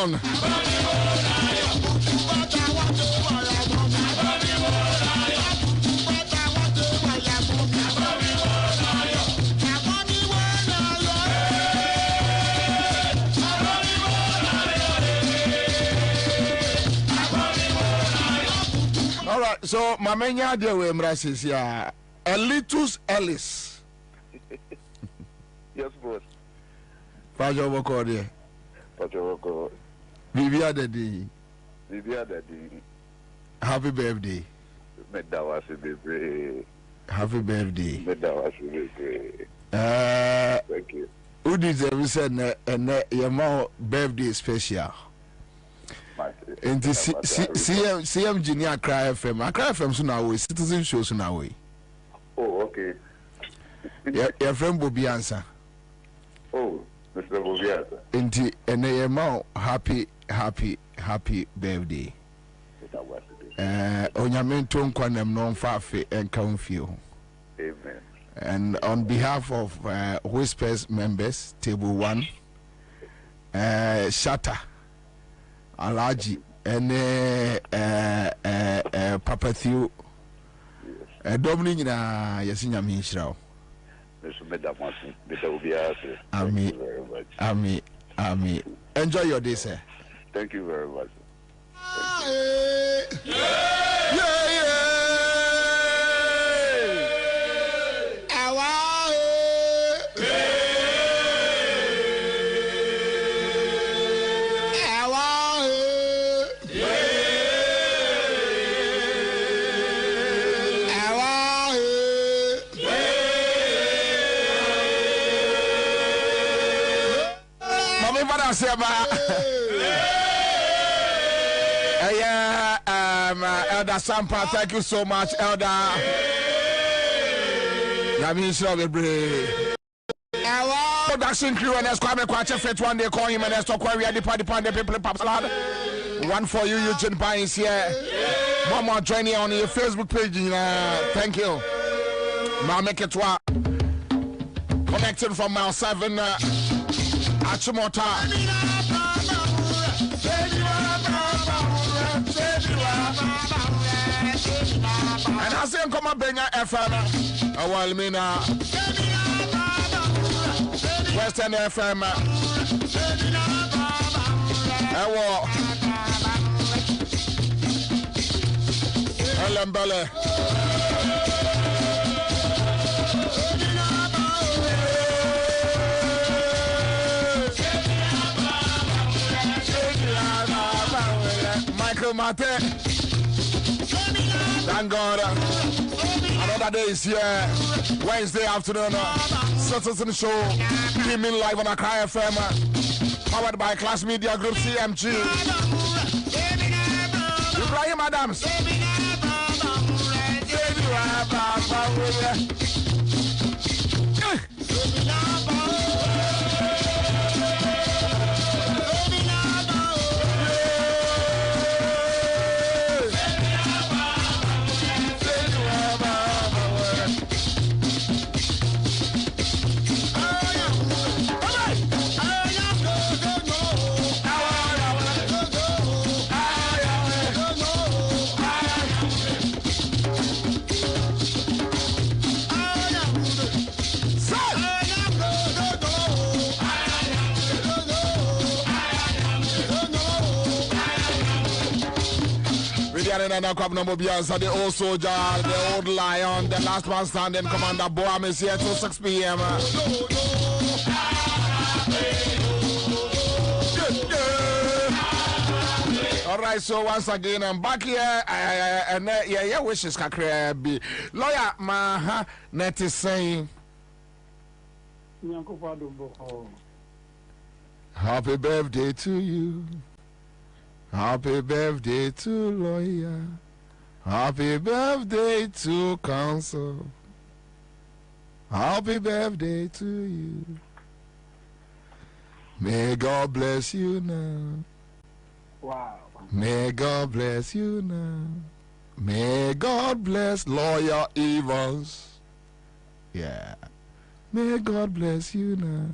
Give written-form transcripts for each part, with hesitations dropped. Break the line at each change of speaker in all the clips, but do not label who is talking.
on. All right, so my menya de we mrasis ya Elitus Ellis.
Yes, boss.
Pajo woko de.
Pajo woko.
Bibia Daddy.
Bibia Daddy.
Happy birthday.
Medawasi baby.
Happy birthday.
Medawasi baby. Thank you.
Who deserve said your mom birthday special? And the CM Junior Accra FM. Accra FM soon away. Citizen show soon away.
Oh, okay.
Your friend Bobby answer.
Oh, Mr. Bobby answer.
And your mom happy birthday. Onyamento nkwanem no mfafe enkamfio.
Amen.
And on behalf of Whispers members, Table 1, Shatta, Alaji, and Papa Theo, Dominic Yasinya Minshrow. Ami. Enjoy your day, sir.
Thank you very much.
Elder Sampa, thank you so much, Elder. Production crew and Esquire Quacha Fit one day call him and Estor Quarry at the party people Papsalad. One for you, Eugene Pines here. One more joining on your Facebook page. Thank you. Now make it one. Connected from Mile 7 Achimota. And I say, come on, Benya FM. Well, Mina Western FM. Ellen Belle. Michael Mate. Thank God. Another day is here. Wednesday afternoon. Citizen Show. Beaming live on Accra FM. Powered by Class Media Group CMG. Ibrahim Adams. The old soldier, the old lion, the last man standing, Commander Boam is here till 6 p.m. All right, so once again, I'm back here, and yeah, wishes can be lawyer, ma, net is saying, happy birthday to you. Happy birthday to lawyer. Happy birthday to counsel. Happy birthday to you. May God bless you now.
Wow.
May God bless you now. May God bless Lawyer Evans. Yeah. May God bless you now.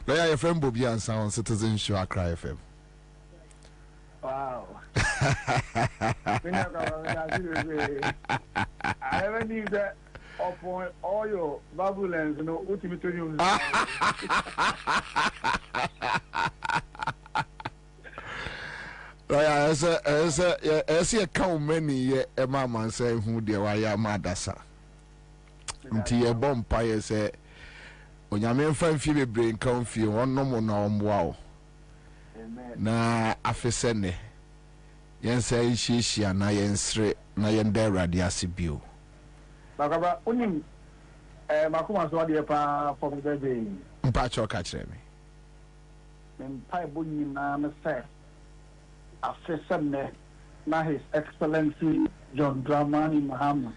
Lawyer, your friend Bobby and Sound Citizen Show Accra FM.
Wow. I never knew that upon all your babulance, you know, ultimately.
I see a cow many a mamma say who dear I am madasa. Until a bumpire say, when your men find Phoebe brain comfy, one no more now, wow. Na afesene yensa ishishia na yensre na yende radiasi bio
bakaba unim makuma so ade pa for the day
mpa choka kire me
mpa bunyi na me say afesene na His Excellency John Dramani Mahama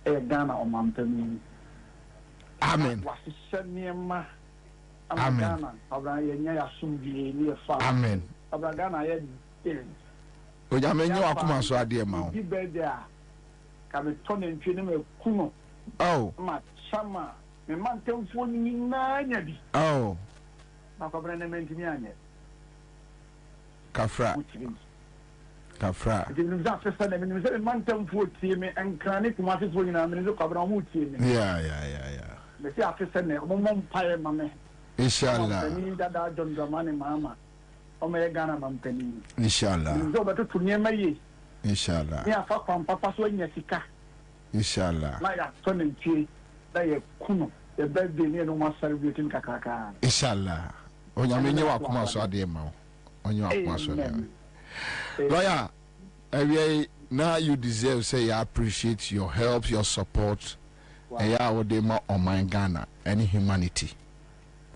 Ghana omantani
amen
wasishaniema
amen. Amen. Onyamenye wakuma so ade ma wo. Oh.
Ma chama me mantemfo nyina nya bi.
Oh.
Na ko brene mentimi anya.
Kafra.
Dinu za fesa na me se mantemfo tie me enkrane kuma fesa nyina me zo ko brene mu tie me.
Yeah.
Me se afesa na mo mpae ma me.
Inshallah.
Dada John Dramani Mahama. Ome Ghana mampeni.
Inshallah.
Nzo beto tunyema ye.
Inshallah.
Ni afa kwa papa so nya sika.
Inshallah.
Na ya to ntie da ye kuno. The birthday ni no ma celebrating kakaka.
Inshallah. Onyamenye wakuma so ade ma wo. Onye wakuma so ade. Lawyer, now you deserve say you appreciate your help, your support. And yeah, what they ma on my Ghana and humanity.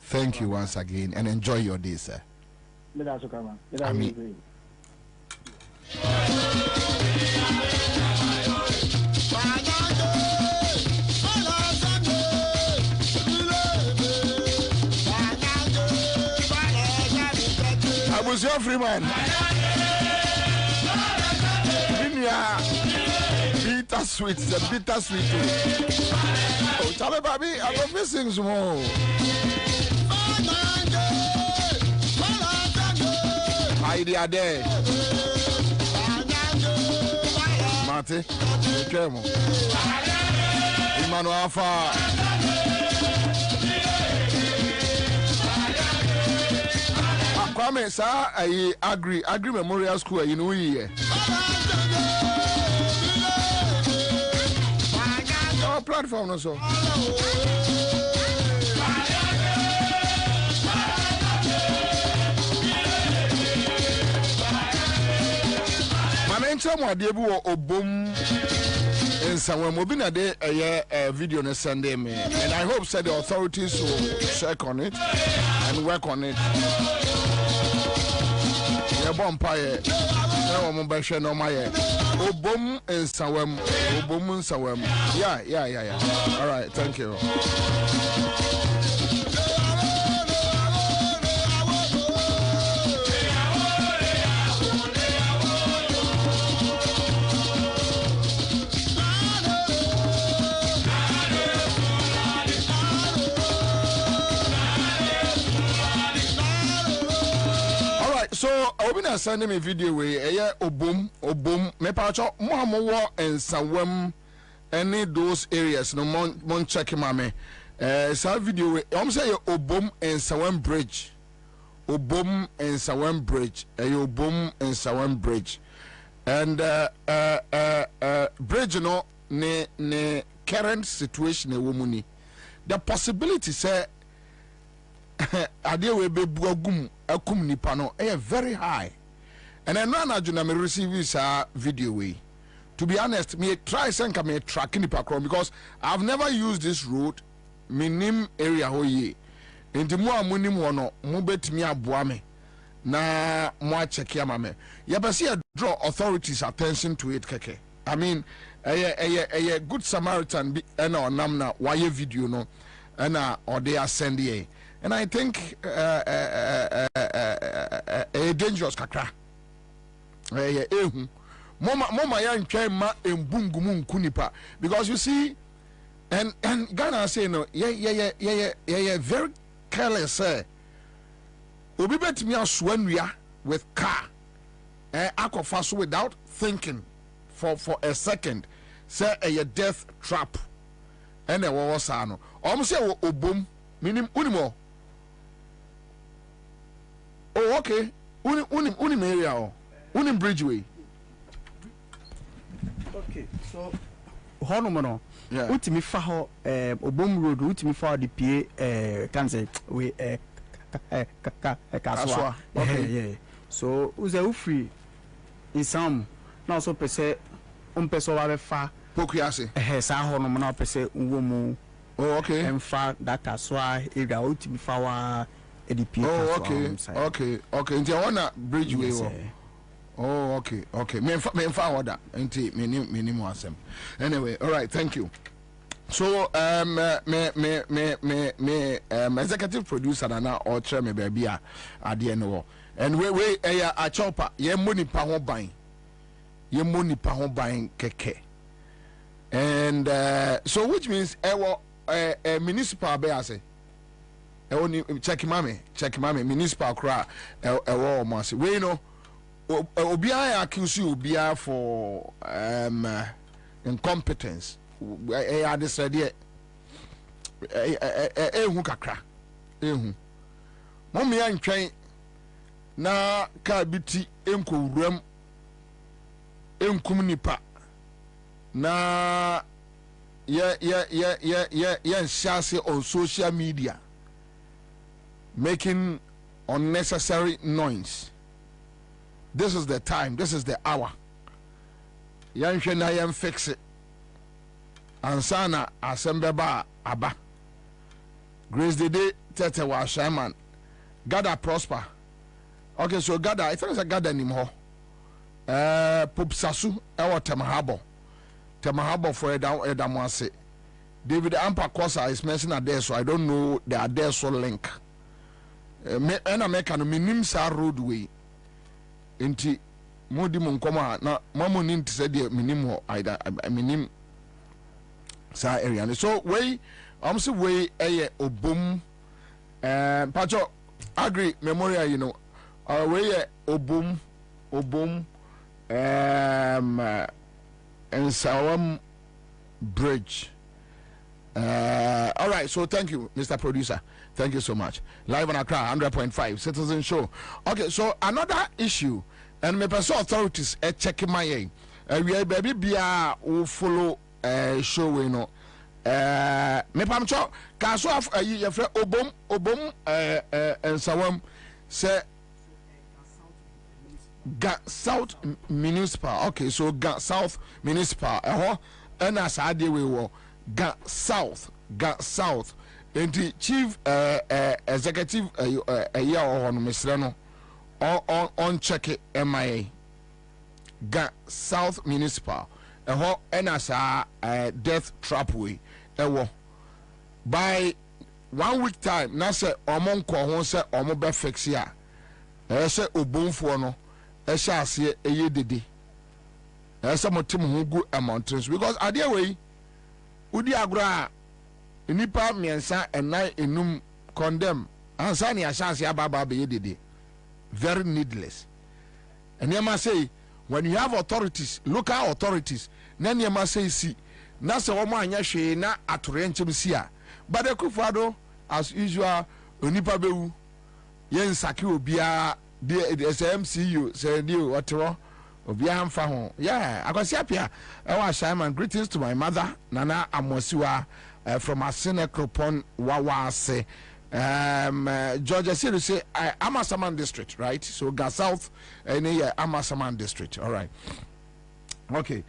Thank you once again and enjoy your day, sir. Amen. I was your free man. Bittersweet, the bittersweet. Oh, tell me, baby, I'm not missing some more. Idea there. Mate, Kemo. Emmanuel Alpha. Kwame, sir, I agree Memorial School, you know, here. Our platform also. Someone debu obom in someone will be a day a video on Sunday me, and I hope that the authorities will check on it and work on it. Yeah, bumpire. No one by no my obom in Sawam, obom in Sawam. Yeah. All right, thank you. So I will be sending me video way obom me pacho mo and sawam any those areas no mon check mame sa video way say obom and sawam bridge obom and sawam bridge obom and sawam bridge and bridge no ne current situation e womuni the possibility say adia we be buagum akum nipa no very high and I know na me receive this video way. To be honest, me try senka me track nipa krom because I've never used this road minim area ho ye enti mo amunim wo no mo betimi aboa me na mo check ya me ya be say draw authorities attention to it keke. I mean a good Samaritan be na onam na waye video no na or they are send here. And I think a dangerous kakra. Mama yan ma embungumu kunipa because you see, and Ghana say no, yeah, very careless. obi betimi aswanua with car akofa so without thinking for a second say a death trap and a wo sa no say obom minim unimo oh okay unim area o unim bridgeway
okay so hono no utimi fa ho obom road utimi fa the pa can say we kaswa okay so uze ufri insam na so pese umpeso wa be fa
pokuase
sa hono no na pese nwomu
oh okay
emfa that kaswa area utimi fa wa EDP
oh okay nti wanna bridgeway wo oh okay me fa order nti me asem anyway all right thank you so me executive producer na or chair me baby ade no and we a chopper ye money pa ho ban keke and so which means municipal be ase check mame municipal cra mo ase we no obiara accuse obiara for incompetence I decided ehu kakra ehu mom ya ntwen na ka biti enkowuram enkum nipa na ya share on social media making unnecessary noise. This is the time, this is the hour. Yan na yan fix it. Ansana asembeba aba. Grace the day tete wa shaman. Gather prosper. Okay, so gather, I think it's a gather anymore. Pop Sasu, our Temahabo for Edamwase. David Ampa Kosa is mentioned there, so I don't know the address or link. And American minimum roadway. Inti modi munkoma na mamo ninti said the minimum either minim sa area. So way say way obum pacho agree memorial you know way obum and Sawam Bridge. All right, so thank you, Mr. Producer. Thank you so much. Live on Accra 100.5 Citizen Show. Okay, so another issue, and my person authorities checking my we baby bia who follow show we know. Me pamcho kaso of ye fre obom and Sawam say South Municipal. Okay, so South Municipal. And as I did we were South. And the chief executive year on Mr. on check it MIA. South Municipal. And as a death trap way. By 1 week time, Nasa Omon Kohonsa Omobe Fexia. Ese Obumfuano. Esha se eye dede esa motim hu gu mountains because ade way udi agora nipa miensa enai enum condemn ansa ni ashanse ababa be dede very needless. And you must say when you have authorities, local authorities, then you must say see na se wo ma anya hwe na atorenchem sia but the kufado as usual onipa bewu yen sake obia the MCU said you what Obiam Faho. Yeah, I got Siapia. Shaman, greetings to my mother, Nana Amosiwa, from Asine Kropon Wawase. Georgia City say Amasaman district, right? So Gas South and Amasaman district. All right. Okay.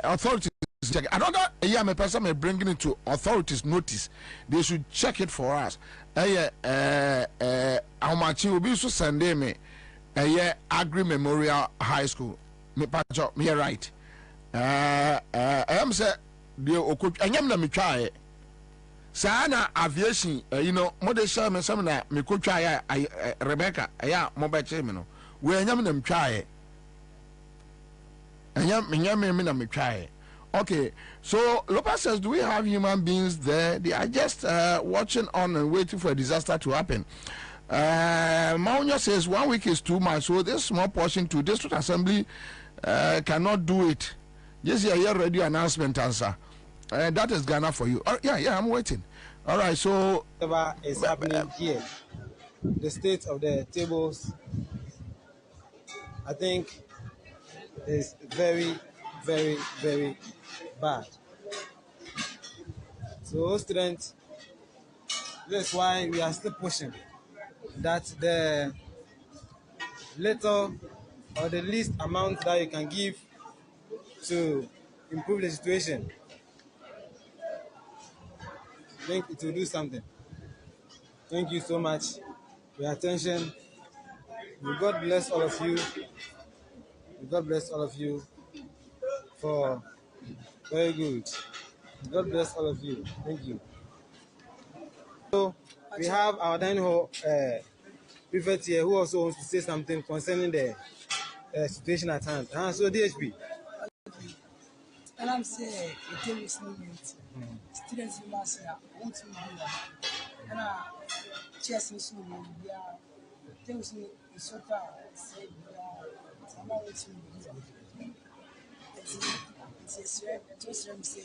Authorities check. Another my person may bring it to authorities notice. They should check it for us. How much will be so Sunday me Agri Memorial High School. Me patch me right. I am say the anyam na me try. Sana aviation, you know, model sherman some na me could try Rebecca, mobile chairman. We anyam them try. Anyam me na me try. Okay, so Lopez says, do we have human beings there? They are just watching on and waiting for a disaster to happen. Maunya says 1 week is too much, so this small portion to district assembly cannot do it. Yes, yeah, radio announcement answer. That is Ghana for you. Yeah, I'm waiting. All right, so
whatever is happening here, the state of the tables, I think, is very, very, very bad. So, students, that's why we are still pushing that the little or the least amount that you can give to improve the situation, I think it will do something. Thank you so much for your attention. May God bless all of you. May God bless all of you for very good. May God bless all of you. Thank you. So we have our dining hall prefect here who also wants to say something concerning the situation at hand. So DHP.
And I'm saying, it is students in Marcia want to be and chess in school. Things in Sota say, I'm always to be it's a say,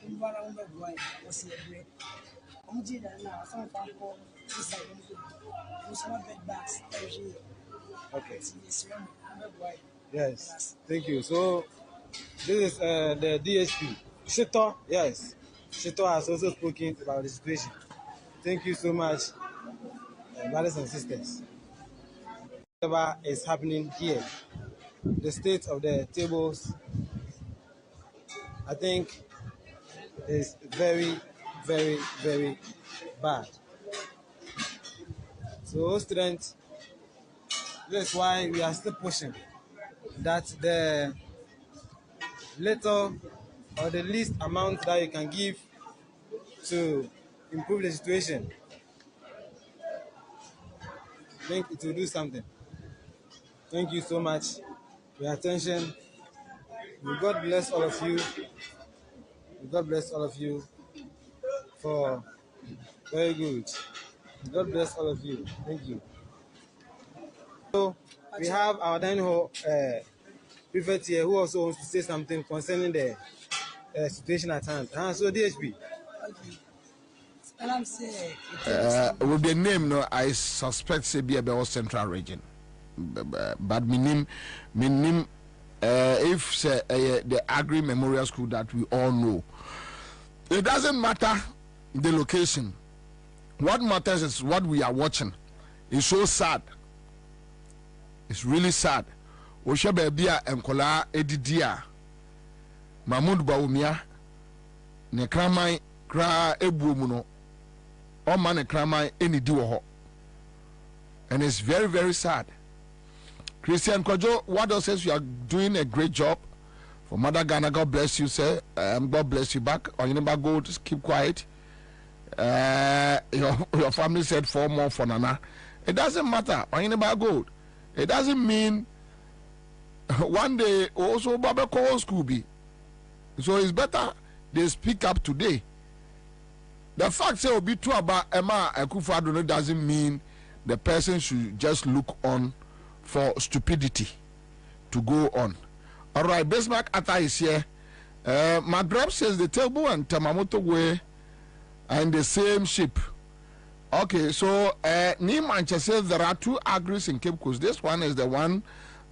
in one on the boy was a break. I'm doing that now. Some call this like one bed bags.
Okay. Yes. Thank you. So this is the DHP. Shito, yes. Shito has also spoken about the situation. Thank you so much, brothers and sisters. Whatever is happening here, the state of the tables, I think, is very, very, very bad. So, students, that's why we are still pushing that the little or the least amount that you can give to improve the situation, I think it will do something. Thank you so much for your attention. May God bless all of you. May God bless all of you for very good. May God bless all of you. Thank you. So we have our dining hall prefect here who also wants to say something concerning the situation at hand. So DHP.
And I'm saying,
with the name, no, I suspect Sebiabel Central Region, but minim, if the Agri Memorial School that we all know, it doesn't matter the location. What matters is what we are watching. It's so sad. It's really sad. Oshabebia Enkola Edidia Mahmoud Baumia Nekramai Kra Ebumuno or man Nekramai any duo. And it's very, very sad. Christian Kojo, what else says you are doing a great job for Mother Ghana. God bless you, sir. God bless you back. Or you never go, just keep quiet. Your family said 4 more for Nana. It doesn't matter. Or you never go. It doesn't mean one day also Baba call Scooby. So it's better they speak up today. The fact say Obi too about Emma Akufo-Addo doesn't mean the person should just look on for stupidity to go on. All right, Bismarck Atta is here. Magreb says the table and Tamamoto Way are in the same ship. Okay, so Nimancha says there are 2 agris in Cape Coast. This one is the one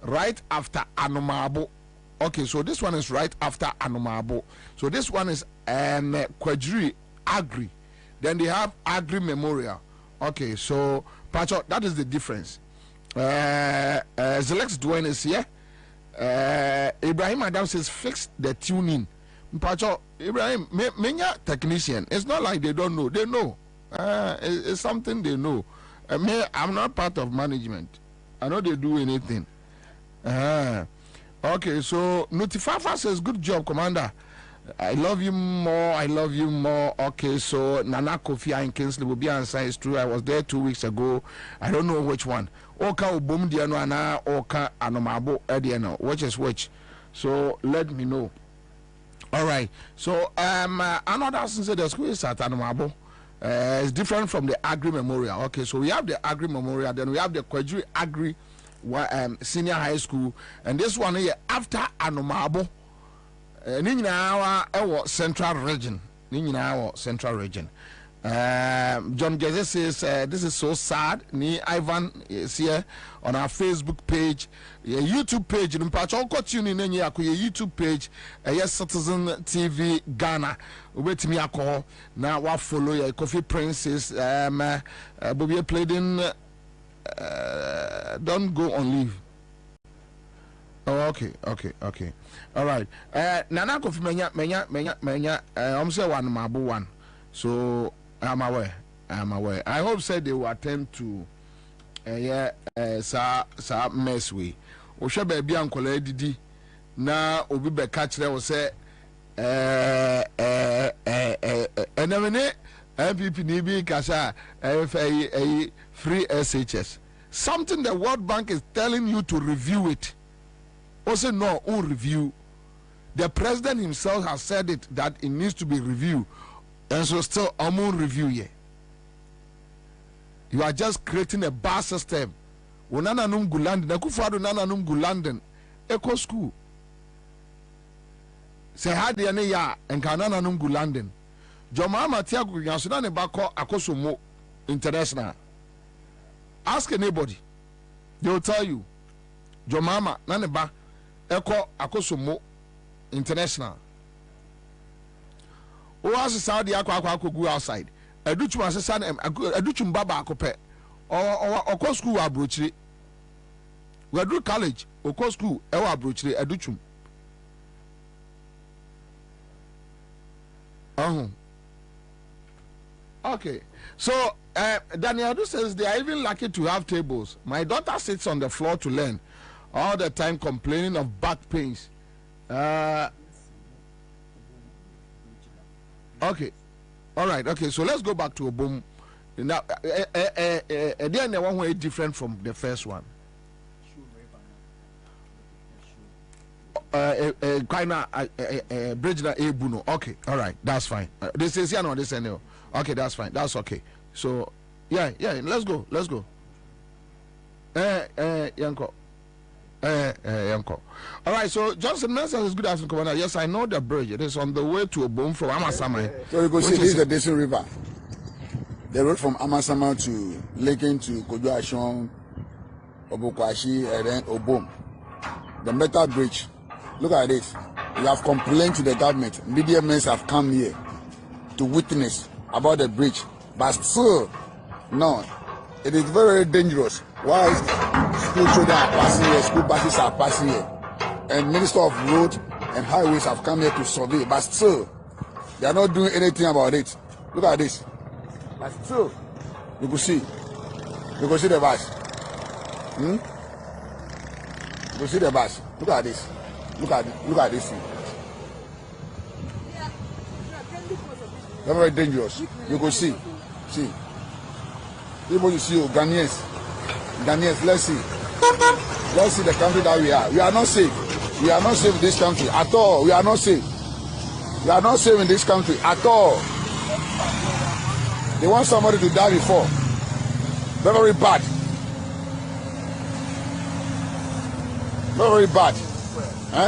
right after Anomabo. Okay, so this one is right after Anomabo. So this one is Kwajiri Agri. Then they have Agri Memorial. Okay, so Pacho, that is the difference. Zelex Dwayne is here. Ibrahim Adam says fix the tuning. Pacho, Ibrahim, menya technician. It's not like they don't know. They know. It's something they know. I'm not part of management. I know they do anything. Okay, so Nutifafa says good job, Commander. I love you more. I love you more. Okay, so Nana Kofi in Kingsley will be answer is true. I was there 2 weeks ago. I don't know which one. Oka Obum Diano Ana Oka Anomabo Ediano. Which is which? So let me know. All right. So another since the school is at Anumabo. It's different from the Agri Memorial. Okay, so we have the Agri Memorial, then we have the Kwajuri Agri Senior High School, and this one here after Anumabo. Our Central Region. Central Region. John Geze says this is so sad. Ni Ivan is here on our Facebook page, YouTube page. Tune in YouTube page. Yes, Citizen TV Ghana. Wait me alcohol now. What follow your Coffee Princess? Bobby played in. Don't go on leave. Oh, okay. All right. Nana Coffee menya. I'm saying one mabu one. So. I'm aware. I hope said they will attend to sa mess we. O sha baby ankola didi na obi be catch there say enamene MPP NB kasa free SHS. Something the World Bank is telling you to review it. Also no review. The president himself has said it that it needs to be reviewed. And so still among review here. You are just creating a bar system. Unana num London, Nakufado Nana num London, Eco School. Say had the ya and Kanana num London. Jomama Tiago Yansudan Bako Akosomo International. Ask anybody. They will tell you. Jomama Naneba Eco Akosomo International. Oas Saudi Aqua go outside. Educhum assistant Educhum Baba Cope or school abroachri. We do college or school ewa abroachri Educhum. Okay. So Daniel says they are even lucky to have tables. My daughter sits on the floor to learn all the time complaining of back pains. Okay, all right. Okay, so let's go back to Obom. Now, then the one way different from the first one. Kind of bridge na Ebuno. Okay, all right, that's fine. This is no this anyway. Okay, that's fine. That's okay. So yeah, let's go. Yanko. Yanko. All right, so Johnson Nelson is good afternoon, Commander. Yes, I know the bridge. It is on the way to Obom from Amasama.
So you go see this is the Desert River. The road from Amasama to Lincoln to Kojuashon, Obokwashi, and then Obom. The metal bridge. Look at this. We have complained to the government. Media men have come here to witness about the bridge, but still, no. It is very, very dangerous. Why school children are passing here, school buses are passing here, and Minister of Road and Highways have come here to survey, but still, they are not doing anything about it. Look at this. But still, you can see the bus. You can see the bus. Look at this. Look at this thing. Very, very dangerous. You can see. People you see, Ghanaians, let's see the country that we are. We are not safe. We are not safe in this country at all. We are not safe. We are not safe in this country at all. They want somebody to die before. Very, very bad. Very, very bad.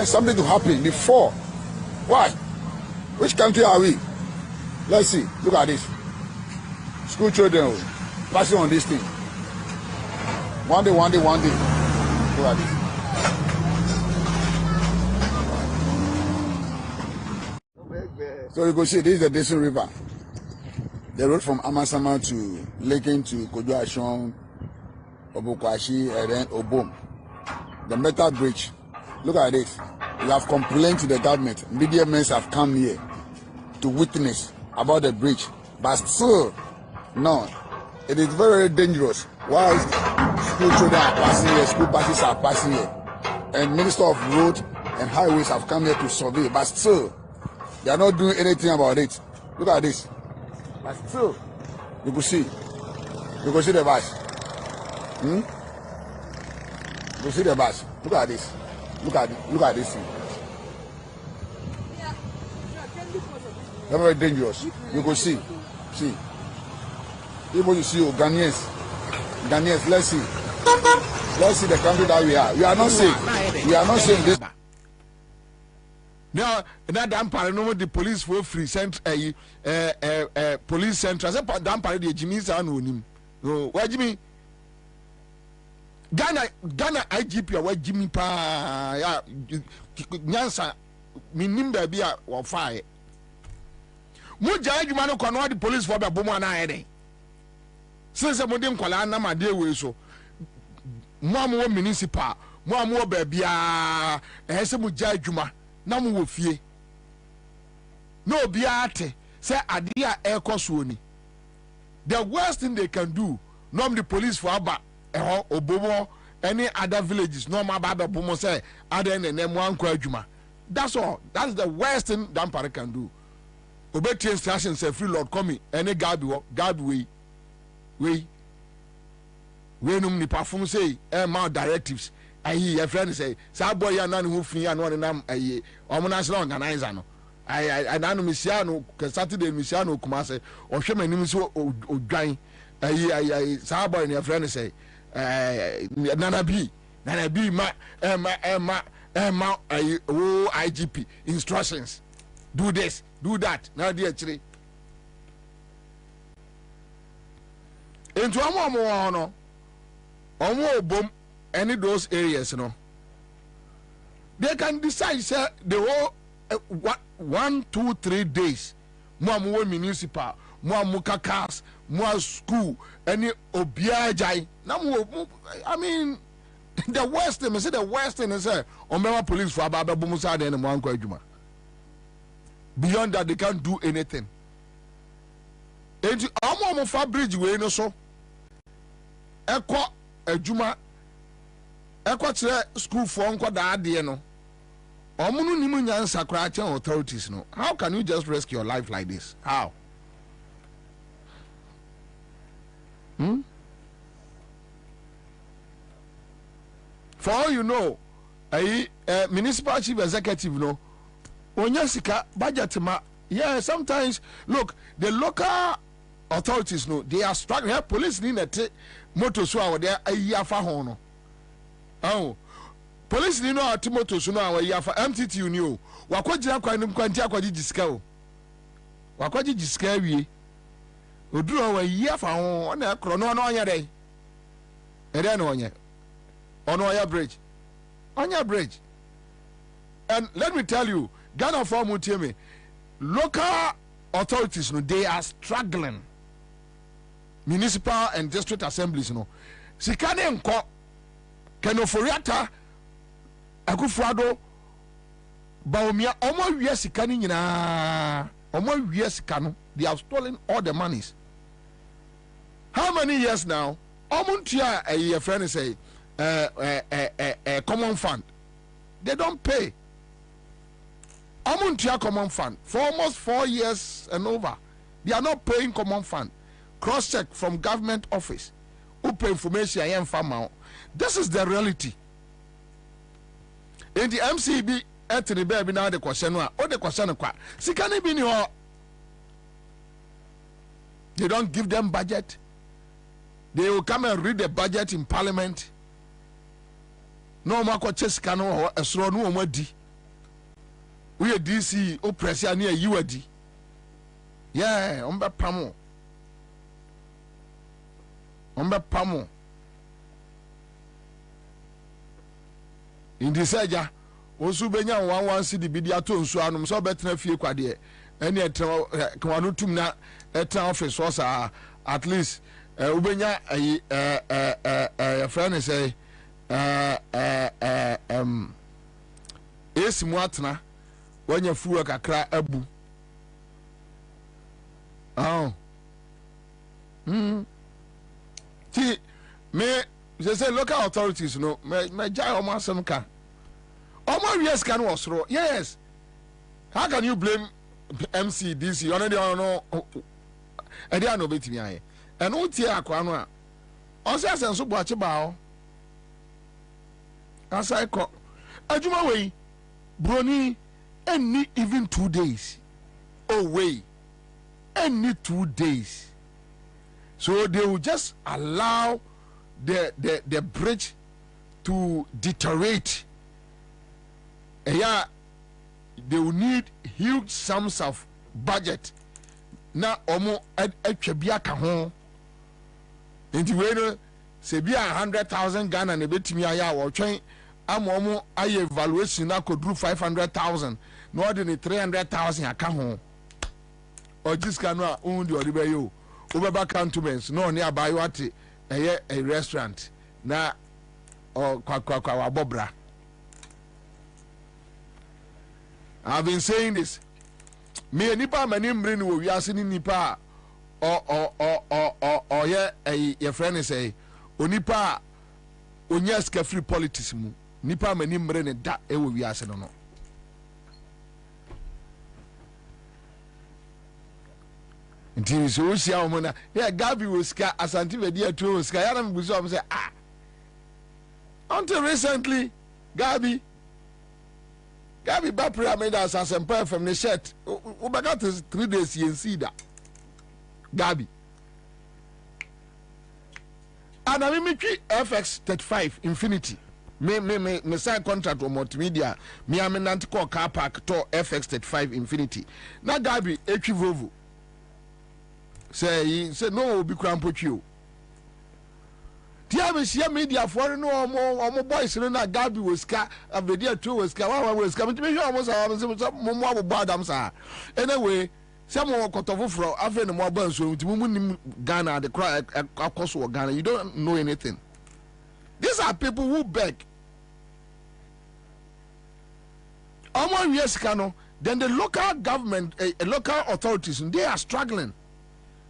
Something to happen before. Why? Which country are we? Let's see. Look at this. School children passing on this thing. One day. Look at this. So you go see this is the Desert River. The road from Amasama to Lincoln to Kojuashon, Obokwashi, and then Obom. The metal bridge. Look at this. We have complained to the government. Media men have come here to witness about the bridge, but still, no. It is very, very dangerous. Why school children are passing here, school buses are passing here, and Minister of Road and Highways have come here to survey, but still, they are not doing anything about it. Look at this. But still, you can see the bus. You can see the bus. Look at this. Look at this thing. They're very dangerous. You go see. Even you see Ghanaians, let's see the country that we are. We are not safe this.
Now, that dampare no the police for free sent police central. Say dampare the Jimmy San onim. Oh, why Jimmy? Ghana IGP or what Jimmy pa ya nyansa minim baby a wo fire. Mo jaa adwuma no kono the police for be bomo na ayede. Since mo dem kwala na ma de we so. Mo am municipal, mo am wo baby a ehse mo jaa adwuma na mo wo fie. No bia ate say ade a ekoso ni. The worst thing they can do, no the police for aba Obomo, any other villages, no ma baba bomo say other than them one adwuma. That's all. That's the worst thing Dampare can do. Obeti instruction say free Lord come any God way num ni perform say my directives. Ayi your friend say boy ya na who free and one nam ayi national organizer no. I nanu misiano Saturday misiano kuma say ohwe manim so odwan ayi boy your friend say Nana B ma IGP instructions do this do that now dear actually into omo bom any those areas no they can decide say the whole 1, 2, 3 days mo municipal mo cars mo school any obiajai na mo I mean the worst thing is Omema police for ababa bomusa de mo anko adwuma. Beyond that they can't do anything. Enti omo fa bridge we no so ekọ adwuma ekọ kire school for nko da ade no omo no nimu nyansa kra chen authorities no. How can you just risk your life like this? How? For all you know, municipal chief executive no onya sika budget ma. Yeah, sometimes look, the local authorities no they are struggling. Yeah, police need a motor so our there a year for hono. Oh, police need no motor so now a year for MTT new. Wakwaji kwa nim kwanti akwaji jiska o. Wakwaji jiska wi. Oduro wa year for ho na krono no onya dey. Ere no onya. On Oya Bridge. Onya Bridge. And let me tell you, Ghana for Mutieme, local authorities, no, they are struggling. Municipal and district assemblies, no. Sikane nko, Kenoforiata, Akufrado, Baumia, Omo wiye sikani nyina, Omo wiye sikano, they have stolen all the monies. How many years now? Omuntia, a friend say, common fund. They don't pay. Amuntia common fund for almost 4 years and over. They are not paying common fund. Cross check from government office. Who pay information I am farmer. This is the reality. In the MCB, at the baby now the question or the question of Sikani be they don't give them budget. They will come and read the budget in parliament. No mako cheska no esro no omadi we DC o pressure na yiwadi yeah ombe pamo indi seja osu benya 11 cedi bidi ato nsu anum so betena fie kwade ene etra kwanu tum na etra office so sa at least ubenya friend say esi mu atena wanya fuwa kakra abu ti me say local authorities no me jai omo asem ka omo wies kan osoro yes how can you blame MC DC on no e dey no betimi aye and who tie akwa no a on say asenso bo ache ba o asai ko adwuma wei broni any even 2 days away any 2 days. So they will just allow the bridge to deteriorate. Yeah, they will need huge sums of budget. Now, omo etwabia ka ho. Nti we no se bia 100,000 Ghana na betimi aya wo twen amomo aye evaluation na kodru 500,000 no ordinary 300,000 aka ho. Ojiska no a undi odibe yo. Obeba cantonments no ne abayo ate eye a restaurant na kwa wabobra. I've been saying this. Me nipa mani mre ni wo wiase ni nipa your friend say onipa onya ska free politics mu nipa mani mre ne da e wo wiase no. Until so see how mona yeah Gabi was ska asanti be dia to ska ya na mbuso am say until recently Gabi ba pyramid as asempa from the shirt we got 3 days you see that Gabi and I me FX 35 Infinity me sign contract with multimedia me am nant call car park to FX 35 Infinity na Gabi etwi Volvo say no be crampo you tia me share media for no omo boys no na Gabi was ka avedia two was ka one was ka me hwe omo sa mo mo bad am sa anyway some kotofo fro afa no mo ban so mu nim Ghana the cry akoso Ghana you don't know anything. These are people who beg omo yes kano then the local government local authorities they are struggling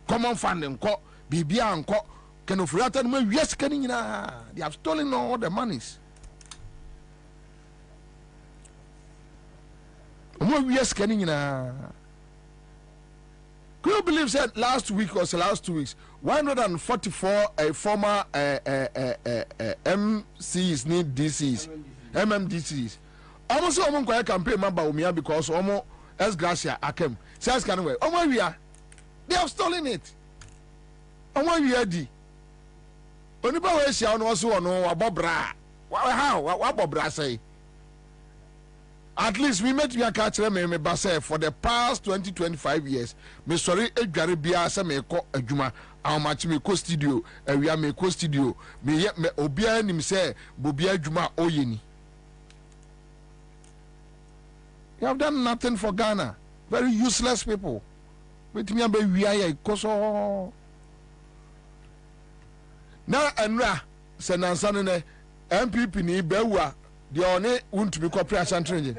common funding ko bibia anko can of rata no yes kanina they have stolen all the monies mo yes kanina. Can you believe that last week or the last 2 weeks 144 former MCs need DCs MMDCs almost almost quite campaign member umia because almost as Gracia Akem says can we we are they have stolen it we are di onipa we sia no so no abobra how abobra say at least we met me catch me base for the past 20-25 years me sorry edware bia say me ko adwuma how much me ko studio we are me ko studio me obia nim say bobia adwuma oyeni. You have done nothing for Ghana. Very useless people. With me be we are koso na enra se nansane ne MPP ni bewa de one untumi kopre asantrenje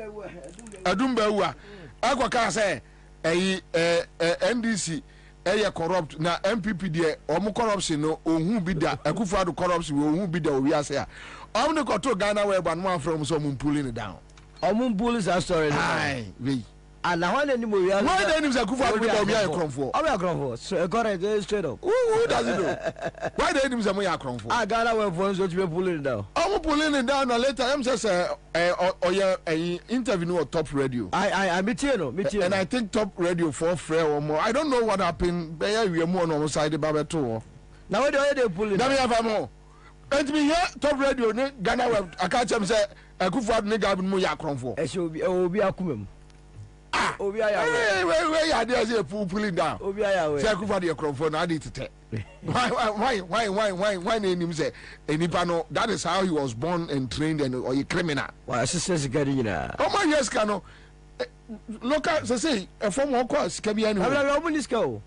adum bewa akwaka say NDC corrupt na MPP de omo corruption no ohun bi da Akufo-Addo corruption ohun bi da owi ase a omne koto Ghana we ban man from so mum pulling it down
omo bullies that story
we
and now when anymore we are
why the names Akufo-Addo be we are Akronfo
so correct straight up
who does it know why the names we are Akronfo
Ghana we for so to be pulling it down
I'm pulling it down and later I'm just interview on Top Radio
I meet you
and I think Top Radio for free or more I don't know what happened we are more on side the Baba too
now where they pulling
let me have more and me here Top Radio Ghana we I catch them say Akufo-Addo ne Gabi mu ya Akronfo
e should be obi akumem obi aya
we ya dey say pulling down
obi aya we
say Akufo-Addo Akronfo na dey tete why name say enipa no that is how he was born and trained and or a criminal
why sisters getting na
oh my yes kano local say a form of course can be any
I will go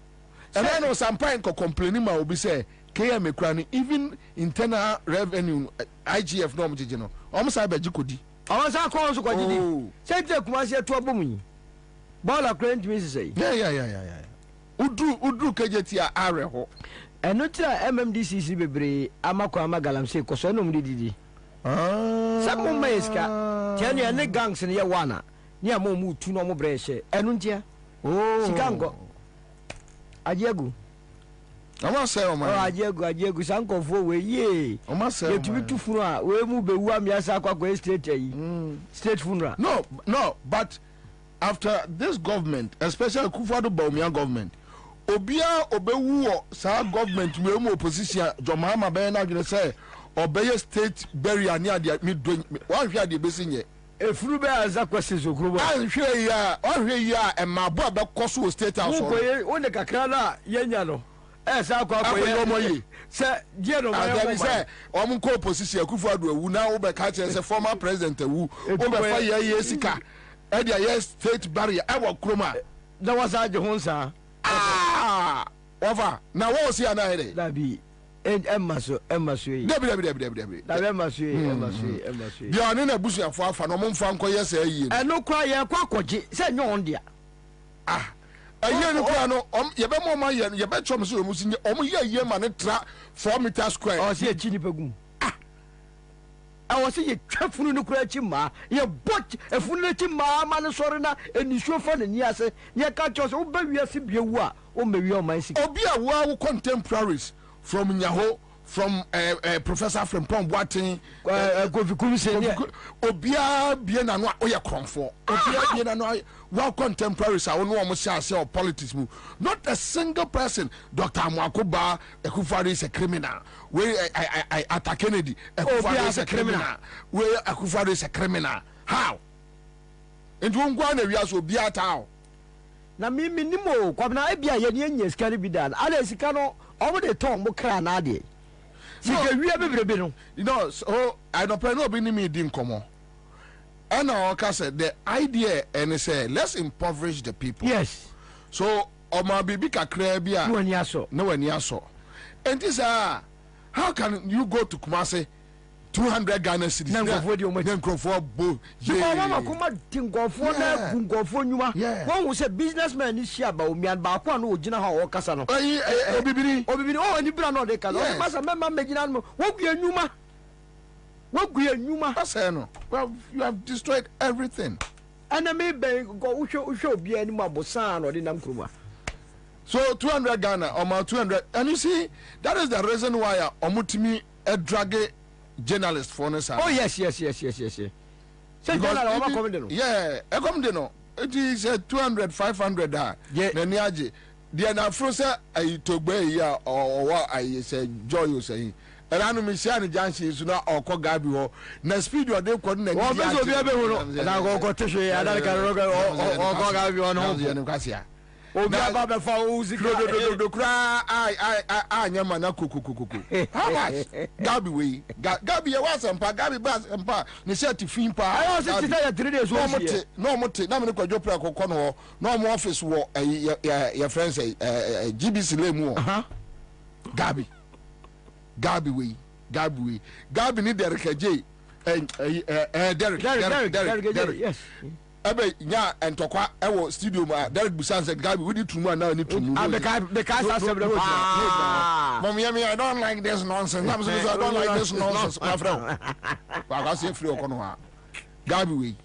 and I know some point complaining ma obi say KM Ekrani even internal revenue IGF no mjije no almost I be jikodi
almost I call so kwajidi say take Kumasi to abomu ball crane me say
yeah udru kejeti a are ho
eno tira MMDCC bebre amakwa amagalamse ko so no mdidi sabo maeska tiani ne gangs ne ye wana ni amomu tu no mo breshe eno ntia sikango ajegu
Oma say o man
ajegu sankofo we ye
Oma say
yetubi tu funeral we mu bewu amiasa akwa state yi state funeral
no but after this government, especially Kufuor Bawumia government, obia obewu sa government we mu opposition John Mahama be na dwene say obeye state burial ni ade mi do wan hwe ade besinye
efuru be aza kwese zokuro
an hwe ya e ma bo be koso state house
o ne kakra na yenya no sa kwa
akoye
se die no
ma say o mu ko opposition Kufuor awu na wo be ka che say former president awu o be fa ye sika e dia ye state burial e wo kroma
na wasa je honsa
over na wo si ana here
dabi emaso yi
dabi
dabi emaso yi
bi ani na busu afo afa no momfa nkoye se ayi
eno kwa ye kwa koje se nyo on dia
ayi no kwa no ye be mo ma ye be chom se mu sinye ye ma ne tra 4 meter square
o se echi ni pegum awose ye twafunu no kura chi ma ye bot efunu no chi ma ma ne sori na enisuo fa na ni ase ye ka chose wo ba wiase biewu a o mewi o man sika
obi a wo contemporaries from Nyaho from Professor Frimpong Boateng
Kofi Kumse
obia bie na no o ye kronfo obia bie na no wa contemporaries a no mo say of politics mu not a single person. Dr. Mwakoba Akufo-Addo is a criminal, we Ata Kennedy Akufo-Addo is a criminal, we Akufo-Addo is a criminal. How and won go na wiase obia ta
na mi nimo kwabna ebia ye ne nya sika bi dan ala sika no omo de ton mo kra na ade sika wi abebrebe no
you know. So I don't plan no be ni me din komo. And I said the idea and say let's impoverish the people.
Yes.
So Oma bibi kakra bia
no ani aso.
And this how can you go to Kumasi 200 Ghana cedis? Nankofo bo.
Mama kuma tingofo na gungofo nyuma. Won wo say businessman ni shia ba omian ba kwa no ogina ha o kasa no.
Obibiri
o ni bra no de ka. O masa mema megina no wo gua nyuma.
I say no. Well, you have destroyed everything.
And I may be go show be any more bosan or the Namkruma.
So 200 Ghana or 200, and you see that is the reason why Omutimi a drag journalist for us.
Oh yes. Say
yeah, I come to know. It is 200, 500 da. Yeah. Neniaji. The na frosa I took by ya or what I said joy you saying. And I know Michelle Jansi is not or Kogabi or na speed or they couldn't.
Oh, this will be able to go to show you. I don't or Kogabi on home.
Cassia.
Oh, Baba Fauzi,
the cry. I am a cuckoo. How much? Gabi way. Gabi was and Pa Gabi Bass and Pa. Nisha Fin Pa. I was 3 days. No more. Namiko Jopra Cocono. No more office war. Your friends say GBC Lemu. Gabi way. Gabi need Derek J. Derek.
Yes.
Ebe nya entokwa ewo studio ma Derek Busan said Gabi we need to know now need to know.
The guys are several.
Mom I don't like this nonsense. I don't like this nonsense, my friend. I say free okono. Gabi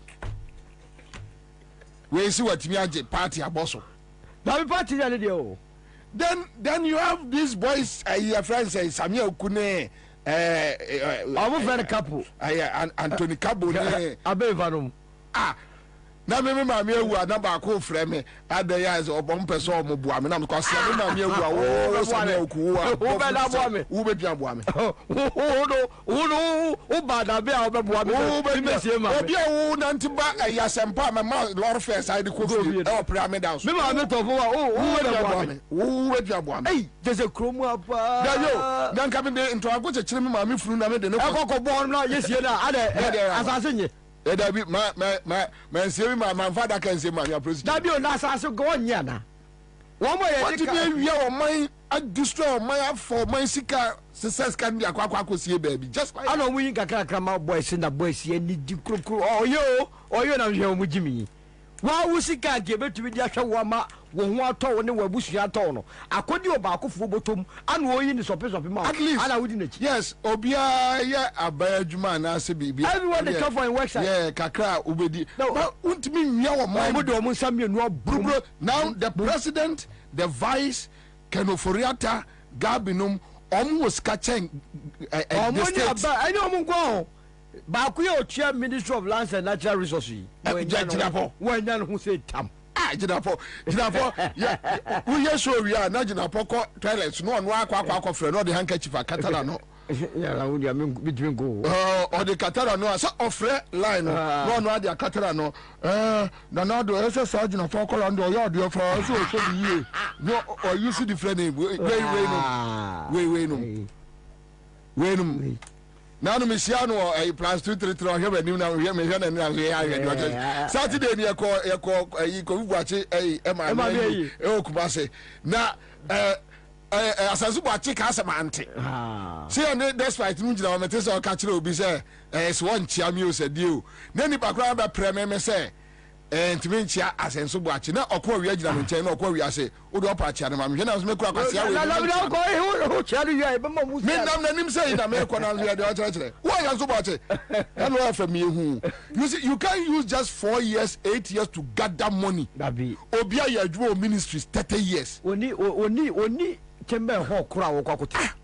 we see what me age party aboso.
Gabi party ya dey.
Then you have these boys your friends say Samuel Kune
I'm very couple.
Anthony Cabo ne
Abevanum.
Na me ewu na ba ko frɛ me ada ya is obon person o mo bua me na me kwase me ma me ewu a wo Samuel ku
wo be na bua me
wo be bia bua me
wo ba da be a wo be bua me
wo be mesie ma obi a wo na ntiba ya sempa me ma lord first side ko fi e o pra me down
me ma me to fo wo be bua me
wo be bia bua me
ei just a kromu apa
da yo dan ka me de nto ago chechire me ma me furu na me de ne ko
akoko bo no yesie na ada asase nye
Dabi ma nsewi ma father can say ma your president.
Dabi o na asase go nya na. Wo mo ye
dika. What be o man a destroy o man for man sika success can be akwa sie baby just like.
Ana mu yin kakra ma boys na boys ye ni di krokro. Oyo na hwe o mu jimi. Wa wo sika ge betumi di ahwe wo ma wo ho atɔ wo ne wo abusu atɔ no. Akodi o ba akofo botom ana oyi ni sope ma.
At least
ana wudi na chi.
Yes, obia ya abaya adwuma na ase bibia.
Everyone dey come for in website.
Yeah, kakra obedi. But untimi nwia wo man.
Mo de o mu nsam no
bro. Now the president, the vice, Kenoforiata, Gabinum, almost catching
the state. Any omu go. Bakuya Ochia Ministry of Lands and Natural Resources. When who say Tam.
Jinapo, yeah, we are sure we are not Jinapo toilets, no one walk for no the handkerchief for Catalano.
Yeah, between go.
Or the Catalano, so offer line, no, the Catalano. Now the sergeant of Falkland or your for also you. No, or you see the friend name. Wait. Now the Messiano a plus 233 on here new now here and Saturday near call watch a Kumase. Now as a super chick has a man. See, and that's why it's Munja Matis or Catcher be say as one Chiamu said you. Then the background by Premier say. And to me, as in so watching, not a quarry and chain or quarry, I say, Udopach, and I'm going to make a why are so much? And from me, who you see, you can't use just 4 years, 8 years to gather money. Obia, your dual ministries 30 years.
Only Chamber Hawk crowd,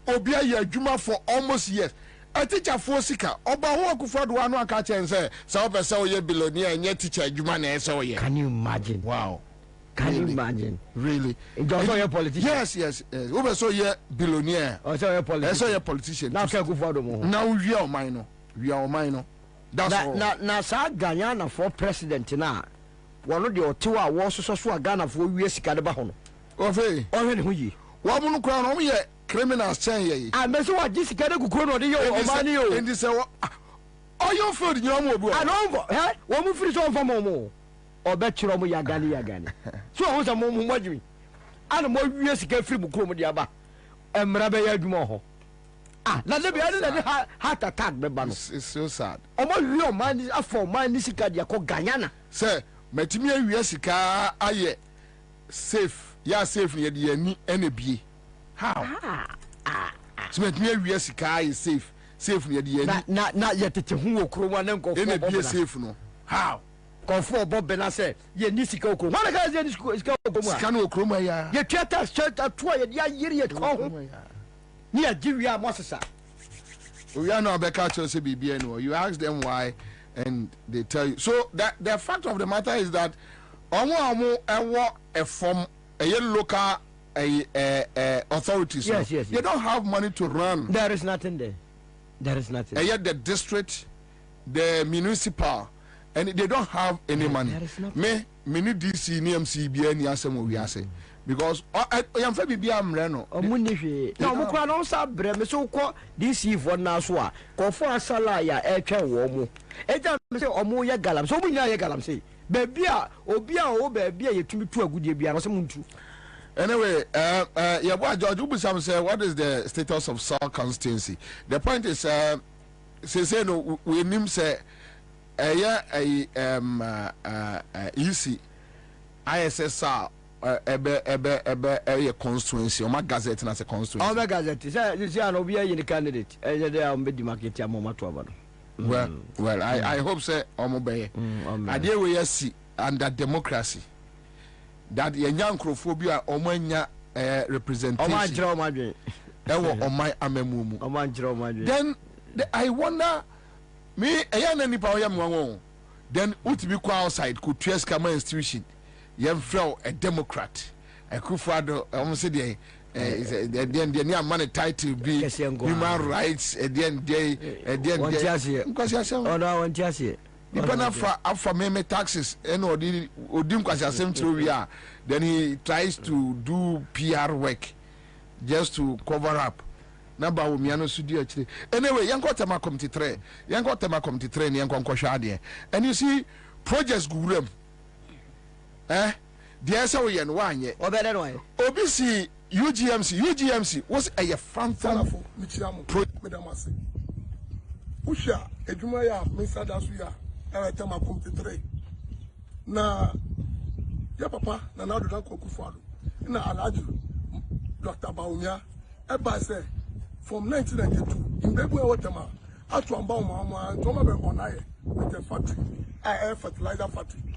Obia, your Juma for almost years. A teacher for Sika, Oba who could one catch and say, so so ye below near and yet teacher Jumane so ye.
Can you imagine?
Wow.
Can you imagine?
Really?
Also your politician.
Yes. Over so ye billionaire.
Also your politician.
So your politician.
Now can go for the more.
Now we are minor. That's all.
Now sa Ghana for president now. One of the 2 hours so Ghana for US Cadabahono.
Okay.
Already who ye.
One crown on ye. Criminals saying, I mess what this can go to your and this are you food in your mobile? I don't want to finish on for Momo or bet you on Yagani again. So I was a moment wondering. I don't know years get free Mukumadiaba and Rabbi Moho. Let me heart attack the banners. It's so sad. Almost your mind is up for my Nisika Guyana. Sir, Metimia Yesica, I safe, ya safe near the NB. How? So me Yesica is safe near the end. Not yet who will crow one and go in safe no. How? Go for Bob Benase, ye Nisiko. What a guy is Cano Croma, ye chatters church at 2 years at home. Near Julia Mossa. We are not Beccacho CBBN. You ask them why, and they tell you. So that the fact of the matter is that a form a local authorities. Yes. They don't have money to run. There is nothing there. And yet the district, the municipal, and they don't have any money. Me need DC, NMC, BN, Yasem, we are saying. Because I am very Reno. No, Mukran also brem so called DC for Naswa. Go for a salaya, Womo. Eja say Omoya Galam, so we know Galam say. Bebia, Obia, Bebia, you to me to a good year, Somuntu. Anyway, George Ubusam said, what is the status of South constituency? The point is, say no, we name say, easy ISSR, a constituency, or my gazette as a constituency. Oh, my gazette is a candidate, and they are made the market. Well, I hope so. I dear we see under democracy. That the young crophobia or mania representation. On my amemumu. Then I wonder me a young any power yam. Then would be outside could trace Kama institution. Yam fell a Democrat. A Kufado almost the near money title be human rights at the end day because you depending for meme taxes and Odim Kwasiasem Trovia, then he tries to do PR work just to cover up. Naba Umiano Sudi actually. Anyway, Yanko Tema Committee 3, Yanko Tema Committee 3, Yanko Koshadi. And you see, projects Gurem. The answer we and one yet. Or better way. OBC, UGMC was a phantom project.
Usha, Ejumaya, Mr. Dasuya. Tema Committee 3. Na ya papa na do dan Kokufado. Na Alhaji Dr. Baumia eba say from 1992 in Bebu Watema atu amba mama toma be onaye with a factory a fertilizer factory.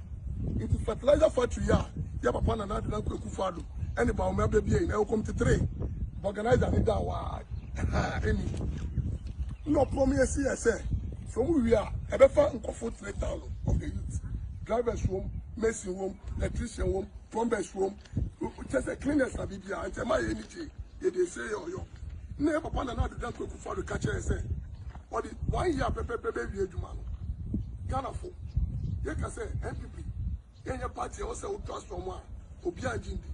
It is fertilizer factory ya papa na do dan Kokufado and Baumia be in e Committee 3 organizer ni da wa any no promise say from we are ebe fa nkofo 3,000 of the youth drivers home mason home electrician home plumbers home just a cleaners na bibia and my energy they say yo na papa na do that go for the catcher say or the 1 year pepe we adwuma no Ghana fo ye ka say MPP yenye party o say o transform a obi agindi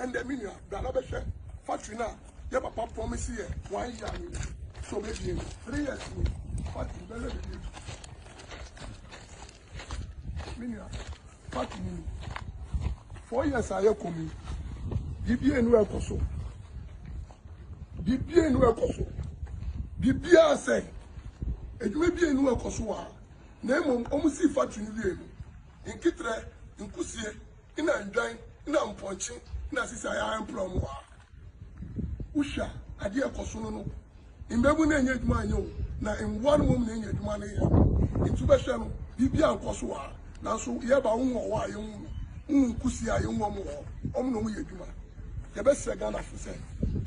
and the minia da na be hwe factory na ye papa promise here 1 year so maybe 3 years party better than you minia party 4 years aye komi bibie nu ekoso bibia say edwuma bie nu ekoso a na emom omusi factory ni wie nkitre nkusie ina ndwan ina mponchi ina sisi aya employ wa usha ade ekoso no imbebu na enye edwuma anyo na enwan mom na enye edwuma na ye ntube hwe no bibia nkoso wa na so ye ba wo wa ye wu nkusie aye wo mo om no ye edwuma ye be se Ghana for say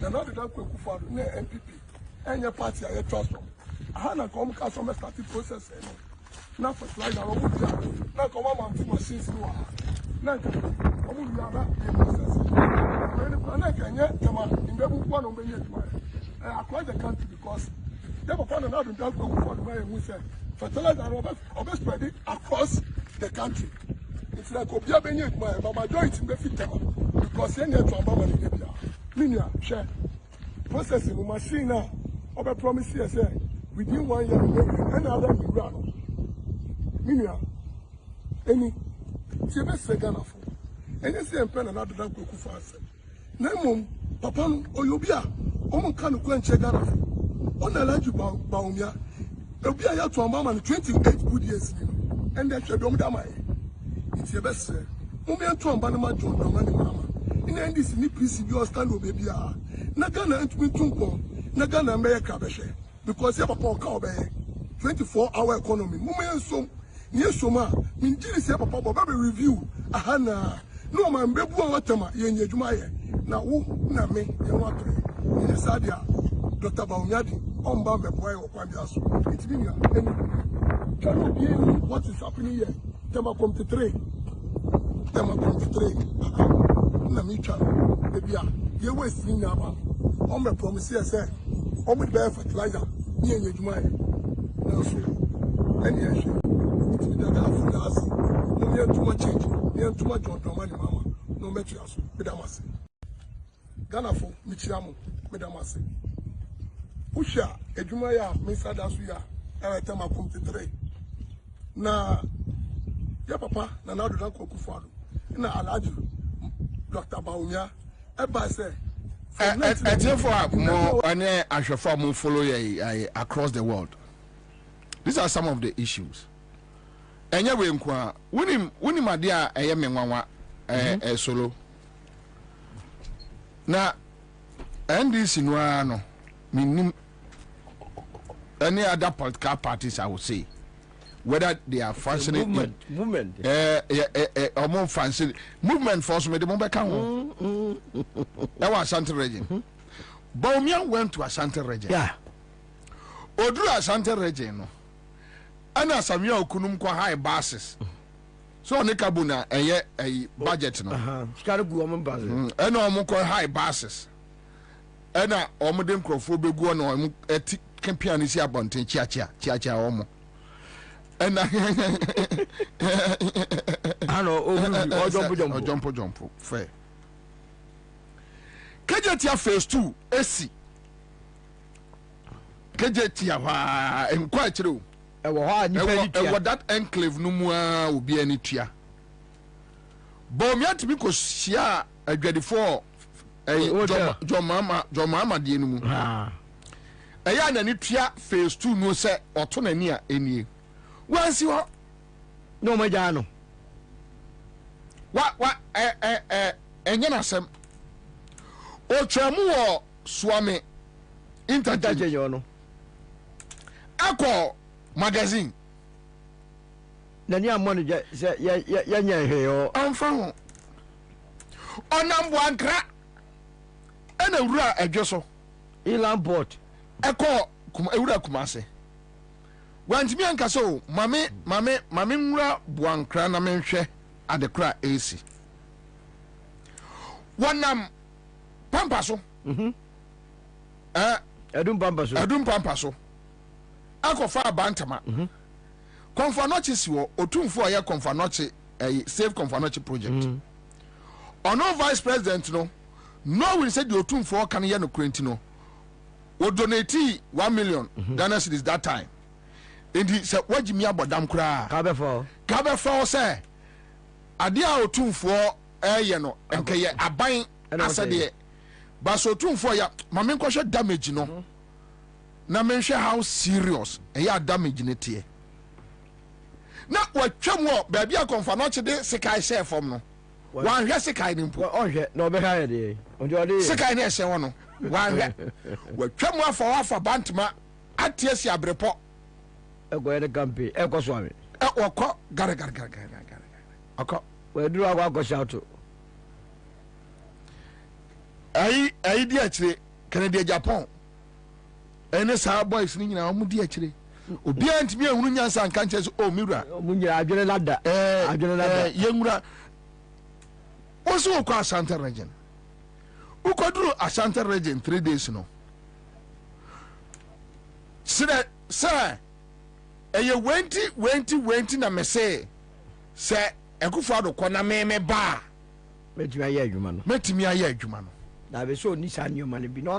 na no de da kwaku fa na MPP enye party aye transform aha na kom ka so me start process no na fertilizer wo mu dia na ko ma machines no na ka o mu dia ba e process na ka nye kama imbebu kwa no benye tuma across the country because they were found out that go for the way we say fertilizer no spread it across the country it's like obia benye tuma but majority be fit because any to amba man dey bia minia share processing machine na obe promise here say within 1 year and other we run minia any ti be se Ghana for any say empen na do that go for us na mum papa no oyobia o mo kan ko enche Ghana for on allow ba umia obi aya to amba man 28 good years and then she be o da mai ti be se mum ya to amba na ma John Dramani Mahama ina ndisi ni PCB o stand o baby a na Ghana ntumi tunko na Ghana me ka be hwe because ya papa o ka obe 24-hour economy mum ya so ni esoma min jiri se papa bo be review aha na no man bebu an watama ye nyadwuma ye na wo na me ye wato ni sadia Dr. Bawumyadi on ba me boy o kwa biaso it mean any can be what is happening here tema 23 na me twa e bia ye waste ni na ba on me promise ye say on me be fertilizer ni nyadwuma ye na so any issue it be that after no me too much change me too much John Dramani Mahama no me twa so be damase Ghana fo me chiamu me damase usha edwuma ya me sada so ya e tema 23 na ya papa na na do dan Kwaku Ado na Alhaji Dr. Bawumia e ba say
for more ane ahwefo mo follow ye across the world. These are some of the issues. Enye we nkwa wonim ade a eye menwanwa solo na NDC no ano minim any other political parties I would say whether they are functioning movement or fancy movement force me the mo beka ho that was Ashanti region. Bawumia went to Ashanti region.
Yeah.
Oduru Ashanti region no ana Samuel Okunum kwa high basis so ne kabuna eye budget no
skare gu o basis
ena o mo kwa high basis ena o mo dem krofo begu na o mo eti campaign ni si abonten chiachia o mo ena
ano o
jump fair kejetia phase 2 esi kejetia wa enkwa chiro that enclave no mu a obi ani tua Bawumia timi ko sia adwadifo jomama de no mu eya na ni tua phase 2 no se oto na ni a enie wansi ho
no maja no
wa enye na sem o twemu wo Suame interchange
no
akọ magazine
na ni amọ ya nya he o
amfa ho onambo ankra ena wura adwo so
Ilan port
ekọ ewura Kumase wantimi anka so mame nwura buankra na menhwe adekra AC wanam pampa so
adum pampa so akofa abantama Konfanochi siwo otumfo aye Konfanochi Save Konfanochi project ono vice president no will say the otumfo kan ye no krenti no wo donate 1 million Ghana cedis that time endi se wagimi abodam kura ka be for say ade a otumfo eye no enke ye aban asade ba so otumfo ya mame nkohwe damage no na menhwe how serious eya damage ne tie na watwam wo ba bia Konfanochi de sekai share form no wan hwe sekai ni mpo
onhwe na obeka de onjode
sekai na ehye wo no wan hwe watwam afa bantama atie si abrepo
ego de campe eko so ame
okọ gar okọ
we duru akwa shout
ayi di akire Canada Japan ene sa boys ni nyina omu di akire obi antimi ehunu nyansa nka nche so o miwura
omunyira adwene lada
yenwura oso okọ Ashanti region ukoduru Ashanti region 3 days no sir eye wenti na mese se ekufado kona meme ba
metimi aye adwuma no
na
be so ni sa nyoma ne bi no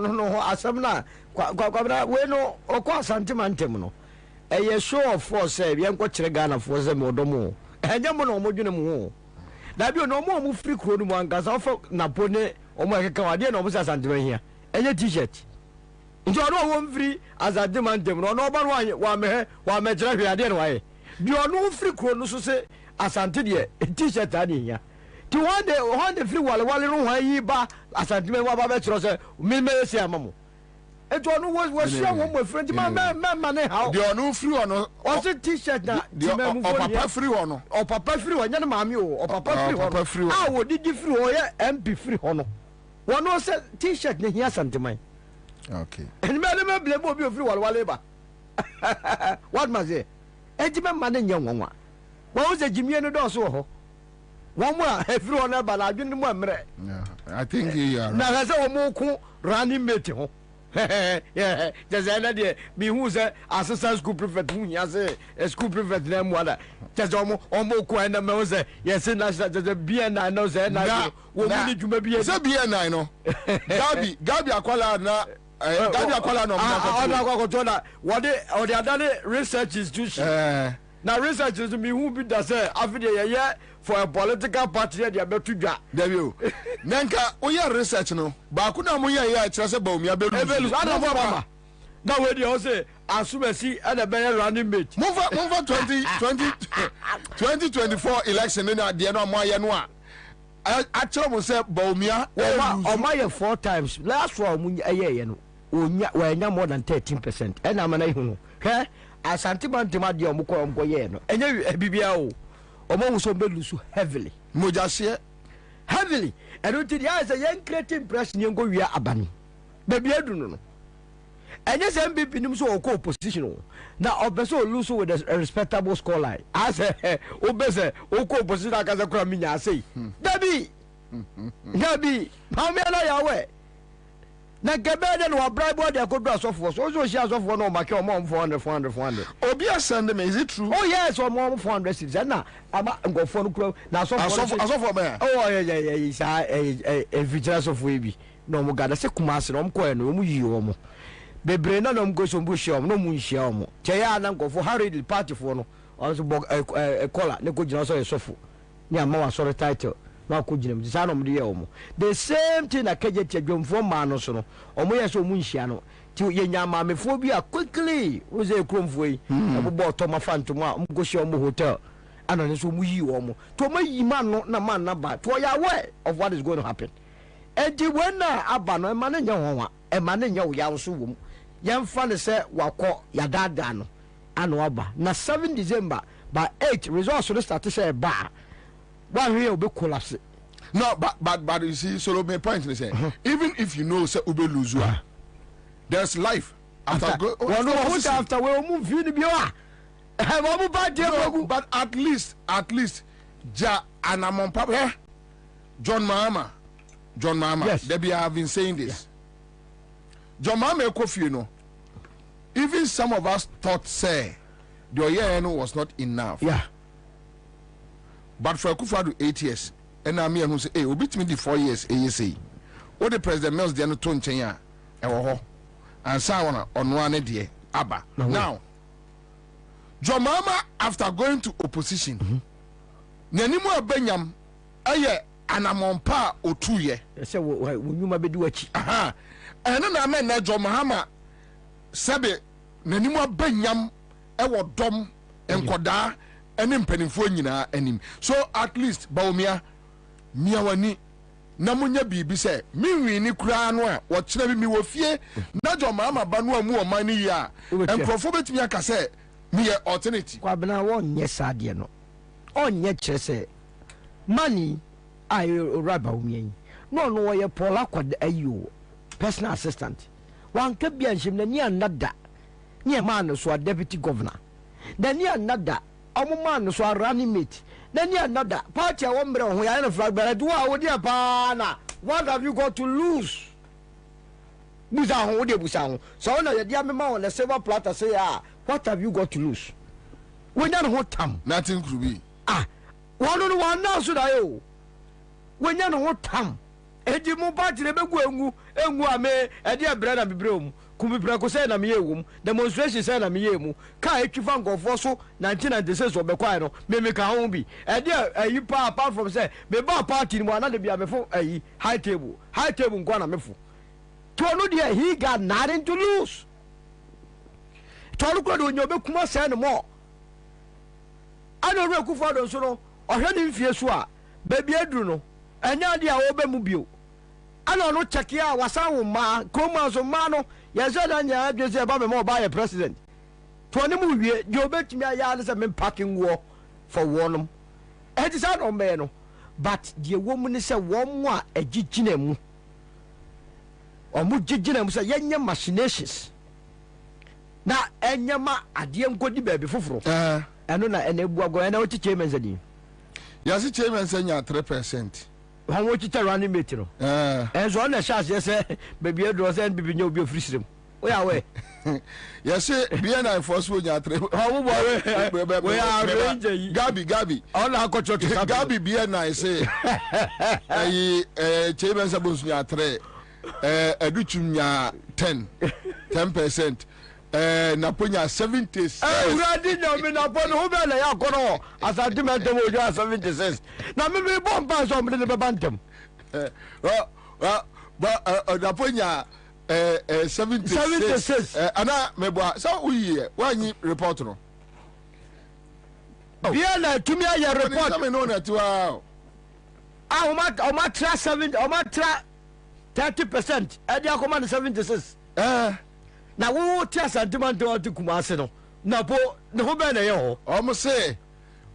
asem na kwa we no okọ Asante mantem no eye show of force e enko kire Ghana for se me odomo enye mo na omodwene mu na bi no mo free kro no mu ankasa ofo na pone omo ekeka wade na omo sa Asante man hia enye t-shirt nti ono wo mfiri Asante mantem no no ba no wa me kire hwe ade no wae bi ono free kro no so se Asante de t-shirt ade hia ti one day free wale no hwan yi ba Asante man wa ba be kire se me se amamo eto onu was share one my friend man ne how
the onu free ono
o se t-shirt na
the papa free ono
o papa free nya na maami o papa free ah wo didi free o ye MP free ono wono se t-shirt ne hia Asante man
okay
and me blame obi free wale ba what must say ejime man ne nya nwanwa wo se jimie no do so ho one more free ono ba na adwene mu amre
I think you are
na ga se o mu ku running mate ho yeah just another me who say assistant school prefect who ya say school prefect na mu ada just omo ko na me say yes na just be na no say na wo mu ni djuma bi
say be na no Gabi akwala na Gabi akwala no
na ko na what the other research institution na research is me who be that say after the for a political party they betu dwa
David nanka oya research no ba ku na mo ya kire se ba omi abelu
na we dey say asumasi and be running mate
move 2024 election na de no mo aye no a kire mo se ba omi
o ma ye 4 times last one mo aye no onya we nya more than 13% and am na ihunu he Asante mantem ade o mo ko ye no enye bibia o omo so be lusu heavily
mojase
heavily and until ya say yen create impression yen go wia abani baby adunu no enye say MPP nim so o opposition na obeso lusu with a respectable score line as obese o ko opposition akaza kura minya say dabi how me na yawe na gebede no bribe de akodo asofo so shi asofo no make o mom 400
obi asende me is it true
oh yes o mom 400 cities na ama ngofo no kuro na
asofo me
oh yeah sa vigilance of we bi no mo gada se kumase no mko no mo yi o mo bebre na no mko so mbu shi o no mu nshi o mo che ya na ngofo harried party for no also kola ne ko jina so yesofo ni ama wa sorry title na ko ginam di sa no mde ye o mo the same thing na keje tedwomfo ma no so no o mo ye so mu nhia no ti ye nyama mefo bi a quickly wo ze kromfo yi abobo to ma fantom a mko shi o mo hotel ana ne so mu yi o mo to ma yi ma no na man na ba to ya aware of what is going to happen and when na aba no e ma ne nya honwa e ma ne nya wo ya so wo ye mfa ne se wakọ ya dada no ana aba na 7 December by 8 results so start say ba one here will be collapse.
No, but you see, so my point is say, even if you know say ube lose there's life after go.
After we move in the
But at least, Ja Anamon Papa, John Mahama. Yes. Debbie, I have been saying this. Yeah. John Mahama Kofi, you know, even some of us thought, say, the Oyeno was not enough.
Yeah.
But for Akufo-Addo 8 years, and I mean, who say, hey, we beat me the 4 years, ASA. What the President Mills, the Anton Chenya, and Sawana on one day, Abba. Now, John Mahama, after going to opposition, Nanimu Benyam, aye, Anamompa or 2 years.
I said, when you might be doing it.
Aha. And then I meant John Mahama, Sabe, Nanimu Benyam, Ewa Dom, and Koda, and in Penifo, and him. So at least, Baumia, Miawani, Namunya Bibi say, me ni Kranwa, what Chinabi mi wofie, na John Mahama Banua Mua Mani ya, and Profobet Miaka say, me alternative.
Kwabena won yes adiano. On yet say money I rubber me. No, you Paula quad a personal assistant. One can be a shim near Nada. Near man so a deputy governor. Then near Nada, a woman so a running mate. Then near Nada, party a woman who I am flag, but I do our dear pana. What have you got to lose? Busang. So now the dear mamma on the silver platter say, what have you got to lose? When you're what time?
Nothing could be.
One now should I owe? When you're what time? And you move back to the Beguangu, and Guame, a dear brother be broom, could be Bracosen and Mium, demonstration said a Miemu, Kai Chifango Fosso, 1996 or Bequano, may make a home be. And dear, you apart from say, be bar party in one other be before a high table, Guana Mefu. To no dear, he got nothing to lose. Toluko when you become send more. I don't know Akufo-Addo so or him fiesua, baby Adruno, and Nadia Obemubio. I don't know Chakia was our ma, Comas or Mano, Yazania, just about more by a president. To any movie, you bet me a yard as a packing war for Warnum. It is out on Mano, but the woman is a warm one, a jijinem. Or mujijinem say, young machinations. Now, and Yama, a dear good baby for. I don't know, and they were going out to Chairman's again.
Yes, the chairman said 3%.
How much it running metro? As one as yes, baby, I was and baby, you'll be free stream. We are away.
Yes, be an I force when you are we are Gabby. All our coach Gabby be an I say. Chairman's abuse ya 3. Educhum ya 10%. Naponia 70.
Radin, me upon who be a yakono as I demand them with 76. Now, maybe bomb pass on the bantam.
But Naponia 76. Anna, Meboa, so we 1 year report.
Vienna to me, I report.
I know that 2
hours. My trust 70, or my trust 30%. And your command 76. Now, we will test a demand to Kumasino. Now, the whole banner,
almost say,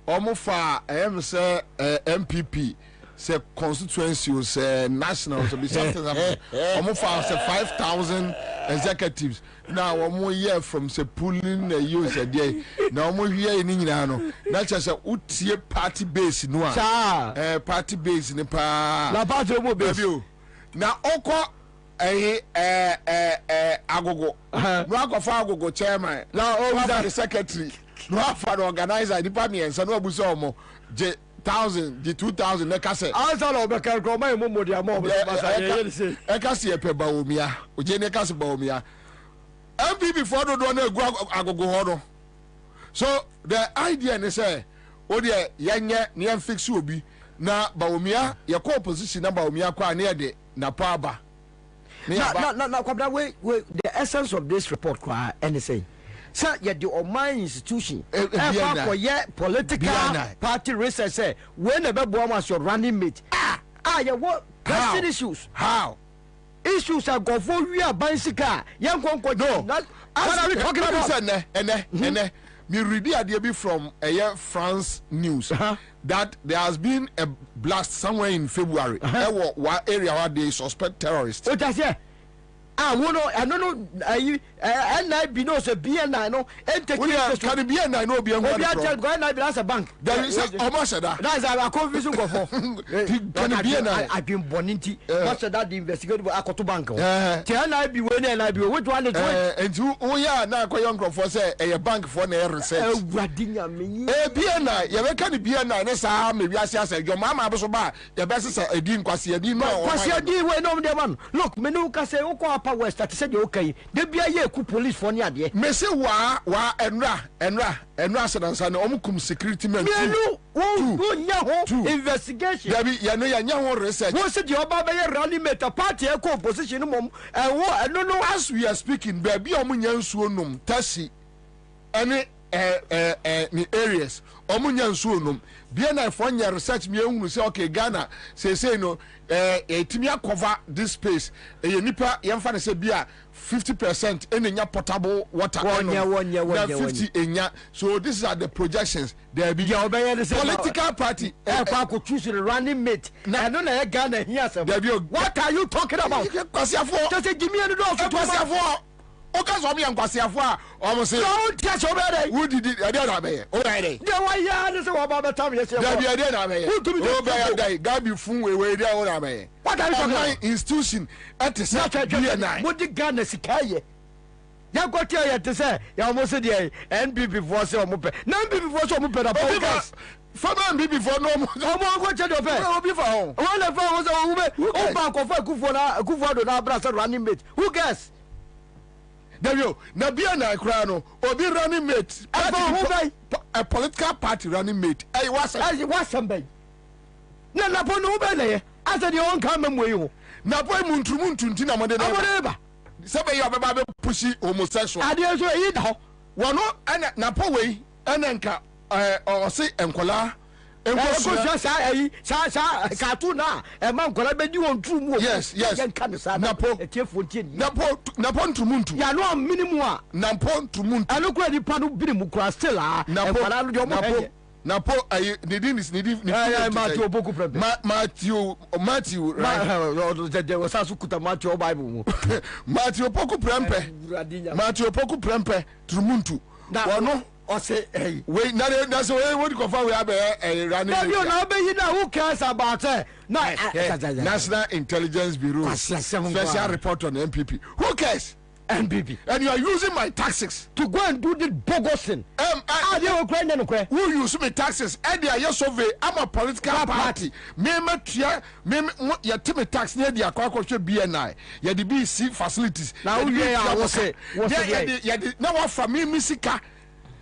almost far, I am, sir, MPP, say constituency, say national, to be something almost far, say 5,000 executives. Now, 1 more year from say pulling the use a day. Now, more here in England, that's just a Utia party base in one. Party base in the pa.
La party will be.
Now, Oko. Agogo. No Agogo chairman. Now over the secretary. No for the organizer department and no busomo. J 1000, the 2000 nekase. Answer of the Kalkoma Momo dia mo. Ekasi epeba omia. Oje nekase ba omia. MPP for do no agogo hodo. So the idea is say o de yenye ne fix obi na ba omia ye ko opposition na ba omia kwa na de na paaba.
Now, the essence of this report, anything. Sir, yet the Oman institution, political party research say, when a baby was your running mate, what pressing issues?
How?
Issues are go for we are bicycle, young one. No, what are we talking about?
Me read the idea from France News that there has been a blast somewhere in February. What area where they suspect terrorists?
What does it? wono ɛno no ayi NIB no sɛ BNI no
ɛntɛki so kan BNI no obi enwa
obi atɛ go NIB as a bank
there is almost that
that's a confusion go for
kan BNI
adwin bɔne nti what's that the investigative akoto bank tɛ NIB we ne NIB which one is
nti wo ya na akoyɔ nkrɔfo sɛ ɛyɛ bank for na research
awurade nyame
BNI yɛbɛka ne BNI ne saa me wiase asɛ dwom ama abeso ba yɛbɛsesa edi nkwase edi no
kwase edi we no de man look me no ka sɛ wo kɔ apa west at sɛ de okay de bia ye ku police for ne ade
me se wa enra asadansa ne omukum security men
menu wo nya ho investigation
dabi ya no ya nya ho research
wo se de oba be ye rally mate party e ko opposition mom wo eno no
as we are speaking baby omunya nsuo nom taxi any ni areas omunya nsuo nom BNI for nya research me ehunu say okay Ghana say no etimi cover this space nipa yemfa ne say bia 50% enya potable water
wonya
50 enya so these are the projections there be political party
kwa choose the running mate na no na Ghana here say what are you talking about
kwasiafo
just give me any do
kwasiafo o ka so me kwasiafo a o mo say
don't touch over there
who did it ade na be o dai dey
dey why ya dey say wa ba betam yes
there be ade na be o be ya dai gabi fun we dey o na be
what are you talking about
institution at the BNI
mo di Ghana sikaye ya go tell ya to say ya mo say dey NPP for say o mo pe na NPP for say o mo pe na podcast
fama NPP for no mo
go che do pe
o bi fa ho
o le fa o say o be o ba ko fa Kufuor do na bra say running mate who guess
Dario, na BNI kra no, obi running mate, a political party running mate. Hey, what's
somebody? Na po no be na ye. Asa de on kan mem we ho.
Na po muntumuntu nti na mode
ba.
Sebe yo beba be pushi homosexual.
Ade so yi da ho.
Wono na po we ene nka o se enkola
cartoon na man kola be di won trum
yes napo ntrumuntu
ya no minimum a
napo ntrumuntu
anu kura di panu binimu kura still a
napo napo ayi nidi
Matthew Opoku Prempeh
Matthew
de wasasu kuta Matthew Bible mu
Matthew Opoku Prempeh trumuntu wono
say hey
wait that's way what confirm we have running
na be you know who cares about
National Intelligence Bureau special report on MPP who cares
NPP
and you are using my taxes
to go and do the bogus thing
who use my taxes and they are survey I'm a political party me ya timi tax near the akwa BNI ya the BC facilities
now you say
now for me misika.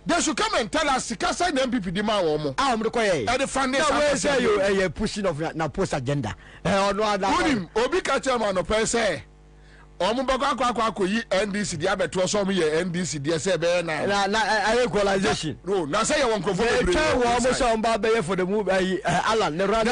They should come and tell us because I MPP demand woman.
I'm the quiet.
And the foundation
say you pushing of na post agenda.
Obi ka chairman of say. Omo bakwa yi NDC dia beto so mo ye NDC dia say be
na equalization.
No, na say you won crofo be.
Tell wo mo say on ba be for the move Alan ne run.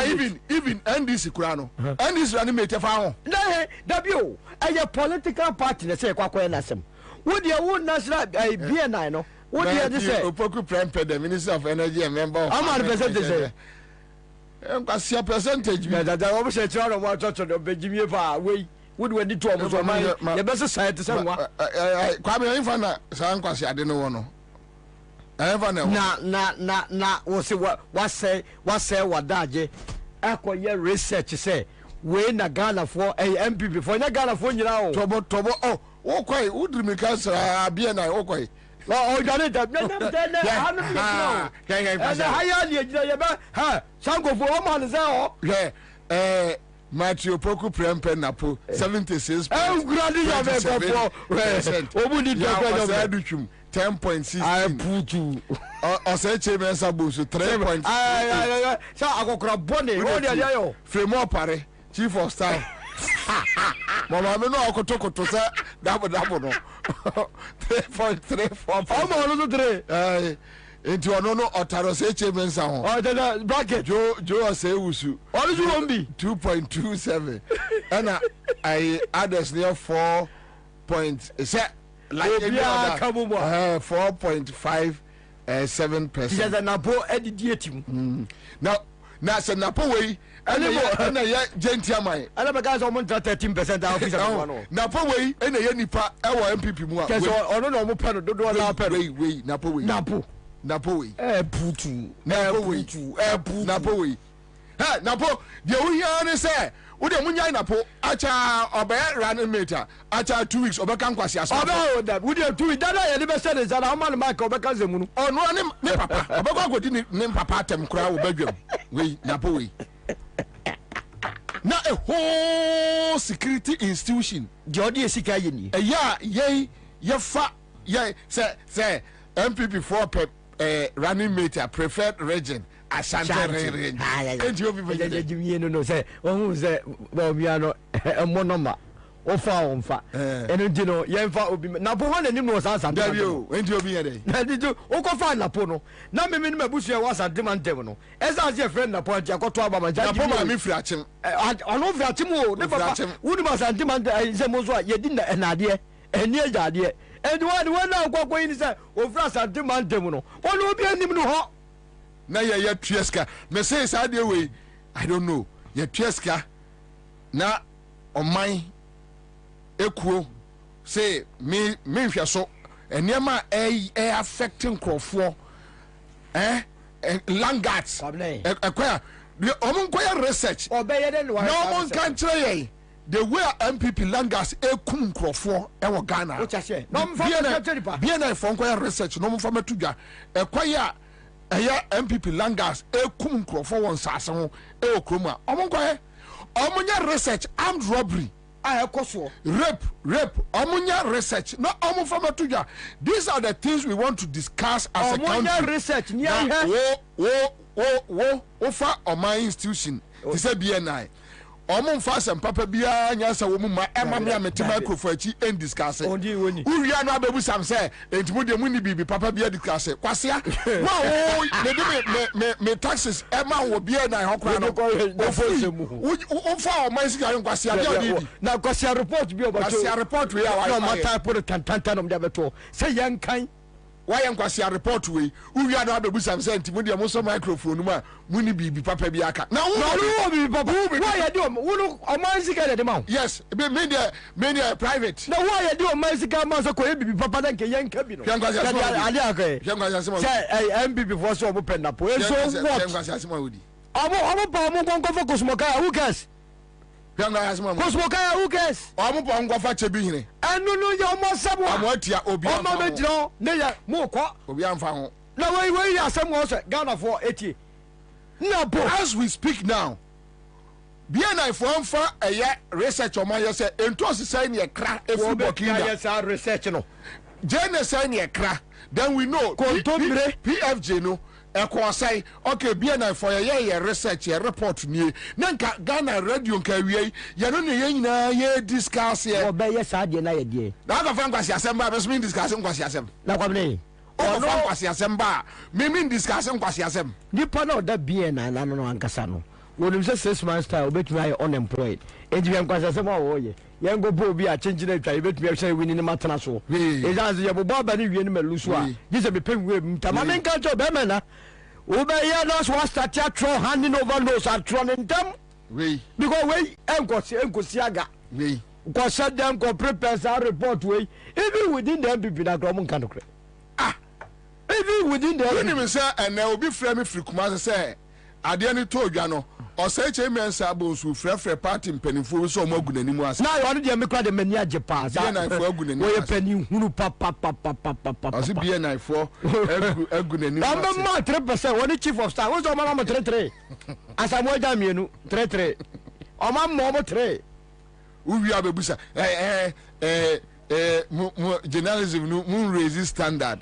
Even NDC kura no. NDC run me te fa ho.
Na dabio a political party na say kwakwa na sem. Wo dia wo national BNI no. What do you say?
Opoku Prempeh, the Minister of Energy and member of...
How much percentage?
What's your percentage?
That I always say, "Children, watch out on Benjamin Way." Would we need to almost the best society? Someone,
Kwame Infana, Sanquasi, I didn't know.
Na, what say, what Daje, Aqua research say, we na Ghana for a MPP for na Ghana for you now.
Tobo, oh, okay, would you make us BNI, okay.
Oh, got it.
Matthew Opoku Prempeh Napo 76%. 10.6.
I put you.
I said, Chairman's Abu, 3.6.
So I go grab Bonnie.
Fremont Pare, Chief of Staff. Mama, no, I could talk to say double no 3.34. Into another Otaro say Chairman Sound.
Oh, the bracket.
Joe say Usu.
What did you want me?
2.27. And I added near 4. Like 4.57%.
Yes, and Napo edited him.
Now, say Napo way. ɛna yɛ gentiaman
ɛna bɛka sɛ ɔmo ntra 13% a ofisa no no
napo wei ɛna yɛ nipa ɛwɔ MPP mu a
kɛsɛ ɔno na ɔmo pɛ no dodoɔ na pɛ no
wei napo wei napo wei
putu
napo wei napo wei ha napo deɛ wohia ne sɛ wode munyai napo acha ɔbɛyɛ running mate acha 2 weeks ɔbɛka nkwasi asa
ɔbɛ da wode 2 weeks dada yɛ de bɛsɛ ne sana ɔma ne maka ɔbɛka zɛ mu no
ɔno ne papa ɔbɛkɔ akɔdi ne papa atam koraa wɔbɛdwam wei napo wei na a whole security institution
deɛ ɔde yɛ sika yɛ ni
ɛyɛ yɛfa yɛ sɛ MPP for running mate a preferred region Asante region enti obi bɛ
jimi no sɛ ɔhu sɛ bɔmia no ɛmmɔ nɔma wofa wɔmfa ɛno nti no yɛmfa obi napo hɔ n'anim no wɔ saa asante
enti obi yɛ dɛ
na nti wokɔfa napo no na meme no mabusua wɔ asante ma ntɛm no ɛsɛ sɛ yɛfrɛ napo nti akɔtɔ aba ma
napo ma me firi akyem
ɔno firi akyem o ne papa wonim asante ma sɛ mo so a yɛdi ɛnadeɛ ɛni agyadeɛ ɛnti wɔne na wokɔkɔ yi ne sɛ ɔfiri asante ma ntɛm no ɔne obi anim no hɔ
na yɛ tueska me say saa deɛ wei I don't know yɛ tueska na ɔman ekuo say me nhwɛ so nneɛma ɛ affecting nkurɔfoɔ langards ɛkɔya ɔmo nkɔyɛ research na ɔmo nka nkyerɛ yɛn the way MPP langards ekum nkurɔfoɔ ɛwɔ Ghana BNI fɔ nkɔyɛ research na ɔmo fa mɛto dwa ɛkɔya ɛyɛ MPP langards ekum nkurɔfoɔ wɔn nsase ho ɛwɔ kurom a ɔmo nkɔyɛ ɔmo nyɛ research armed robbery
a ɛkɔ soɔ
rape ɔmo nyɛ research na ɔmo fa mɛto dwa these are the things we want to discuss as a country
ɔmo nyɛ research ní
ahɛ wo fa ɔman institution ti sɛ BNI ɔmo nfa asɛm papa biara nyansa wɔ mu ma ɛma me a mete microphone akyi ɛn discuss wowia no abɛbu sam sɛ enti mu deɛ mu ni biribi papa biara discuss kwasea me taxes ɛma wɔ BNI hɔ koraa no womfa ɔman sika nkwasea deɛ ɔde di
na kwasea report bi
kwasea report wei a
ɔmata poro tantanta nom de abɛtɔ sɛ yɛnkan
wayɛ nkwasea report wei wowia no abɛbu sam sɛ enti mu deɛ mosɔ microphone no mu a mu ni biribi papa bi aka na
wo biribi papa wayɛ de ɔman sika de ma
yes me deɛ private
na wayɛ de ɔman sika ma sɛ kɔyɛ biribi papa na nkɛ yɛnka bi no ade akɛ sɛ MPP foɔ sɛ ɔmo pɛ napo ɛso what ɔmo pa ɔmo nkɔnkɔfɔ kosomɔkaya who cares kosomɔkaya who cares
ɔmo pa nkɔfa kyɛ bi hene
ɛno no yɛ ɔmo asɛm a
ɔmo atia obi amfa ho
ɔmo bɛgyina ne yɛ mo kɔ
obi amfa ho
na wei yɛ asɛm wɔ sɛ Ghanafoɔ etie napo
as we speak now BNI for amfa ɛyɛ research ɔmo ayɛ sɛ entos sɛ ne kra efu Burkina
yɛ sa research no
jene sɛ ne kra then we know PFJ no ɛkɔɔsɛe okay BNI for yɛ research yɛ report nie na nka Ghana radio nka awie yɛno ne yɛ nyinaa yɛ discuss yɛ
ɔbɛyɛ saa deɛ na yɛ deɛ
na aka fa nkwasi asɛm ba bɛso min discuss nkwasi asɛm
na kwabene
ɔno fa nkwasi asɛm ba min discuss nkwasi asɛm
nipa na ɔda BNI na no ankasa no wɔnim sɛ 6 months time obɛtumi ayɛ unemployed enti yɛn nkwasi asɛm a wɔyɛ yɛn go bo bi a kyenkyene atwa yɛbɛtumi ahwɛ wini ne matena so ɛgya sɛ yɛbobɔ aba ne wie no malu so a gye sɛ mepɛ nwie mu ntama menka kyɛ bɛrima na wobɛyɛ no so wastart atwerɛ handing over nose atwerɛ ne ntam because wei ɛnkɔsi aga nkɔhyɛ dɛm kɔ prepare saa report wei even within the MPP na korɔ mo nka nokorɛ even within the
wonim sɛ ɛnɛ obi frɛ me firi Kumase sɛ adeɛ no tɔ odwa no ɔsɛ kyɛ mɛnsa abɔnsu frɛfrɛ party mpanimfoɔ sɛ ɔmo agu n'anim ase
na ɔno deɛ mekora de m'ani agye paa
BNI foɔ agu n'anim
ase wɔyɛ panin hunu
ɔse BNI foɔ agu n'anim ase
ɔmbɛma 3% wɔne chief of staff wosɛ ɔma mo 3 asamoah agya mmienu 3 ɔma mmɔ ɔmo 3
wowie abɛbusa journalism no mu raise standard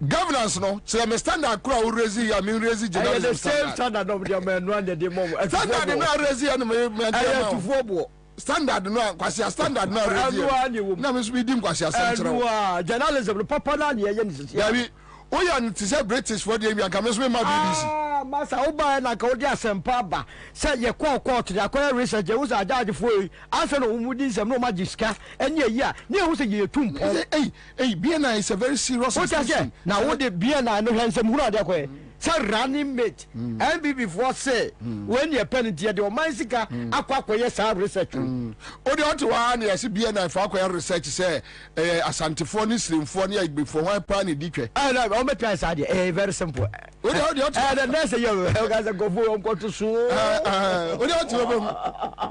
governance no kyerɛ me standard kora wo raise ya me raise journalism
standard no de ma no ande de mom
standard no raise ya no me
tufuo bo
standard no kwasi standard no raise ya na me so bi dim kwasi asem kyerɛ
journalism no papa na ne yɛ ne sisi
yabi o ya no te sɛ British for the American me so me ma BBC
masa oba na ka odi asempa ba sɛ ye kɔ court de akɔ research ye wo sɛ ajagefo yi ansa no mu di nsɛm no magiska ɛne yi a ne wo sɛ ye tum
BNI is a very serious
situation na wo de BNI no hwɛ nsɛm huru ade akɔ say running mate MBB for say when you penalty the Omansika akwa yes research
o de oto wa na yesi bia na fa akwa research say asantefo ni srimfo ni agbefo wan pa ni ditwe
no o me try say very simple
o de oto
the next you guys go for on to so
o de oto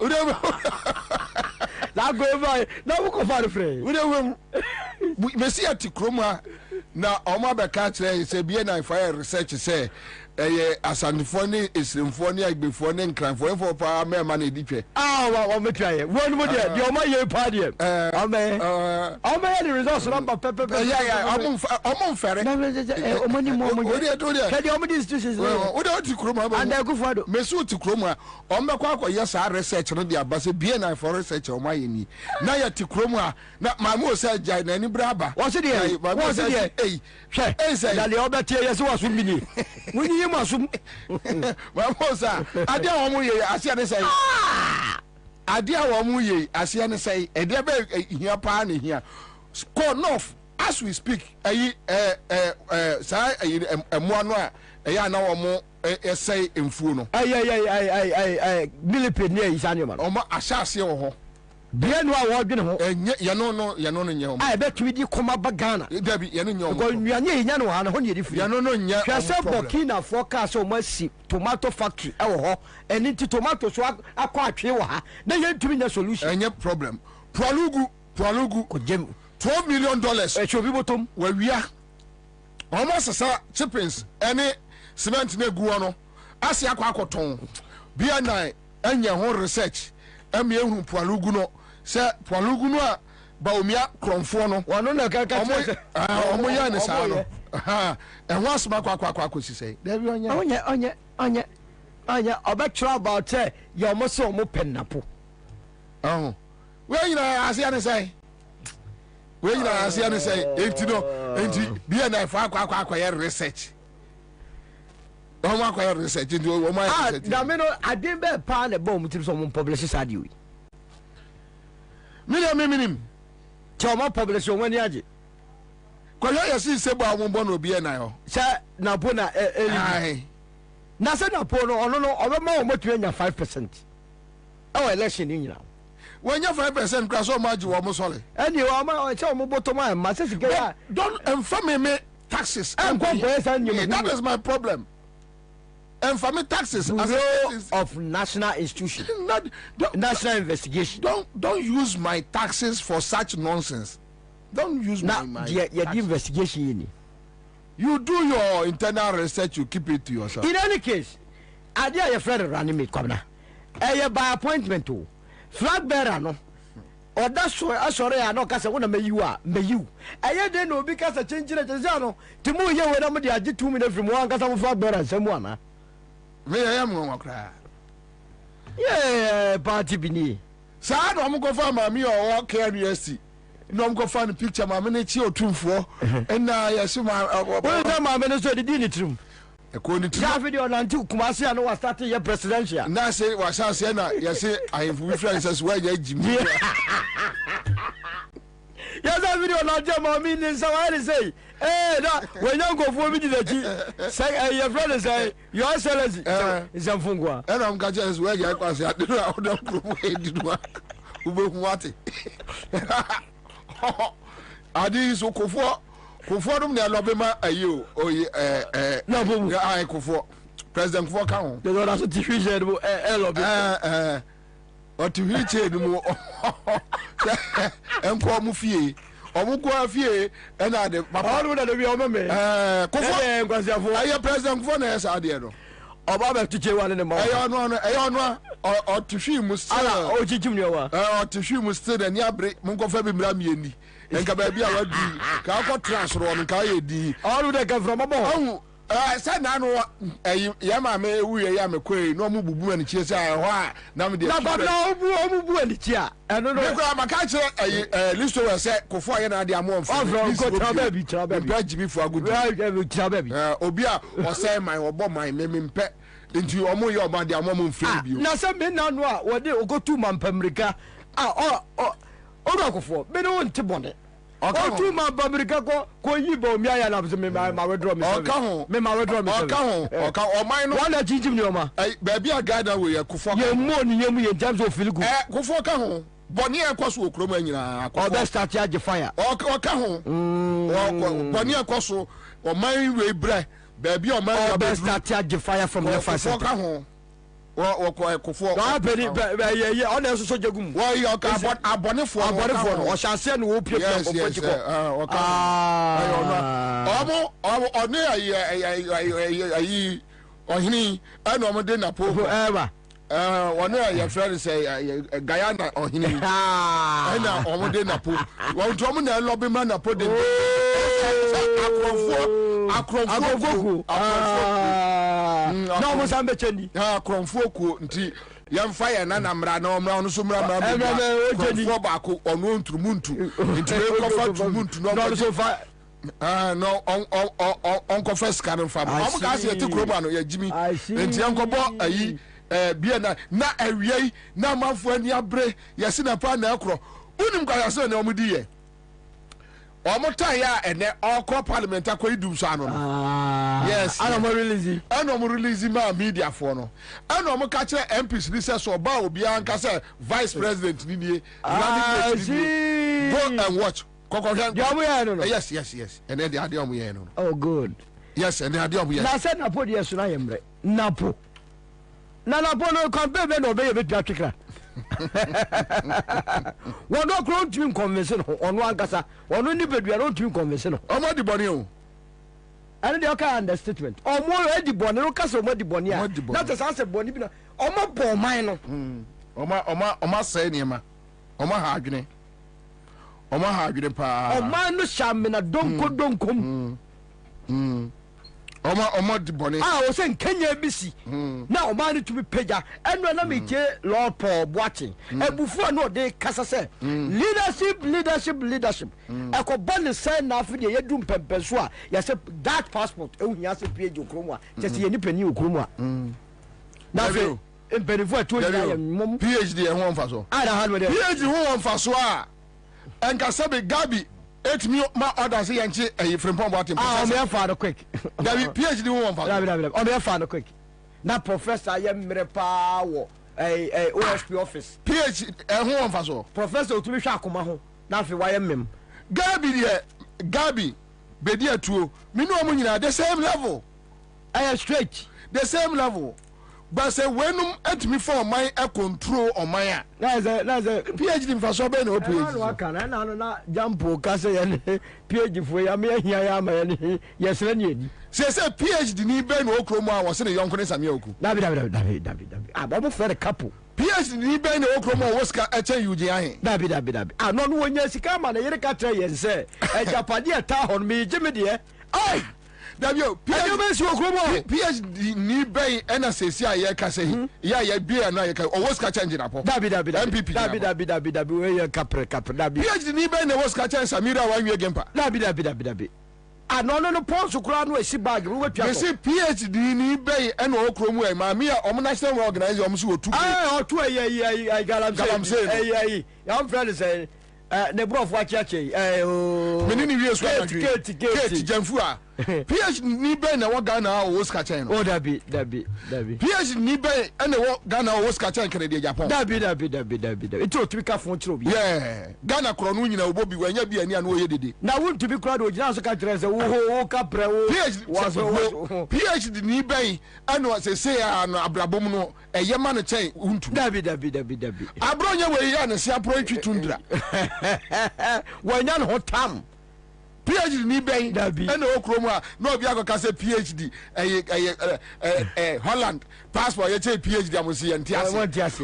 o de
la go by na wo ko fa free
o de mesi ati kroma na ọmọ abẹka kyerẹ sẹ bie na fa research sẹ ẹyẹ asantefo ni esrimfo ni agbefo ni nkranfo efo pa mẹma na edi twẹ.
wa ọmọ tia yẹ wọn mu diẹ diẹ ọmọ yẹ pa diẹ ọmọ yẹ the results number pẹpẹpẹ.
ọmọ nfẹrẹ.
ọmọ ni mo ọmọ yẹ kẹdi ọmọ di institutions.
o de o ti kurom abẹ.
and ẹkú fún adọ.
mesi o ti kurom a ọmọ bẹ kọ akọ yẹ saa research no di aba sẹ bie na fa research ọmọ ayẹ ni na yẹ ti kurom a na maamu o sẹ gya na ẹni bere aba.
wọ́n si diẹ wọ́n si diẹ hwẹ dali ọbẹ tiẹ yẹ sẹ wà sún mi ni wọ́n ní yé mu asum.
maamu sa adi a wɔn yẹ aseɛ ne sɛn adi a wɔn yɛ aseɛ ne sɛn ɛdeɛ bɛ hia paa ne hia call north as we speak ɛyi saa ɛyi ɛmoa no a ɛyɛ ana wɔn ɛsɛn mfuo no.
milipede ne ɛyi saa nneɛma no.
wɔn ahyɛ aseɛ wɔ hɔ.
bia no a wɔdwene ho.
ɛnyɛ yɛno no nyɛ wɔn.
a ɛbɛtumi di kɔma ba ghana.
dabi yɛno nyɛ wɔn.
because nnuane yɛ nya no wɔ ha no hɔ ne yɛde firi.
yɛno no nyɛ wɔn
problem. hwɛ sɛ burkina foɔ kaa sɛ wɔn asi tomato factory ɛwɔ hɔ ɛni ti tomato so akɔ atwe wɔ ha na yɛntumi nya solution.
ɛnyɛ problem pualugu
kɔgyem
$12 million.
ɛkyɛ obi bɔtɔm.
wawia wɔn asesa chippings ɛne cement na egu hɔ no asi akɔ akɔtɔn bia na ɛnyɛ ho research ɛmi ehun pualugu no sɛ pualugu no a baomia krɔnfoɔ no
wɔn na kaka kyerɛ
ɔmo yɛ ne saa no ɛho asoma akɔ si sɛ dɛbi
ɔnyɛ ɔbɛtwerɛ about sɛ yɛ ɔmo sɛ ɔmo pɛ nnapo.
wei nyinaa aseɛ ne sɛ enti bia na ɛfa akɔyɛ research ɔmo akɔyɛ research nti ɔmo ayɛ research.
dame no aden bɛɛ paa na ɛbɔ ɔmo tirim sɛ ɔmo publish saa de wei.
minim
kyɛ ɔmo publish ɔmo ani agye.
kɔyɛ yɛsi sebo a ɔmo bɔ na obi yɛ na yɛ.
sɛ napo na ɛɛli na sɛ napo no ɔno no ɔbɛma ɔmo tumi anya 5% ɛwɔ election ni nyinaa.
wɔnyɛ 5% kura so ɔmo agye wɔn sɔle.
ɛni ɔmo kyɛ ɔmo bɔtɔm a ma sɛ sika yɛ.
don nfa mi taxes. that is my problem. nfa mi taxes.
Bureau of National Institution. National Investigation.
Don't use my taxes for such nonsense. Don't use my
the investigation yini.
You do your internal research, you keep it to yourself.
In any case, idea your friend running me come now. By appointment to flag bearer no. Or that's why sorry I know cause I wanna may you. Then no because a change in it no. To move here when I'm the 2 minutes from one cause I'm flag bearer someone.
Me I am going to cry.
Yeah, party bini.
Sad I'm go for mammy or KRSC. No, I'm going to find a picture, my minute or 2 4. And I assume
my minister the dinner.
According to
that video on two Kumasi, I know I started your presidential.
Now say was I say yes, I have friends as well. Jimmy.
Yes, that video on Jama meaning so I say, when you go for me, say your friend say, your excellency is a fungua.
And I'm catching as well. I was at the what? I did so Kufodum ne Alabama ayo no bo I Kufo President Kufo kan
the other so TV share
o TV che mu enko mu fie omu ko fie e na de papa
all na be o me
Kufo
nkwansiafo
ayo President Kufo na esa de no
oba be tuche wane ne mo
ayo no o tihwi mu
ala o chichim ne wa
o tihwi mu still na ni abre mu ko fa bi mra mieni enka ba bia wadi ka ko transfer on ka ye di
all the come from above
say na no ya ma me wuye ya me koi no mu bubu ani chie say ho a na me de
na ba na obu ani chia eno no
me ko amaka kire list we say kofo ye na de amon
fo ko traba bi
bra jibi fo agudi
traba bi
obi a o say man obo man me mpe nti omo ye oba de amon mfe bi
na say me na no a wo de ogotu mampamrika o akofo me no nti bone o tu ma ba America ko yi ba omi aya na me ma withdraw me me ma withdraw me
oka o man no
one jinjim ni o ma
ba bia Ghana we Akufo
ye mo ni yemu ye terms of feel good
Akufo ka ho boni ekoso okrom anyina
Akufo o be start ya fire
oka ho boni ekoso o man we bre ba bia o man
o be start ya fire from left side
oka ho wo Akufo
wa pedi ye on eso so jagum
wo ye oka abonefo
no o chance no wo pie pie ko poti ko
oka omo oni ayi ohini eno mo de na po
ewa
one ya friend say Guyana ohini ena omo de na po won to mo na lobby man na po de akromfo
no mo sambe chendi
akromfo ku nti yamfa ya na mra na omra no so mra akromfo ba ko ono ntrumuntu nti be ko fa ntrumuntu no
so fa
no on confess kan fam am ga se ti kroba no ya jimi nti yankobo ayi bia na awiei na mafo ani abre yesi na pa na ekro unim kwa yase na omudi ye omotan ya ene okro parliament akoyi dum so ano yes
ana mo release
ma media for no ana mo ka kire MPs ni se so ba obi an ka se vice president ni nie go and watch yes and then the idea no
oh good
yes and the idea
na said na po de so na yemre napo no campaign no be be twakra won do kro ntimi convention ono ankasa ono ni bedua no ntimi convention
omo di boni o
and they ka understatement omo e di boni no kasa omo di boni a na te say boni bi na omo bo man no
omo say niema omo ha adwene pa
omo no shamina donkom
Omo di boni
o se Kenya bisi na omo ni to be peja eno na me ke Lord Paul Boatin ebufu na de kasa se leadership e ko boni say na afide ye dum pempeso a ye se that passport ehunya se page okromu a je se ye ni pani okromu a na fe empenifu atu ya mom
PhD e ho mfa so PhD ho mfa so a enka sabe Gabi 8 million ma order say yanchi Frimpong Boatin
o me fa no quick
David PhD wo won fa
o me fa no quick na professor ye mre pa wo OSP office
PhD ho won fa so
professor otumi hwa akoma ho na fe wa ye mem
Gabi bedi atuo me no mo nyina the same level
straight
the same level but say wenum atimi for my control on my
na
PhD mfa so be na PhD
na kana na jampo ka say ye PhD fo ya me ahia ya ma ye yesere ni edi
say PhD ni be na okromu a wo se ne yonko ne same oku
dabi abo fere couple
PhD ni be na okromu a wo ska eche yuji ahe
dabi no no wonya sika ma na yere ka tra ye se e japade ta hon me jeme de ai
Dabio PhD ni bay ena sesi aye ka se ya bia na ye ka o was ka change na po
dabi
MPP
we ye kapre dabi
PhD ni bay na was ka change Samira wan wie gempa
dabi no pons kura no esi bag we twa
so say PhD ni bay ena okromu e ma me a o national organizer o so otu
otu ayi galam say ya friend say ne brof wa chiache
menini wie so Kate Jamfu a PhD ni be na wo Ghana o Oscar Chen
no dabi
PhD ni be na wo Ghana o Oscar Chen Kennedy Japan
dabi it o tumi ka fon chiro bi
Ghana kro no nyina obobi wanya bi ani wo ye dede
na wo tumi kra do gyina so ka kire se wo ka pre wo
PhD ni be na se say no ablabom no eye ma no Chen untu
dabi
abronya we ya ne se apro twi tundra
wanya no tam
PhD ni ben ena okromu a na obi akoka se PhD Holland passport ye che PhD amosi ye ntiase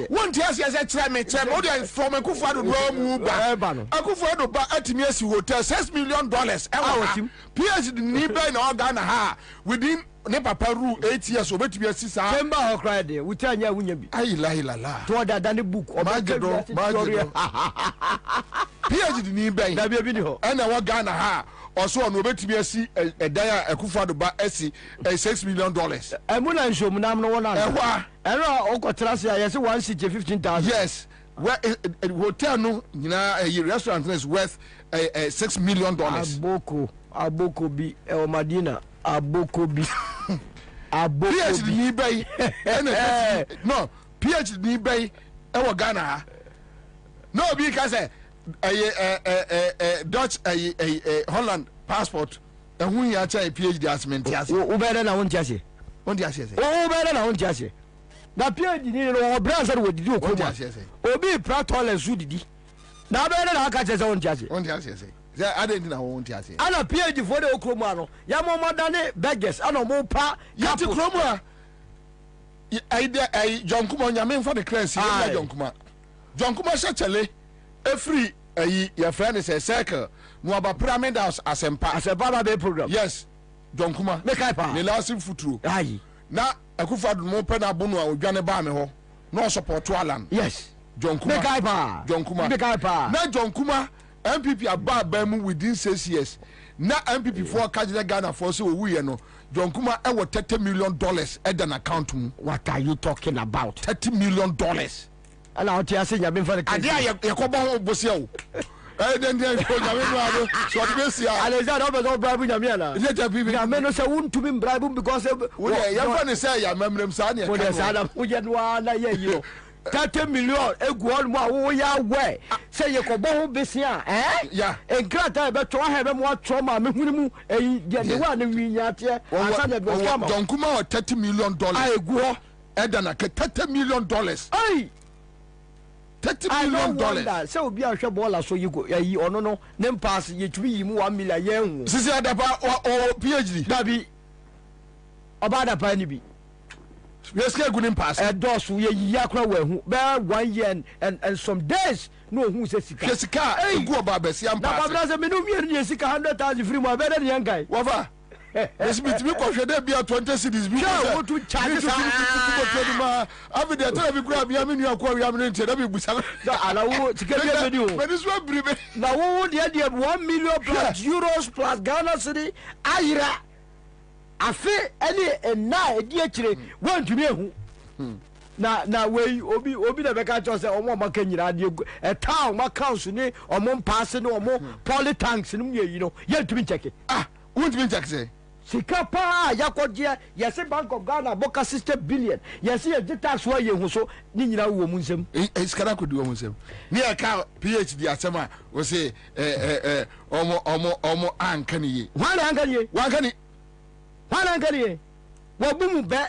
won ntiase se kire me o dey from Akufo-Addo do mu ba Akufo-Addo ba atimi asi hotel $6 million PhD ni ben na Ghana ha within ne papa rule 8 years obetimi asi sa
temba ho cry dey we tell nya wunya bi
ayi la
to da ne book o ba
gedo PhD ni ben
da bi ni ho
ena wa Ghana ha also no betimi asi edan a Akufo-Addo ba asi $6 million
emuna nshom nam no wona
ehwa
ero okotra se ya se 1 city 15,000
yes where hotel no restaurant is worth $6 million.
Aboko bi Madina aboko bi aboko
PhD ni bay no PhD ni bay e Ghana no bi ka say Dutch Holland passport ehun ya cha PhD assessment ase
wo better na won tiase
won di ase
wo better na won tiase na PhD ni no brother wo didi okoma obi pratole zu didi na better na aka chese won tiase
ade ndi na won tiase
ana PhD for the okoma no ya mo modane beggars ana mo pa
ya ti kroma ai John Kuma nyame for the class ya John Kuma chale every your friend is a circle no about pyramid house asempa
ba be program
yes John Kuma
make I pa
the last futuro
ayi
na akufado mo pe na bonu a odwane ba me ho no support Alan
yes
John Kuma
make I pa
John Kuma
make I pa
na John Kuma MPP aba mu within 6 years na MPP for Kajina Ghana for so we no John Kuma e what $30 million at an account mu.
What are you talking about?
$30 million.
Ala oti ase nyame fa the
ade ya ko ba ho bosia o den ko nyame no ado so de besia
ale za do be so bribe nyame ala
ye ta bibi
nyame no se wuntumi bribe because
we ya fa ne say ya memrem sa ne
ka wo sa da wo ye no ala ye yi $30 million egu on mo wo ya we say ye ko bo ho besia
ya
enkrata be to ha be mo atro ma me hunu mu ye de wa ne winya te asa ne be so ma
John Kuma $30 million
egu ho
edana ke $30 million
ai
$30 million.
So obi a hwe ball so yigo yi ono no ne pass ye tumi yi mu 1 million yen hu
sisi adapa o PhD
dabi obada pa ni bi
yes ke gunin pass
dos ye yi akra wa hu be 1 year and some days no hu se sika
sika egu oba be si am pass
na babra se me no mi ye sika 100,000 free mo be de yan kai
wafa Esmith mi ko hwede bia 20 cities bi
ko to charge
ma avide tell me grab ya me nua ko wi am ntie da bi busa
ala wo sika bi me di o
me dis wa bribe
na wo de 1 million plus euros plus Ghana cedi ayira afi ene na edi akire wantumi ehu na we obi na beka cho se omo maka nyira de town ma council ni omo pass ni omo polytanks ni yi no ye ntumi check
wantumi check say
sika pa yakoje yesi Bank of Ghana boka 60 billion yesi ye tax wa ye hu so ni nyira wo mu nsem
skara ko di wo mu nsem ni e ka PhD asema wo say omo anka ni ye
wana anka ni ye wana anka ni ye wo bu mu be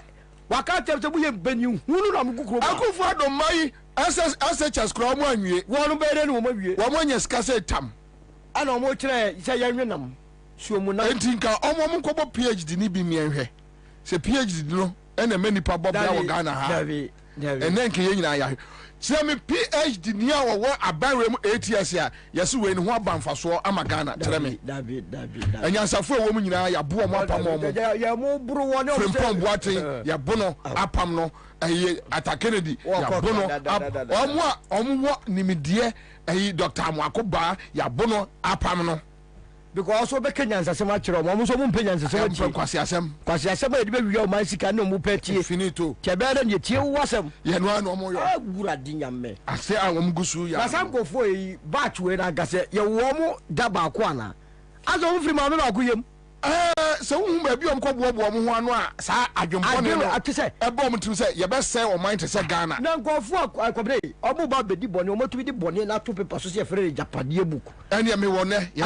waka tebe bu ye bani hunu na mukukuro
akufo adomai SHS kro mo anwie
wonu be de ni wo mawie
wo mo nya sika se tam
ana mo kire se ya nwenam suomu na
entinka omo nkobo PhD ni bi mienhwe se PhD no ena manipa bobla wo Ghana ha ena nke ye nyina ya kire me PhD ni a wo abarem 8 years ya yesi we ni ho abanfaso ama Ghana kire me
david
enyansafo wo mu nyina ya bo mo apam mo
ya mo buru woni
Frimpong Boateng ya bono apam no ata Kennedy ya bono omo wo nimidie Dr. Amwakoba ya bono apam no
because so be Kenyan sasema chiro mo so mu mpenya sasema chi
kwasi asem
e de be wi o man sika na mu peti
finito
chebere ne tie wasem
ye no ano mo yo
agura dinyame
ase awom gusu ya
basanko fo yi batch we na gase ye wo mu daba ko ana azo mu firi ma me ba ko yem
se hu ba bi om ko bobo mo ho ano a sa adwompo ne no
atise
e bo mo tim se ye be se o mind se Ghana
na nkofo akobre omo ba bedi boni omo tumi di boni na to paper so se frere Japanese book
ene me won ne ye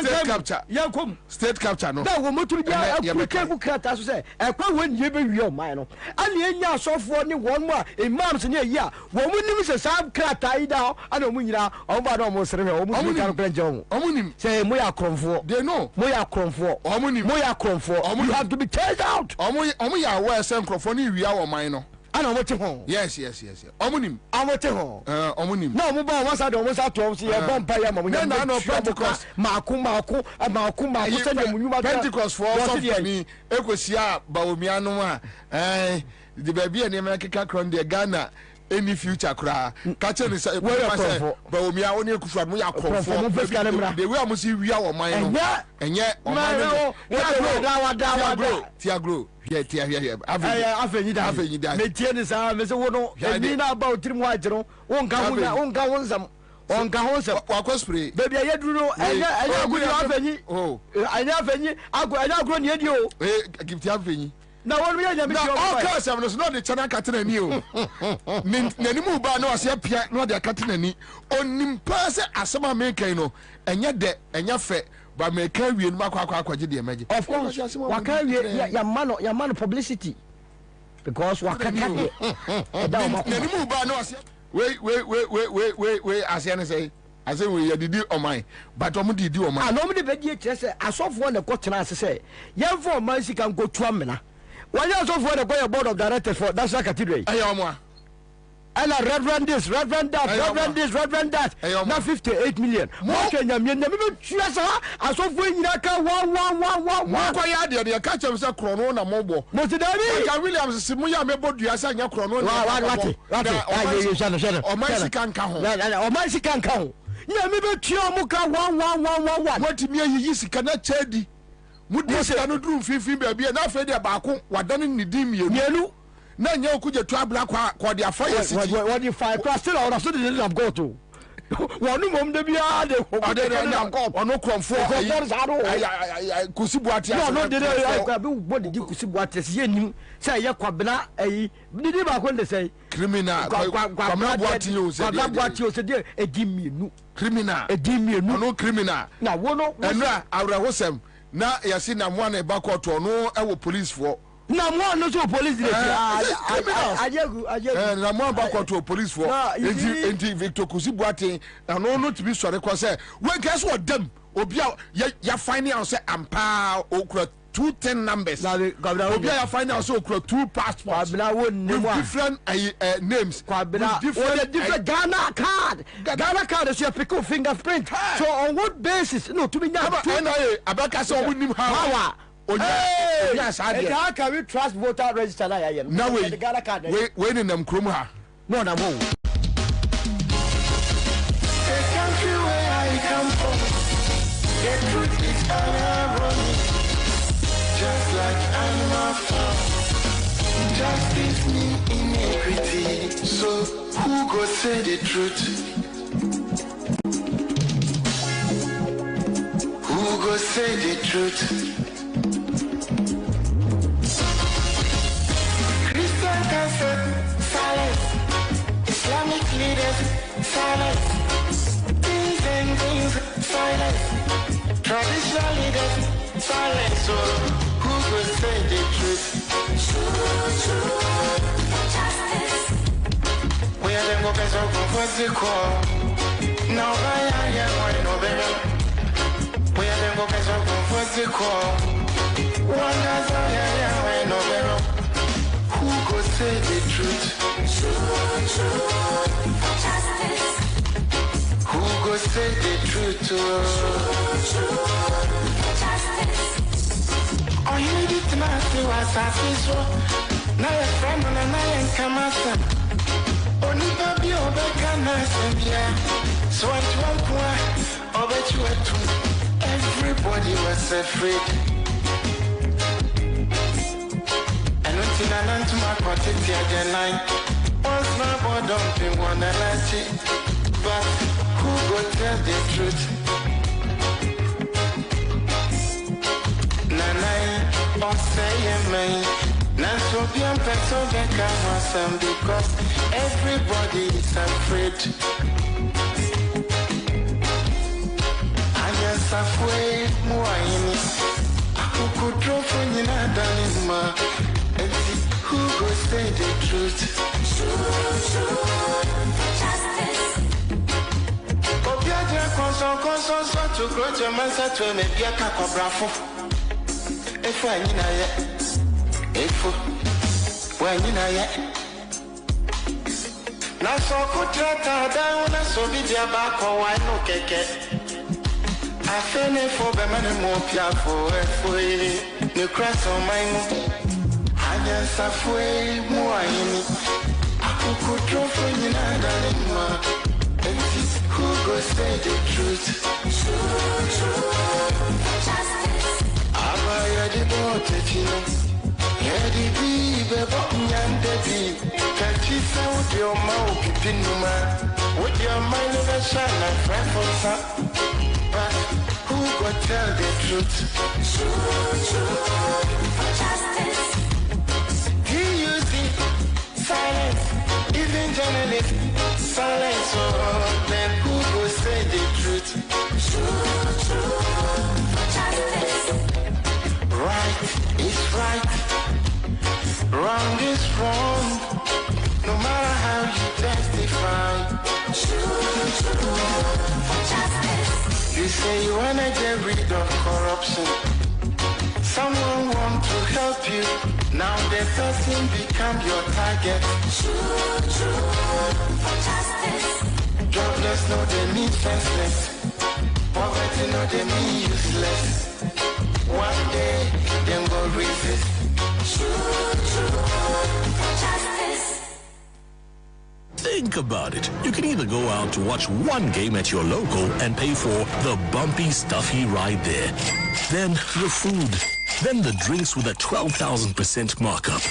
state capture
yankom
state capture no
da wo mo tumi di akuke book krata so se e kwa won ye be wi o man no ani enya asofo ni won mo a imams ni ayi a wo mu nim se sa krata ida ana mu nyira o ba do mo sere o mu tumi kan krenje o
mu nim
se mo ya kromfo
they know
mo ya kromfo
mo
ya kromfo you have to be chased out
omo ya wa se nkrofo ni wi awo man no
ana omo te ho
yes omo nim
omo te ho
omo nim
na omo ba omo sa de omo sa to se ye bompa ya mamu nya
na no Pentecost
maku se na munuma
Pentecost for so ni ekosia ba omianu a de ba bia ne ma keka kron de Ghana any future cry. Catch any say, but we are only from we are conform. The way I must see we are mine. And yet, Tiagro. Yeah, I've been that. Maintenance, I'm Mr. Wono, I mean about Trim White, won't go some. On Cahosa, Quacospre, baby, I do know, and I would have any. Oh, I never any. I now grown yet you. Give the avenue. Now, one real, all cars, I was not the Chana Catin and you. Nanimu Bano, I said, Pia, not the Catin and on Nimpasa, as some Americano, and yet that, and your fat, but may carry in Macquaquaji, imagine. Of course, your man publicity. Because what can you? Nanimu Bano, wait, as I say, we did do on mine, but I'm did do on mine. Nobody bet you, I saw one the question as I say, young for months you can go to Amina. Why you also for the board of directors for that's like a today? And a reverend this, reverend that, reverend this, reverend that. Now 58 million. More can you mean? I saw when you can one. Why are you catch himself Corona mobile? Most of them, Williams, Simuya, Mebo, you are saying your Corona. Or my can count. Or my can count. Yeah, maybe Chiomuka 1. What to me, you cannot tell. Would you say I don't do 50 baby and not fed about what done in the dim you? No, you could try black what their fire. What you find class still out of the little go to. One mom de biade or no crumb for Kusibuati. No, did I what did you Kusibuati say Yakwabena a did they say criminal what you said a gimme criminal a gimme no criminal. Now one and I was now you see now one back to no our police for. Na mo no so police dey na mo back to police for enti Victor Kusibuati na no to be sorry cause when guess what them obi ya find out say ampa okura 210 numbers obi ya find out say okura 2 passports with different names with different Ghana card is your pick fingerprint so on what basis no to be now abaka so we nim how yes, how can we trust voter register? No way. Wait in them Krumha. No, no, no. The country where I come from, the truth is ironic. Just like animal farm, justice means inequity. So who go say the truth? Who go say the truth? Silence, Islamic leaders, silence, things and things, silence, traditional leaders, silence. So who will say the truth? True, justice. We are the workers of Confusco. Now I am no better. We are the workers of Confusco. One does I am no better. Who go say the truth? True, justice. Who go say the truth? True, justice. Oh, you need it now, see what's happening. Now you're from and I am Kamasa. Only baby over Ghana, so at one point, over to everybody was afraid. And I'm to my quantity again. Once my boy don't be one but who go tell the truth? Nanai, or say me, Nanso be a person that because everybody is afraid. I just afraid more. Who could draw for you not who go say the truth? True, justice. Obiaja konson to grow your mansa to me be a cacobrafo. If I nina yet, if when you know yet. Na so kutrata down na so be dia back or why no keke. I feel for the man more piafo for no crash on my Safwe Muayini,
Who go say the truth? Abaya the bote Yedi be nyande be Kachi sa with your mouth pipinuma with your mind of a shine and friend. But who go tell the truth? He use it silence, even journalists silence. Oh, then who go say the truth? Right is right, wrong is wrong. No matter how you testify. You say you wanna get rid of corruption. Someone want to help you. Now the person become your target. Jobless know they mean senseless. Poverty know they mean useless. One day them go resist.
Think about it. You can either go out to watch one game at your local and pay for the bumpy, stuffy ride there. Then the food. Then the drinks with a 12,000% markup.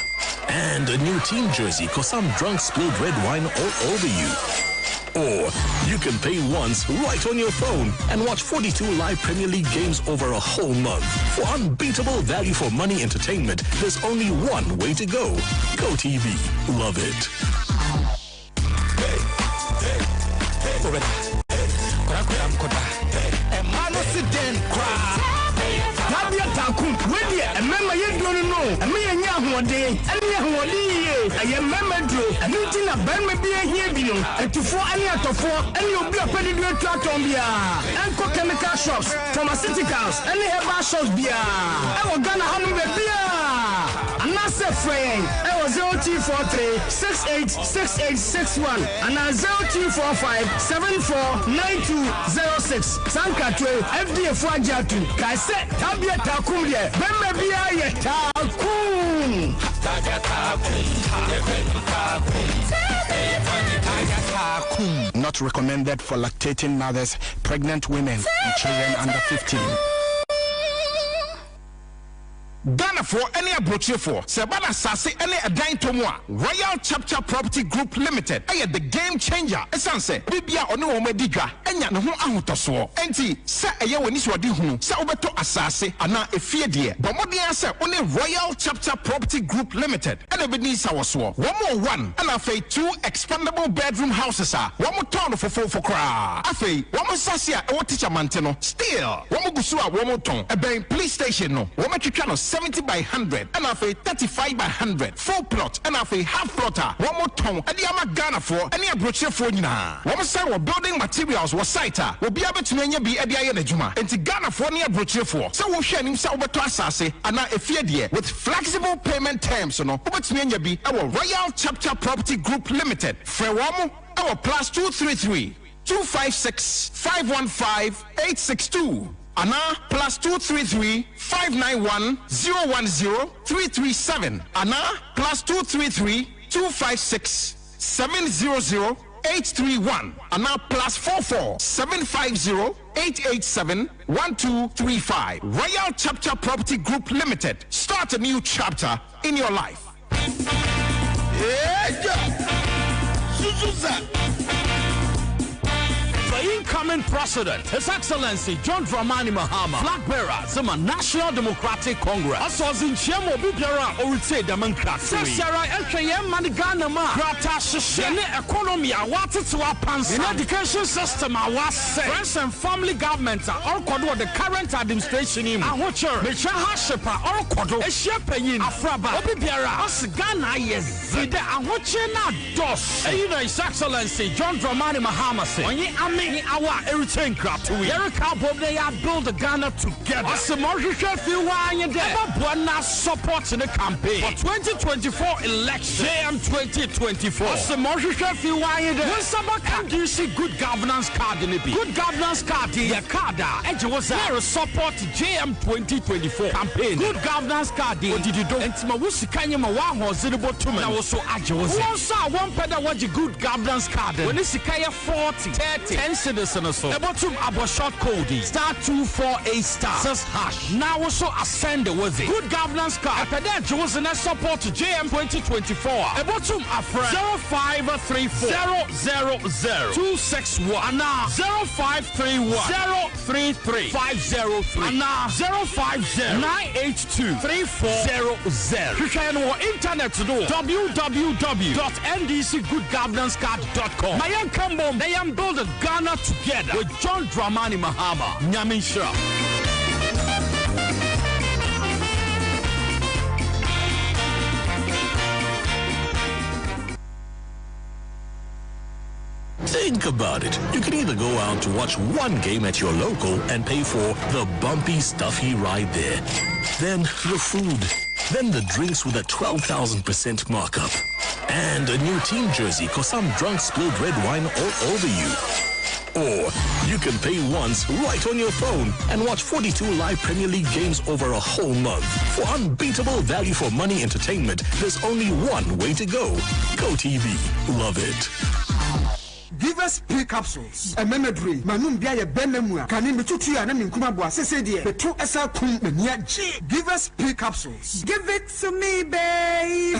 And a new team jersey because some drunk spilled red wine all over you. Or you can pay once right on your phone and watch 42 live Premier League games over a whole month. For unbeatable value for money entertainment, there's only one way to go. GoTV. Love it.
Remember you don't know. I mean, one day, and I remember you. And you think a band may be here, and to four any out of four, and you'll be a pretty good track on beer. And chemical shops, pharmaceuticals, and herbal shops beer. I was gonna have beer. And I said, friend, I was 0243 686861 and 0245 749206. Sankatwe, FDA Fajatu, Kaise, Tabia Takuye, Bembia Takum.
Not recommended for lactating mothers, pregnant women, and children under 15.
Ghana for any abroche for Sabana Sase any a dine tomwa Royal Chapter Property Group Limited. I the game changer. Esanse Bibia ono omediga enya ne ho ahotoso. Enti se eye woni so odi hu se obeto asase ana efie de. Bomodin se oni Royal Chapter Property Group Limited. Ene be ni sawoso. One and afei 2 expandable bedroom houses are. One ton for kra. Afei one sase a e teacher manteno. Still one gusu a one ton. E ben police station no. One twitwa no 70 by 100 and after 35 by 100 full plot and after half plotter one more ton and the ama Ghana for any abroche for nyina one say we building materials was site will be able to nya bi e dia na juma enti Ghana for any abroche for so we hwe nim say obeto asase ana efie de with flexible payment terms no obetumi nya bi e Royal Chapter Property Group Limited for one our plus 233 256 515 862 Ana plus 233 591 010 337. Ana plus 233 256 700 831. Ana plus 44 750 887 1235. Royal Chapter Property Group Limited. Start a new chapter in your life.
The incoming president, His Excellency John Dramani Mahama, flag bearer, Zuma National Democratic Congress. Asos in Chemo Bibiara or say democracy. Sara Elkayem Manigana Ma, Grata Shishene economy, I wanted to our pants in education system. I was say friends and family government are all quad the current administration in Ahocher, Mechaha Shepa, all quad, a shepayin, Afraba, Bibiara, As Ghana, yes, with the Ahochena dos. You know, His Excellency John Dramani Mahama say, when you Ni awa everything crap to we. Erica Bob they are build Ghana together. Asamoah Sheffield wanye de. Buana support in the campaign for 2024 election. JM 2024. Asamoah Sheffield wanye de. When Sabaka NDC good governance card in the good governance card in your card. Edge was there support JM 2024 campaign. Good governance card in did you do? And Tima Wusikanya Mawaho Zilibo Tuman. I was so agile. One saw one pedal watch a good governance card. When it's Sikaya 40, 30, 10 citizens or so. About to abo short code star 248 star. Says hash. Now also ascend with it. Good governance card. After that, Jones and support JM 2024. About to a friend 0534 000 261 and now 0531 033 503 and now 050 982 3400. You can on internet to do www.ndcgoodgovernancecard.com. My young Cambo, they am build a Ghana together with John Dramani Mahama. Nyamin Shra.
Think about it. You can either go out to watch one game at your local and pay for the bumpy, stuffy ride there. Then the food. Then the drinks with a 12,000% markup. And a new team jersey because some drunk spilled red wine all over you. Or you can pay once right on your phone and watch 42 live Premier League games over a whole month. For unbeatable value for money entertainment, there's only one way to go. GoTV. Love it.
Give us P capsules. A memory. Manum bia benemua. Kani metutu ya na minkuma bua sese die. Petu esa kum menia G. Give us P capsules. Give it to me, baby.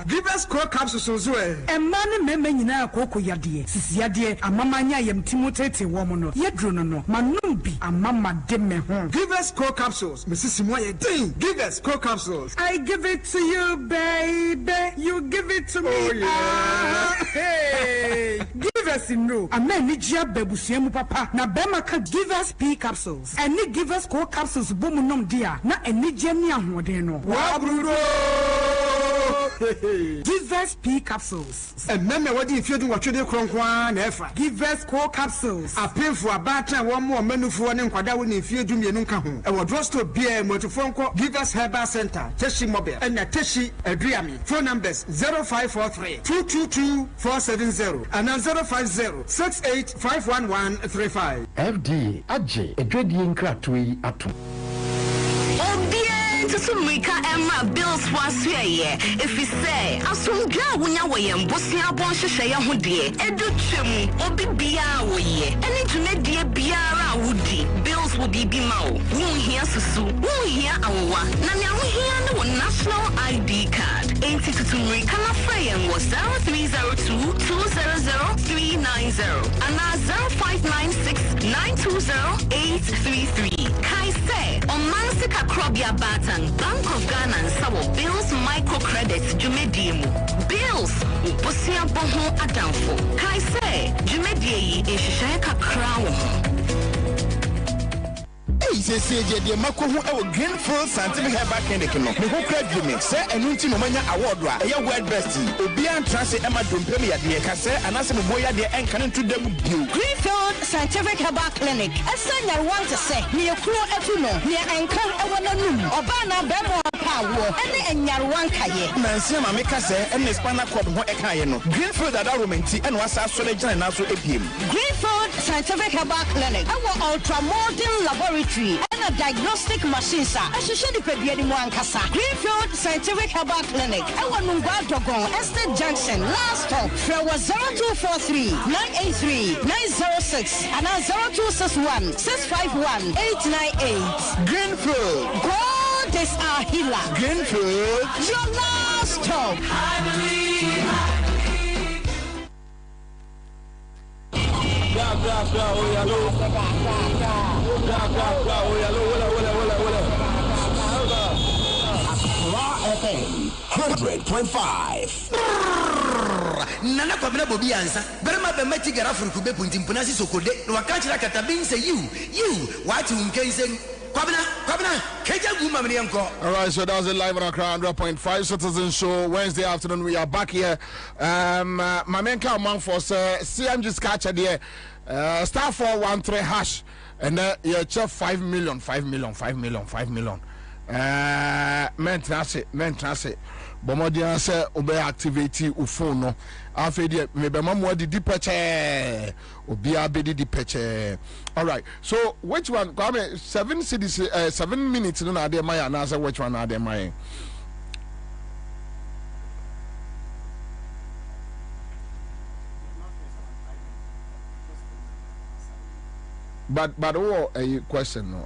Give us core capsules ozwe. E mane meme nyina akoko yade. Sisi yade amamanya yem timotete womono. Yedro no. Manum bi amama de me ho. Give us core capsules. Mrs. Moye ding. Give us core capsules. I give it to you, baby. You give it to me. Oh, yeah. Hey, give us no. A man need ya bebusiemu papa. Na bema ka give us P capsules. And ni give us core capsules bomu nom dia. Na eni jeni ahode no. Wa brudo. Give us P capsules. And meme wadi if you do what you do kronkwa na efa. Give us core capsules. A pay for a bata one more menu for one kwada woni if you do me nunka ho. E wo drugstore beer motofonko give us herbal center. Teshi mobile. And na Teshi Adriami. Phone numbers 0543 222 470 and 050 68 FD Aje Edwedi Nkratui Atum.
Tusumika Emma Bills was here. If we say, Asumga Wunya Bosia Bonshaya Hoodie, Educhim, Obi Biawe, any to make dear Biara Woody, Bills would be Bimao, Woon here Susu, Woon here Awa, Nanya here no national ID card. 80 to Tumrika Frame was 0302 200 390 and 0596 920 833. Kai say, on Mansika Krobia Batan. Bank of Ghana and Sawo Bills microcredits Jumediemu. Bills Uposia Boho Adamfo. Kai say Jumedie Ishaka Crown.
Say the Makohu Greenfield Scientific Herbal Clinic. No credit me, say, and Unti Momania Award, a word bestie. Obian Transit Emma Dumpemia, the Cassa, and Assam Boya, the Encanin to them.
Greenfield Scientific Herbal Clinic. A sign I want to say, near Kuro Etuno, near Ankan Awanum, Obana Bemo Power, and Yarwankaye.
Nancy Mamika say, and the Spana Club Ekayeno. Greenfield at Arumanti and was our Soldier and also APM.
Greenfield Scientific Herbal Clinic. Our ultramodern laboratory. And a diagnostic machine, sir. I should show the Pebiani Wankasa. Greenfield Scientific Herbal Clinic. Our Numba Dogon, Estate Junction. Last stop. There was 0243 983 906 and 0261 651 898.
Greenfield.
God is our healer.
Greenfield.
Your last stop. I believe.
FM 100.5. Nana Kwabena Bobi answer. Berma be meti gara furu kube punti mpunasi sokode. No wakanchira katabin say you what you can say
All right, so that was it live on Accra 100.5 Citizen Show Wednesday afternoon. We are back here. My main car among for CMG Scratch there. Star 413 hash and you check 5 million. Men Bomodia say obey activate u phone no. Afedi maybe mamu di peche obi abedi di peche. All right. So which one? Kwame 7 cities 7 minutes no na dey my na say which one na dey my. But oh a question no.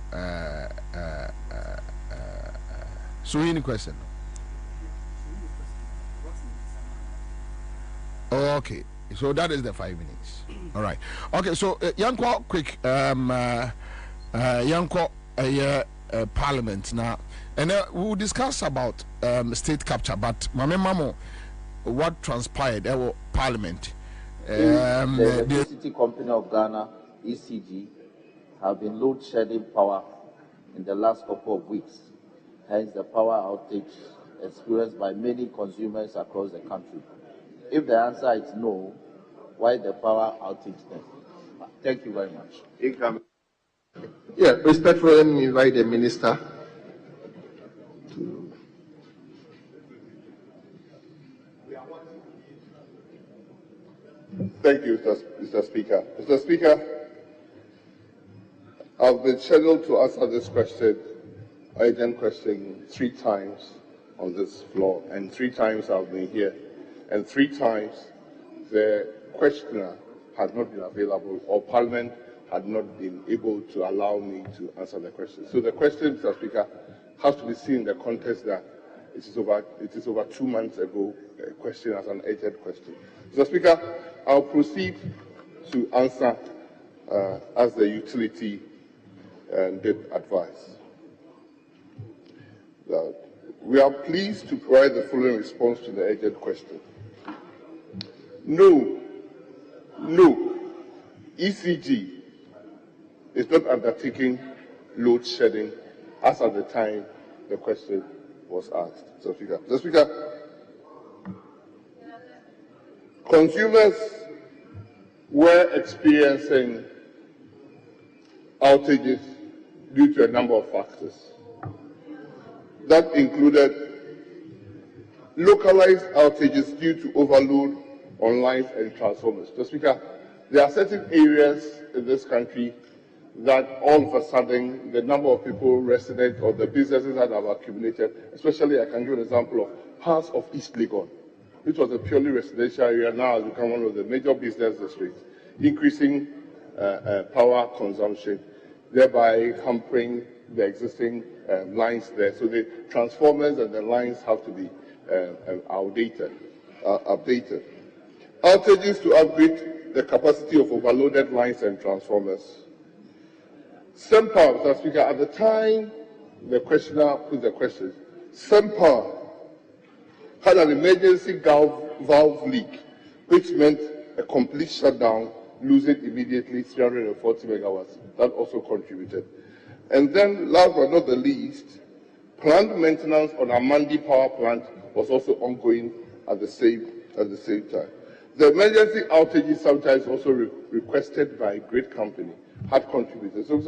So any question? Okay, so that is the 5 minutes. All right. Okay, so Yanko, quick. Yanko, Parliament now, and we'll discuss about state capture. But Mamo, what transpired at Parliament?
The Electricity Company of Ghana, ECG, have been load shedding power in the last couple of weeks. Hence, the power outage experienced by many consumers across the country. If the answer is no, why the power outage then? Thank you very much.
Yeah, respectfully, let me invite the minister.
Thank you, Mr. Speaker. Mr. Speaker, I've been scheduled to answer this question, urgent question, 3 times on this floor, and 3 times I've been here. And 3 times the questioner had not been available, or Parliament had not been able to allow me to answer the question. So the question, Mr. Speaker, has to be seen in the context that it is over 2 months ago, a question as an urgent question. Mr. Speaker, I'll proceed to answer as the utility did advise. We are pleased to provide the following response to the urgent question. No, ECG is not undertaking load shedding as at the time the question was asked. Mr. Speaker, consumers were experiencing outages due to a number of factors. That included localized outages due to overload on lines and transformers. Mr. Speaker, there are certain areas in this country that all of a sudden the number of people resident or the businesses that have accumulated, especially I can give an example of parts of East Legon, which was a purely residential area, now has become one of the major business districts, increasing power consumption, thereby hampering the existing lines there. So the transformers and the lines have to be updated. Outages to upgrade the capacity of overloaded lines and transformers. SEMPA, Mr. Speaker, at the time the questioner put the question, SEMPA had an emergency valve leak, which meant a complete shutdown, losing immediately 340 megawatts. That also contributed. And then, last but not the least, plant maintenance on Amandi power plant was also ongoing at the same time. The emergency outages, sometimes also requested by a great company, had contributed. So,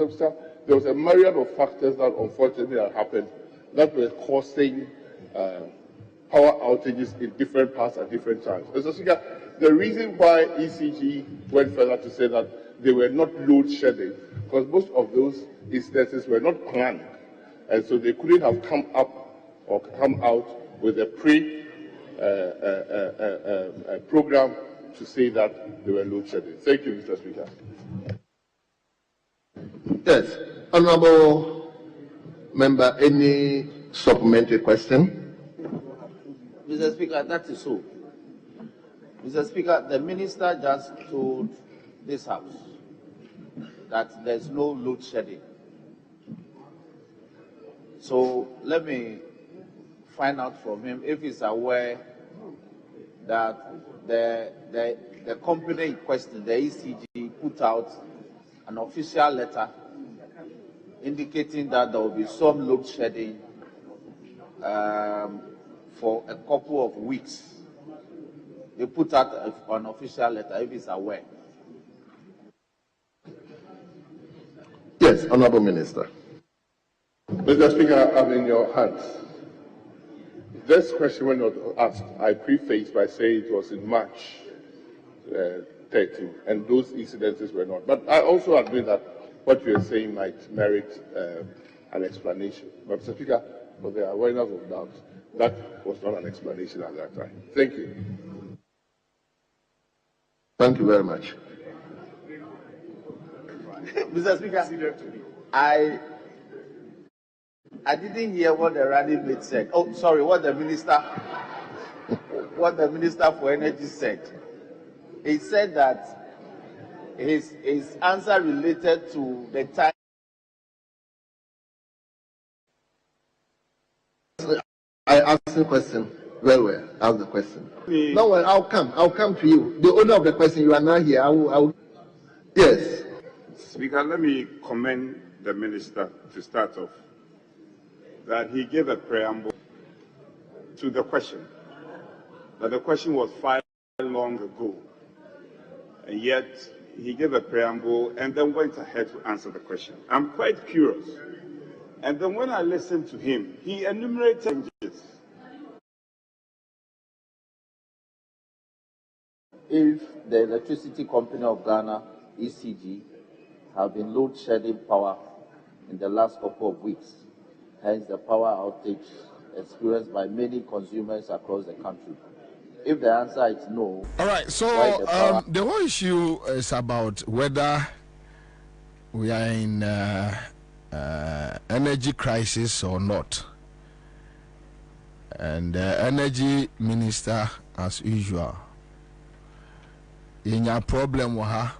there was a myriad of factors that unfortunately had happened that were causing power outages in different parts at different times. Mr. Speaker, the reason why ECG went further to say that they were not load shedding, because most of those instances were not planned, and so they couldn't have come up or come out with a program to say that they were load shedding. Thank you, Mr. Speaker.
Yes, Honourable Member, any supplementary question?
Mr. Speaker, that is so. Mr. Speaker, the minister just told this House that there's no load shedding. So let me find out from him if he's aware that the company in question, the ECG, put out an official letter indicating that there will be some load shedding for a couple of weeks. They put out an official letter if it's aware.
Yes, Honorable Minister. Mr. Speaker, I'm in your hands. This question was not asked. I prefaced by saying it was in March 30, and those incidences were not. But I also agree that what you are saying might merit an explanation. But Mr. Speaker, for the awareness of doubt, that was not an explanation at that time. Thank you. Thank you very much.
Mr. Speaker, I didn't hear what the running mate said. Oh, sorry, what the Minister for Energy said. He said that his answer related to the time.
I asked the question. Well, ask the question. No, well, I'll come to you. The owner of the question, you are now here. Yes.
Speaker, let me commend the Minister to start off, that he gave a preamble to the question, that the question was filed long ago, and yet he gave a preamble and then went ahead to answer the question. I'm quite curious. And then when I listened to him, he enumerated changes.
If the Electricity Company of Ghana, ECG, have been load shedding power in the last couple of weeks, hence the power outage experienced by many consumers across the country. If the answer is no,
all right. So the whole issue is about whether we are in energy crisis or not, and the energy minister, as usual, in your problem with her.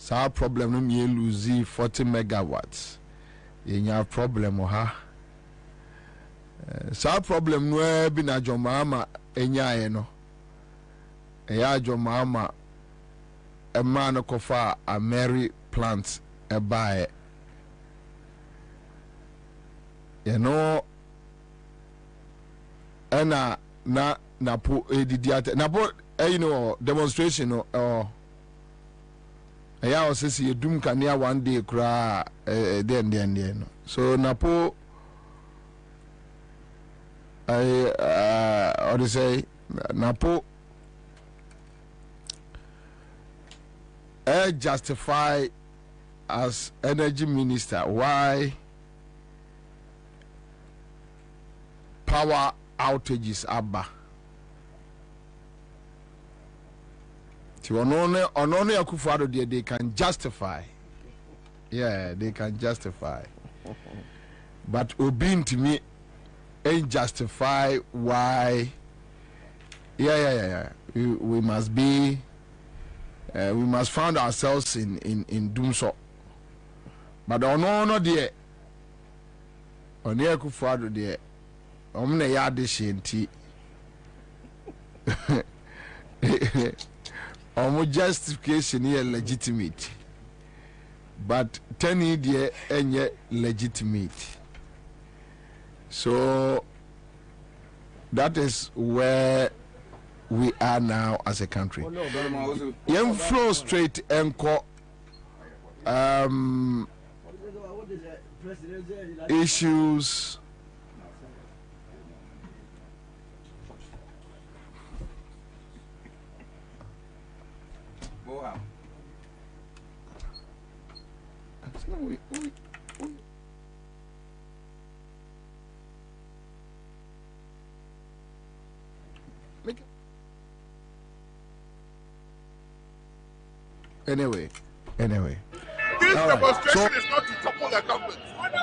Our problem no me lose 40 megawatts. In your problem with our problem no be na jomama enyaye no. Eya jomama a man kofa a Mary plant a buy. You know, ena na po edidiate na po you know demonstration or I was saying you doom can near one day cry then so napo I or say napo I justify as energy minister why power outages abba. Onone Akufo-Addo, they can justify. Yeah, they can justify. But Obin to me ain't justify why. Yeah. We must be. We must find ourselves in doom so. But no dear. Onne Akufo-Addo dear. Omne ya de shenti. Our justification here legitimate, but 10 years ain't legitimate. So that is where we are now as a country. Young flow straight and issues.
Wow.
Anyway.
This demonstration is not to topple the government.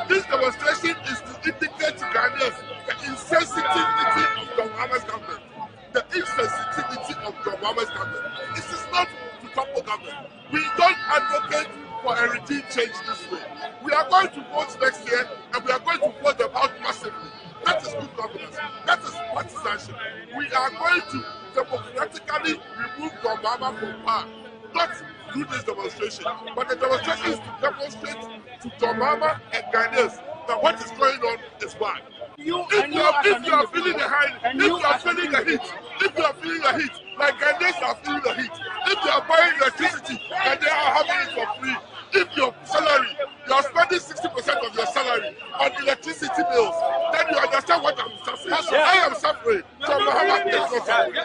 This demonstration is to indicate to Ghanaians the insensitivity of John Mahama's government. The insensitivity of John Mahama's government. This is not to topple government. We don't advocate for a regime change this way. We are going to vote next year and we are going to vote them out massively. That is good governance. That is partisanship. We are going to democratically remove John Mahama from power. not do this demonstration, but the demonstration is to demonstrate to John Mahama and Ghanaians that what is going on is bad. If you are feeling the high, if you are feeling the heat, like Ghanaians are feeling the heat, if you are buying electricity and they are having it for free, if your salary, you are spending 60% of your salary on electricity bills, then you understand what I'm suffering. I am suffering. So Mahama is not suffering.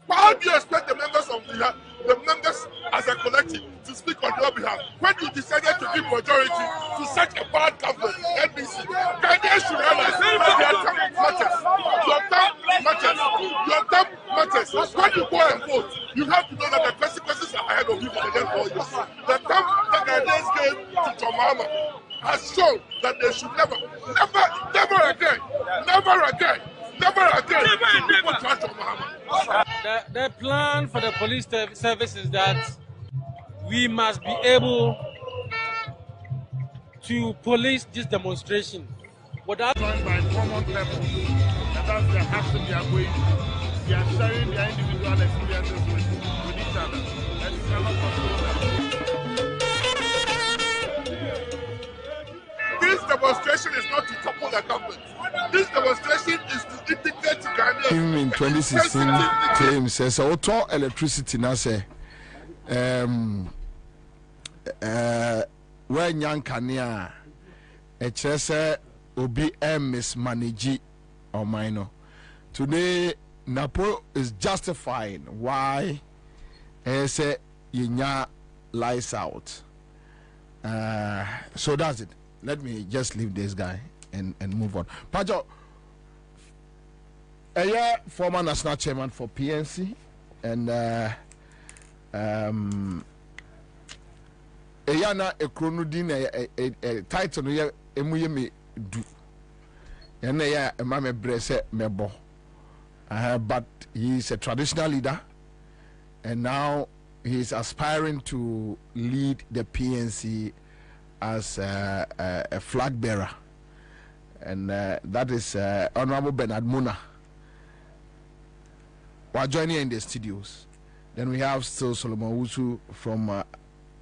But how do you expect the members of the members as a collective to speak on your behalf when you decided to give majority to such a bad government, NBC? Ghanaians should realize that their term matters. Your term matters. When you go and vote, you have to know that the consequences are ahead of you for the next 4 years. The term that Ghanaians gave to John Mahama has shown that they should never again trust John Mahama.
The plan for the police service is that we must be able to police this demonstration without
joined by common people, and that's the action they are going to. They are sharing their individual experiences with each other, and you cannot control them.
This demonstration is not to topple the government. This demonstration is to indicate to Ghanaians.
Him in 2016 claim says auto electricity now say when young Kania say obi mismanage or minor. Today Napo is justifying why say yinya lies out. So that's it. Let me just leave this guy and move on. Pajo, former national chairman for PNC, and Eyana Ekronudin a title no emuye me du. Yana ya emame brese mebo. But he is a traditional leader, and now he is aspiring to lead the PNC as a flag bearer, and that is Honorable Bernard Muna. We are joining in the studios. Then we have still Solomon Wusu from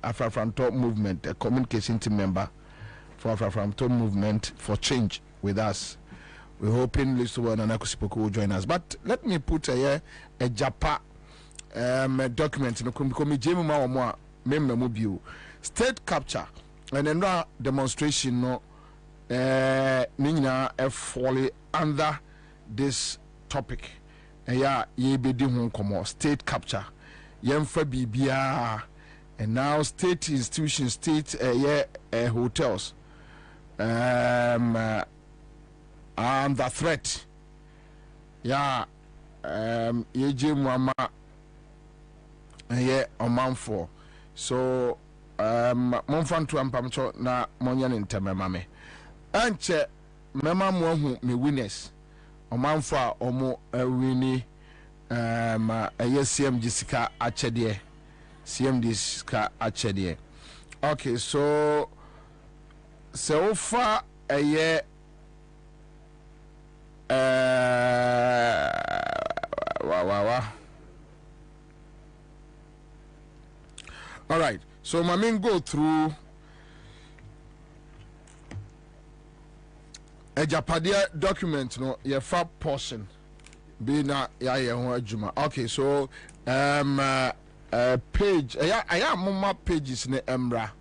Afrafranto Movement, a communication team member for Afrafranto Movement for Change with us. We're hoping Listo and Anakusipoku will join us. But let me put a JAPA document in the state capture. And then demonstration no nina falling under this topic. Yeah, ye be di state capture. Yemfa bibia, and now state institutions, state hotels under threat. Yeah, ye mama omanfo. So monfantu ampamcho na monya nteme mame anche mema mo hu me winners omanfo a omo wini CMD sika achede CMD sika achede. Okay, so ofa all right. So my main go through a Japadia document, no, your fab portion. Be na ya juma. Okay, so page I am mama pages ne emra.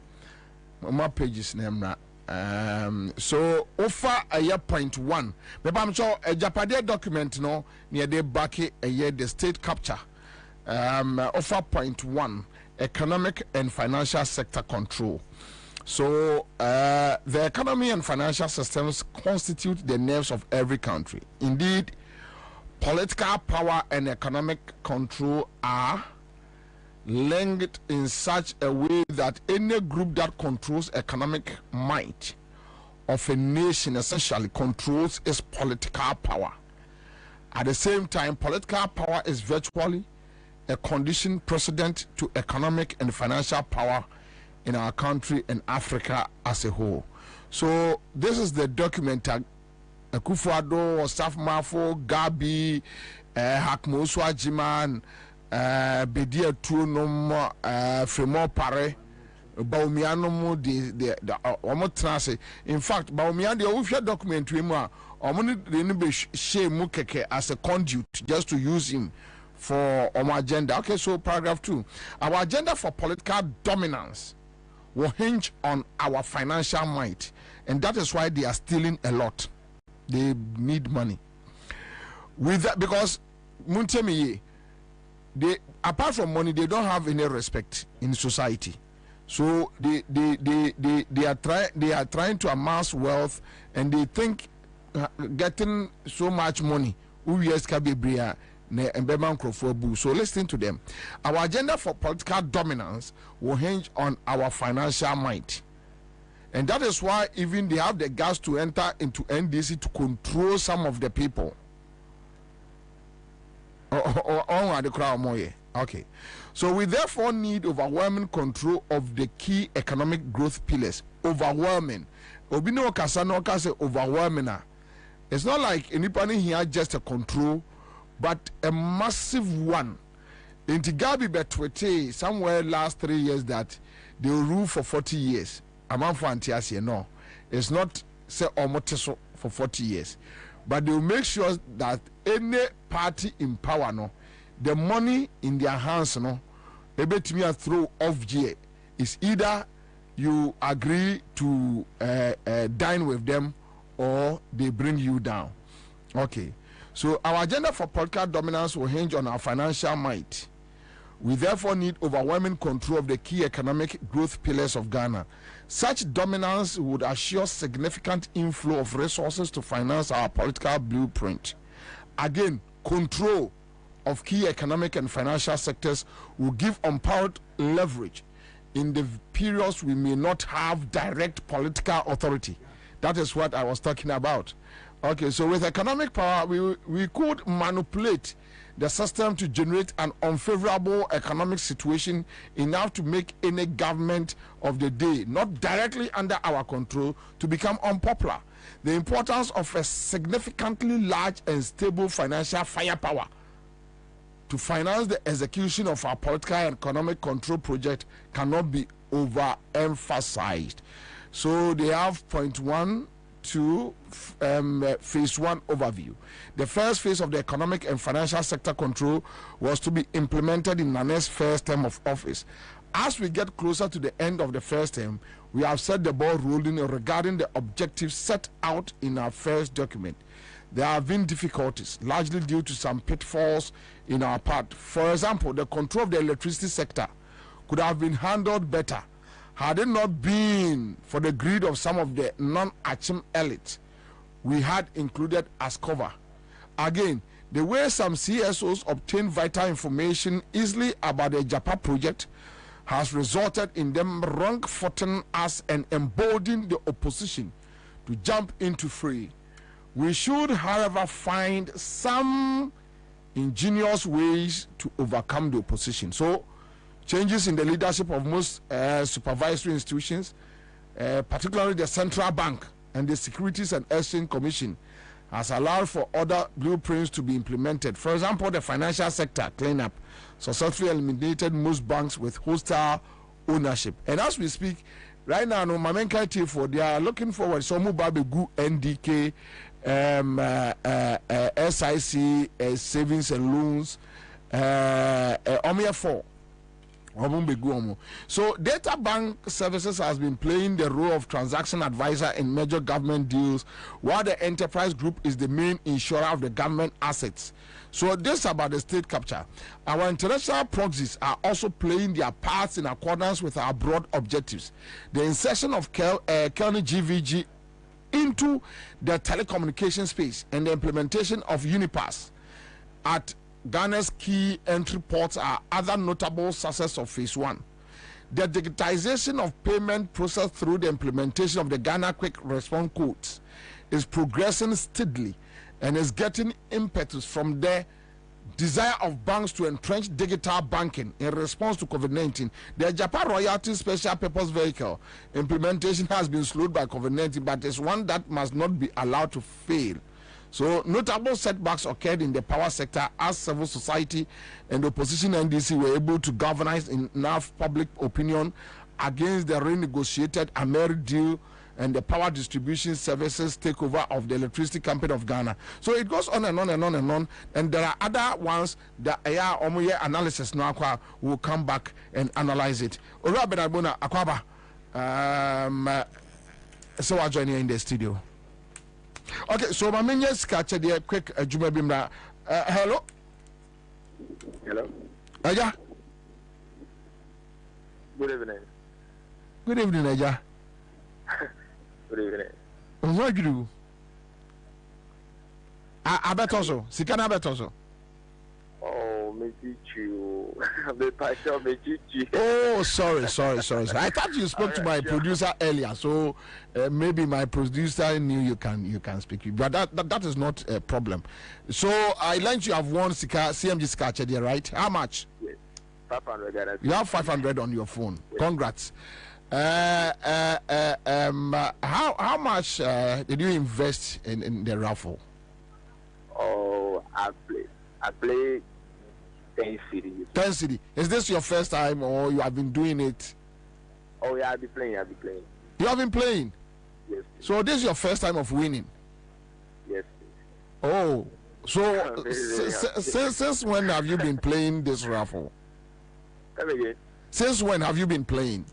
Mama pages ne emra. So offer a year point 1. Maybe I'm sure a Japadia document no near the back a year the state capture. Offer point 1. Economic and financial sector control. So the economy and financial systems constitute the nerves of every country. Indeed, political power and economic control are linked in such a way that any group that controls economic might of a nation essentially controls its political power. At the same time, political power is virtually a condition precedent to economic and financial power in our country and Africa as a whole. So this is the document Akufo-Addo, Osaf Mafo, Gabi, Hakmo Swajiman, bedia tuo no mo fremo pare Baumia no mo de omo trase. In fact Baumia de official document we mu a omo ne be share mu keke as a conduit just to use him for our agenda. Okay, so paragraph 2. Our agenda for political dominance will hinge on our financial might, and that is why they are stealing a lot. They need money. With that, because Muntemiye, they apart from money, they don't have any respect in society. So they are trying to amass wealth, and they think getting so much money. So listen to them. Our agenda for political dominance will hinge on our financial might, and that is why even they have the gas to enter into NDC to control some of the people. Okay, so we therefore need overwhelming control of the key economic growth pillars. Overwhelming. Obino Kasano say overwhelming. It's not like anybody here just a control, but a massive one. In Tigabi Betwete, somewhere last 3 years that they will rule for 40 years. Among Fantiasia, no. It's not say Omoteso for 40 years. But they will make sure that any party in power, no, the money in their hands, no, they bet me a throw off year is either you agree to dine with them or they bring you down. Okay. So our agenda for political dominance will hinge on our financial might. We therefore need overwhelming control of the key economic growth pillars of Ghana. Such dominance would assure significant inflow of resources to finance our political blueprint. Again, control of key economic and financial sectors will give unpowered leverage in the periods we may not have direct political authority. That is what I was talking about. Okay, so with economic power, we could manipulate the system to generate an unfavorable economic situation enough to make any government of the day, not directly under our control, to become unpopular. The importance of a significantly large and stable financial firepower to finance the execution of our political and economic control project cannot be overemphasized. So they have point 1 to phase 1 overview. The first phase of the economic and financial sector control was to be implemented in Nane's first term of office. As we get closer to the end of the first term, we have set the ball rolling regarding the objectives set out in our first document. There have been difficulties, largely due to some pitfalls in our part. For example, the control of the electricity sector could have been handled better had it not been for the greed of some of the non-Achim elite we had included as cover. Again, the way some CSOs obtain vital information easily about the Japa project has resulted in them wrong-footing us and emboldening the opposition to jump into fray. We should, however, find some ingenious ways to overcome the opposition. So, changes in the leadership of most supervisory institutions, particularly the Central Bank and the Securities and Exchange Commission, has allowed for other blueprints to be implemented. For example, the financial sector cleanup successfully eliminated most banks with hostile ownership. And as we speak, right now, no Mamenka T4, they are looking forward. So Mubabegu, NDK, SIC, savings and loans, Omia 4. So Data Bank Services has been playing the role of transaction advisor in major government deals, while the enterprise group is the main insurer of the government assets. So this about the state capture. Our international proxies are also playing their parts in accordance with our broad objectives. The insertion of Kelny GVG into the telecommunication space and the implementation of Unipass at Ghana's key entry ports are other notable successes of phase 1. The digitization of payment process through the implementation of the Ghana Quick Response Codes is progressing steadily and is getting impetus from the desire of banks to entrench digital banking in response to COVID-19. The Japan Royalty Special Purpose Vehicle implementation has been slowed by COVID-19, but it's one that must not be allowed to fail. So notable setbacks occurred in the power sector as civil society and opposition NDC were able to galvanize enough public opinion against the renegotiated Amer deal and the power distribution services takeover of the Electricity Company of Ghana. So it goes on and on and on and on. And there are other ones that analysis now will come back and analyze it. Ora Benabona Akwaba, so I join you in the studio. Okay, so my main catch the quick Juma Bimra. Hello.
Hello.
Aja.
Good evening.
Good evening, Aja.
Good evening.
What do you do? I bet also. Sikana bet also.
Oh, me teach you.
Oh, sorry. I thought you spoke to my producer earlier, so maybe my producer knew you can speak. But that is not a problem. So I learned you have won CMG Skache there, right? How much?
Yes, 500.
You have 500 on your phone. Yes. Congrats. How much did you invest in the raffle?
Oh, I play 10 city.
10 city. Is this your first time or you have been doing it?
Oh yeah, I'll be playing.
You have been playing?
Yes.
So this is your first time of winning?
Yes.
Oh, so since when have you been playing this raffle?
Come again.
Since when have you been playing?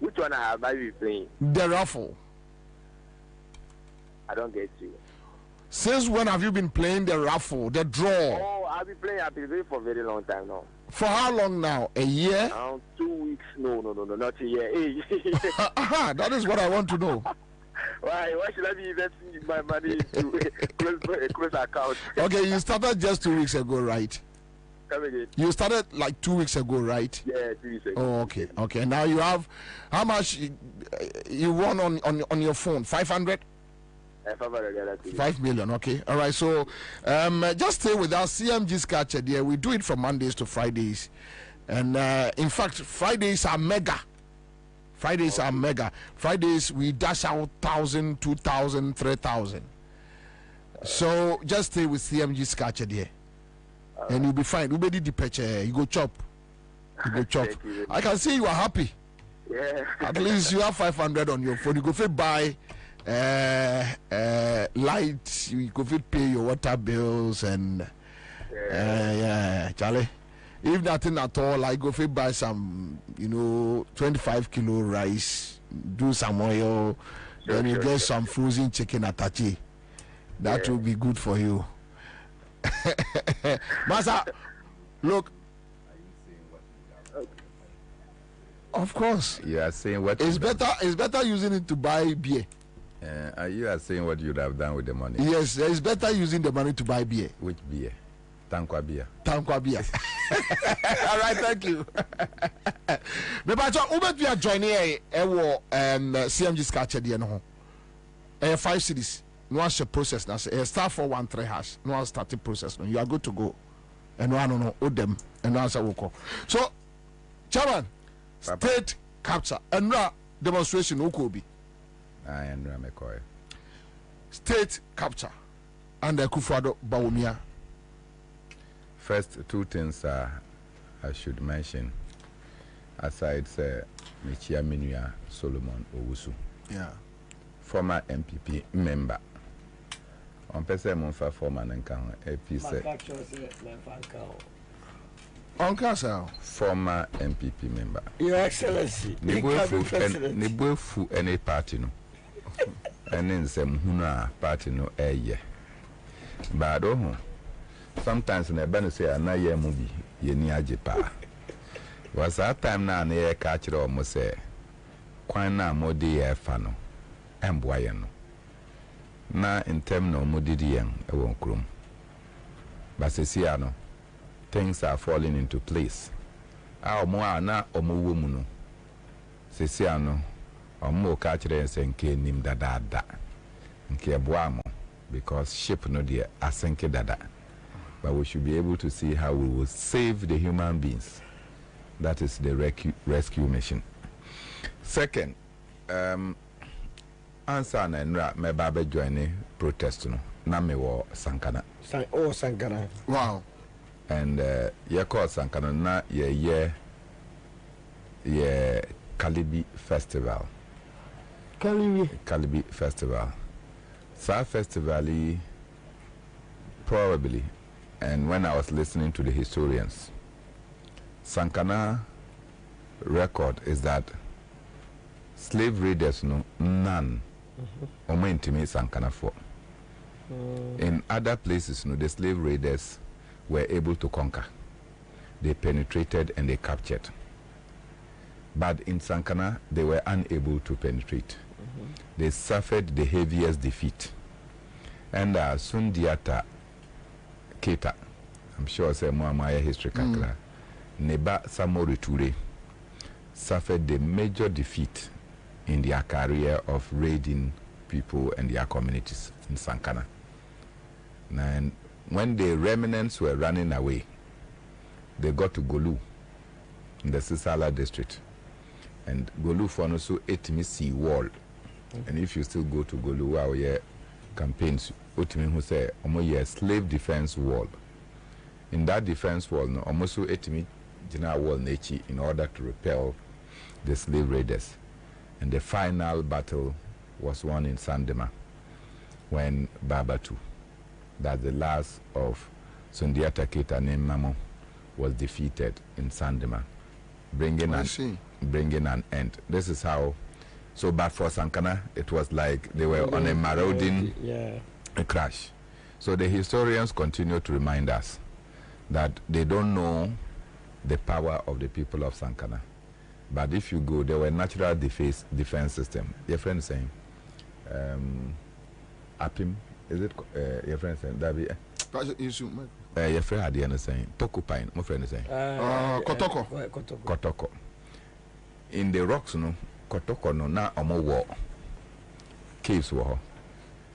Which one have I been playing?
The raffle.
I don't get you.
Since when have you been playing the raffle, the draw?
Oh, I've been playing for a very long time now.
For how long now? A year?
2 weeks. No, not a year. Hey.
That is what I want to know.
Why should I be investing my money into a close account?
Okay, you started just 2 weeks ago, right?
Come again.
You started like 2 weeks ago, right?
Yeah, 2 weeks ago.
Oh, okay. Now you have how much you won on your phone? 500?
5
million. Okay. All right. So just stay with us. CMG Skache there. We do it from Mondays to Fridays, and in fact, Fridays are mega. Fridays we dash out 1,000, 2,000, 3,000. So just stay with CMG Skache there. And you'll be fine. You be the picture. You go chop. I can see you are happy.
Yeah.
At least you have 500 on your phone. You go fit buy light. You go fit pay your water bills and Charlie. If nothing at all, I go fit buy some 25 kilo rice. Do some oil. Then you get some frozen chicken atachi. That will be good for you. Master, look. Of course.
You are saying what?
It's better using it to buy beer.
You are saying what you'd have done with the money.
Yes, it's better using the money to buy beer.
Which beer? Tankwa beer.
All right, thank you. But you are joining CMG Skache there no. 5 cities. No one should process now. Star 413 hash. No one started process. You are good to go. And no one know them. And no answer will call. So, Chairman, state capture and now demonstration Okobi.
I am McCoy.
State capture and the Kufuado Bawumia.
First, 2 things I should mention. Aside, Michia Minua Solomon Owusu.
Yeah.
Former MPP member. On person monfa former nanka APC. Former MPP member.
Your Excellency.
Nebuefu any party no. And then some huna party no ye. But sometimes in a banner say na ye movie ye ni ajepa. Was that time na na ye catch it almost say kwan na modi ye fa no. Emboye no. Na in term no modidi yen e won krom. Basesia no things are falling into place. Omo na omo wo mu no. Sesia no omo ka kire nse nke nim dada. Nke eboa mo because ship no dey asenke dada. But we should be able to see how we will save the human beings. That is the rescue mission. Second, answer na nra me ba be join protest no Namewo Sankana.
Sankana.
Wow. And ye call Sankana na ye Kalibi Festival. Kalibi Festival. Sa festival probably, and when I was listening to the historians, Sankana record is that slave raiders none intimate Sankana for. In other places, the slave raiders were able to conquer. They penetrated and they captured. But in Sankana, they were unable to penetrate. They suffered the heaviest defeat. And Sundiata Keita, I'm sure say Muamaya history kakra, Neba Samori Ture suffered the major defeat in their career of raiding people and their communities in Sankana. And when the remnants were running away, they got to Golu in the Sisala district. And Golu Fonoso Etimi Sea Wall. And if you still go to Golu, wow, yeah, campaigns, Otimi who say, Omo slave defense wall. In that defense wall, no, almost Etimi Jina wall Nechi in order to repel the slave raiders. And the final battle was won in Sandema when Babatu, that the last of Sundiata Keita named Mamo, was defeated in Sandema, bringing an end. This is how. So, but for Sankana, it was like they were on a marauding crash. So the historians continue to remind us that they don't know the power of the people of Sankana. But if you go, there were natural defense system. Your friend is saying, Apim, is it your friend saying? Your friend had the saying, Porcupine, my friend is saying. Kotoko. In the rocks, no, Kotoko no na omo war. Caves were.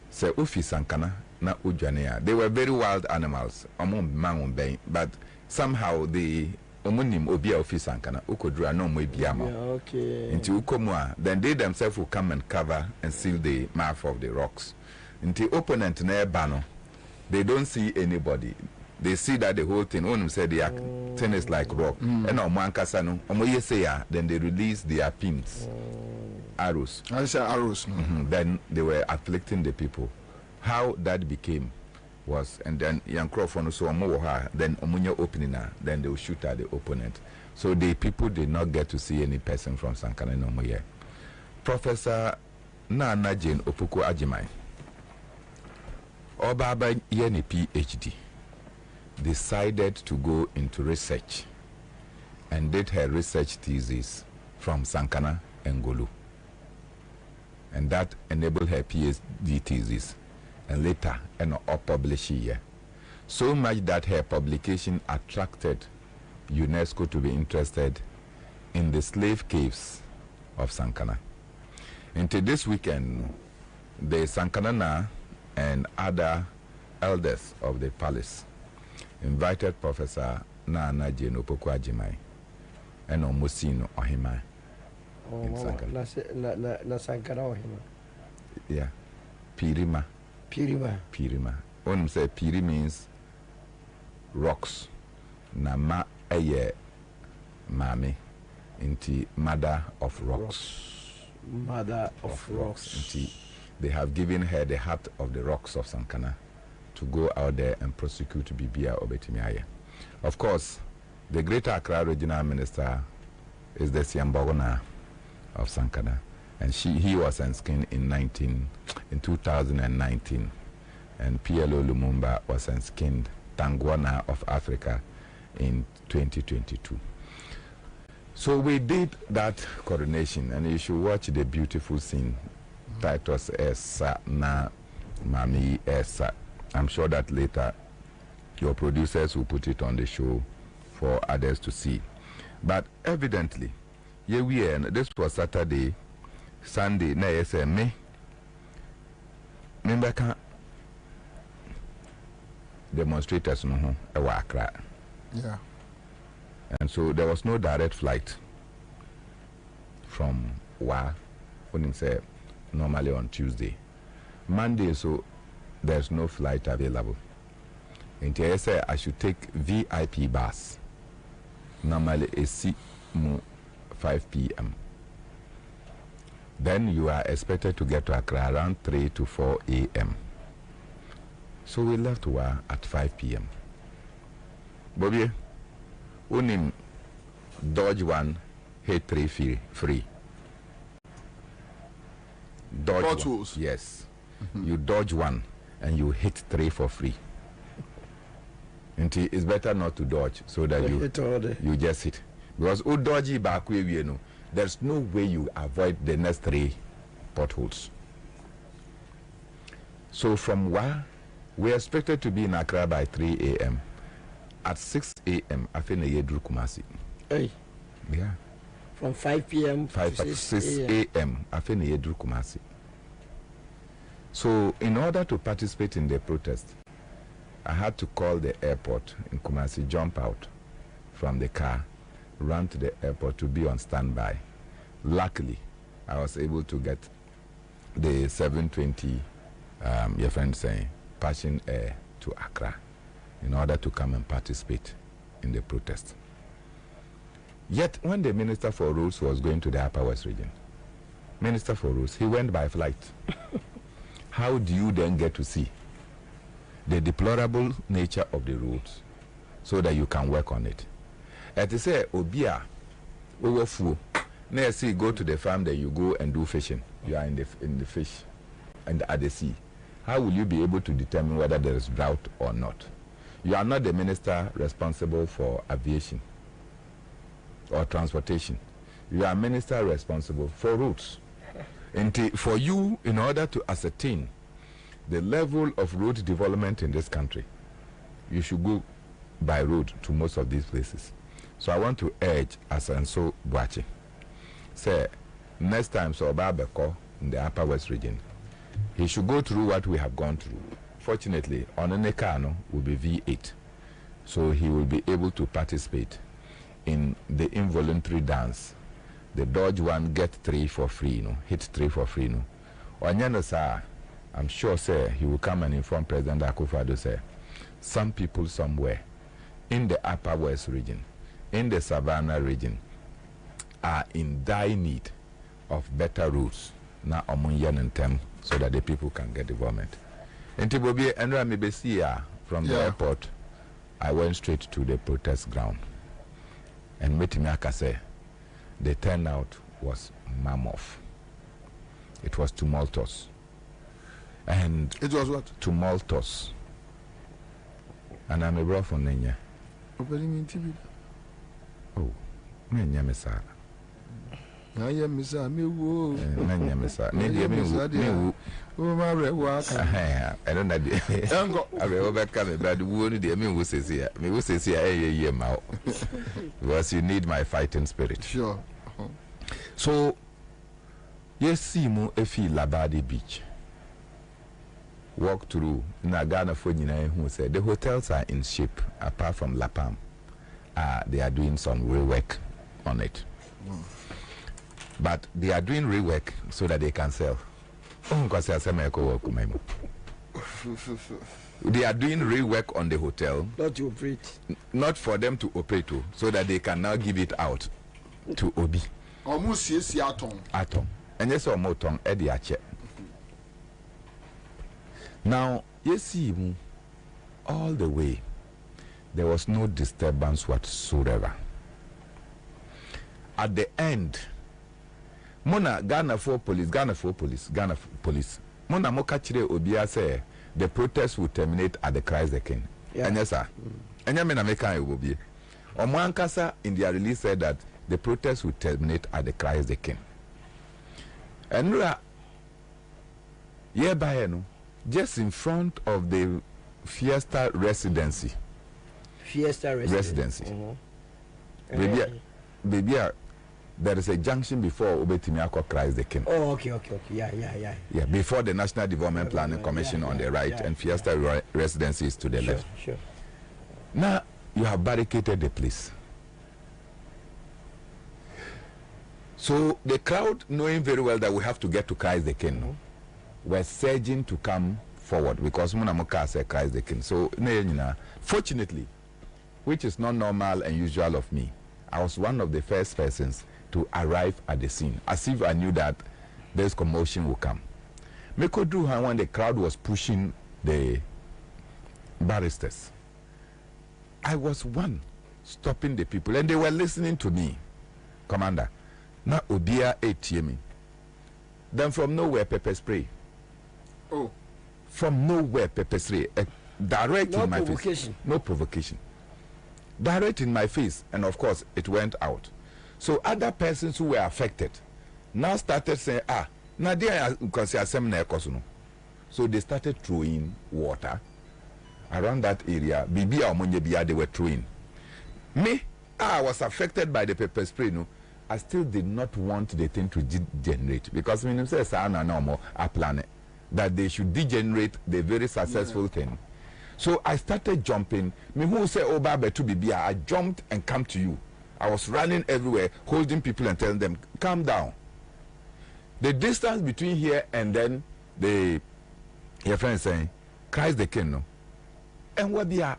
Se Ufi Sankana na Ujanea. They were very wild animals. Omo man bay, but somehow the omonim obia Ufi Sankana ukodra no mo biama. Okay. Into Ukomwa, then they themselves will come and cover and seal the mouth of the rocks. Into opponent na bano, they don't see anybody. They see that the whole thing, one said the thing is like rock. And then they release their pins, arrows. I say arrows. Then they were afflicting the people. How that became was, and then young Crawford so then omunya opening, then they will shoot at the opponent. So the people did not get to see any person from Sankana no more. Professor Nana Jane Opoku Ajimai, Obaba Yeni PhD, decided to go into research and did her research thesis from Sankana and Golu. And that enabled her PhD thesis and later published here. So much that her publication attracted UNESCO to be interested in the slave caves of Sankana. Until this weekend, the Sankanana and other elders of the palace invited Professor Nana Jane Opoku Ajimai and Omosino Ohima in Sankana.
Na Sankana Ohima.
Yeah. Pirima. When say Piri means rocks. Nama eye mami inti mother of rocks.
Mother of rocks.
Inti they have given her the heart of the rocks of Sankana to go out there and prosecute Bibia Obetimiaye. Of course, the Greater Accra Regional Minister is the Siambogona of Sankana, and he was enskined in 2019, and PLO Lumumba was enskined Tangwana of Africa in 2022. So we did that coronation, and you should watch the beautiful scene. Titus Esa na Mami Esa. I'm sure that later your producers will put it on the show for others to see. But evidently, here we are. This was Saturday, Sunday. Na yese me. Remember, demonstrators no Accra.
Yeah.
And so there was no direct flight from Wa when he said normally on Tuesday. Monday, so there's no flight available. And I say I should take VIP bus. Normally it's 5 p.m. Then you are expected to get to Accra around 3 to 4 a.m. So we left at 5 p.m. Bobby, unim dodge 1, hit 3 free. Dodge one. Yes. You dodge 1 and you hit 3 for free. And it's better not to dodge so that you just hit. Because who dodgy back way, you know, there's no way you avoid the next 3 potholes. So from where we are expected to be in Accra by 3 a.m. At 6 a.m. I think the Yedru Kumasi.
Hey.
Yeah.
From 5 p.m. to
6 a.m. I think the Yedru Kumasi. So in order to participate in the protest, I had to call the airport in Kumasi, jump out from the car, run to the airport to be on standby. Luckily, I was able to get the 720, your friend saying, Passion Air to Accra in order to come and participate in the protest. Yet, when the Minister for Roads was going to the Upper West region, Minister for Roads, he went by flight. How do you then get to see the deplorable nature of the roads so that you can work on it? As they say, Obia, overfull. Now, see, go to the farm, then you go and do fishing. You are in the fish and at the sea. How will you be able to determine whether there is drought or not? You are not the minister responsible for aviation or transportation. You are minister responsible for roads. And for you, in order to ascertain the level of road development in this country, you should go by road to most of these places. So I want to urge Asanso Boachi, say, next time so Babeko in the Upper West region, he should go through what we have gone through. Fortunately, Onenekano will be V8, so he will be able to participate in the involuntary dance. The dodge 1, get 3 for free, you know, hit 3 for free, you know. Onyano sir, I'm sure, sir, he will come and inform President Akufo-Addo, sir, some people somewhere in the Upper West region, in the Savannah region, are in dire need of better routes now among young and them so that the people can get development. And Tibobi and Ramibesia from the airport, I went straight to the protest ground. And Metimiaka said, the turnout was mammoth. It was tumultuous. And
it was what?
Tumultuous. And I'm a bro from Nenya. Oh, Nenya Mesa.
Nanya Mesa, me woo.
Nenya Mesa. Nenya
Oh, my red walk.
I don't know. I will overcome it, but the wound, the mean, who says here, me who says here, a year now. Because you need my fighting spirit.
Sure.
So, yes, Simu Efi Labadi Beach. Walk through Nagana Fujina, who said the hotels are in shape apart from Lapam. They are doing some rework on it. But they are doing rework so that they can sell. They are doing rework on the hotel.
Not to operate.
Not for them to operate to, so that they can now give it out to Obi.
Almost yes,
Atom. And yes, or Moton, Eddie Ache. Now, you see, all the way, there was no disturbance whatsoever. At the end, Mona Ghana for police. Mona Mokachire Obia say the protest will terminate at the Christ the King. And yes, sir. And Yamina Meka will be. Omwankasa in their release said that the protest will terminate at the Christ the King. And hereby, just in front of the Fiesta Residency. Baby, there is a junction before Obetimiako Christ the King.
Oh, okay.
Yeah, before the National Development Planning Commission on the right and Fiesta Residency is to the left.
Sure.
Now, you have barricaded the place. So the crowd, knowing very well that we have to get to Christ the King, were surging to come forward because Munamuka said Christ the King. So, fortunately, which is not normal and usual of me, I was one of the first persons to arrive at the scene, as if I knew that this commotion would come. Mekodru, when the crowd was pushing the barristers, I was one stopping the people, and they were listening to me, Commander. Now, Obia ATM. Then from nowhere, pepper spray.
Oh.
From nowhere, pepper spray. Direct
no
in my
provocation.
face. No provocation. Direct in my face, and of course, it went out. So other persons who were affected now started saying, Nadia, so they started throwing water around that area. Bibia Omonye they were throwing. Me, I was affected by the pepper spray. No, I still did not want the thing to degenerate because when say a planet that they should degenerate the very successful thing. So I started jumping. Me who say Oba to Bibia, I jumped and come to you. I was running everywhere, holding people and telling them, calm down. The distance between here and then your friend saying, Christ the King, no? And what they are.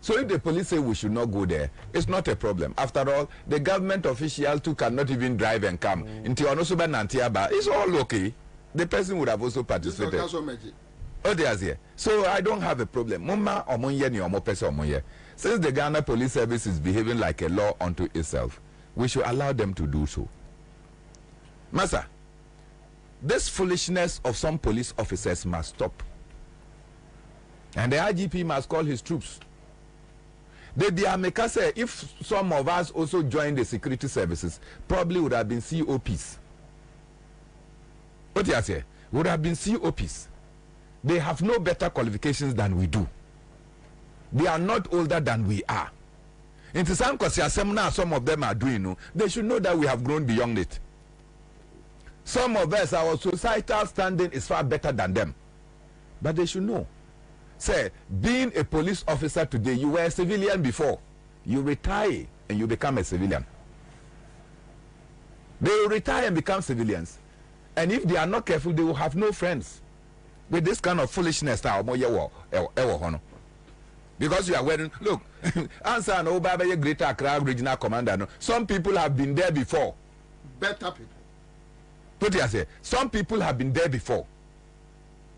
So if the police say we should not go there, it's not a problem. After all, the government official too cannot even drive and come. It's all okay. The person would have also participated. Oh, there's here. So I don't have a problem. Since the Ghana Police Service is behaving like a law unto itself, we should allow them to do so. Massa, this foolishness of some police officers must stop. And the IGP must call his troops. The Diameka say if some of us also joined the security services, probably would have been COPs. What do you say? Would have been COPs. They have no better qualifications than we do. They are not older than we are. In some cases, some of them are doing, they should know that we have grown beyond it. Some of us, our societal standing is far better than them. But they should know. Say, being a police officer today, you were a civilian before. You retire and you become a civilian. They will retire and become civilians. And if they are not careful, they will have no friends. With this kind of foolishness, because you are wearing, look, answer an Obaba Greater Accra Regional Commander. No, some people have been there before.
Better people.
What do you say? Some people have been there before.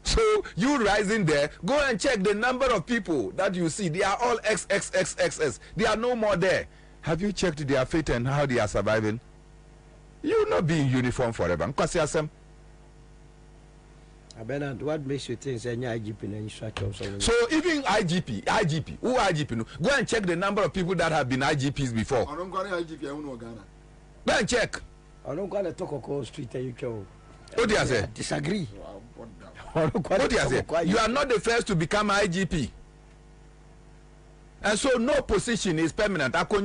So you rising there, go and check the number of people that you see. They are all XXXXS. They are no more there. Have you checked their fate and how they are surviving? You will not be in uniform forever.
Bernard, what makes you think any IGP and instructor?
So even IGP, who IGP? No? Go and check the number of people that have been IGPs before.
I don't go to IGP, I don't know Ghana.
Go and check.
I don't go to Tokoko Street and you go.
What do you say?
Disagree.
What do you say? You are not the first to become IGP. And so no position is permanent. Some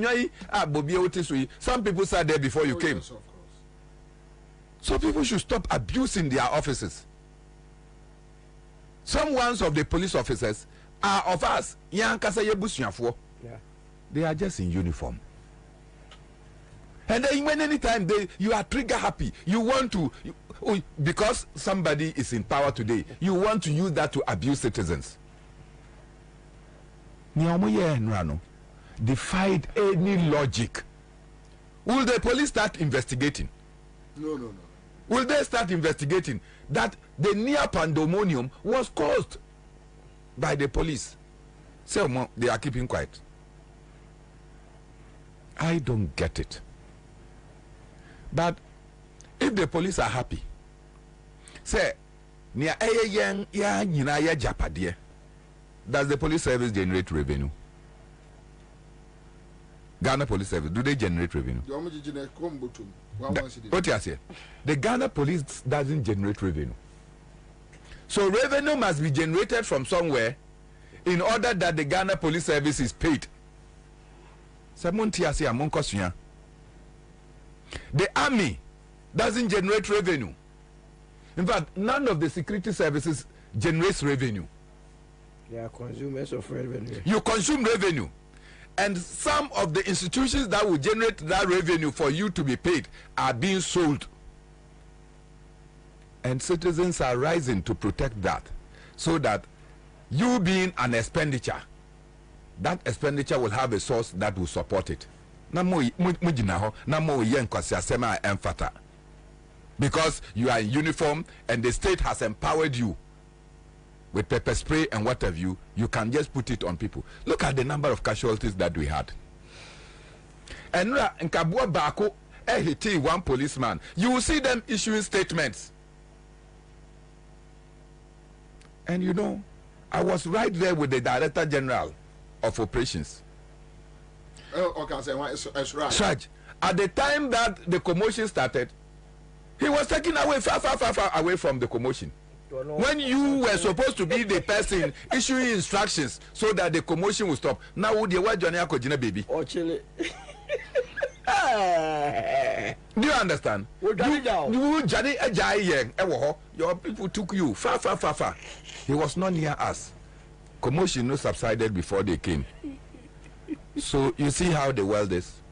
people sat there before you came. Yes, of course. So people should stop abusing their offices. Some ones of the police officers are of us. Yeah. They are just in uniform. And then when anytime you are trigger happy, you want to, because somebody is in power today, you want to use that to abuse citizens. Defied any logic. Will the police start investigating?
No.
Will they start investigating that the near pandemonium was caused by the police? So they are keeping quiet. I don't get it. But if the police are happy, say, does the police service generate revenue? Ghana Police Service, do they generate revenue? What you say? The Ghana Police doesn't generate revenue. So revenue must be generated from somewhere in order that the Ghana Police Service is paid. The army doesn't generate revenue. In fact, none of the security services generates revenue.
They are consumers of revenue.
You consume revenue. And some of the institutions that will generate that revenue for you to be paid are being sold. And citizens are rising to protect that. so that you being an expenditure, that expenditure will have a source that will support it. Because you are in uniform and the state has empowered you with pepper spray and what have you, you can just put it on people. Look at the number of casualties that we had. And in Kabua Bako, one policeman, you will see them issuing statements. And you know, I was right there with the Director General of Operations.
Okay, it's right.
Sraj, at the time that the commotion started, he was taken away far away from the commotion. When you were supposed to be the person issuing instructions so that the commotion will stop. Now would you want Johnny Akojina baby?
Oh, Chile.
Do you understand? Your people took you far. He was not near us. Commotion no subsided before they came. So you see how the world is.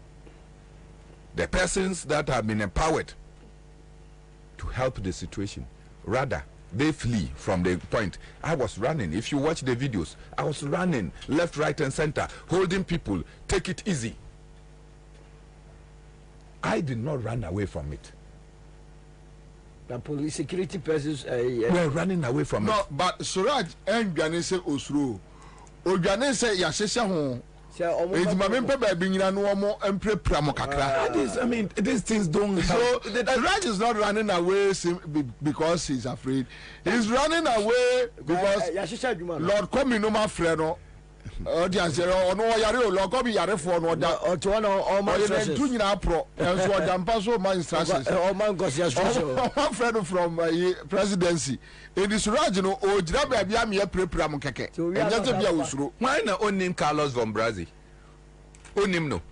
The persons that have been empowered to help the situation, rather they flee from the point. I was running. If you watch the videos, I was running left, right, and center, holding people. Take it easy. I did not run away from it.
The police security persons
were running away from it.
No, but Suraj and Ganese Osro, or Ganese Yashesha.
I mean, these things don't.
So Raj is not running away because he's afraid. He's running away because Lord come no my friend. Lord come yare for no da. Pro and so Jampaso my instructions. One friend from presidency. In this Raj no o jira baby am here prepram keke.
Why na onim Carlos von Brazzi? Onim no.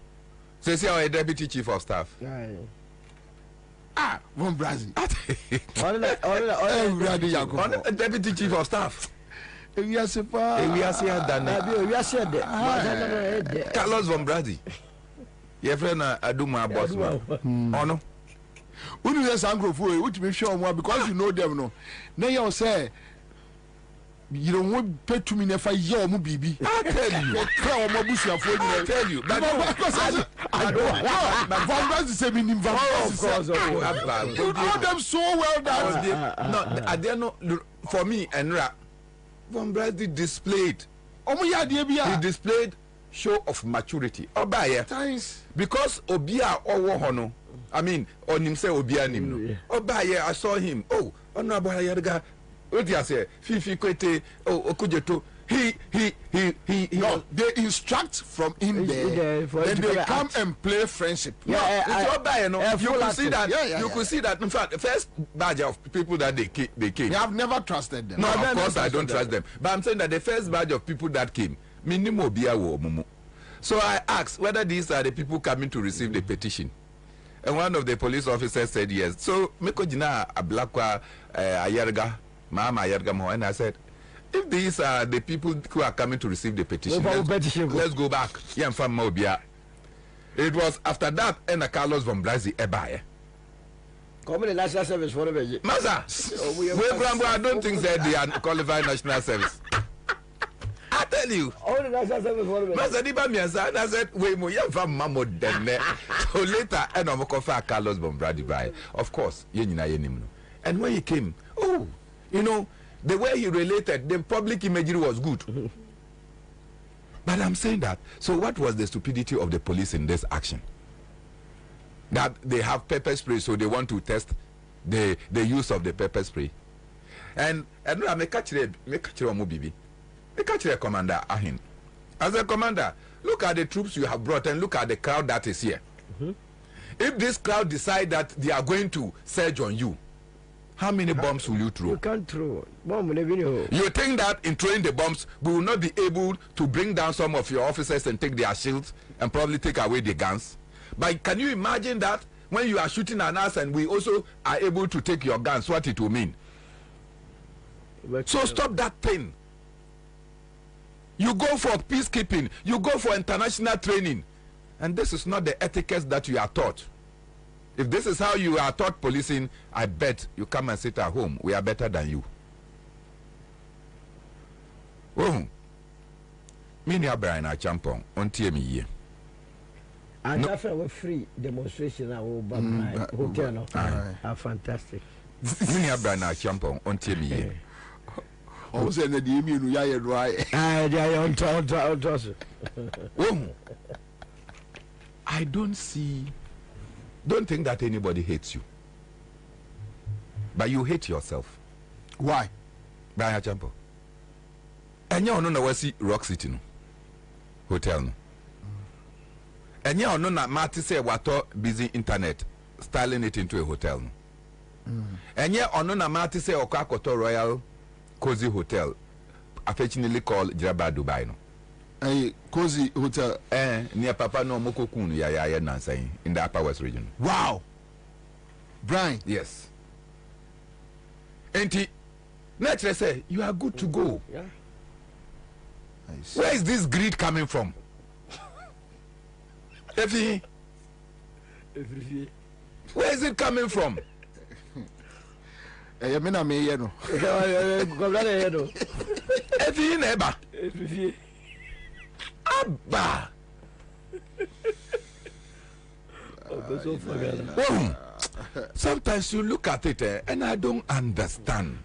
Say our deputy chief of staff.
Von Brazzi.
Deputy chief of staff. Carlos von Brazzi. Your friend Aduma boss. Oh no.
When you say Anglophone, which make sure more because you know them no. Now you say you don't want pay to me never year mo bibi.
I tell you.
I tell you. But Von Brazzi say me Von Brazzi. You know them so well that
no, I dare not for me and Von Brazzi displayed. He displayed show of maturity. Because Obia or Hono. I mean, on himself Obia nim. I saw him. Oh, Honorable Yarga. What do you say? Fifi Kwete. Oh, Okujeto. No,
they instruct from in there, then they come and play friendship.
You could see that. You could see that. In fact, the first batch of people that they came.
You have never trusted them.
No, of course I don't trust them. But I'm saying that the first batch of people that came, so I asked whether these are the people coming to receive the petition, and one of the police officers said yes. So Mekojina Ablakwa Ayarga, Mama Ayarga Mo, and I said, if these are the people who are coming to receive the petition, let's go back. It was after that and Carlos von Brazzi Ebaye.
Come in national service for the
Maza, I don't think that they are qualified national service. I tell you.
All the national service for the
Maza Diba Miasa, I said, we mo yava mamo denne. So later, and I'm going Carlos von Brazzi. Of course, and when he came, oh, you know, the way he related, the public imagery was good. But I'm saying that. So what was the stupidity of the police in this action? That they have pepper spray, so they want to test the use of the pepper spray. And I make a commander Ahin. As a commander, look at the troops you have brought and look at the crowd that is here. If this crowd decide that they are going to surge on you, how many bombs will you throw?
You can't throw.
You think that in throwing the bombs, we will not be able to bring down some of your officers and take their shields and probably take away the guns? But can you imagine that when you are shooting at us and we also are able to take your guns, what it will mean? So stop that thing. You go for peacekeeping. You go for international training. And this is not the etiquette that you are taught. If this is how you are taught policing, I bet you come and sit at home. We are better than you. Oh, mini Brian Achampong on TME.
And after a free demonstration at hotel, no, fantastic.
Mini Brian Achampong on TME.
Oh, say the immune, yeah, right.
I don't think that anybody hates you. But you hate yourself.
Why?
Brian Achampong. And you know where see Rock City no hotel no. And you know na Marty say wato busy internet styling it into a hotel no. And you know na Marty say Okakoto Royal Cozy Hotel, affectionately called Jiraba Dubai no.
Hey, Cozy Hotel
near Papa no Moko Kunu ya Nansai in the Upper West region.
Wow. Brian.
Yes. Auntie, naturally say you are good to go.
Yeah.
Where is this greed coming from? Where is it coming from? Abba. Sometimes you look at it and I don't understand.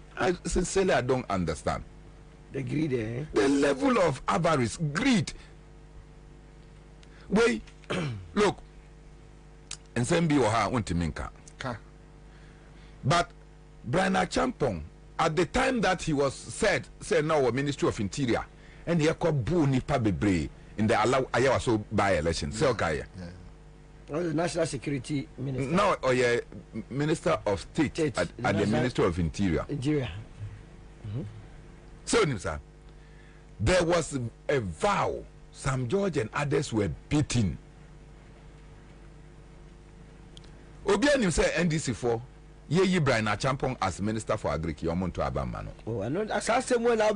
Sincerely, I don't understand.
The greed,
the level of avarice, greed. Wait, look, and Sembi Oha Untiminka. But Brian Achampong, at the time that he was said now Ministry of Interior, and he called Boo Nipa Bebre in the Ayawaso by election. So okay.
The National Security Minister.
No, Minister of State at the Ministry of Interior. So, sir, there was a vow. Sam George and others were beaten. Obianim say NDC4, ye Brian Achampong as Minister for Agriculture, Omuntu Abamano.
Oh, I know that's the same one.
But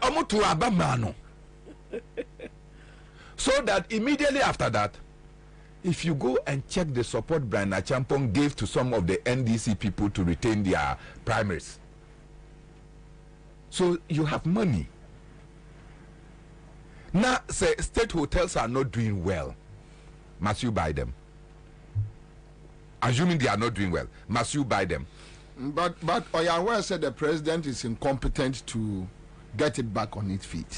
Omuntu Abamano. So that immediately after that, if you go and check the support Brian Achampong gave to some of the NDC people to retain their primaries. So you have money. Now, say state hotels are not doing well. Must you buy them? Assuming they are not doing well, must you buy them?
But Oyawa said the president is incompetent to get it back on its feet.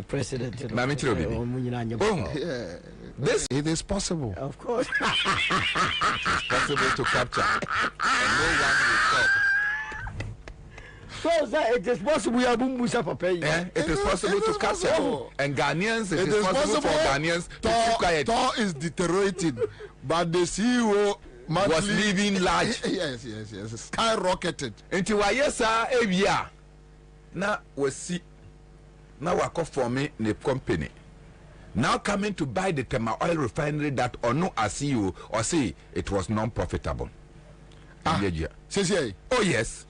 President.
This it is possible.
Of course.
It's possible to capture. And no one will stop.
So it is possible it
is possible to capture. And Ghanaians, it is possible for Ghanaians to keep quiet.
Tor is deteriorating, but the CEO
was living large.
Yes. Skyrocketed.
Until yes, now we see. Now we are forming a company. Now coming to buy the Tema Oil Refinery that or no as CEO or say it was non-profitable.
Oh yes.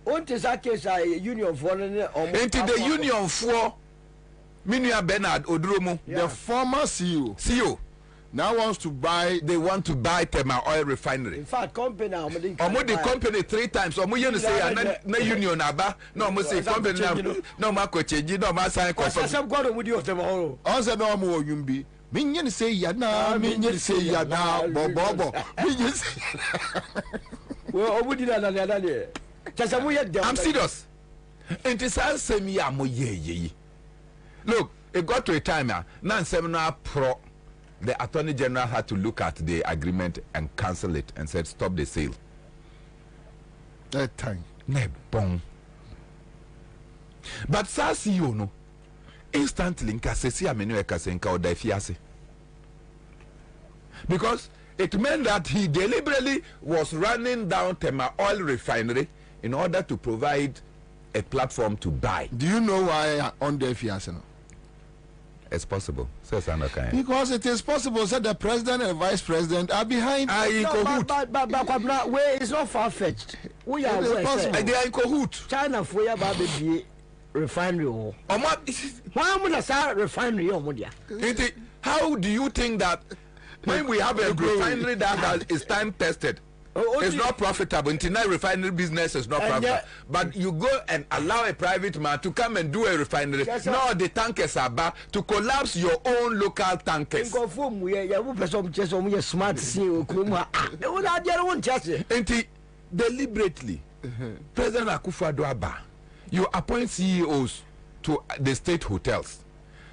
Until that case, union for
into the union for Minia Bernard Odromo,
the former CEO now wants to buy.
They want to buy Tema Oil Refinery.
In fact, company
the company 3 times. You say na union aba. No, must say company no ma ko change no ma sign contract.
Some God with you of them all.
Also no mo yumbi. Minyen say yana, minyen say yana, bobo. Minyen say.
Well, obudi na there.
I'm serious. And it's all same year. Look, it got to a time now. Seminar Pro, the Attorney General had to look at the agreement and cancel it and said stop the sale.
That time,
bon. But Sasi, you know, instantly nkasesi amenu ekasenka odafiase. Because it meant that he deliberately was running down Tema Oil Refinery in order to provide a platform to buy.
Do you know why on the fiasco?
It's possible.
Because it is possible that the president and vice president are behind.
But it's not far-fetched. We are
possible. They are in cahoot.
China for your baby refinery. Why would I say refinery?
How do you think that when we have a refinery that is time tested? It's not profitable. Internal refinery business is not profitable. But you go and allow a private man to come and do a refinery. Now the tankers are back to collapse your own local tankers. Deliberately, President Akufo-Addo Aba, you appoint CEOs to the state hotels,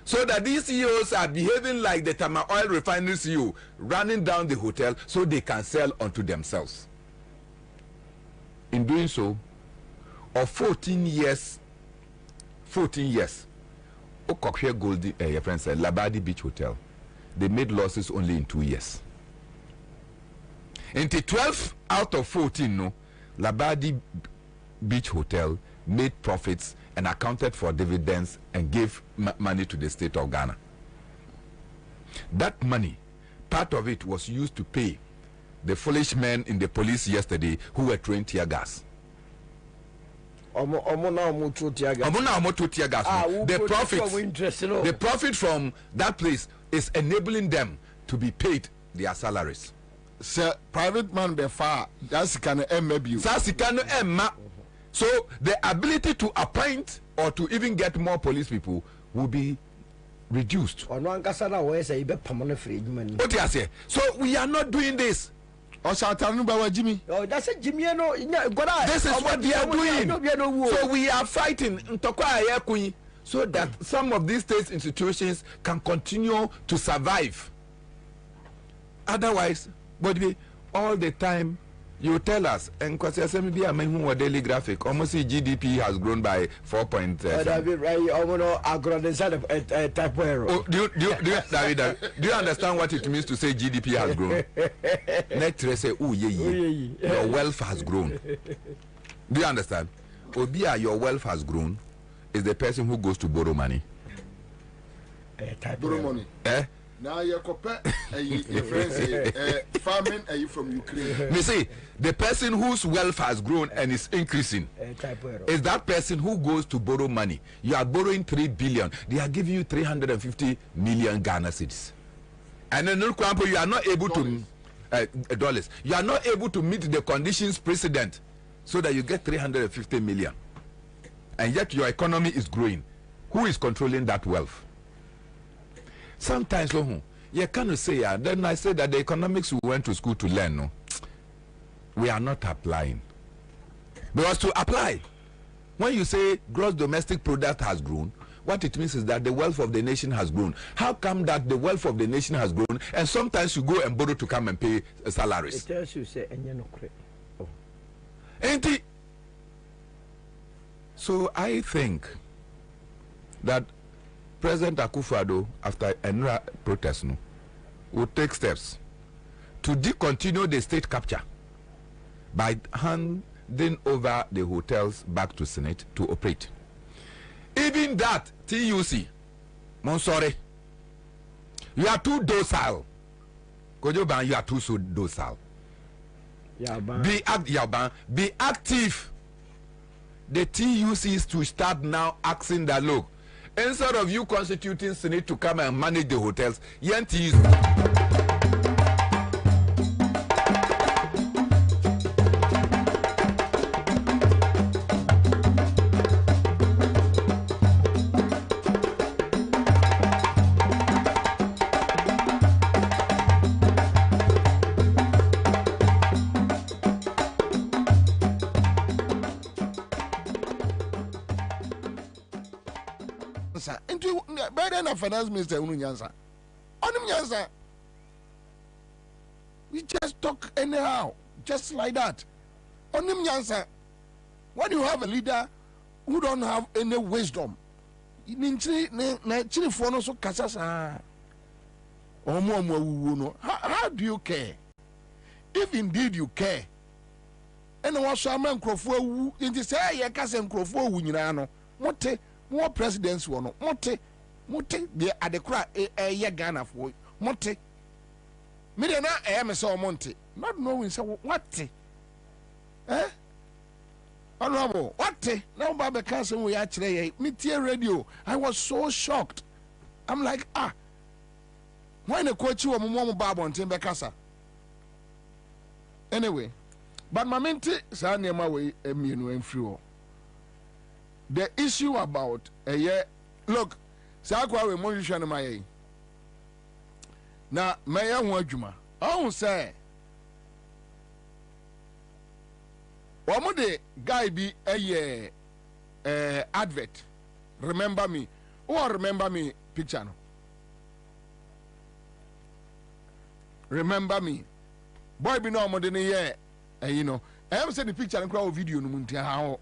so that these CEOs are behaving like the Tama Oil Refinery CEO, running down the hotel so they can sell unto themselves. In doing so, of 14 years, Okokwe Gold, your friend said, Labadi Beach Hotel, they made losses only in 2 years. Into 12 out of 14, no, Labadi Beach Hotel made profits and accounted for dividends and gave money to the state of Ghana. That money, part of it was used to pay the foolish men in the police yesterday who were throwing tear gas. The profit from that place is enabling them to be paid their salaries.
Sir, private man be far. That's kind of maybe.
So the ability to appoint or to even get more police people will be reduced. So we are not doing this.
This is what
they are doing. So we are fighting so that some of these state institutions can continue to survive. Otherwise, but all the time you tell us, and because daily graphic, almost GDP has grown by 4.7. Do you understand what it means to say GDP has grown? Let's say, your wealth has grown. Do you understand? Obia, your wealth has grown is the person who goes to borrow money.
Borrow money. Now your friends farming from Ukraine.
You see, the person whose wealth has grown and is increasing is that person who goes to borrow money. You are borrowing 3 billion. They are giving you 350 million Ghana cedis. And then you are not able to dollars. You are not able to meet the conditions precedent so that you get 350 million. And yet your economy is growing. Who is controlling that wealth? Sometimes you cannot say, then I say that the economics we went to school to learn, no, we are not applying. Because to apply, when you say gross domestic product has grown, what it means is that the wealth of the nation has grown. How come that the wealth of the nation has grown and sometimes you go and borrow to come and pay salaries?
It tells you, say, and you're not correct.
Ain't it? So I think that President Akufo-Addo, after a protest, will take steps to discontinue the state capture by handing over the hotels back to Senate to operate. Even that, TUC, Monsore, you are too docile. Kojoban, you are too so docile. Be active. The TUC is to start now asking that, look, instead of you constituting Senate to come and manage the hotels,
finance minister Ununyansa. We just talk anyhow, just like that. Onimyansa. When you have a leader who don't have any wisdom, how do you care? If indeed you care, and what's a man crofo in the say, I can't crofo winano. What more presidents won? Mote de adekra ye Ghana for Mote. Me de na am so Monte. Not knowing so what honorable what now Baba Cousin we actually media radio. I was so shocked. I'm like when a coach you mom Baba on Timbekasa. Anyway, but mamenti sa nema we emienu enfri. The issue about look, sa kwa we mo hwehwe no maye. Na maye ho adwuma. Oh say Omo de guy bi advert. Remember me. Who remember me picture no? Remember me. Boy be no omo de ne you know. I am say the picture and crowd video no muntia how.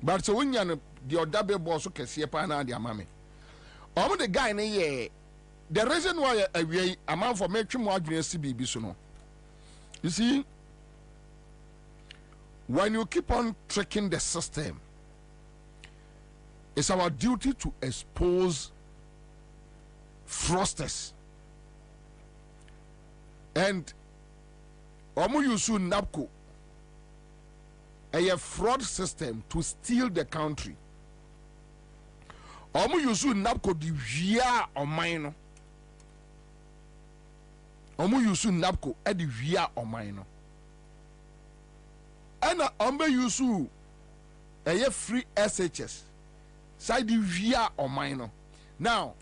But so when you the odabe boss so kese pa na de amame. Omo the guy ne the reason why we amount for make twem adwene CBB so no. You see, when you keep on tricking the system, it's our duty to expose fraudsters. And Omo Yusu NAPCO, a fraud system to steal the country. Omo Yusu NAPCO di via o mine. Omo Yusu NAPCO e di via o mine. Ena Omo Yusu a free SHS. Side di via o mine. Now,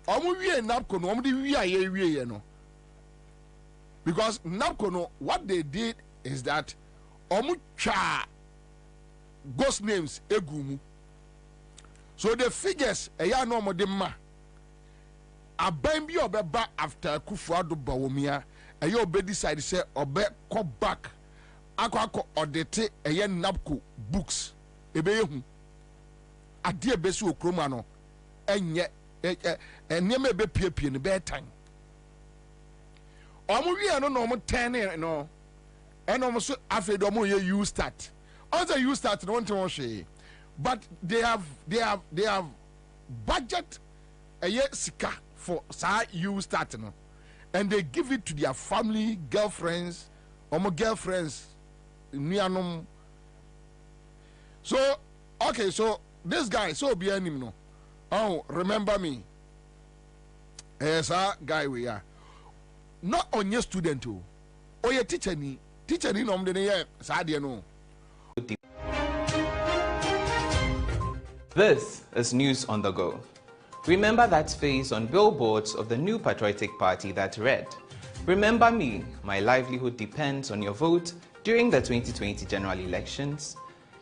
Omo wie NAPCO no omo di via ye no. Because NAPCO no, what they did is that omu cha ghost names egumu. So the figures eya no mo de ma aban bi obeba after Kufuado Bawumia eya obe decide say obe go back akwa audit eya NAPCO books ebe yehu ade ebe si okroma no enye enema ebe piepie ne be tan. Omo wi no no mo 10 no eno mo so afedo omo ye you start also you start no want to. But they have budget a year sika for sa you start no, and they give it to their family, girlfriends, omo girlfriends nianom. So okay, so this guy so be him no. Oh, remember me. Sir guy we are not on your student too. Oh your teacher ni no mde sa de no.
This is News on the Go. Remember that face on billboards of the New Patriotic Party that read, "Remember me, my livelihood depends on your vote during the 2020 general elections."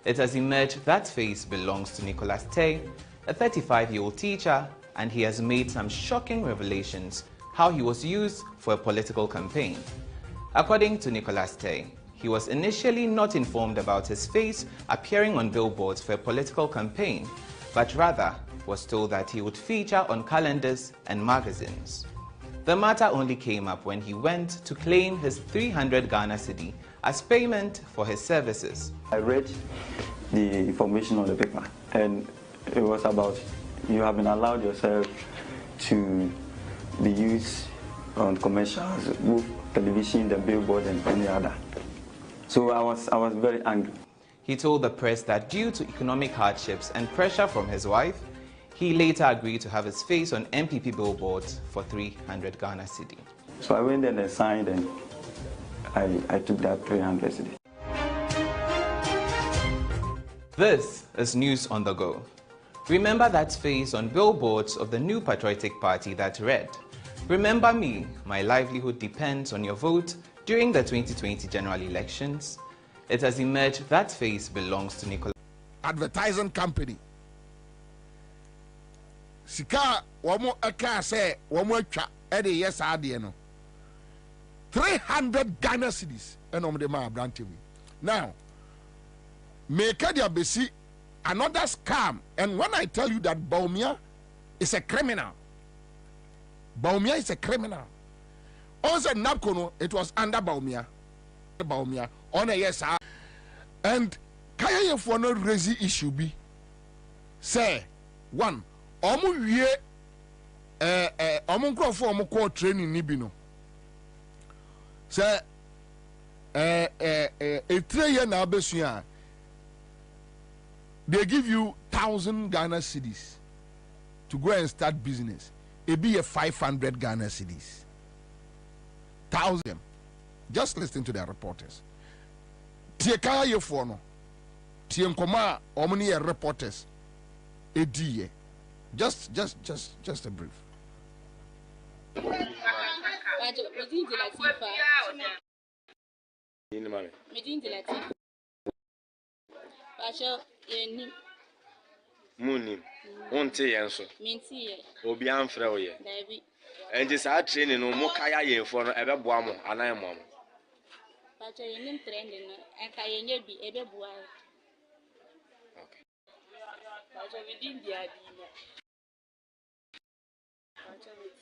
It has emerged that face belongs to Nicholas Tay, a 35-year-old teacher, and he has made some shocking revelations how he was used for a political campaign. According to Nicholas Tay, he was initially not informed about his face appearing on billboards for a political campaign, but rather was told that he would feature on calendars and magazines. The matter only came up when he went to claim his 300 Ghana cedi as payment for his services.
I read the information on the paper, and it was about you having allowed yourself to be used on commercials, both television, the billboard, and any other. So I was very angry.
He told the press that due to economic hardships and pressure from his wife, he later agreed to have his face on MPP billboards for 300 Ghana cedi.
So I went there and signed, and I took that 300 cedi.
This is News on the Go. Remember that face on billboards of the New Patriotic Party that read, "Remember me, my livelihood depends on your vote during the 2020 general elections." It has emerged that face belongs to Nicholas.
Advertising company. Sika wamo aka say wamo atwa e de yes ade no. 300 Ghana cedis enom de ma brand TV. Now, make dia besi another scam, and when I tell you that Bawumia is a criminal, Bawumia is a criminal. Also NAPCO no, it was under Bawumia on a yes, and kaya for no raise issue be say one omu wie omu nkro for omu call training ni bi no say a 3 year na abesua they give you 1,000 Ghana cedis to go and start business. It be a 500 Ghana cedis. 1,000. Just listen to their reporters. tie kaya yefo no tie nkoma omni ye reporters ediye just a brief.
Munim wonte yen so obi amfrɛ wo ye enje saa training no mo kaya yefo no ebeboa mo anan mo
Pacho yenim training no enka yenye bi ebeboa.
Okay.
Pacho within the idea. Pacho with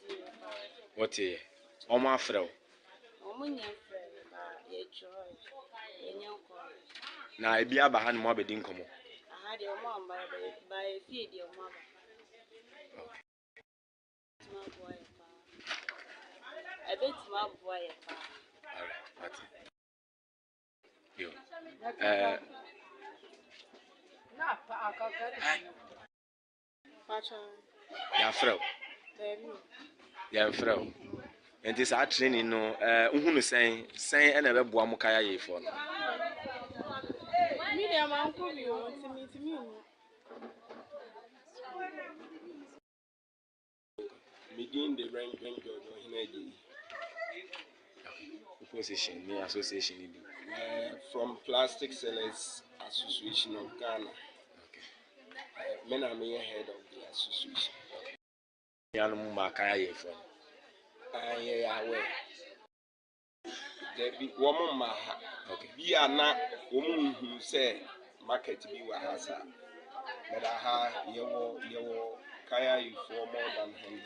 what ye omo afrɛ wo
omo nya frɛ ba ye joy yenye ko
na ebi aba ha no mo abedi nkomo
aha de omo amba ba e fie de omo aba.
Okay.
Ebetima boy pa.
Alright, yo. Ya frau. Ya frau. Enti sa training no uhunu sen ena be boa mo kaya yefo no.
Mi de man ko mi o timi no.
Begin the rank Jojo Hineji. Position, me association
from Plastic Sellers Association of Ghana. Okay. Men are me head of the association.
Yanu Makaya from.
Yeah, aware. There be woman maha. Okay. Be a na woman who say market be wahasa. But aha, you kaya you for more than 100.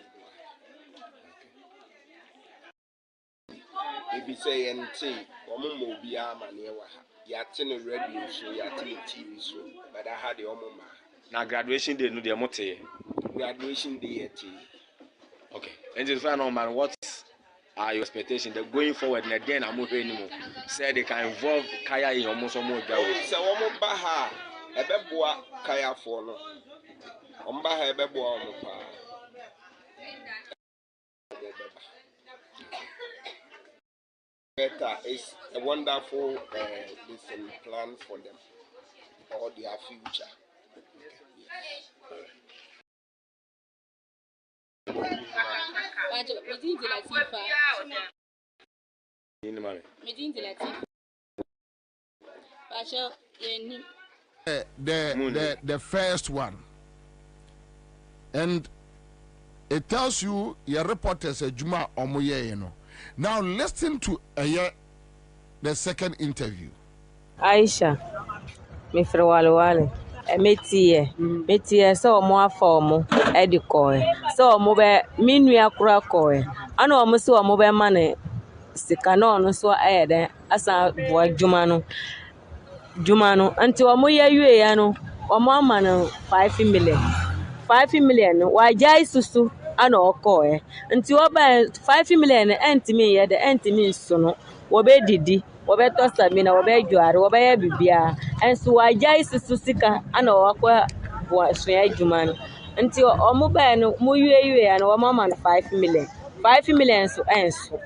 If you say anything, woman will be a man here. Yatin a radio show, yatin a TV show, but I had the omoma.
Now graduation day no the mote.
Graduation day at
okay. And just find out man, what are your expectations? They're going forward and again I'm moving anymore. Say they can involve kaya in almost more gawe.
So woman baha a beboa kaya for no. Ombaha a beboa omopa. Better is a wonderful plan for them or their future.
The first one, and it tells you your reporters a Juma Omoye, you know. Now listen to the second interview.
Aisha, me from Walwale. Metie so mo afomo edikoe. So mo be minua kura koe. Ana o mo so mo be mane sika no no so ayede asa boa dwuma no. Anti o mo ye ya no, o mo ama no 5 million. 5 million wa jai susu ana okoe. Nti o ba 5 million entimi ye de entimi so no. Wo be didi, wo be tosa mi na wo be dware, wo be ya bibia. Enso wa jai susu sika ana wakwa bo so ya dwuma no. Nti o mo ba no mo yue ya no wo mama no 5 million. 5 million so enso.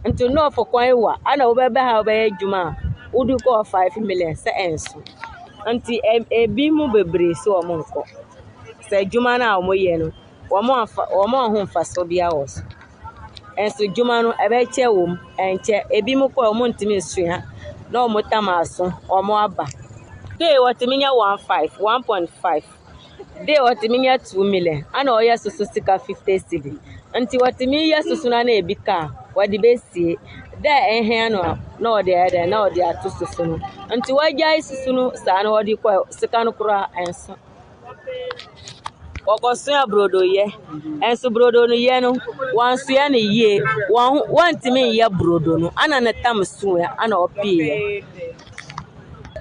Nti no for kwan wa ana wo be ha wo be dwuma. Udu ko 5 million se enso. Nti ebi mu bebre so o mo nko. Se dwuma na o mo ye no. Wo mo ho mfa so bia wo so. Enso dwuma no ebeche wom enche ebi mu ko mo ntimi sua na o mo tamaso o mo aba dey watiminya 1.5 dey watiminya 2 million ana o yesusu sika 50 cedi nti watimi yesusu na ebi ka wadi besie dey ehia no na o dey na o dey atususu no nti wagya isusu no sa na o dey ko sika no kura enso Okosuya brodo ye. Enso brodo no ye no. Wansuya ne ye. Wantimi ye brodo no. Ana na tam suya. Ana opi.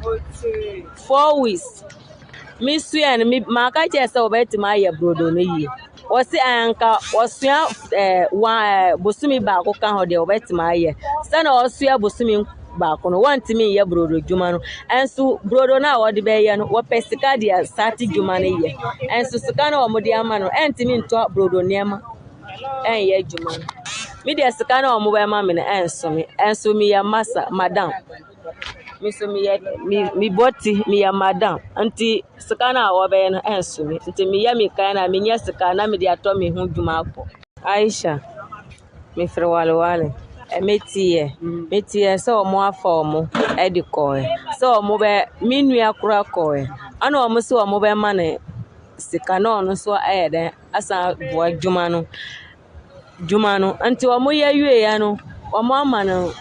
4 weeks. Mi suya ne mi maka chesa obeti ma ye brodo no ye. Osi anka osuya bosumi ba ko kan ho de obeti ma ye. Sana osuya bosumi ba ko no wantimi ye brodo dwuma no enso brodo na wo de be ye no wo pesika dia sati dwuma no ye enso sika na wo mo de ama no entimi nto brodo niema ye dwuma no mi dia sika na wo mo be ma me no enso mi ye masa madam so me boti me ya madam anti sika na wo be no enso me nti me ya me kan na me nya sika na me de ato me ho dwuma akọ Aisha me frɛ wale metie so omo afa omo e di ko so omo be minua kura ko ana omo so omo be ma ne sika na ono so den asa boa dwuma no anti omo ya yue ya no omo ama no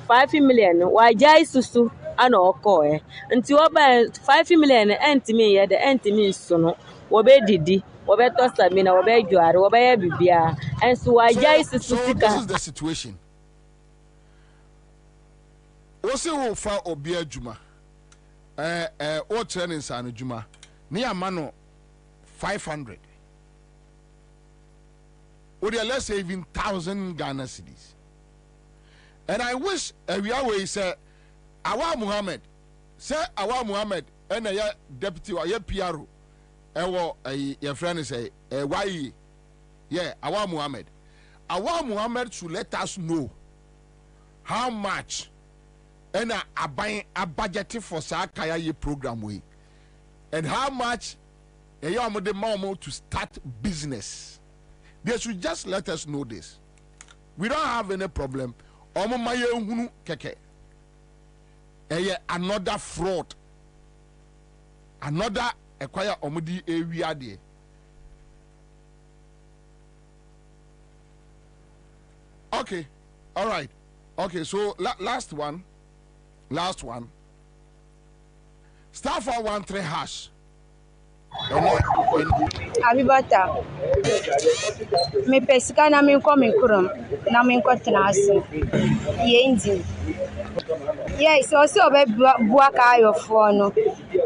5 million wa jai susu ana oko nti oba 5 million entimi ye de entimi nso no wo be didi wo be to stamina wo be juare wo be ya bibia enso wa jai susu sika.
This is the situation. Wose wo fa obi adwuma o training san adwuma ni ama no 500 or let's say even 1,000 Ghana cedis. And I wish we always say Awa Muhammad and a deputy or a PRO your friend say why Awa Muhammad should let us know how much and a budget for Sakaya ye program way and how much to start business. They should just let us know this. We don't have any problem. Omo maye hunu keke. Another fraud. Another acquire omudi area there. Okay. All right. Okay, so last one. Star 413 hash.
Abibata me pesika na me nko me kurom na me nko tenase ye engine yes osi obe bua ka ayofo no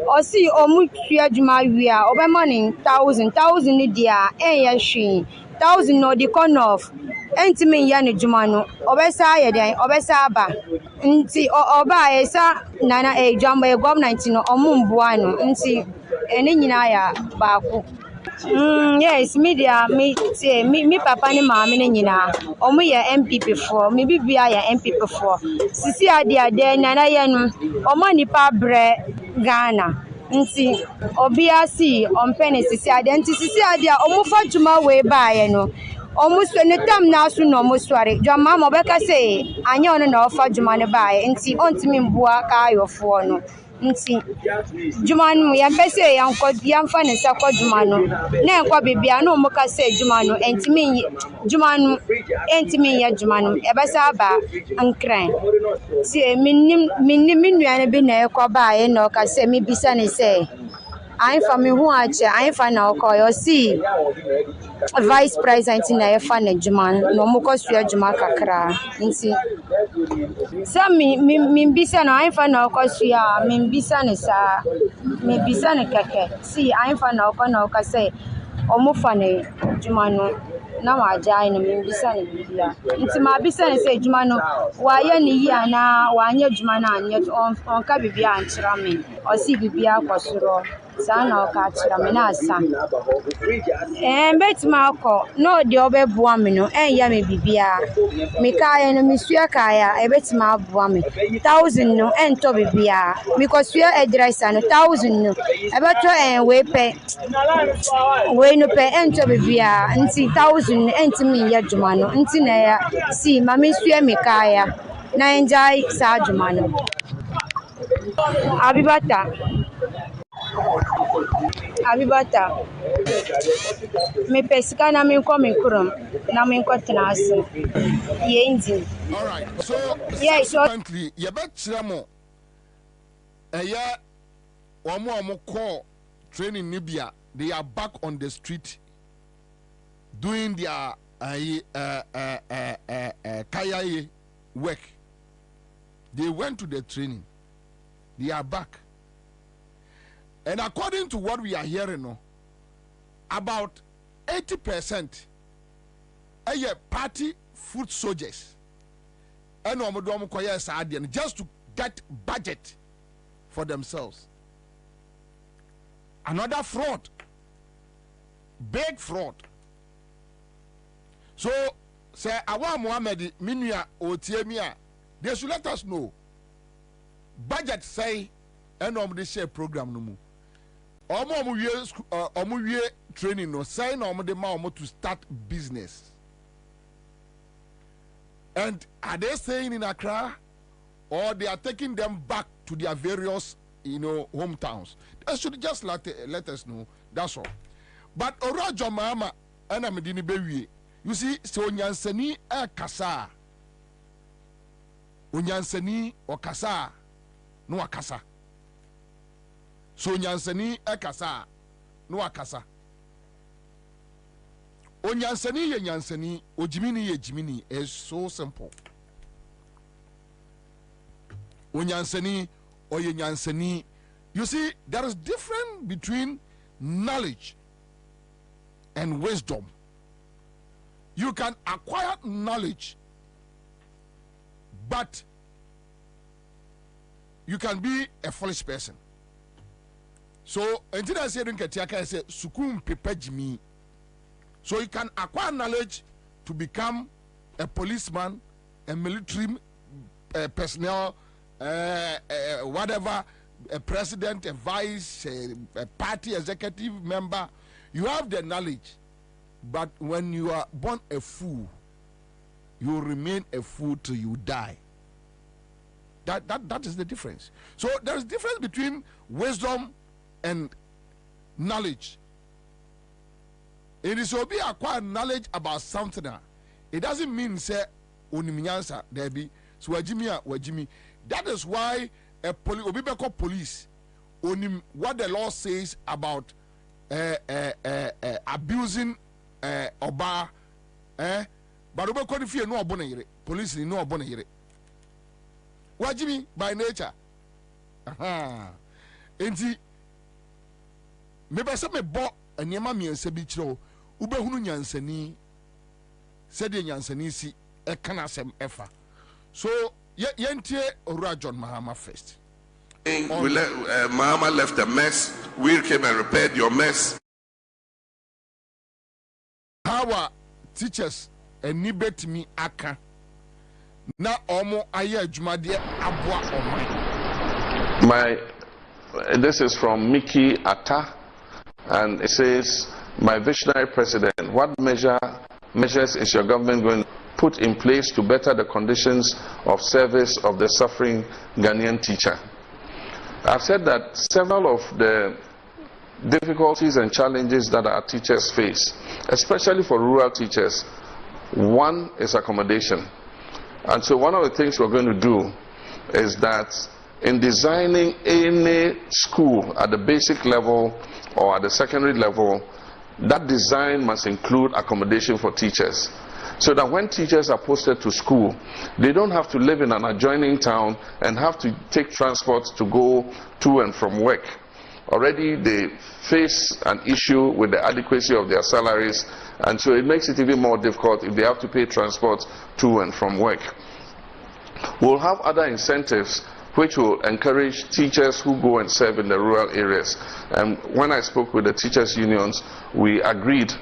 osi omu twa adwuma wi a obe money 1000 ni dia enye hwe 1000 no di corner off entimi ya ne dwuma no obe sa ye den obe sa ba nti oba esa nana dwamba government no omumbua no nti ene nyina ya baako yes media me papa ni maame ne nyina omo ye MPP for me bibia ya MPP for sisi ade nana ye no omo nipa bre Ghana nti obia si ompene sisi ade nti sisi ade omo fa dwuma we baaye no omo so ne tam na so no omo sware dwama mo beka se anya ono na ofa dwuma ne baaye nti ontimi mbua ka ayofo no nti jumanu ya pese ya nko ya mfa ne sakwa jumanu na enko bibia na omo ka se jumanu entimi jumanu entimi ya jumanu e basa ba ankran ti minnim nuane bi na ekwa ba ye na o ka se mi bisa ne se ai fa mi hu ache ai fa na o ko yo si vice president na ye fa na jumanu no mo ko sua juma kakra nti sa mi bisa na ai fa na o ko sua mi bisa ne sa mi bisa ne keke si ai fa na o ka se o mo fa ne jumanu na wa jai no mi bisa ne bibia nti ma bisa ne se jumanu wa ye ni yi ana wa anya jumanu anya on ka bibia anchira mi o si bibia kwasuro sana okachira me na asa betima ko no de obebua me no ya me bibia me kaya no misua kaya betima abua me 1000 no ento bibia me ko sua edresa no 1000 no ebeto we pe we no pe ento bibia nti 1000 enti me ya dwuma no nti na ya si ma me sua me kaya na enjai sa dwuma no Abibata me pesika na me nko me kurom na me nko tenase ye engine.
All right, so
yes,
subsequently you bet chiramo omo call training Nibia, they are back on the street doing their kaya work. They went to the training, they are back. And according to what we are hearing, about 80% are party foot soldiers. And just to get budget for themselves. Another fraud. Big fraud. So, say, Awa Muhammad, Minya, Otiemia, they should let us know budget say ɛna ɔmo share program no mu ɔmo wie training no say na ɔmo de ma ɔmo to start business. And are they staying in Accra, or they are taking them back to their various, hometowns? They should just let us know. That's all. But Orajo Mama, Anna Medini Bewi, you see, so Nyansani Kasa, Unyansani or Kasa, no Akasa. So Nyansani Kasa, no Akasa. Onyansani ye nyansani, ojimini ye jimini is so simple. Onyansani or ye nyansani. You see, there is difference between knowledge and wisdom. You can acquire knowledge, but you can be a foolish person. So, until I say, I say, sukum pepejimi. So you can acquire knowledge to become a policeman, a military personnel, whatever, a president, a vice, a party executive member. You have the knowledge, but when you are born a fool, you will remain a fool till you die. That is the difference. So there is difference between wisdom and knowledge. It is to be acquire knowledge about something. It doesn't mean say onimiyansa there be so wajimi. That is why a police onim what the law says about abusing oba but obeko if you no obona yire police ni no obona yire wajimi by nature enti me be se me bo anyama miense bi kiro ubehunu nyansani said nyansani si ekana asem efa so yentie Owura John Mahama first.
Mahama left a mess. We came and repaired your mess.
Our teachers enibet me aka na omo aye adwumade aboa omo.
This is from Mickey Atta, and it says, my visionary president, what measures is your government going to put in place to better the conditions of service of the suffering Ghanaian teacher? I've said that several of the difficulties and challenges that our teachers face, especially for rural teachers, one is accommodation. And so one of the things we're going to do is that in designing any school at the basic level or at the secondary level, that design must include accommodation for teachers. So that when teachers are posted to school, they don't have to live in an adjoining town and have to take transport to go to and from work. Already they face an issue with the adequacy of their salaries, and so it makes it even more difficult if they have to pay transport to and from work. We'll have other incentives which will encourage teachers who go and serve in the rural areas. And when I spoke with the teachers' unions, we agreed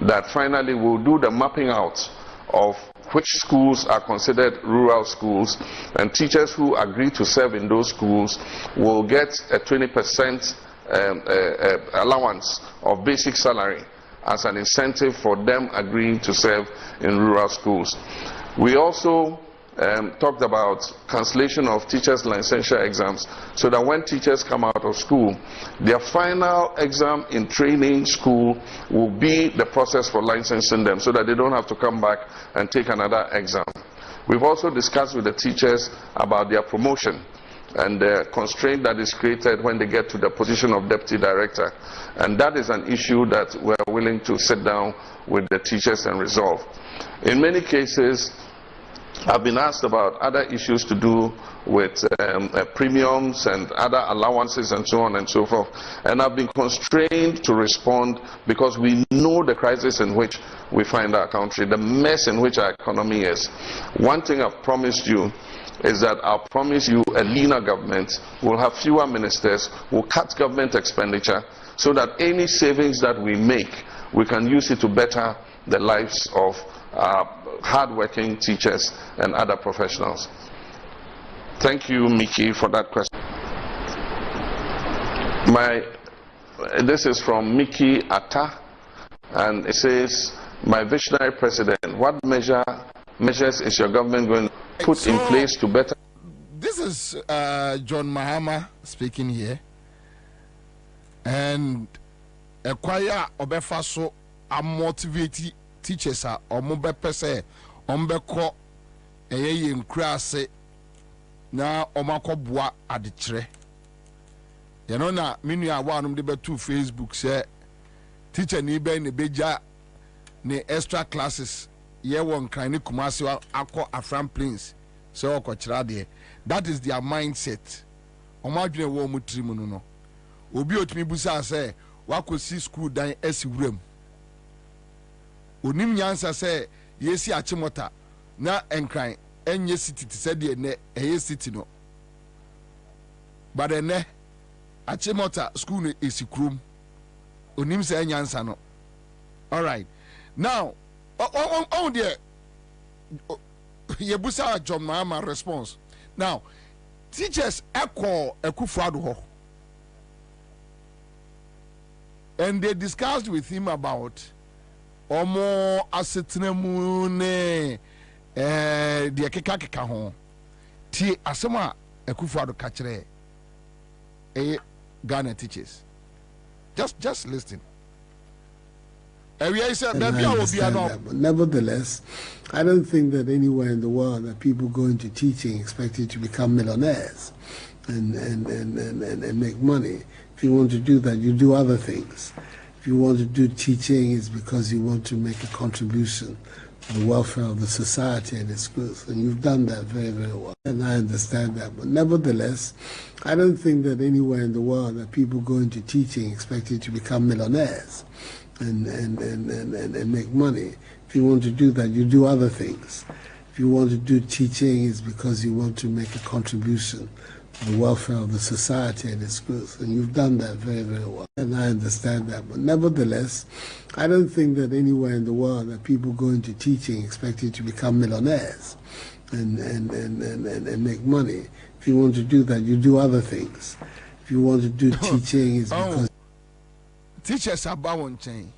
that finally we'll do the mapping out of which schools are considered rural schools, and teachers who agree to serve in those schools will get a 20% allowance of basic salary as an incentive for them agreeing to serve in rural schools. We also talked about cancellation of teachers' licensure exams, so that when teachers come out of school, their final exam in training school will be the process for licensing them, so that they don't have to come back and take another exam. We've also discussed with the teachers about their promotion and the constraint that is created when they get to the position of deputy director, and that is an issue that we're willing to sit down with the teachers and resolve. In many cases, I've been asked about other issues to do with premiums and other allowances and so on and so forth, and I've been constrained to respond because we know the crisis in which we find our country, the mess in which our economy is. One thing I've promised you is that I'll promise you a leaner government, we'll have fewer ministers, we'll cut government expenditure, so that any savings that we make, we can use it to better the lives of hard-working teachers and other professionals. Thank you, Mickey, for that question. This is from Mickey Atta, and it says, my visionary president, what measures is your government going to put in place to better...
This is John Mahama speaking here, and a choir obefaso a motivate teachers are or mobe pese ombeko eye nkrase na omako boa adekire. You know na menu a wanum de betu Facebook say teacher ni be ne beja ne extra classes ye won kran ne Kumasi akọ Afram Plains so okochira de. That is their mindset. Omadwene wo mu trimu no no. Obi otimi busa say wakosi school dan esi wurem. Onim nyansa say yesi achimota na enkran enye city te say de ne eye city no. But ene achimota school no esi krom. Onim say nyansa no. All right. Now on there yebusa John Mahama response. Now, teachers echo Akufo-Addo, and they discussed with him about omo asetenamune de keka ho. Ti asema Akufo-Addo kachire Ghana teachers. Just listen.
Nevertheless, I don't think that anywhere in the world that people go into teaching expected to become millionaires and make money. If you want to do that, you do other things. If you want to do teaching, it's because you want to make a contribution to the welfare of the society and its growth. And you've done that very, very well. And I understand that. But nevertheless, I don't think that anywhere in the world that people go into teaching expected to become millionaires and make money. If you want to do that, you do other things. If you want to do teaching, it's because you want to make a contribution to the welfare of the society and its growth. And you've done that very, very well. And I understand that. But nevertheless, I don't think that anywhere in the world that people go into teaching expected to become millionaires and make money. If you want to do that, you do other things. If you want to do teaching, it's because...
Teachers are bound chain.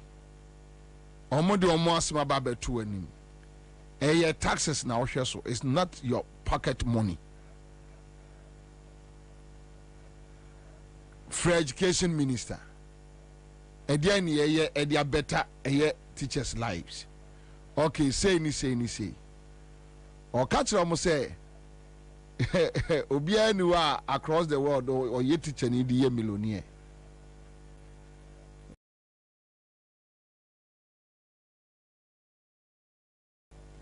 Omo de omo asema ba betu anim. Your taxes now so it's not your pocket money. For education minister. Edian ye edia better teachers' lives. Okay, say. Or catch them say Obia niwa across the world or ye teacher ni di millionaire.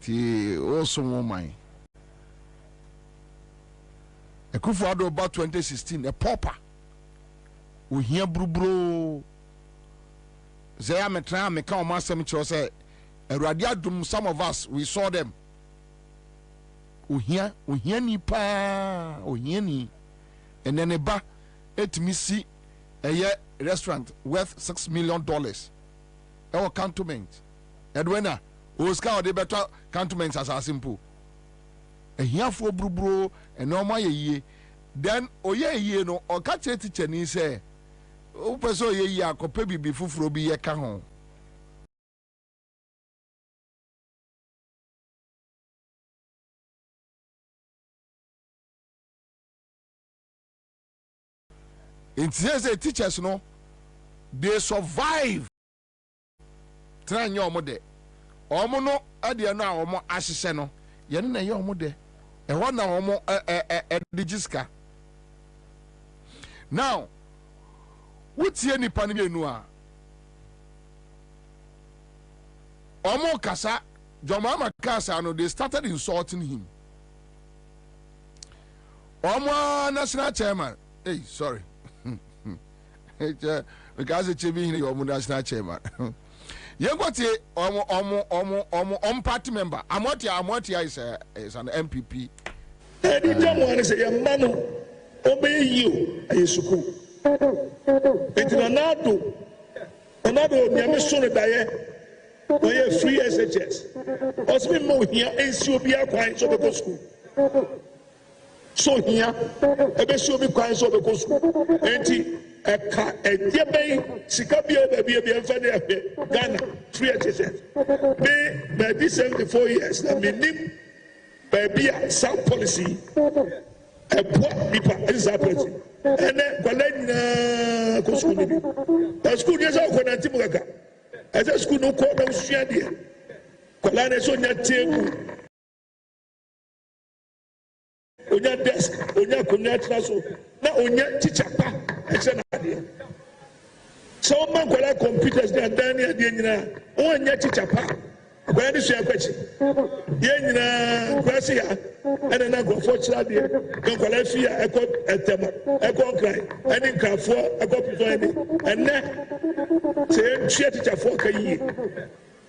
Also woman Akufo-Addo about 2016 a pauper we hear bro Zaya metra me ka o masem cho say Awurade adum some of us we saw them we hear ni pa ni and then a ba etimi si a restaurant worth $6 million our cantonment Edwina Oscar de better cantonments as simple. A here for bro and no my ye. Then ye no or catch a teacher ni say O peso ye ya kopebi bifu frobi ye kahon. It says the teachers no they survive. Try your mother. Omo no ade no a omo ahihye no ye na ye omo de e ho na omo digiska now wutie nipa ne enu a omo kasa John Mahama kasa no they started insulting him omo national chairman sorry because it's being omo national chairman Yegoti party member. Amotia is an MPP.
Any German is a man obey you, a suku. It's an another Yamison Daye, or free SHS. Also, more here, NCOPR clients of the school. so here ebe so bi kwan so be ko so enti eka edie ben sika bia ba bia mfa de ahwe Ghana free education me maybe 74 years na minim baby some policy a poor people is happening and kwala ko school ni school ni so ko na timu kaka as a school no ko na usua de kwala na so nya table onya desk onya konya traso na onya teacher pa eche na de so man kwala computers na dan ya de nyina onya teacher pa kwala ni so akwachi ye nyina kwasi ya ene na go for chira de don kwala fi ya eko etema eko cry eni krafo eko piso eni ene se tia teacher for kai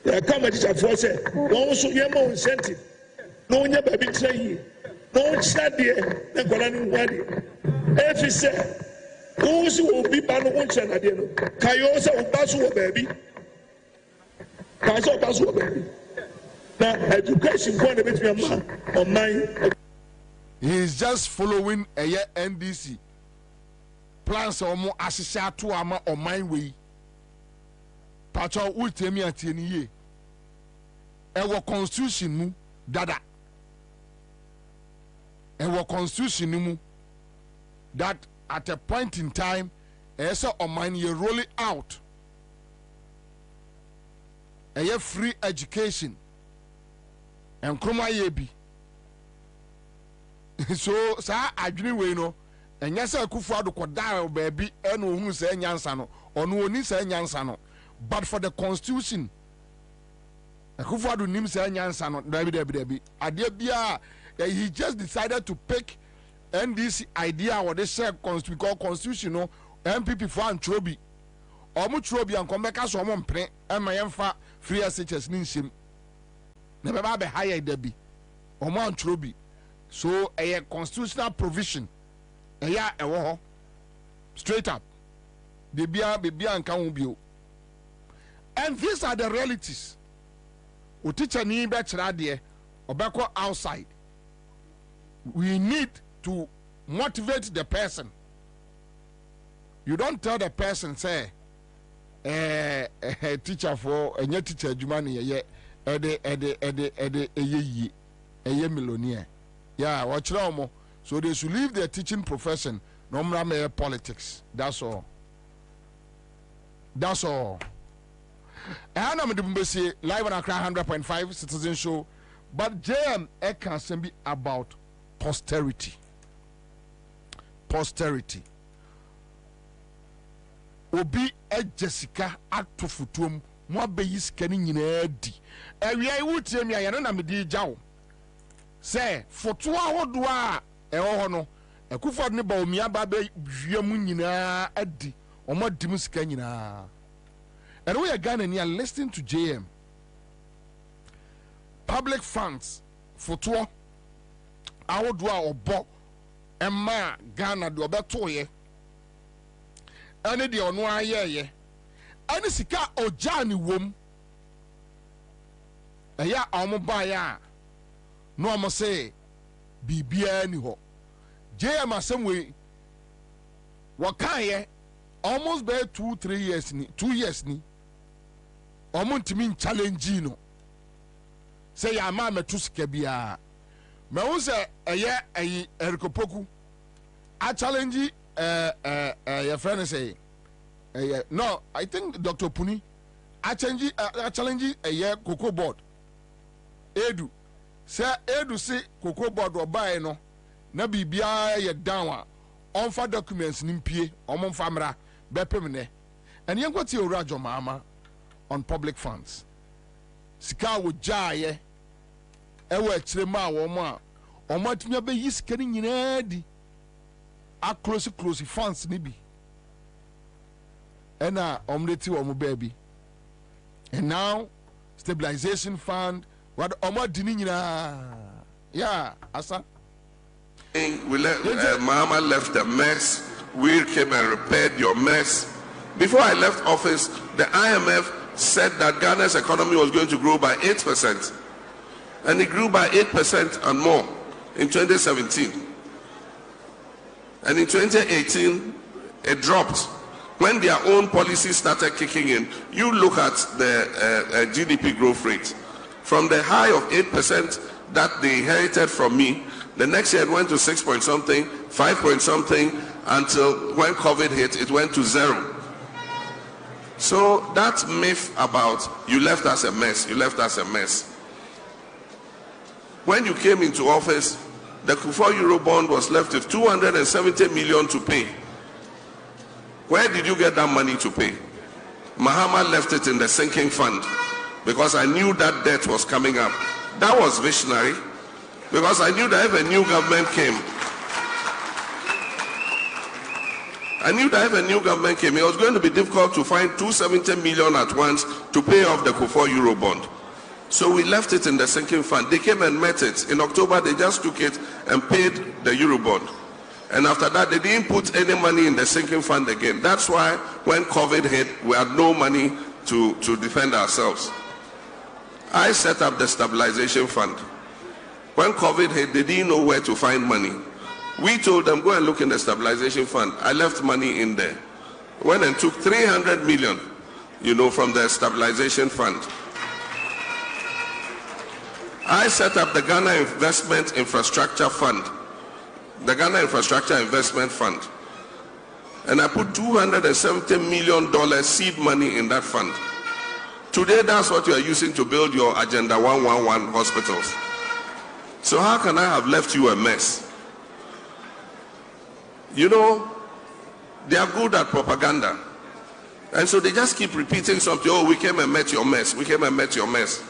ya kama teacher for say won so ye ma incentive no onya ba bi tira yi no chadie na kwala ni nwadi efi se wo si wo bi ba no wo nche na de no kayo se wo ba so wo baabi ka so ba so wo baabi na education ko na betumi ma online.
He is just following a year NDC plans omo asese ato ama online we pacho ultimi atieni ye ewo constitution mu dada and what constitution mu that at a point in time esa oman ye roll it out a free education and kroma ye bi so sa adwene we no enya sa Akufo-Addo koda baby eno ohunu sa nyansa no ono oni sa nyansa no but for the constitution Akufo-Addo nim sa nyansa no dabi ade bia he just decided to pick NDC idea what they say constitution no MPP for antrobi omo trobi an komeka so omo mpre ema yemfa free SHS ni nsim na beba be higher dabi omo antrobi so a constitutional provision eya ewo ho straight up de bia anka ho bio. And these are the realities. O teacher ni be kira de obeko outside. We need to motivate the person. You don't tell the person say teacher for any teacher jumani ye eye millionaire. Yeah, watch them. So they should leave their teaching profession. No more politics. That's all. That's all. And I'm the live on Accra 100.5 Citizen Show. But JM can be about posterity. Posterity. Obi Jessica atofutum mo be yiskani nyina di. Ewia wutie mi ayano na medi jawo. Say foto ahodo a eho ho no Akufo-Addo ne ba omia ba be hwiam nyina adi. Omo dim sika nyina. And we are Ghana near listening to JM. Public funds foto ahodo a obo emma Ghana do obeto ye. Ane de ono ayeye. Ane sika ojani wom. Eya omo ba ya. No omo say bibia ni ho. JM asemwe wakaye almost be 2-3 years ni 2 years ni. Omo ntimi challenge no. Say ya ma metu sika bia. Me won say eye erikopoku. A challenge your friend say no, I think Dr. Puni I challenge a year cocoa board. Edu say Edu say cocoa board or buy no na bibia ye down on for documents nimpie on famra bepemne and yen kwati urajo mama on public funds sika wo jaaye ewe kire ma wo mo a omatumi be yiska ni nyina di a close funds ni bi ena omreti wo mo baby and now stabilization fund what omadi ni nyina yeah asa
we Mama left a mess. We came and repaired your mess. Before I left office, the IMF said that Ghana's economy was going to grow by 8%. And it grew by 8% and more in 2017. And in 2018, it dropped. When their own policies started kicking in, you look at the GDP growth rate. From the high of 8% that they inherited from me, the next year it went to 6 point something, 5 point something, until when COVID hit, it went to 0. So that myth about you left us a mess, you left us a mess. When you came into office, the Kufuor Eurobond was left with 270 million to pay. Where did you get that money to pay? Mahama left it in the sinking fund because I knew that debt was coming up. That was visionary because I knew that if a new government came, it was going to be difficult to find 270 million at once to pay off the Kufuor Eurobond. So we left it in the sinking fund. They came and met it. In October, they just took it and paid the Eurobond. And after that, they didn't put any money in the sinking fund again. That's why when COVID hit, we had no money to defend ourselves. I set up the stabilization fund. When COVID hit, they didn't know where to find money. We told them, go and look in the stabilization fund. I left money in there. Went and took 300 million, from the stabilization fund. I set up the Ghana Investment Infrastructure Fund, the Ghana Infrastructure Investment Fund. And I put $270 million seed money in that fund. Today, that's what you are using to build your Agenda 111 hospitals. So how can I have left you a mess? They are good at propaganda. And so they just keep repeating something. Oh, we came and met your mess. We came and met your mess.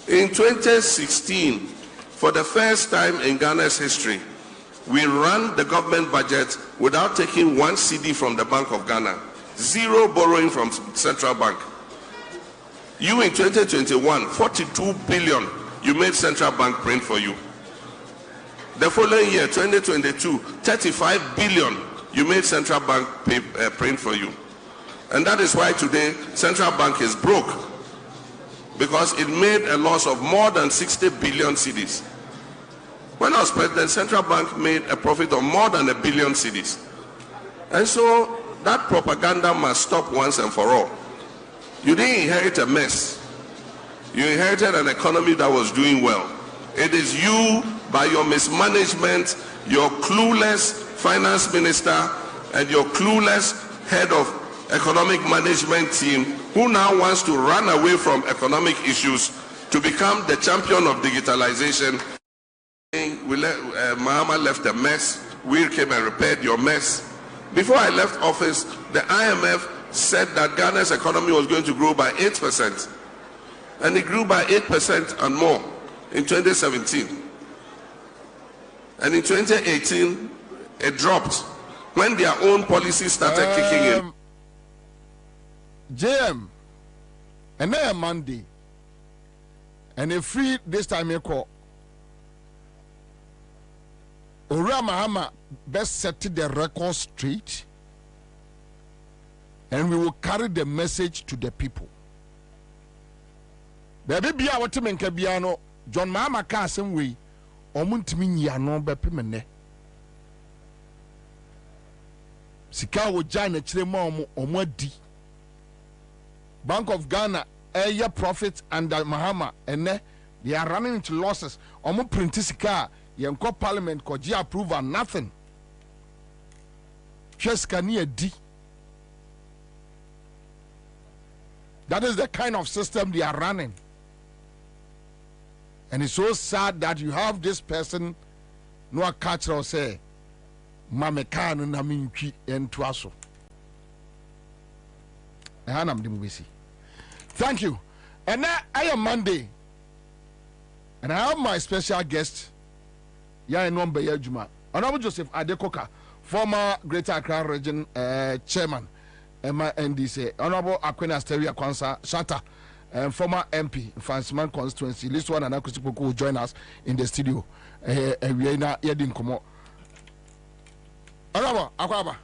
In 2016, for the first time in Ghana's history, we ran the government budget without taking one CD from the Bank of Ghana. Zero borrowing from Central Bank. You in 2021, 42 billion, you made Central Bank print for you. The following year, 2022, 35 billion, you made Central Bank print for you. And that is why today, Central Bank is broke. Because it made a loss of more than 60 billion cedis. When I was president, Central Bank made a profit of more than 1 billion cedis. And so that propaganda must stop once and for all. You didn't inherit a mess. You inherited an economy that was doing well. It is you, by your mismanagement, your clueless finance minister, and your clueless head of economic management team, who now wants to run away from economic issues to become the champion of digitalization. Mahama left a mess. We came and repaired your mess. Before I left office, the IMF said that Ghana's economy was going to grow by 8%. And it grew by 8% and more in 2017. And in 2018, it dropped when their own policies started kicking in.
JM, and then Monday, and a free this time you call. Ora Mahama best set the record straight, and we will carry the message to the people. Baby, be our team in Kabiano, John Mahama can't same way, or Muntimi Yano Bepimene. Sika will join a Chilemo or Modi. Bank of Ghana, year profits under Mahama, and they are running into losses. Omo printisika, Yanko Parliament, Koji approval, nothing. Just can D. That is the kind of system they are running. And it's so sad that you have this person, no catch or say, Mamekan and Naminki and Tuaso. Hanam Dimwisi. Thank you. And now I am Monday. And I have my special guest, Yanombe Yajuma, Honorable Joseph Adekoka, former Greater Accra Region Chairman, NDC, Honorable Akwena Steria Kwanza Shatta, former MP, Fansman Constituency. This one and Akusipoku will join us in the studio. We are now Yedin Komo. Honorable Akwaba.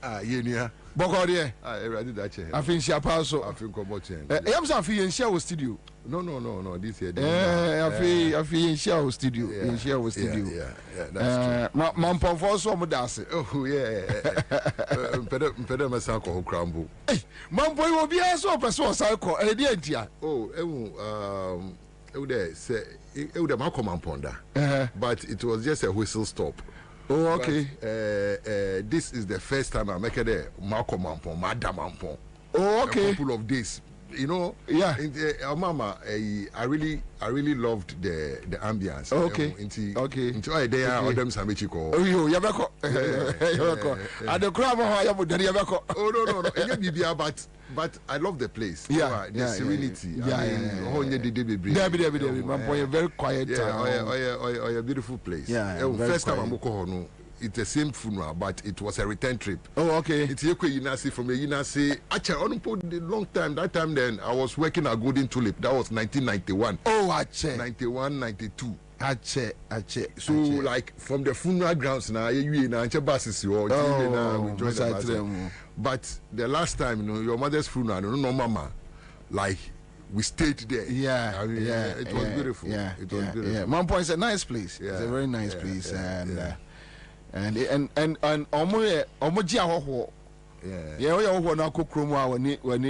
Yenia.
Bokodiye.
I ready that chair.
I think she also.
I think about chair.
I'm saying, share with studio.
No. This year.
I feel in share studio. In share studio.
Yeah. That's true.
Mampon for so much.
Oh yeah. Mpeda masako ho krambo.
Mampo will be so person cycle.
But it was just a whistle stop.
Oh, okay.
But, this is the first time I make it there. Malcolm Mampon, Madam Mampon.
Oh, okay.
A couple of days. You know,
yeah.
Mama, I really loved the ambience.
Oh, okay.
Into I there or them Samichiko.
Oh, Yabako. And the crowd Yabako.
Oh no. But I love the place.
Yeah,
the serenity.
Mampo, very quiet.
A beautiful place.
Yeah.
First time I'm going. It's the same funeral, but it was a return trip.
Oh, okay.
It's Yinasi from Yinasi. Actually, I don't put the long time. That time then I was working at Golden Tulip. That was 1991.
Oh, Ache.
91, 92.
Ache.
So like from the funeral grounds now, you na buses you But the last time, your mother's funeral, no mama, like we stayed there.
Yeah,
it was beautiful.
Yeah,
it was beautiful.
Yeah, Mampo is a nice place.
Yeah,
it's a very nice place, and Omoji aho. Yeah, na kokromu when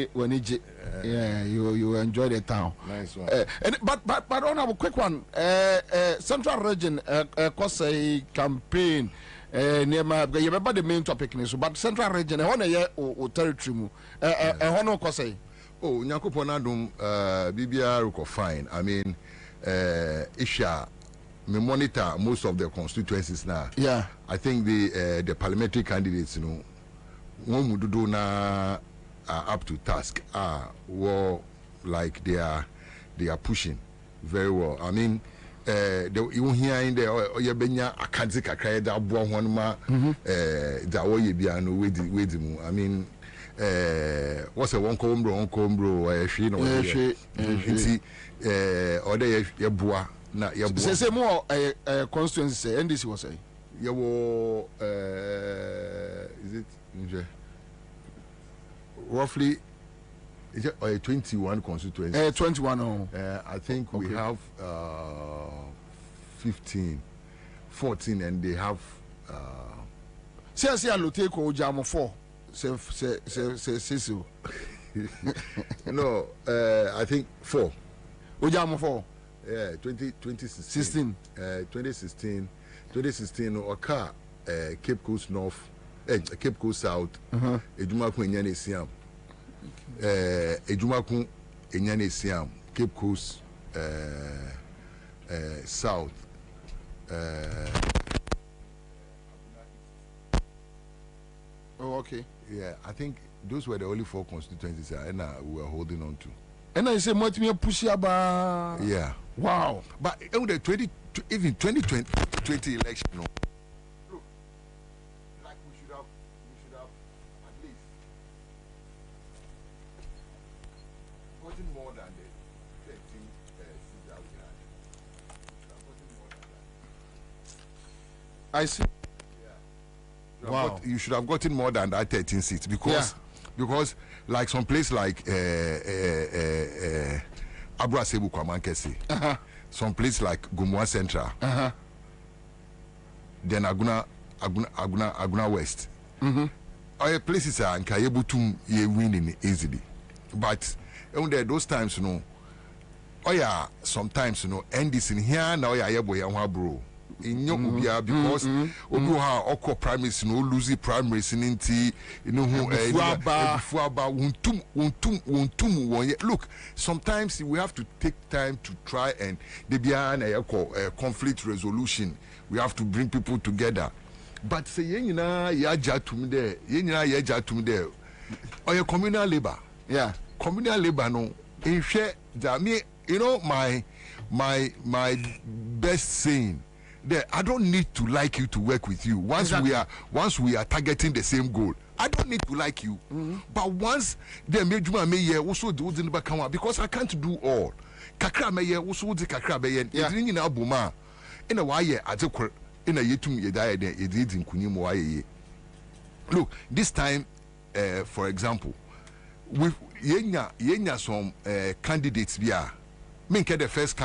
you enjoy the town.
Nice one.
But on a quick one, Central Region cause a campaign near my about the main topic but Central Region on a territory mu hono cause.
Oh, Nyakuponadum BBR fine. I mean Isha me monitor most of the constituencies now.
Yeah.
I think the parliamentary candidates, one would do now up to task. Well, like they are pushing very well. I mean, you hear in there you benya akanzi kakra da bo ho ma da wo ye bia no wedi mu. I mean, what's a one combro hwe no hwe ode ye boa na ye boa.
Say more constituency say NDC was say.
Ye wo is it roughly is it 21 constituencies?
21.
I think we have 15, 14, and they have.
Say Aloteko Jamo 4. Say.
No, I think 4.
Ojamo 4.
Yeah, 2016. 2016. Oka Cape Coast North. Cape Coast South, Ejumaku Enyane Siam, Ejumaku Enyane Siam, Cape Coast South.
Oh, okay.
Yeah, I think those were the only 4 constituencies we were holding on to.
And I say, what me push about?
Yeah.
Wow.
But in the 2020 election, no. More than the 13 seats that we had.
I see.
Yeah.
Wow.
You should have gotten more than that 13 seats because like some place like Abra Sebu Kwamankesi, some place like Gumwa Central, then Aguna West. Our places are Nkayebutum ye winning easily, but those times, sometimes, NDC in here now, bro. In your because Oko primaries, losing primaries in Inti, look, sometimes we have to take time to try and conflict resolution. We have to bring people together. But say, yaja to me there, or your communal labor.
Yeah.
Communal labor no in share my best saying there, I don't need to like you to work with you once we are targeting the same goal. I don't need to like you, but once they made you me also do the back because I can't do all. Kakra me also the kakra be in abuma in a why in a yetum ye die ye did in kunimo. Look, this time for example, with yenya some candidates
Minke the first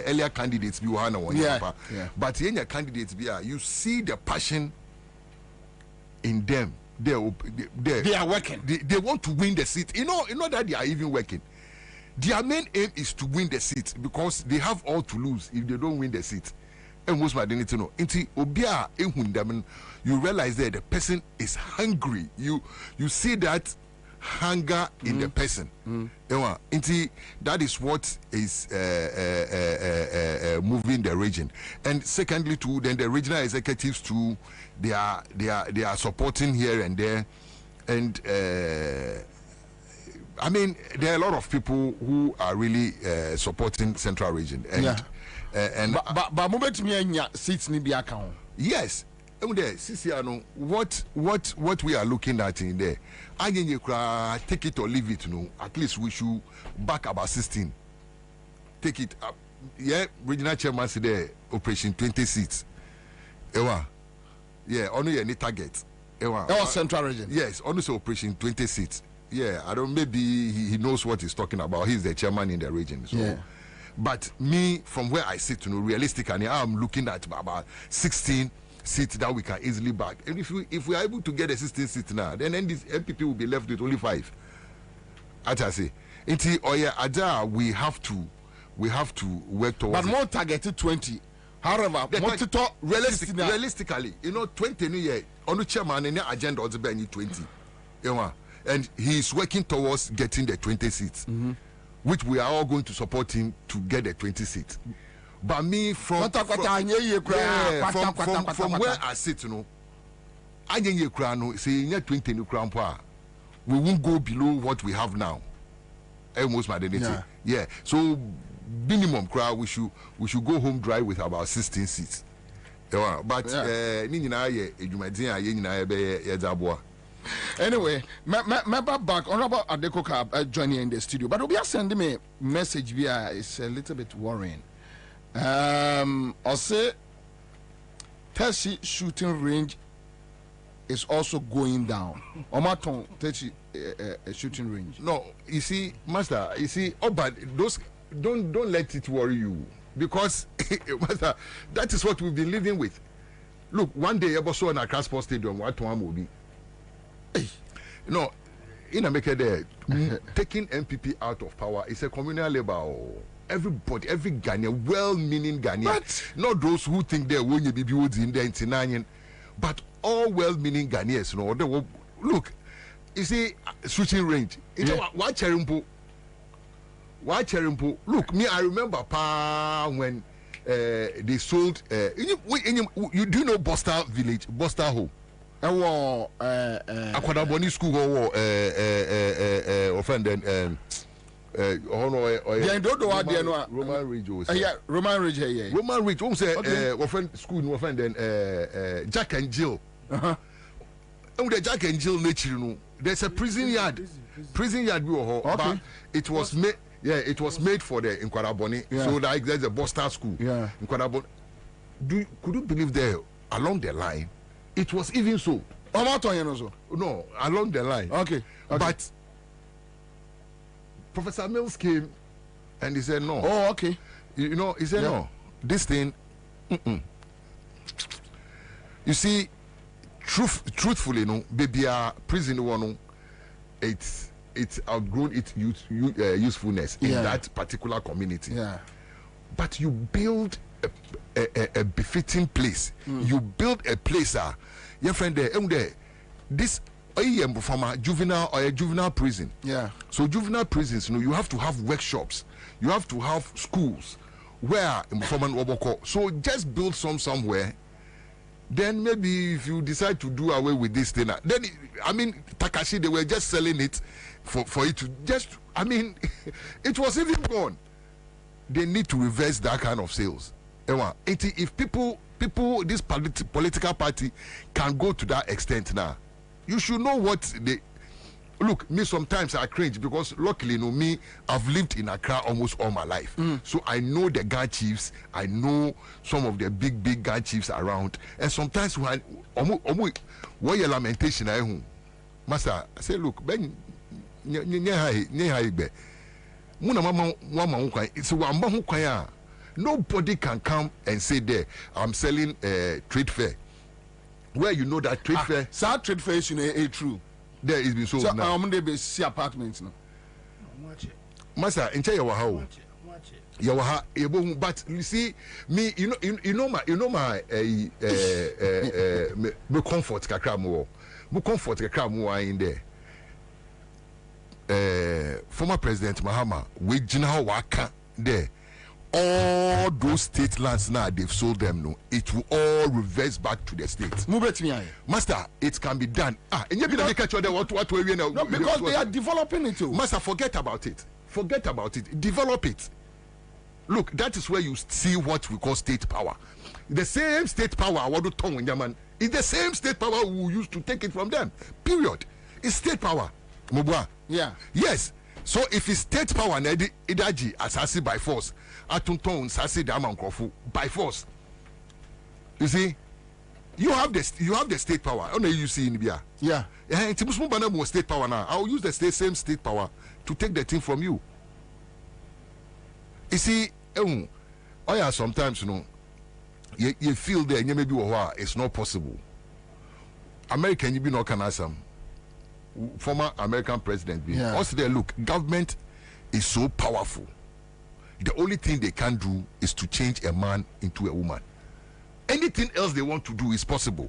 earlier candidates be one one.
Yeah.
But any candidates be you see the passion in them. They
are working.
They want to win the seat. You know that they are even working. Their main aim is to win the seat because they have all to lose if they don't win the seat. And most of them know. You realize that the person is hungry. You see that hunger in the person. That is what is moving the region. And secondly, too, then the regional executives too, they are supporting here and there. And I mean, there are a lot of people who are really supporting Central Region. And
but moment me seats ni bi account.
Yes. What we are looking at in there, take it or leave it. No, at least we should back about 16. Take it up. Yeah, regional chairman said there, operation 20 seats. Yeah, only any target.
Central Region.
Yes, only operation 20 seats. Yeah, I don't. Maybe he knows what he's talking about. He's the chairman in the region. So.
Yeah.
But me, from where I sit, realistically, I'm looking at about 16 seats that we can easily back. And if we are able to get a 16 seats now, then this MPP will be left with only 5. As I say, we have to work towards.
But more targeted 20. However,
realistically, 20 new year on the chairman and the agenda also be 20. And he is working towards getting the 20 seats, which we are all going to support him to get the 20 seats. But me from where I sit, I say 20 we won't go below what we have now. Almost my identity. Yeah. So minimum crowd we should go home dry with about 16 seats. But
anyway, member back Honorable Adekoka joining in the studio, but we are sending me a message via it's a little bit worrying. I'll say Teshie shooting range is also going down. Omaton Teshie shooting range.
No, you see, Master, but those don't let it worry you because Master, that is what we've been living with. Look, one day I saw in Accra Sports Stadium what one will be. In America there, taking MPP out of power is a communal labor. Everybody, every Ghanaian, well-meaning Ghanaian, not those who think they're going to be built in the 99, but all well-meaning Ghanaians. Look, you see, switching range. Why Cherimpo? Look, me, I remember when they sold. You do know Bosta Village, Bosta Home? Akwadaboni school offended. Roman Ridge.
Roman Ridge.
Roman Ridge. Say offend school no offend Jack and Jill. And the Jack and Jill nature there's a prison yard. Prison yard but it was made. Yeah, it was made for the Nkwadaboni. So like there's a Boston school. Yeah. Nkwadaboni. Could you believe there along the line? It was even so. No, along the line.
Okay.
But Professor Mills came and he said no.
Oh, okay.
He said no. This thing. You see, truthfully, baby, prison one, it's outgrown its usefulness in that particular community.
Yeah.
But you build a befitting place. You build a place. Your friend there, this from a juvenile or a juvenile prison.
Yeah.
So juvenile prisons, you have to have workshops. You have to have schools where so just build somewhere. Then maybe if you decide to do away with this thing, then Takashi, they were just selling it for it to just. It was even gone. They need to reverse that kind of sales. If people, this political party can go to that extent now, you should know what they. Look, me sometimes I cringe because luckily, me, I've lived in Accra almost all my life. So I know the Ga chiefs, I know some of the big Ga chiefs around. And sometimes when what your lamentation I Master, I say, look, Ben Muna mama it's a nobody can come and say there I'm selling trade fair. Where you know that trade fair.
Sad trade fair is true.
There is been sold
so
now.
I'm going to see apartments now.
Master, in your how. But you see me, you know my me comfort kakra mo comfort kakra mo in there. Former President Mahama we jina waka there. All those state lands now they've sold them. No, it will all reverse back to the state. Master, it can be done. And you can catch what we know. No, because they are developing it too. Master, forget about it. Forget about it. Develop it. Look, that is where you see what we call state power. The same state power is the same state power we used to take it from them. Period. It's state power. Yeah. Yes. So if it's state power, idaji asasi by force, atunton sasi damankofu by force. You see, you have the state power. Only you see in India. Yeah. Yeah. State power now. I'll use the same state power to take the thing from you. You see, sometimes you feel there and you maybe it's not possible. American, you be no can ask former American president. Yeah. Also there, look, government is so powerful. The only thing they can do is to change a man into a woman. Anything else they want to do is possible.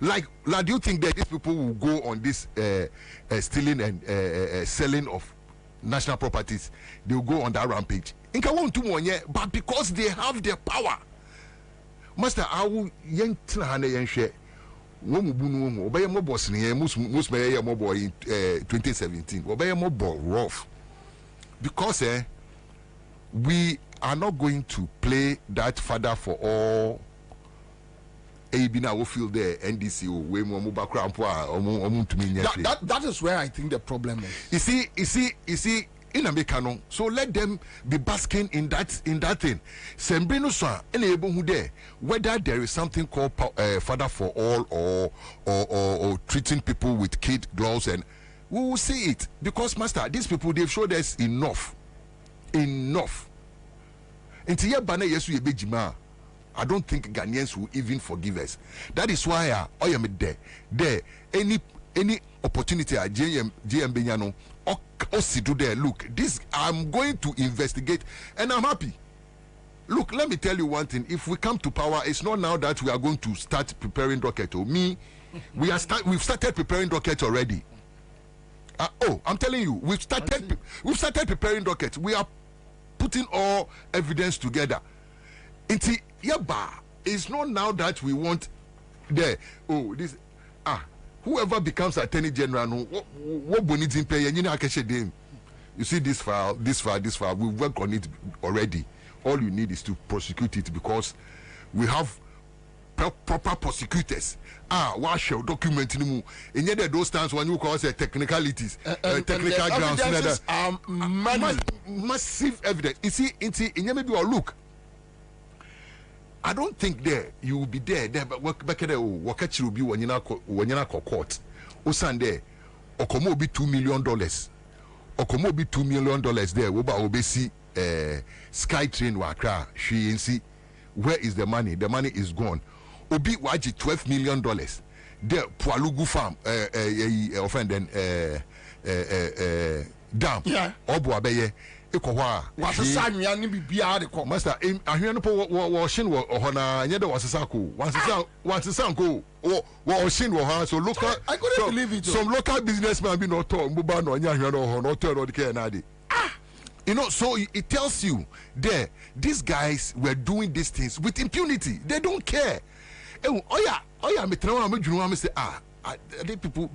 Like do you think that these people will go on this stealing and selling of national properties? They will go on that rampage. But because they have the power. Master, I will share. Obey more boss in most in 2017. Obey more rough. Because we are not going to play that father for all. Abina will feel there NDC way more that is where I think the problem is. You see in America, so let them be basking in that thing. Sembrino so enable who there whether there is something called father for all or treating people with kid gloves, and we will see it because master, these people they've showed us enough. Until ye bana yesu ye bejima, I don't think Ghanaians will even forgive us. That is why I am there. Any opportunity at JM Benyano or do there. Look, this I'm going to investigate and I'm happy. Look, let me tell you one thing. If we come to power, it's not now that we are going to start preparing docket. We've started preparing docket already. I'm telling you, we've started preparing docket. We are putting all evidence together. It's not now that we want there. Whoever becomes Attorney General, what bonus in pay? You see this file. We work on it already. All you need is to prosecute it because we have proper prosecutors. What shall document in those times when you call it technicalities, technical grounds, massive evidence. You see, maybe look. I don't think there you will be there but back there wakachi will be when you court. Osande Okomo be $2 million. Okomo be $2 million there. Woba obesi SkyTrain wakra she where is the money? The money is gone. Obi waji $12 million. There Pualugu farm offend dam. Yeah. Obu abeye. Master, washing ohona nyede wasisako wansisako so local I couldn't believe it. Some local businessmen be not talk mbuba no nya hwe no no tell no the na dey. So it tells you there these guys were doing these things with impunity. They don't care. Me trauma me dwunu am say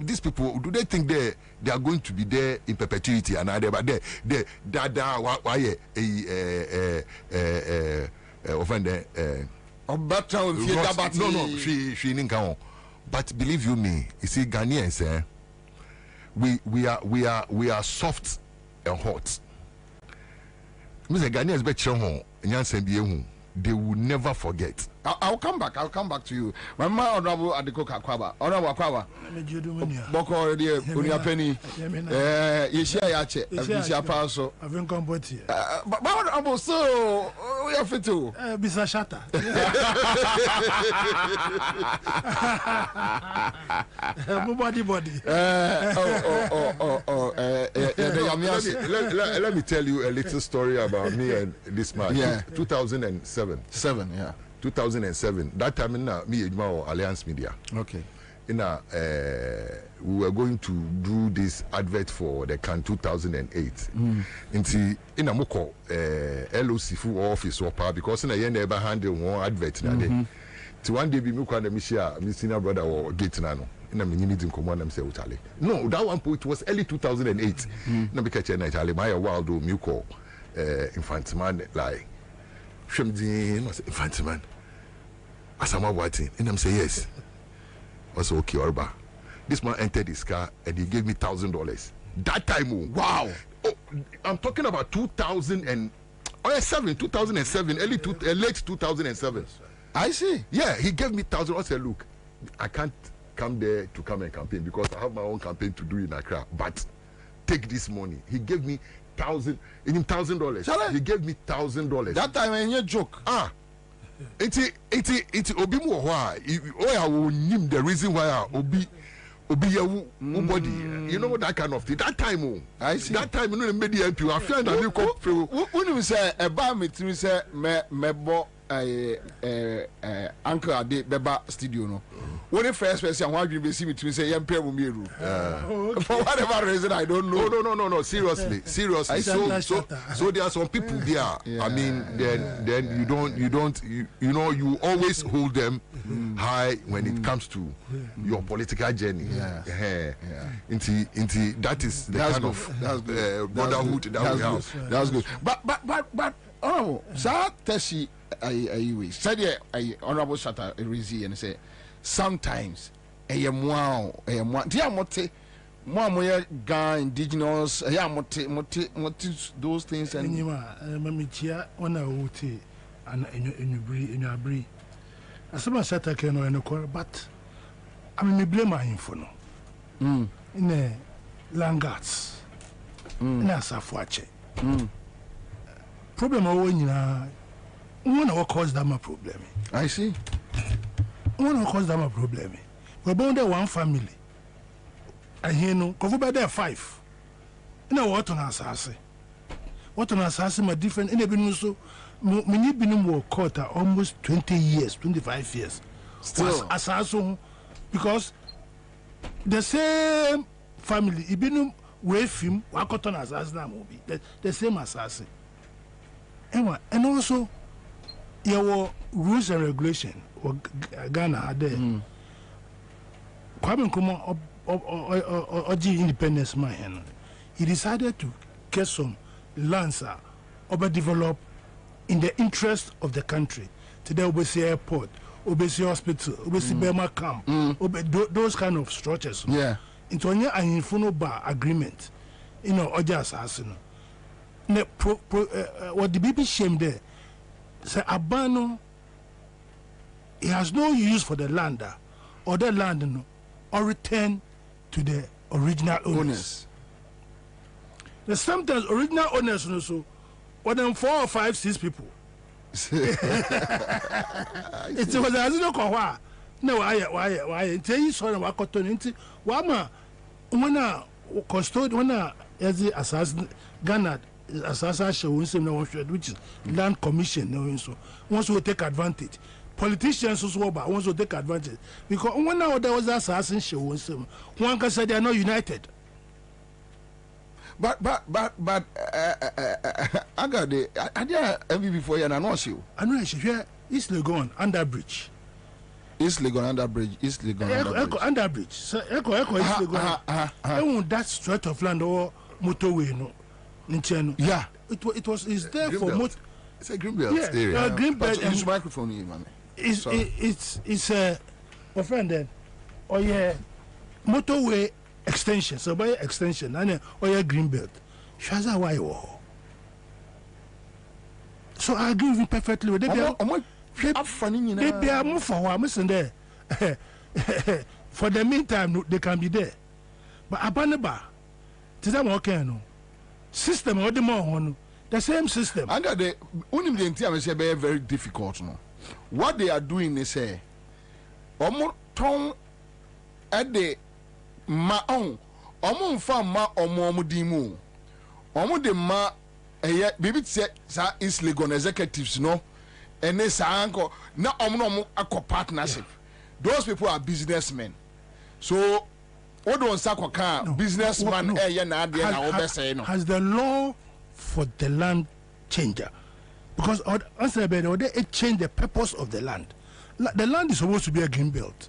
these people, do they think they are going to be there in perpetuity and but but believe you me, you see Ghanaians we are soft and hot. Mr. Ghanaians bet they will never forget. I'll come back to you. My man, Honorable Adiko Kakwaba. Honorable Kakwaba. Boko already, Unia Penny. Yeshia Yache. Yeshia Paso.
I've been come here.
But Honorable, so we have fit to.
Bisa Shata. Body.
Let me tell you a little story about me and this man.
Yeah.
2007. 2007. That time, me and my Alliance Media.
Okay.
We were going to do this advert for the CAN 2008. In a moko LOC full office or power because in a year never handle one advert. To one day, me and my senior brother or gate nano. In a minute in command, I'm saying, no, that one point was early 2008. No, because I my wild muco infantman like. Infantman. Asama Wati. And I'm saying yes. Also, okay, Orba. This man entered his car and he gave me $1,000. That time, wow. Oh, I'm talking about 2007, late 2007.
I see.
Yeah, he gave me $1,000. I said, look, I can't come there to come and campaign because I have my own campaign to do in Accra. But take this money. He gave me $1,000. He gave me $1,000.
That time, ain't a joke.
It's obi mu why I will name the reason why obi body. You know that kind of thing. That time,
I see.
That time, you know, the media MP. I find that you come.
When you say about me, you say me bo Uncle Ade Beba studio no. When the first person who you see me to say yam pay me for whatever reason I don't know.
No. Seriously. So there are some people there. I mean, then you always hold them high when it comes to your political journey. Into that is the kind of brotherhood that we have.
That's good. But oh, sir, Teshi. I said Honorable Shata Rizi and say sometimes a moi dear mote more guy indigenous mote those things and
mamichia on a wote and in your brie. As some Shata can know in but I mean, me blame my info no in a Langards in a Safuache problem when one of cause that my problem.
I see.
One of cause that my problem. We're born there one family. I hear no. Cover by there 5. You know what on assassin? What on assassin? My different. In a binuso, many binum court almost 20 years, 25 years. Still assassin, because the same family. Ibinum wave him. What on assassin movie? The same assassin. And also. There were rules and regulations. Ghana had there. Kwame Nkrumah Oji independence man. He decided to get some lands overdeveloped in the interest of the country. Today, Obesi Airport, Obesi Hospital, Obesi Burma Camp, those kind of structures.
Yeah.
Into an infuno bar agreement. You know, Oja assassin. What the people shame there. Say Abano, he has no use for the land or the land no, or return to the original owners. There's sometimes original owners also, more than 4 or 5, 6 people. It was as no kwa. No, why? Tell you sorry, what cotton into Wama when a custodian, when a as the assassin Ghana. Assassination, which is land commission, so wants to take advantage. Politicians also wants to take advantage because when now there was assassination, one can say they are not united.
But I got the idea MV before you and I know you.
I know you. East Legon Underbridge.
East Legon Underbridge. East Legon
Underbridge. So Echo East Legon. I want that stretch of land or motorway, no.
Yeah,
it's there
Green
for
Belt. It's a Greenbelt area.
Greenbelt. Use microphone here, man.
It's my friend then. Oh yeah, motorway extension. So by extension, and oh yeah, Greenbelt. Shaza why So I agree with you perfectly. They be move for I'm there. For the meantime, they can be there. But Abaneba, no system or the more the same system.
Under the very difficult. No, what they are doing is say, Tom at the ma on, farm ma dimu, de ma baby said is legal executives no, and they say uncle now a partnership. Those people are businessmen. So what don't say businessman
has the law for the land changer? Because it changed the purpose of the land. The land is supposed to be a green belt.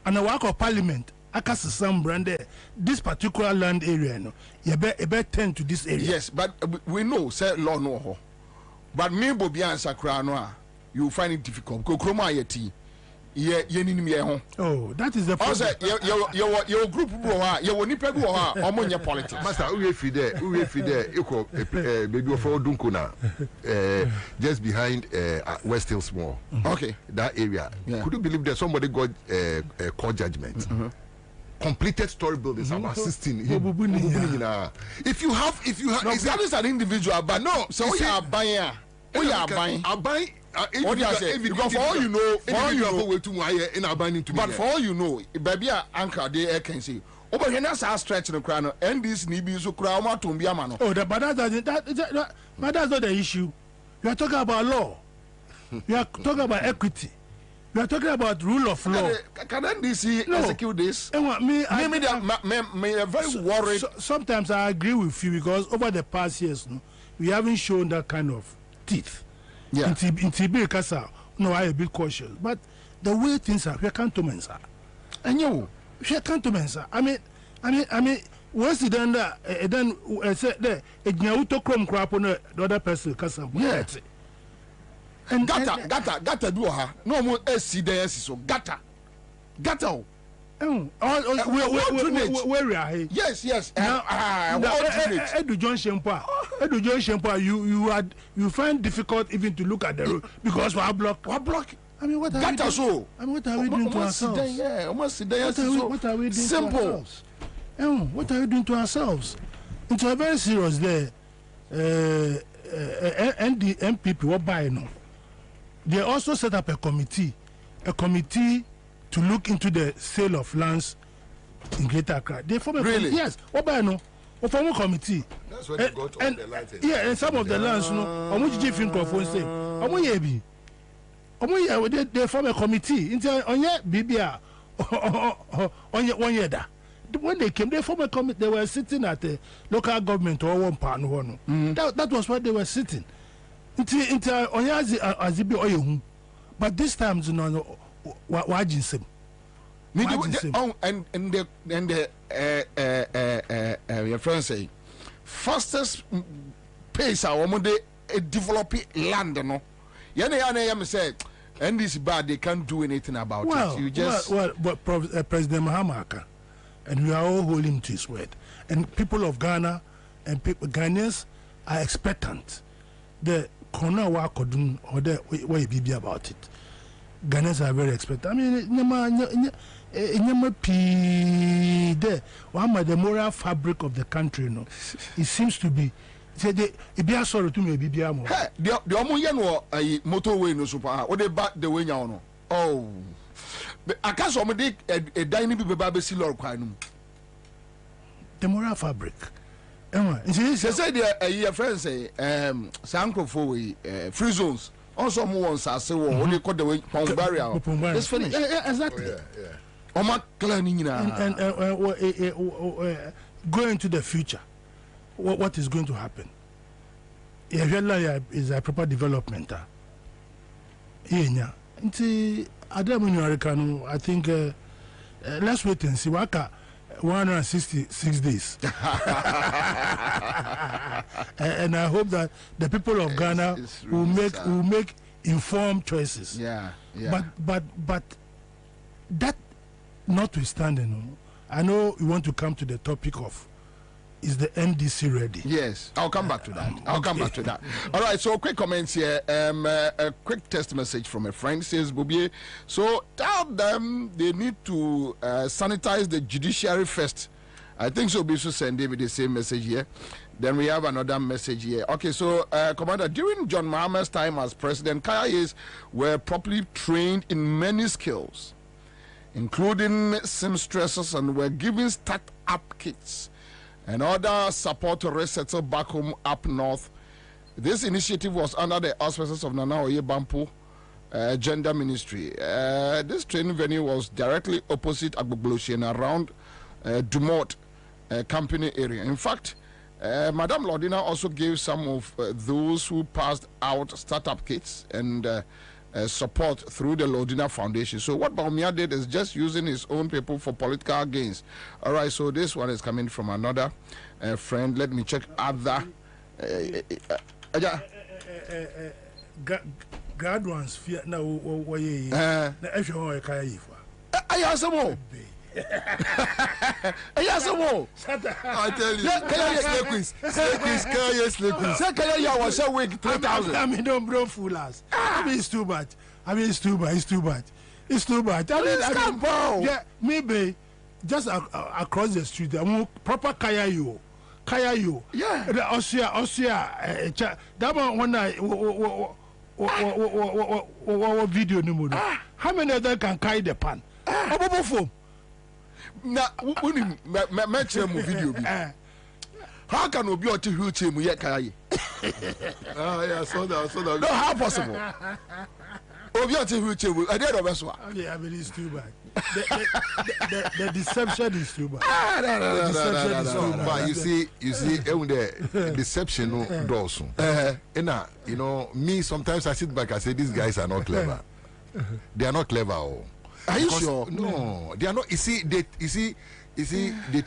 And the work of parliament, some brand this particular land area, no, you better tend to this area.
Yes, but we know, say law no. But me Bobian Sakranoa, you find it difficult. Kokroma yeti.
Oh, that is the
problem. Your group your nipa go ha omonye politics.
Master, we fide equal baby of Dunkuna just behind West Hills Mall.
Okay.
That area. Yeah. Could you believe that somebody got a court judgment? Completed story buildings about 16. If you have
no, that is an individual, but no, so we are buying. We are buying. What do you say? Because for all you know, but for all you know, baby, anchor they can see. Over here, that's our stretch in the crown, and this Nibi so crown to be a man.
Oh, but that's not the issue. You are talking about law. You are talking about equity. You are talking about rule of law.
Can NDC execute this?
Me,
very worried.
Sometimes I agree with you because over the past years, we haven't shown that kind of teeth.
Yeah.
In TB Kasa, no, I a bit cautious. But the way things are, we can't to mensa. And you, we can't to mensa. I mean, once it done that, then said there, it now to come crap on the other person, Kasa.
Yeah. And gata do her. No more SC there, so gata.
Where we are.
Yes.
Edu John Shempa, you find difficult even to look at the road because we are blocked.
What block?
I mean, what are we doing? What are we doing to ourselves? What are we doing
simple.
To ourselves? What are we doing to ourselves? It's a very serious there. And the MPP what by no. They also set up a committee to look into the sale of lands in Greater Accra. They form a committee. Yes, what by no? Form a committee.
That's why they got all the lands.
Yeah, and some of the lands, they form a committee. When they came, they formed a committee. They were sitting at the local government or one part. That was why they were sitting. But this time, wajin
and your friends say fastest pace our woman develop land no yana say and this bad they can't do anything about it. You just
but President Mahamaka, and we are all holding to his word, and people of Ghana and Ghanaians are expectant. The corner work or the way be about it. Ghanaians are very expectant. I mean, the moral fabric of the country, it seems to be. The sorry to me, the
motorway no super. What they back the way now? Oh, I can't so many a dining people baby lord quanum.
The moral fabric.
They say your friends say Sanko for free zones. Also, more on say what they call the way barrier. It's finished.
Exactly.
Oma cleaning
and go into the future. What is going to happen? Is a proper development. I think let's wait and see. 166 days. And I hope that the people of Ghana will make informed choices.
Yeah.
But that notwithstanding, I know you want to come to the topic of is the NDC ready?
Yes, I'll come back to that. All right, so quick comments here. A quick text message from a friend says, Bobie, so tell them they need to sanitize the judiciary first. I think so. Bisu send David the same message here. Then we have another message here. Okay, so Commander, during John Mahama's time as president, Kayayes were properly trained in many skills, including seamstresses, and were given start-up kits and other support to resettle back home up north. This initiative was under the auspices of Nana Oye Bampo Gender Ministry. This training venue was directly opposite Agbogboshi and around Dumont Company area. In fact, Madame Lordina also gave some of those who passed out startup kits and support through the Lordina Foundation. So what Bawumia did is just using his own people for political gains. All right, so this one is coming from another friend. Let me check other.
God wants fear now.
I tell you, Kaya was a week 3,000.
I mean, don't bro fool us. I mean, it's too bad. It's too bad. Yeah, maybe just across the street, proper Kaya you. Yeah. The Ossia, that one when I video no more. How many of them can carry the pan?
Na unim match video bi. How can we be able to wheelchair mu yet Kaya?
Yeah, so that.
No, how possible? Obi oti wheelchair mu. I did obeswa.
I mean, it's too bad. The deception is too bad.
The deception is too bad. But you see, the deception does. And you know, me sometimes I sit back and say these guys are not clever. They are not clever.
Are you sure?
No, they are not. You see, they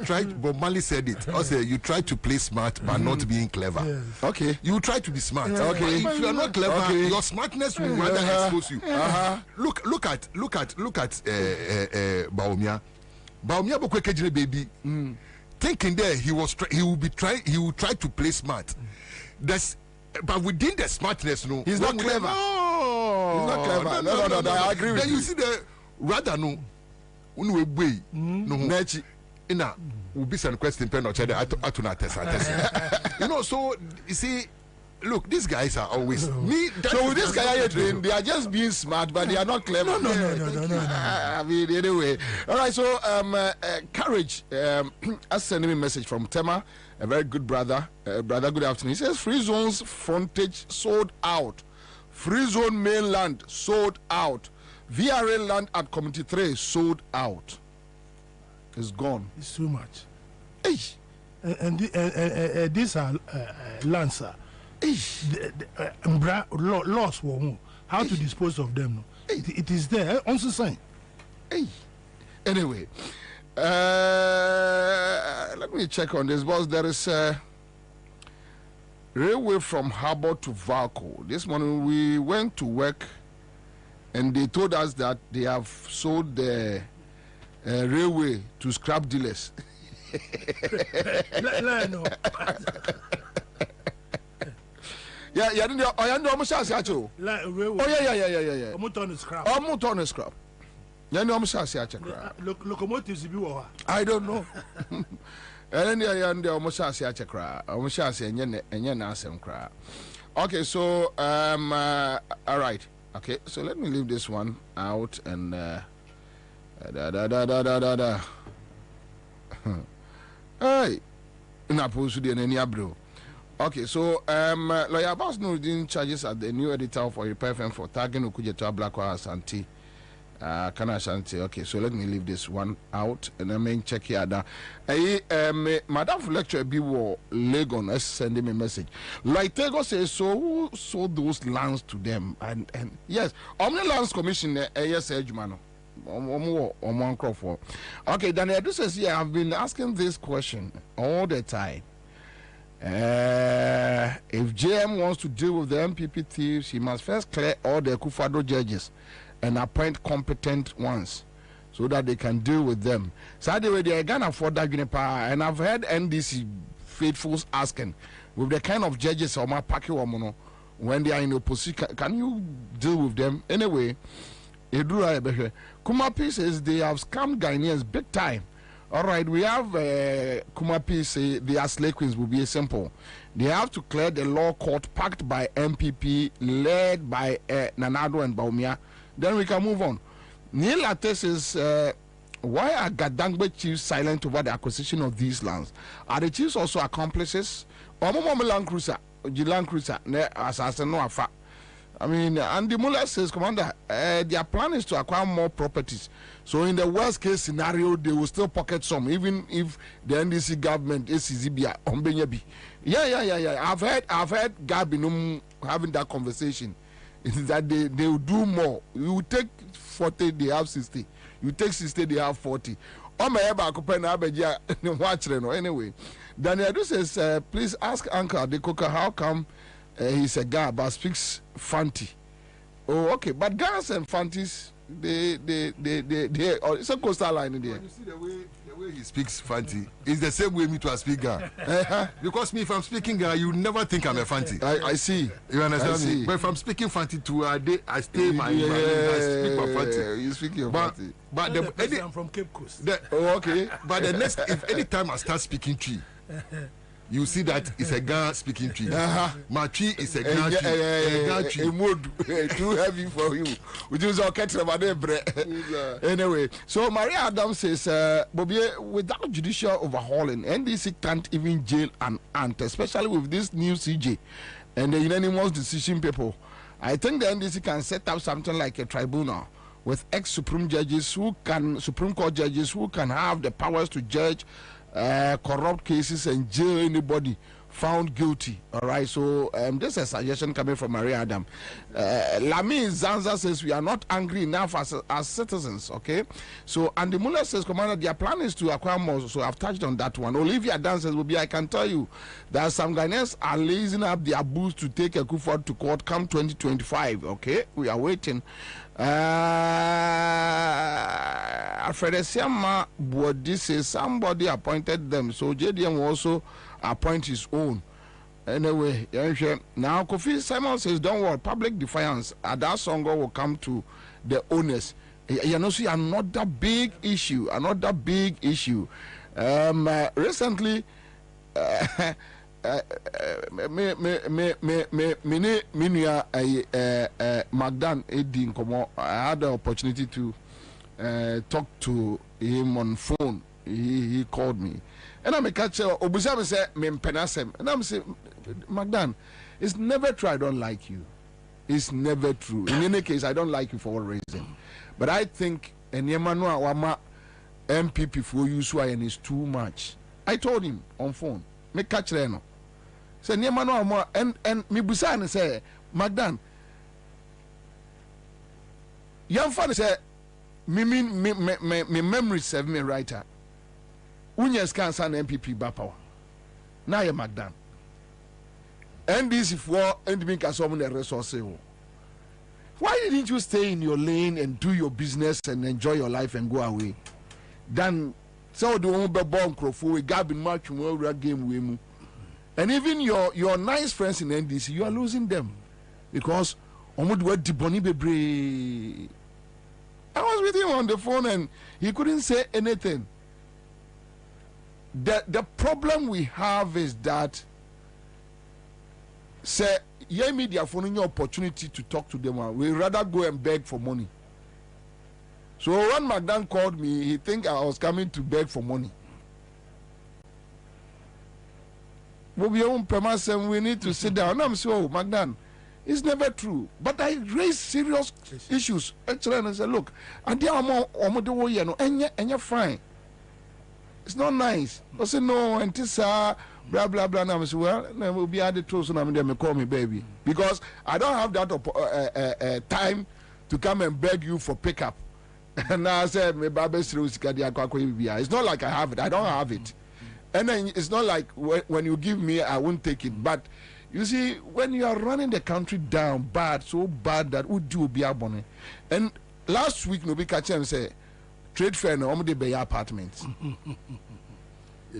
tried. Bob Marley said it. Also, you try to play smart but not being clever.
Yes.
Okay.
You try to be smart.
Okay.
But if you are not clever, your smartness will rather expose you. Look at Bawumia. Bawumia Bokwekejire baby. Thinking there he will try to play smart. That's but within the smartness, no.
He's not clever.
No.
He's not clever. No. I agree with you.
Then you see the rather no. Unwe boy no nechi ina will be some question pen or atuna test. You know, so you see, look, these guys are always me.
So with this guy they are just being smart, but they are not clever.
No.
I mean, anyway. All right, so Courage has sending me a message from Tema, a very good brother. Brother, good afternoon. He says free zones frontage sold out. Free zone mainland sold out. VRA land at Community 3 sold out. It's gone.
It's too much.
Hey.
And these are lands. Laws how to dispose of them. It is there. Also sign.
Hey. Anyway, let me check on this, boss. There is railway from Harbour to Valco. This morning we went to work and they told us that they have sold the railway to scrap dealers.
No.
Yeah, no, almost actually. Oh, yeah.
Almost
scrap. Yeah, no, almost
locomotives.
I don't know. And then they almost okay, so all right. Okay, so let me leave this one out and hey, okay, so Lawyer Abbas Nuruddin charges at the new editor for Repair FM for tagging Okujeto Blackwa Asante. Kana Asante. Okay, so let me leave this one out and I mean check here now. Madam lecturer Biwo Legon is sending me a message. Like Tego says, so who sold those lands to them? And yes, Omni Lands Commission yes Edgemano. Okay, Daniel Edu says here, I've been asking this question all the time. If JM wants to deal with the MPP thieves, he must first clear all the Kufado judges and appoint competent ones so that they can deal with them. So anyway, they are gonna afford that power. And I've heard NDC faithfuls asking, with the kind of judges or my packy when they are in opposition, can you deal with them anyway? Kumapi says they have scammed Ghanaians big time. All right, we have Kumapi say their slave queens will be simple. They have to clear the law court packed by MPP, led by Nanado and Baumia. Then we can move on. Neil Latte says, why are Gadangbe chiefs silent over the acquisition of these lands? Are the chiefs also accomplices? Land Cruiser, Land Cruiser, assassin no afa. I mean, Andy Muller says, Commander, their plan is to acquire more properties. So in the worst case scenario, they will still pocket some, even if the NDC government is Zibia on Benyabi. Yeah. I've heard Gabinum having that conversation. It is that they will do more. You take 40, they have 60. You take 60, they have 40. Anyway, Daniel says, please ask Uncle Adekoka how come he's a guy but speaks Fanti. Oh, okay, but guys and Fantis, they it's a coastal line in there.
You see the way he speaks Fanti is the same way me to speak Ga. Because me, if I'm speaking Ga, you never think I'm a Fanti.
I see.
You understand me? But if I'm speaking Fanti to a day, I stay my I speak my Fanti.
You speak your Fanti.
But I'm from Cape Coast.
Okay.
But the next, if any time I start speaking tree, you see that it's a Ga speaking tree. My tree is a Ga tree.
Too heavy for you. We just all catch about it. Anyway, so Maria Adams says, Bobby, without judicial overhauling, NDC can't even jail an ant, especially with this new CJ and the unanimous decision people. I think the NDC can set up something like a tribunal with ex-Supreme Supreme Court judges who can have the powers to judge corrupt cases and jail anybody found guilty. All right, so this is a suggestion coming from Maria Adam. Lami Zanza says we are not angry enough as citizens. Okay, so Andy Muller says, Commander, their plan is to acquire more. So I've touched on that one. Olivia Dan says, I can tell you that some Ghanaians are lazying up their boots to take a Kufuor to court come 2025. Okay, we are waiting. Alfred Siama Bodi says somebody appointed them, so JDM will also appoint his own. Anyway, now Kofi Simon says, don't worry, public defiance. That song will come to the owners. You know, see another big issue. Recently, Magdan Edin Komo, I had the opportunity to talk to him on phone. He called me, and I'm a catcher. Obusam said, "Me penasem," and I'm saying, Magdan, it's never true. I don't like you. It's never true. In any case, I don't like you for a reason. But I think and Yemanu Wama MPP for you and is too much. I told him on phone. Me catch Reno. Say Yemanu and me busan say Magdan. Young fan say me memory serve me writer. Unyas cancer and MPP Bapawa. Now you're Magdan. NDC for NDB can summon the resources. Why didn't you stay in your lane and do your business and enjoy your life and go away? Then so the one be born crowful, Gabin match game with. And even your nice friends in NDC, you are losing them because Omud word Diboni Bebre. I was with him on the phone and he couldn't say anything. The problem we have is that say yeah media for no opportunity to talk to them. We rather go and beg for money. So when Magdan called me, he think I was coming to beg for money. We need to sit down. I'm so Magdan, it's never true. But I raise serious issues. Actually, and I said, look, and they are more and you're fine. It's not nice. I said no, and this blah blah blah. And I said, well, then we'll be at the truth, and I'm there. Call me baby, because I don't have that time to come and beg you for pickup. And I said, it's not like I have it. I don't have it. And then it's not like when you give me, I won't take it. But you see, when you are running the country down bad, so bad that would do be abonne. And last week, Nobi Kachem said, trade fair no, I'm the Bay apartments.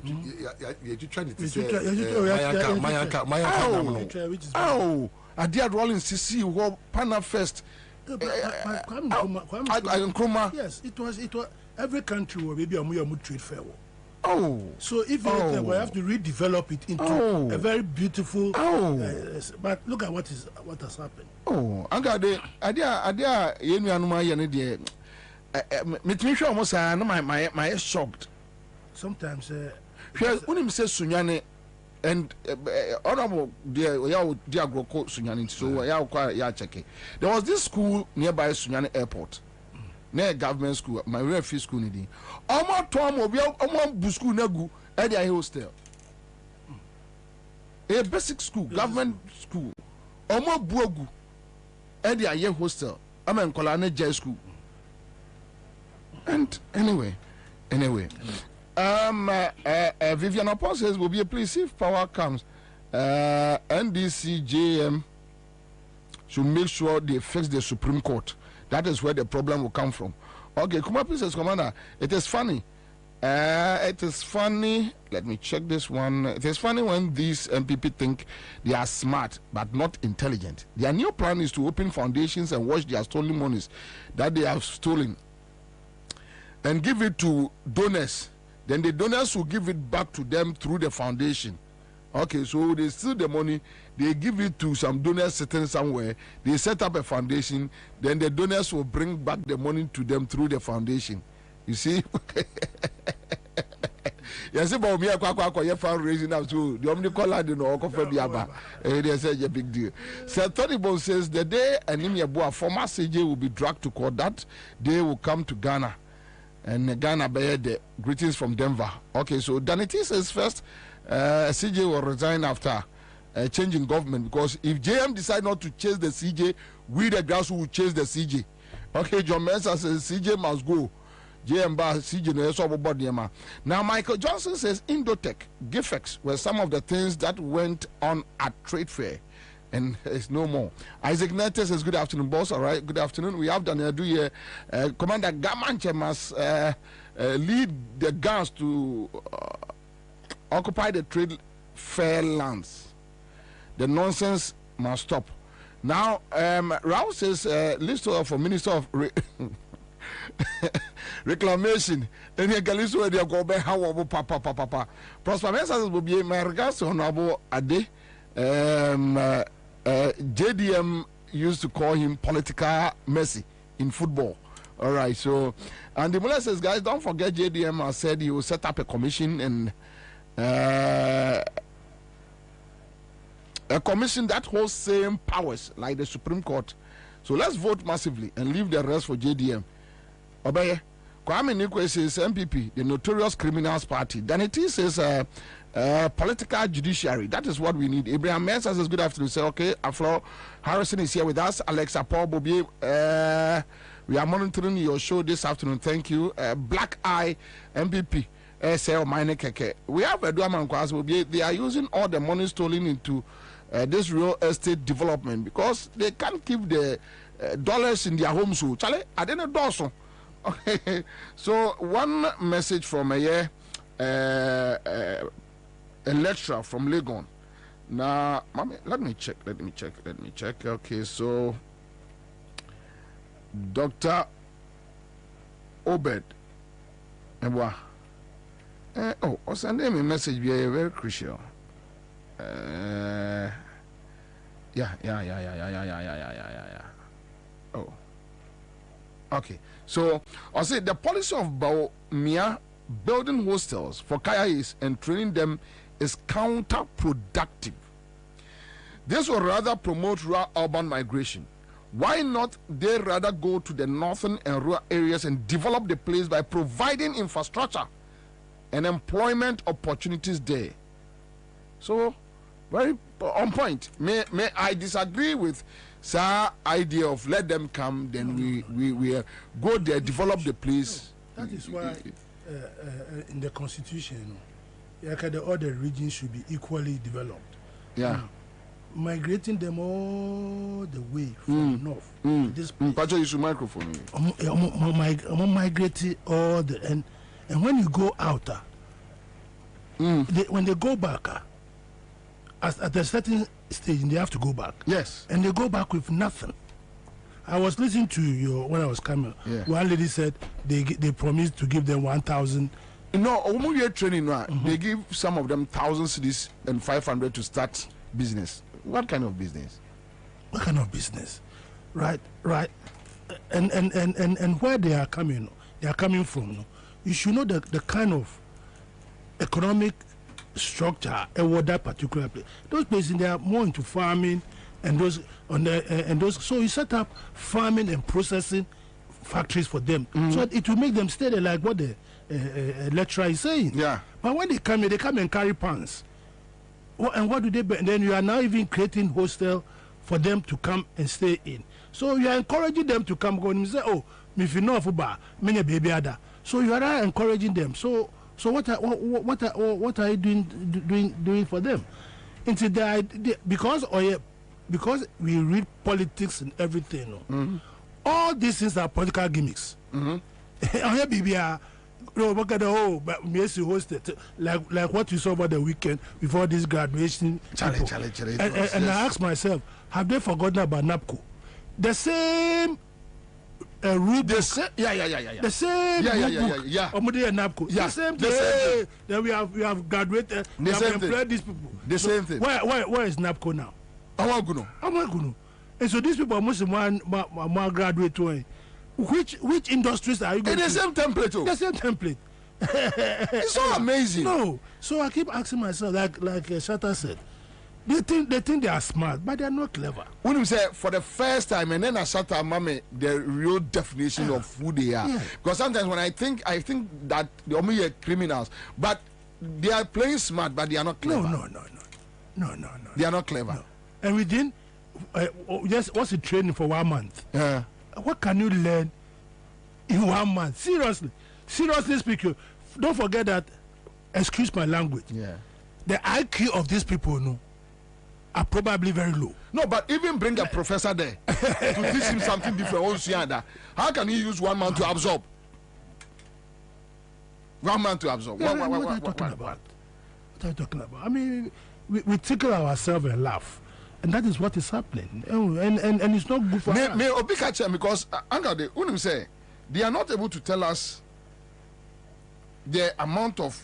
you trying to
say
oh I did rolling CC who Pana first Nkrumah.
Yes, it was every country where maybe a trade fair.
Oh,
so if we have to redevelop it into a very beautiful. But look at what has happened.
Oh, I got the idea. You know, me almost my shocked.
Sometimes,
when him says Sunyani and honorable dear Groko Sunyani, so check it. There was this school nearby Sunyani Airport. Near government school, my refugee school needing. Almost Tom will be almost Busku Nagu at the hostel. A basic school, government school. Almost Buogu at the hostel. I'm in Kolane J school. And anyway. Vivian Oppo says will be a place if power comes. NDCJM should make sure they fix the Supreme Court. That is where the problem will come from. Okay, Kumapi says, Commander, it is funny. Let me check this one. It is funny when these MPP think they are smart but not intelligent. Their new plan is to open foundations and watch their stolen monies that they have stolen and give it to donors. Then the donors will give it back to them through the foundation. Okay, so they steal the money, they give it to some donors sitting somewhere, they set up a foundation, then the donors will bring back the money to them through the foundation. You see? Yes, about me, I fundraising now too. The Omnicola didn't know for the Abba. They said a big deal. Sir Tony says the day Anemia Boa, former CJ will be dragged to court, that day will come to Ghana. And Ghana bear the greetings from Denver. Okay, so Danity says first, CJ will resign after changing government, because if JM decide not to chase the CJ, we the grassroots will chase the CJ. Okay, John Mensah says CJ must go. JM bar CJ no so body ma. Now Michael Johnson says Indotech, Gifex were some of the things that went on at trade fair, and it's no more. Isaac Netes says good afternoon, boss. All right, good afternoon. We have Daniel Duye, Commander Gamanche must lead the guns to occupy the trade fair lands. The nonsense must stop. Now, Rao says, list for Minister of Reclamation. Then he can listen where they go back. How about Papa? Prosper Mensah will be my regards to Honorable Ade. JDM used to call him political Messi in football. All right, so, and the Mullah says, guys, don't forget JDM has said he will set up a commission and a commission that holds same powers like the Supreme Court. So let's vote massively and leave the rest for JDM. Obey. Kwame Nikwe says MPP, the notorious criminals party. Danity says political judiciary. That is what we need. Abraham Mensah says good afternoon. Say okay. Afro Harrison is here with us. Alexa Paul Bobie. We are monitoring your show this afternoon. Thank you. Black Eye MPP. We have a Duaman Kwasi. They are using all the money stolen into this real estate development because they can't keep the dollars in their homes. So, Charlie, I didn't know so. Okay, so one message from a lecturer from Legon. Now, mommy, let me check. Okay, so Dr. Obed Ebwa. I'll send him a message via very crucial. Yeah. Oh, okay. So I'll say the policy of Baumia building hostels for Kayais and training them is counterproductive. This will rather promote rural urban migration. Why not they rather go to the northern and rural areas and develop the place by providing infrastructure and employment opportunities there? So, very on point. May I disagree with Sir idea of let them come, then we go there, develop the place.
That is why in the constitution, all the regions should be equally developed.
Yeah.
Now, migrating them all the way from north to this place.
Pacho, you should microphone me.
I'm migrating all the and when you go out, when they go back, at a certain stage, they have to go back.
Yes.
And they go back with nothing. I was listening to you when I was coming.
Yeah.
One lady said they promised to give them 1,000.
No, when we are training, they give some of them 1,000 cedis and 500 to start business. What kind of business?
What kind of business? Right. And where they are coming from. You should know the kind of economic structure in that particular place. Those places, they are more into farming and those so you set up farming and processing factories for them, so that it will make them steady, like what the lecturer is saying.
Yeah.
But when they come and carry pans. And what do they? Then you are now even creating hostel for them to come and stay in. So you are encouraging them to come. Go and say, "Oh, if you know for bar, many baby ada." So you are encouraging them. So what are you doing for them? Into the idea, because we read politics and everything. All these things are political gimmicks. But Messi hosted like what you saw over the weekend before this graduation.
Challenge.
And I asked myself, have they forgotten about NAPCO? The same rule book. The same rule book. NAPCO.
Yeah.
The same thing. Then we have graduated. We have employed these people.
The same thing.
Where is NAPCO now?
Amaguno.
And so these people are mostly more graduate way. Which industries are you going
to? The same template.
The same template.
It's so amazing.
No. So I keep asking myself, like Shatta said, they think they are smart, but they are not clever.
When you say for the first time, and then I start to mame the real definition of who they are. Yeah. Because sometimes when I think that they are criminals, but they are playing smart, but they are not clever.
No.
They are not clever.
No. And within just what's the training for 1 month?
Yeah.
What can you learn in 1 month? Seriously speaking, don't forget that. Excuse my language.
Yeah.
The IQ of these people, are probably very low.
No, but even bring a professor there to teach him something different. How can he use 1 month to absorb? 1 month to absorb.
What are you talking about? What are you talking about? I mean, we tickle ourselves and laugh. And that is what is happening. And it's not good for us.
May Obi catch him because Uncle they unim say they are not able to tell us the amount of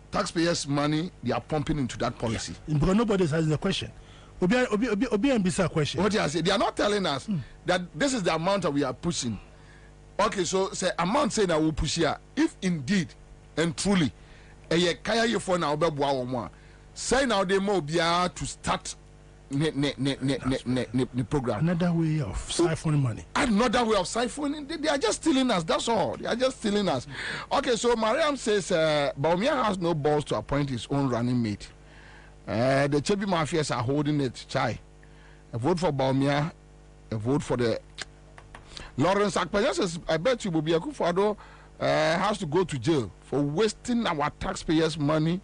taxpayers' money they are pumping into that policy.
Yeah. Because nobody is asking the question. Obi and Bisa question.
What I say, they are not telling us that this is the amount that we are pushing. Okay, so say amount saying that we push here. If indeed and truly, kaya you for now say now they more be to start the program.
Another way of siphoning money.
Another way of siphoning. They are just stealing us. That's all. They are just stealing us. Okay, so Mariam says Bawumia has no balls to appoint his own running mate. The Chebi Mafias are holding it. Chai. A vote for Bawumia. A vote for the Lawrence Akpanya says, I bet you Bobby Akufo-Addo has to go to jail for wasting our taxpayers' money,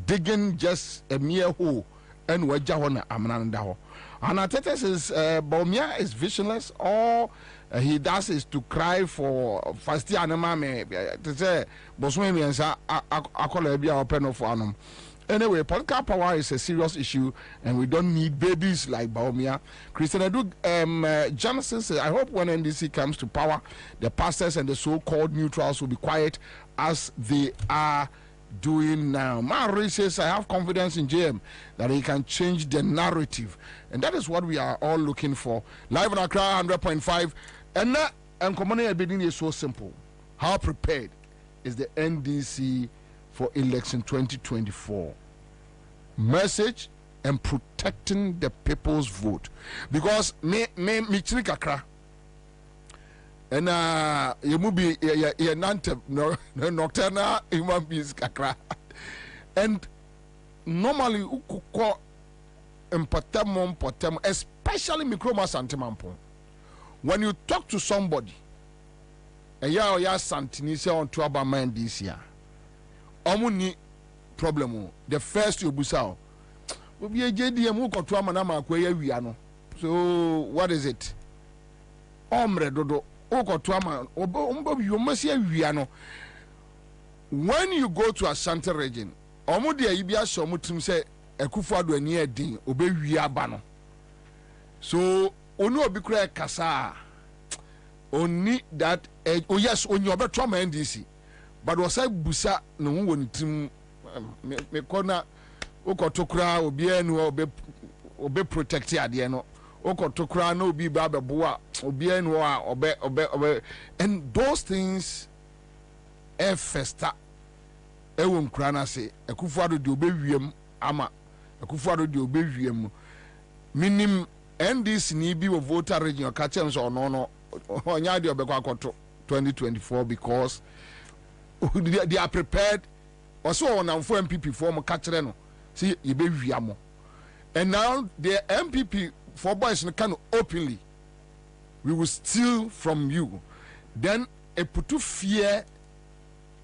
digging just a mere hole. And Wajahona Amnandaho. And Atete says Bawumia is visionless. All he does is to cry for Fasti Anamame to say Boswemi and Akolebia or Peno for Anum. Anyway, political power is a serious issue, and we don't need babies like Bawumia. Christian Edu Johnson says, I hope when NDC comes to power, the pastors and the so-called neutrals will be quiet as they are doing now. Marie says, I have confidence in JM that he can change the narrative, and that is what we are all looking for. Live on Accra 100.5, and that Nkomane Abedin is so simple. How prepared is the NDC for election 2024? Message and protecting the people's vote, because me chiri kakra. And you will be a nocturnal human beings kakra. And normally uko impotemo, especially microma santimampo. When you talk to somebody, and ya santinisia on to about mind this year, omuni problem. The first you busao will be a JDM who to amanama kwe wiano. So what is it? Omre dodo. When you go to Ashanti region,
omo de ayi bi ahye omo tim say Akufo-Addo ani edin obewi aba no so onu obi kura kasa oni that oh yes onye obeto ma NDC but was say busa no ho woni tim me kona okotokura obi anu obe protect ade no okotokura na obi ba beboa obi anu a obe and those things festa ewon kura na say Akufo-Addo de obewiem ama Akufo-Addo de obewiem minim NDC ni bi wo voter region ka chem so no onya de obekwa akoto 2024 because they are prepared also on for MPP form ka kire no see ye be wiamo and now the MPP for boys can openly we will steal from you then a put fear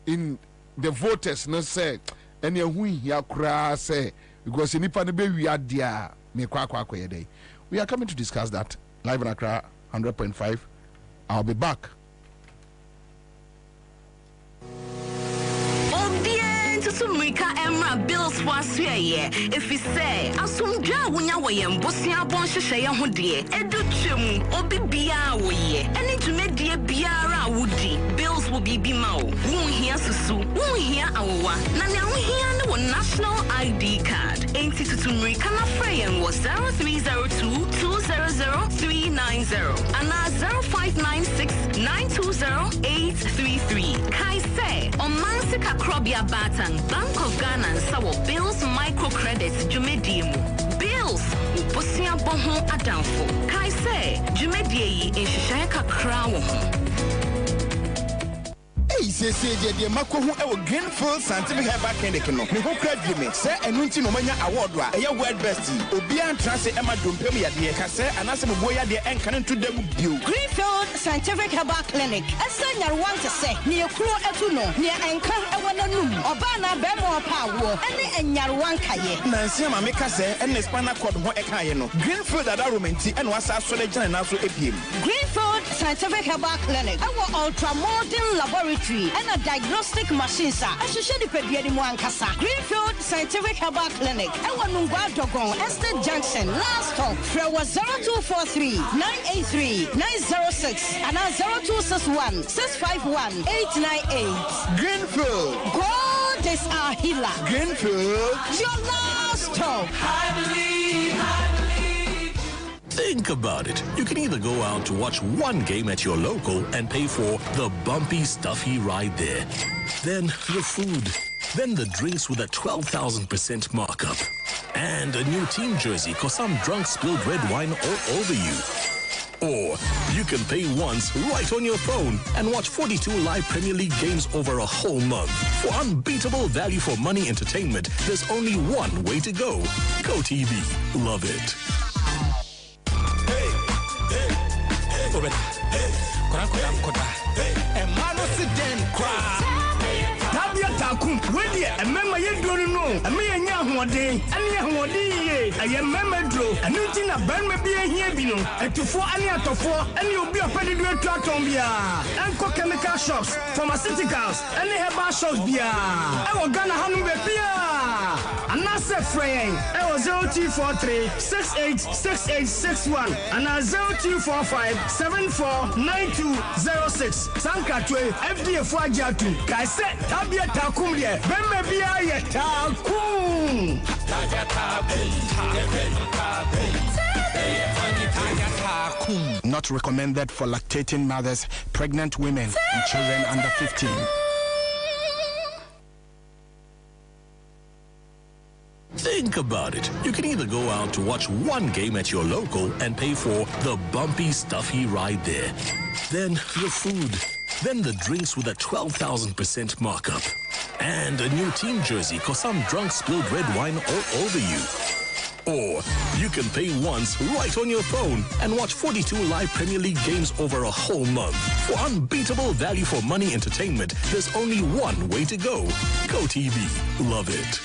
in the voters no say any who here kra say because nipa no be wi dia me kwa yedey. We are coming to discuss that live in Accra 100.5. I'll be back.
Mrika Emra bills was here. If we say, Asumja Wunya Wayam, Bosia Bon Shaya Hodie, Edu Chim, Obi Bia Waye, and to make dear Biara Woody. Bills will be Bimao. Won't hear Susu, won't hear Awa. Nana here no national ID card. Ain't it to Mrika Freyan was 0302 200 390 and 0596 920 833. Kai say, on Mansika Krobia Batang. Bank of Ghana and Sawo Bills microcredits Jumedimu. Bills Uposia Bonho Adamfo. Kai say Jumedie in Shishaka Crown.
Hey, say the Mako who our Greenfield Scientific Herbal Clinic no. Me who credit me say enunti no manya award wa. Eya word best. Obian transe Emma Dumpem ya de ka say anase boya de enkan to dem bio.
Greenfield Scientific Herbal Clinic. Asa nyarwan te say ne ekuro etu no. Ne enkan ewo nanum. Oba na be mo pa wo. Ene enyarwan kaye.
Nansi ma me ka say ene spinal cord ho ekaye no. Greenfield ada romenti ene wasa so le gina na so epiem.
Greenfield Scientific Herbal Clinic. Our ultra modern laboratory and a diagnostic machine sir. Ashishe di pediani mu ankasa. Greenfield Scientific Herbal Clinic. Ewa Nungwa Dogon Estate Junction. Last stop. Frewa 0243 983 906 and 0261 651 898.
Greenfield.
God is our healer.
Greenfield.
Your last stop.
Think about it. You can either go out to watch one game at your local and pay for the bumpy, stuffy ride there. Then the food. Then the drinks with a 12,000% markup. And a new team jersey cause some drunk spilled red wine all over you. Or you can pay once right on your phone and watch 42 live Premier League games over a whole month. For unbeatable value for money entertainment, there's only one way to go. Go TV. Love it.
Where a member you don't know, a mere Yahuade, and Yahuadi, a young member, and nothing a band may be a here, and to 4 and out of 4, and you'll be a petty to Tombia, and chemical shops, pharmaceuticals, and they have bar shops beer. I will gonna handle the beer, and that's a frame. I was 0243 686861, and 0245 749206. Sankatwe, FDA Fajatu, Kaise, Tabia Takumia, Bembia Takum. Not recommended for lactating mothers, pregnant women, and children under 15.
Think about it. You can either go out to watch one game at your local and pay for the bumpy, stuffy ride there. Then the food. Then the drinks with a 12,000% markup. And a new team jersey cause some drunk spilled red wine all over you. Or you can pay once right on your phone and watch 42 live Premier League games over a whole month. For unbeatable value for money entertainment, there's only one way to go. Go TV. Love it.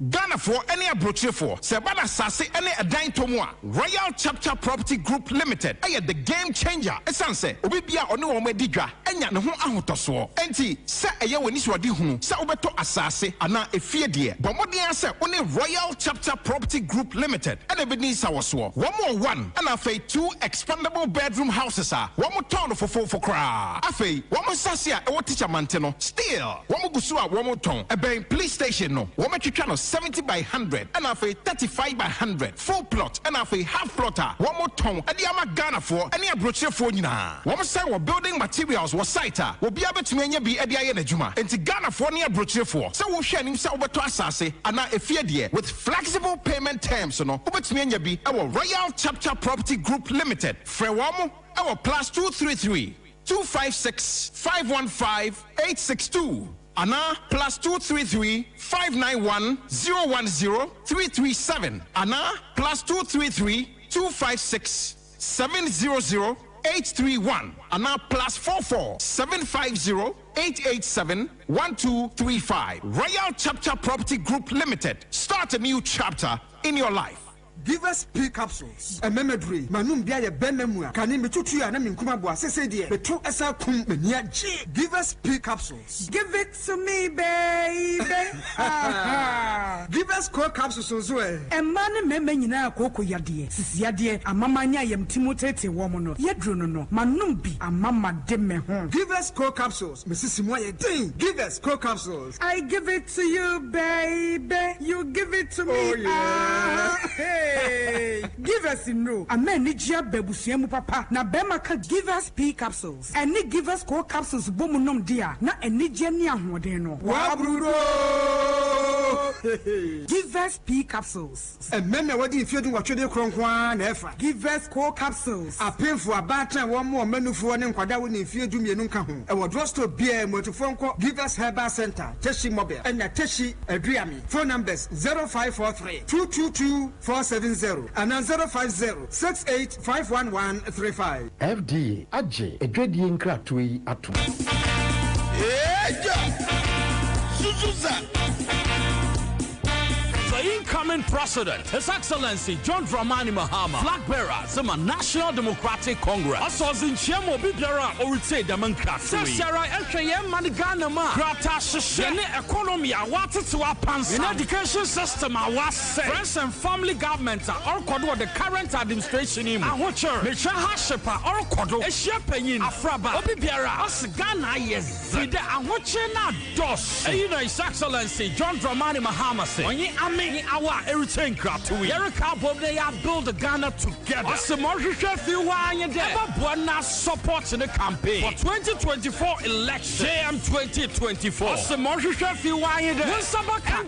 Ghana for any abroche for Sebana Sase any a dine tomwa Royal Chapter Property Group Limited. Aye the game changer. Esanse obibia ono omedidwa enya ne ho ahotoso. Enti se eye wani swadi hunu se obeto asase ana efie de. Bomodin se oni Royal Chapter Property Group Limited. And ebini sawoso. One more one and afe 2 expandable bedroom houses are. One more town for kra. Afe one more sasia e wo teacher manteno. Still one more gusua one more town. Ebe police station no. One more channel 70 by 100 and afe 35 by 100. Full plot and afe half plotter. One more town. Edi ama Ghana for any abroche for nyina. One more say we building materials was site. We be able to menye bi edi aye na juma. Enti Ghana for any abroche for. So we share nim say obeto asase ana efie de with flexible payment terms no. Obetumi anya bi our Royal Chapter Property Group Limited. Frewamo our +233 256 515 862. Ana +233 591 010 337. Ana +233 256 700 831. Ana +44 750 887 1235. Royal Chapter Property Group Limited. Start a new chapter in your life.
Give us P capsules. A memory. Manum bia benemua. Kani metutu ya na minkuma bua sese die. Betu esa kum menia G. Give us P capsules. Give it to me, baby. Give us core capsules as well. E man meme nyina akoko yade. Sisi yade amamanya yem timotete womo no. Yedro no. Manum bi amama de me ho. Give us core capsules. Mesisi mo ye ding. Give us core capsules. I give it to you, baby. You give it to me. Oh yeah. Hey, give us no. A man nijia bebusiemu papa. Na bema ka give us P capsules. Any give us core capsules bomunum dia. Na enijia ni ahwodeno. Wabrudo. Give us P capsules. A man na wadi if you do what you do kronkwa na efa. Give us core capsules. A painful abata one more menu for one kwada woni if you do me nunka ho. E wodro store beer motofonko give us herbal center. Teshi mobile. And na Teshi Adriami. Phone numbers 0543 222 470 and 050-68-51135.
FDA Aje Edwedi Nkratui Atu.
Suzuza. The incoming president, His Excellency John Dramani Mahama, flag bearer, Zima National Democratic Congress. Asos in Chemo Bibiara or say Democracy. Sarah LKM Manigana Ma, Grata Shene economy, what to our pants in education system. I was friends and family government or Kodo, the current administration in Ahocher, Mecha Hashepa or Kodo, a shepherd Afraba, Obibiara, As Ghana, yes, with the Ahochena Dos. His Excellency John Dramani Mahama say, our everything crap to Erica Bob, they have built Ghana together. What's the more few support in the campaign for 2024 election. JM 2024. What's the more few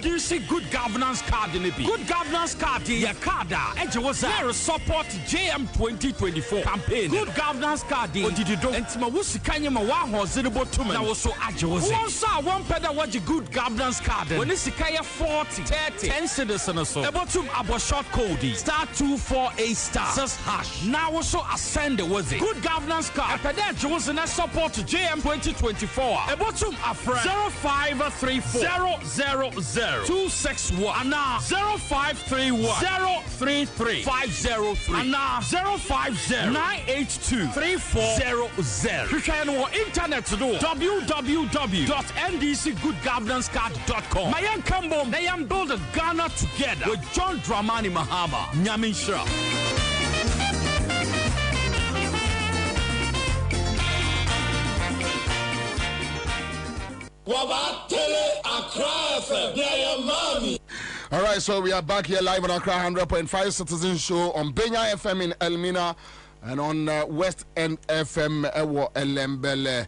do you see good governance card in the B? Good governance card, your card, and was there support JM 2024 campaign. Good governance card, what did you do? And Timawusi Kanyama Waho Zinabo Tuman. I was so agile. One saw one pedal what your good governance card. When it's Sikaya 40, 30, 10 citizens or so. About abo short code *248* says hash. Now also ascend the was it. Good governance card. Pedal was in a support to JM 2024. About a friend 0534 000 261 and now 0531 033 503 and now 050 982 3400. You can on internet to do www.ndcgoodgovernancecard.com. My young Cambo, they am building Ghana together with John Dramani Mahama. Nyaminsha.
All right, so we are back here live on Accra 100.5 Citizen Show on Benya FM in Elmina and on West End FM Ewo Elembele.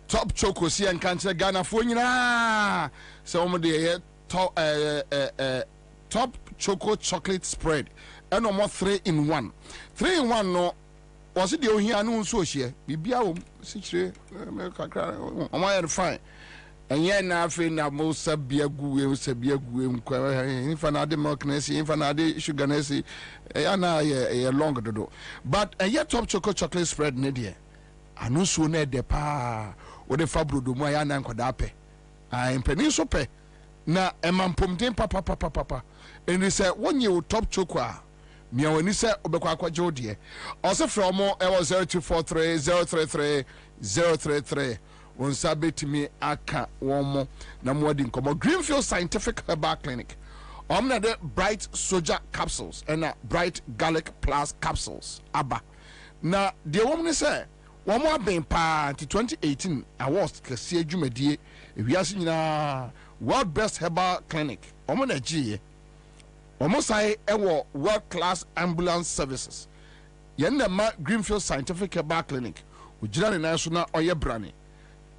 Top Choco si and Cancer Ghana for nyina. So top choco chocolate spread and no more 3-in-1. 3-in-1 no was it the ohia no so hie bibia wo sichire kakra o ma fine. And yet now feeling that most sabiagu if another milk nesi, if another sugar nesi, a longer to do. But a yet top chocolate spread nedia. I know sooner de pa or the fabro do my and kodape. I am peninsope. na emampomten papa and they say one year top chokwa me when you say obekwa akwaje odie also from mo e was 0243 033 won sabet me aka won mo na mo di nkomo Greenfield Scientific Herbal Clinic omna the Bright Soja capsules and Bright Garlic Plus capsules aba na the woman say one more ben pa 2018 awards kese adwumadie ewiase nyina World Best Herbal Clinic omo na giye omo sai ewo world class ambulance services yen na ma Greenfield Scientific Herbal Clinic ujira ne national oye brane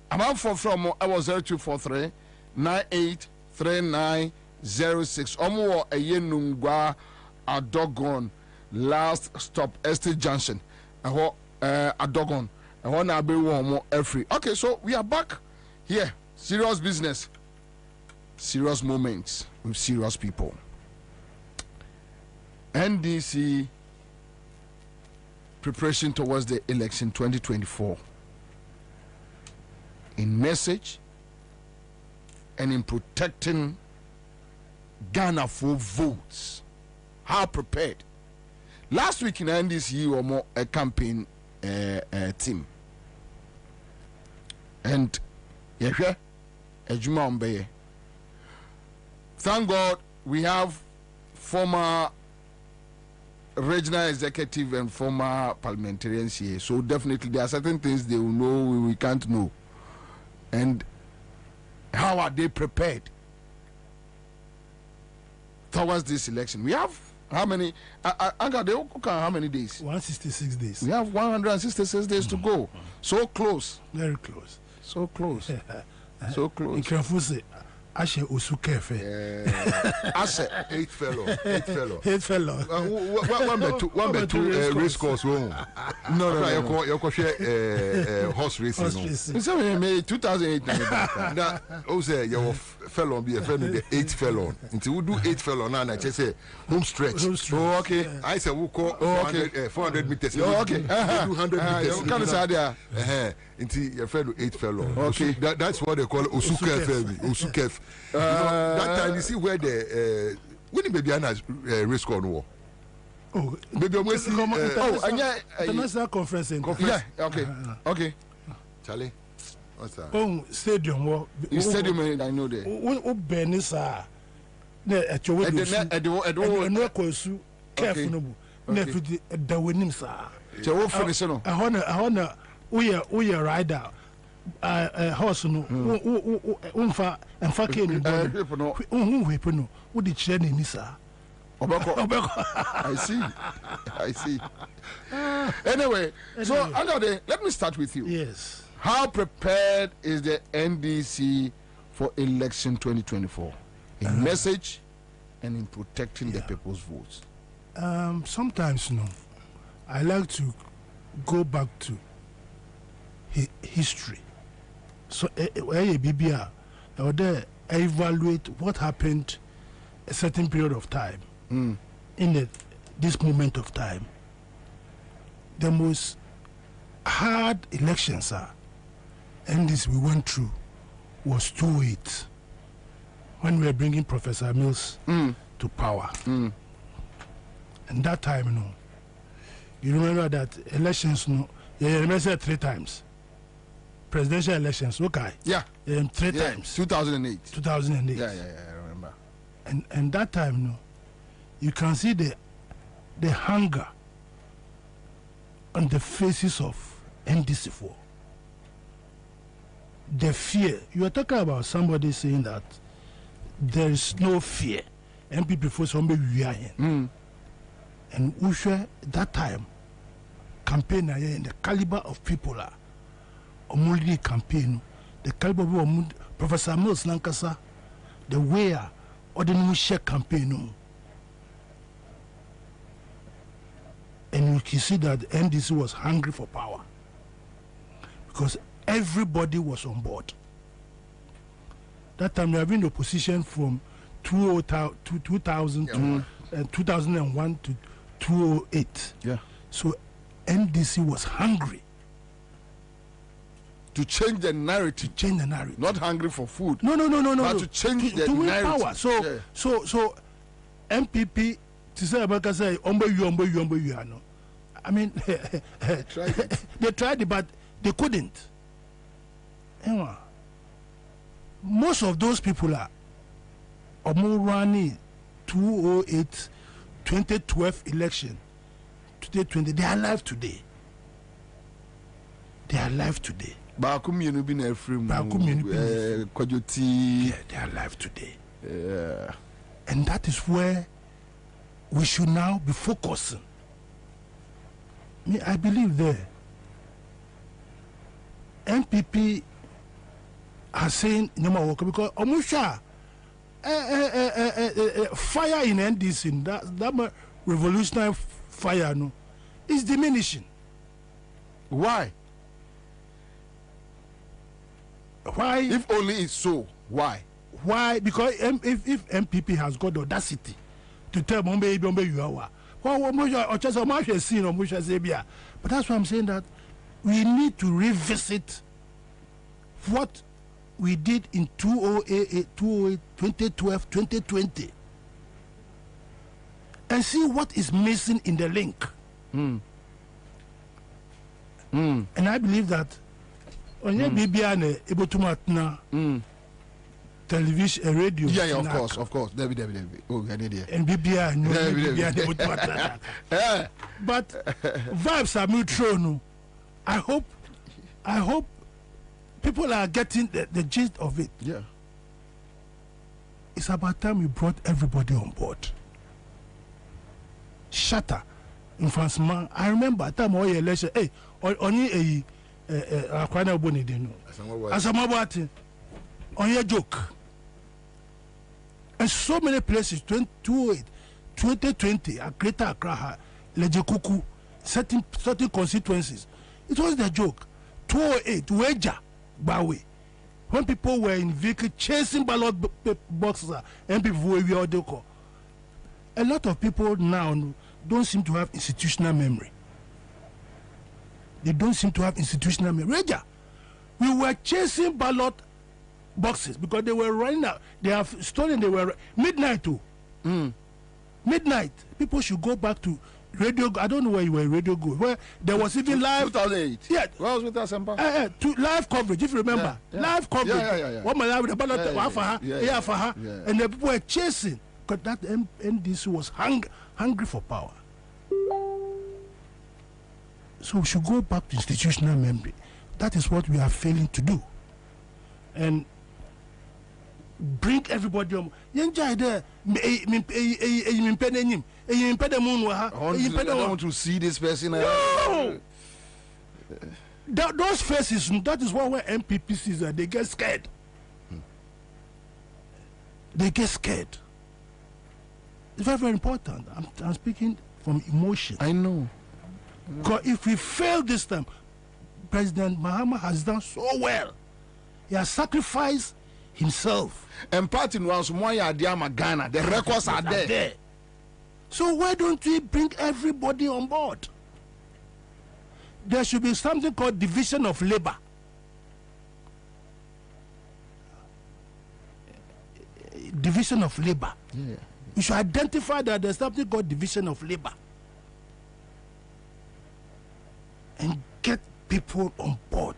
amount from ewo 0243 983906 omo wo eyenungwa Adogon last stop Estate Junction aho Adogon aho na be wo mo every. Okay, so we are back here. Serious business, serious moments with serious people. NDC preparation towards the election 2024 in message and in protecting Ghana for votes. How prepared? Last week in NDC or more a campaign team and yeah. Thank God we have former regional executive and former parliamentarians here. So definitely there are certain things they will know we can't know. And how are they prepared towards this election? We have how many? How many days?
166 days.
We have 166 days to go. So close.
Very close.
So close. So close.
Ikrafuse Ashe Osukefe.
Ashe 8 fellow. One by two race course won. No. You share horse racing.
So me 2008
na o say your fellow be a fellow the 8th fellow. Until we do 8th fellow now na say home stretch.
Oh okay.
I say we call 400 meters.
Oh okay.
We do 100 meters.
You can say there.
Until your fellow 8th fellow.
Okay.
That's what they call Osukef. That time you see where the when baby Anna race call no.
Oh,
baby almost
international conference.
Yeah, okay.
Charlie, what's that?
Oh, stadium.
Stadium, I know there.
Oh, Benissa. At your way, no course, careful. Never the winning, sir.
So, finish. I
honor, we are rider. Horse no umfa emfa ke ni bono wepo no wo di kire ni ni sa
obeko I see anyway so Angade, let me start with you.
Yes,
how prepared is the NDC for election 2024 in message and in protecting the people's votes?
Sometimes I like to go back to history. So, BBR, evaluate what happened a certain period of time in this moment of time. The most hard elections and this we went through was 2008 when we were bringing Professor Mills to power. And that time, you remember that elections, you remember 3 times. Presidential elections, okay.
Yeah.
3 times.
2008.
Yeah,
I remember.
And that time, you can see the hunger on the faces of NDC4. The fear. You are talking about somebody saying that there is no fear. MPP for somebody we are here. And Usha, that time, campaign and the caliber of people are. Omuli campaign, the caliber of Professor Mills Lankasa, the way ordinary share campaign. And you can see that the NDC was hungry for power because everybody was on board. That time they have been in opposition from 2000 to 2001 to 2008.
Yeah.
So NDC was hungry
to change the narrative. Not hungry for food.
No.
But to change the
win
narrative.
Power. So MPP to say America say ombe you no. I mean they tried it, but they couldn't. Anyway, most of those people are Omurani 2008 2012 election 2020, they are alive today. They are alive today.
Kwajoti.
They are alive today. And that is where we should now be focusing. I believe there. MPP are saying because Omusha fire in NDC, that revolutionary fire no, is diminishing.
Why?
Why?
If only it's so, why?
Why? Because if MPP has got the audacity to tell Mombe you are, but that's why I'm saying that we need to revisit what we did in 2008, 2012, 2020 and see what is missing in the link. And I believe that on your BBN able to matna television, radio.
Yeah, of course. Debbie. Oh, I need it.
And BBN, no, BBN able to matna. But vibes are mutual. No, I hope people are getting the gist of it.
Yeah.
It's about time we brought everybody on board. Shatter in France, man. I remember time all election. Hey, only a Akwana Boni didn't know. As a Mabati, on your joke. And so many places, 2020, a Greater Accra, Lejekuku, certain constituencies. It was the joke. 208, Weja, Bawe. When people were in vehicle chasing ballot boxes and people were all a lot of people now don't seem to have institutional memory. They don't seem to have institutional memory. Reja, we were chasing ballot boxes because they were running out. They have stolen. They were midnight too. Midnight. People should go back to radio. I don't know where you were. Radio Go, where there was even live.
2008.
Yeah.
Where was with us, Sempa?
To live coverage. If you remember, live coverage.
Yeah.
What my live the ballot and the people were chasing because that NDC was hungry for power. So we should go back to institutional memory. That is what we are failing to do. And bring everybody on. I
don't want to see this person.
No! Those faces, that is why when MPP sees that, they get scared. They get scared. It's very, very important. I'm speaking from emotion.
I know.
Because if we fail this time, President Mahama has done so well. He has sacrificed himself.
And part in once more, Ghana, the records are there.
So why don't we bring everybody on board? There should be something called division of labor. Division of labor.
Yeah.
You should identify that there's something called division of labor. And get people on board.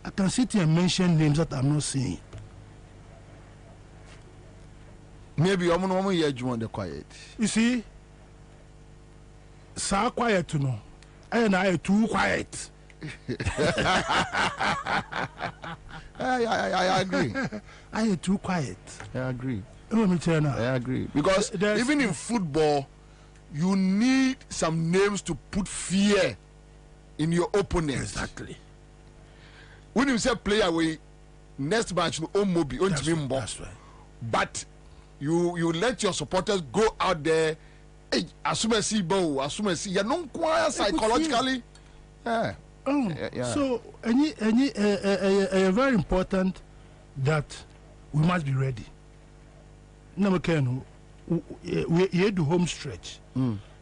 I can sit here and mention names that I'm not saying.
Maybe I'm not here to want the quiet.
You see, so quiet to know. And I too quiet.
I agree.
I am too quiet.
I agree.
Let me tell you now.
I agree. Because even in football, you need some names to put fear in your opponent.
Exactly.
When you say player away, next match no Omobi,
that's right.
But you let your supporters go out there. Hey, assume you're not quite psychologically.
Yeah. So very important that we must be ready. We do home stretch.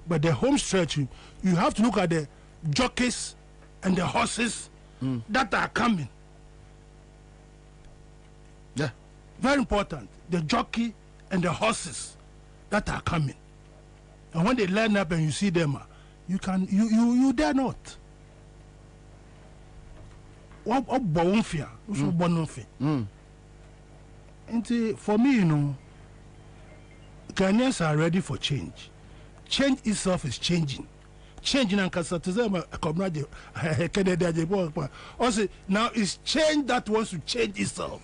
But the home stretch, you have to look at the jockeys and the horses that are coming.
Yeah.
Very important. The jockey and the horses that are coming. And when they line up and you see them, you dare not. What Bonfia? And for me, you know, Ghanaians are ready for change. Change itself is changing. Changing and also now it's change that wants to change itself.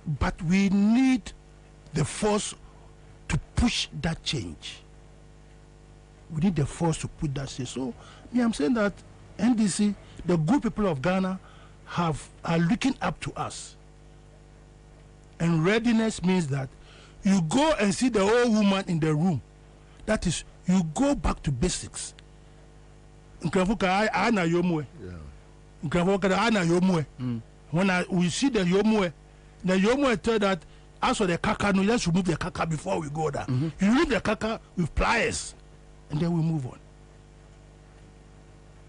But we need the force to push that change. We need the force to put that change. So I'm saying that NDC, the good people of Ghana, are looking up to us. And readiness means that you go and see the old woman in the room. That is, you go back to basics. When we see the Yomue tell that as for the kaka, no, let's remove the kaka before we go there. You remove the kaka with pliers, and then we move on.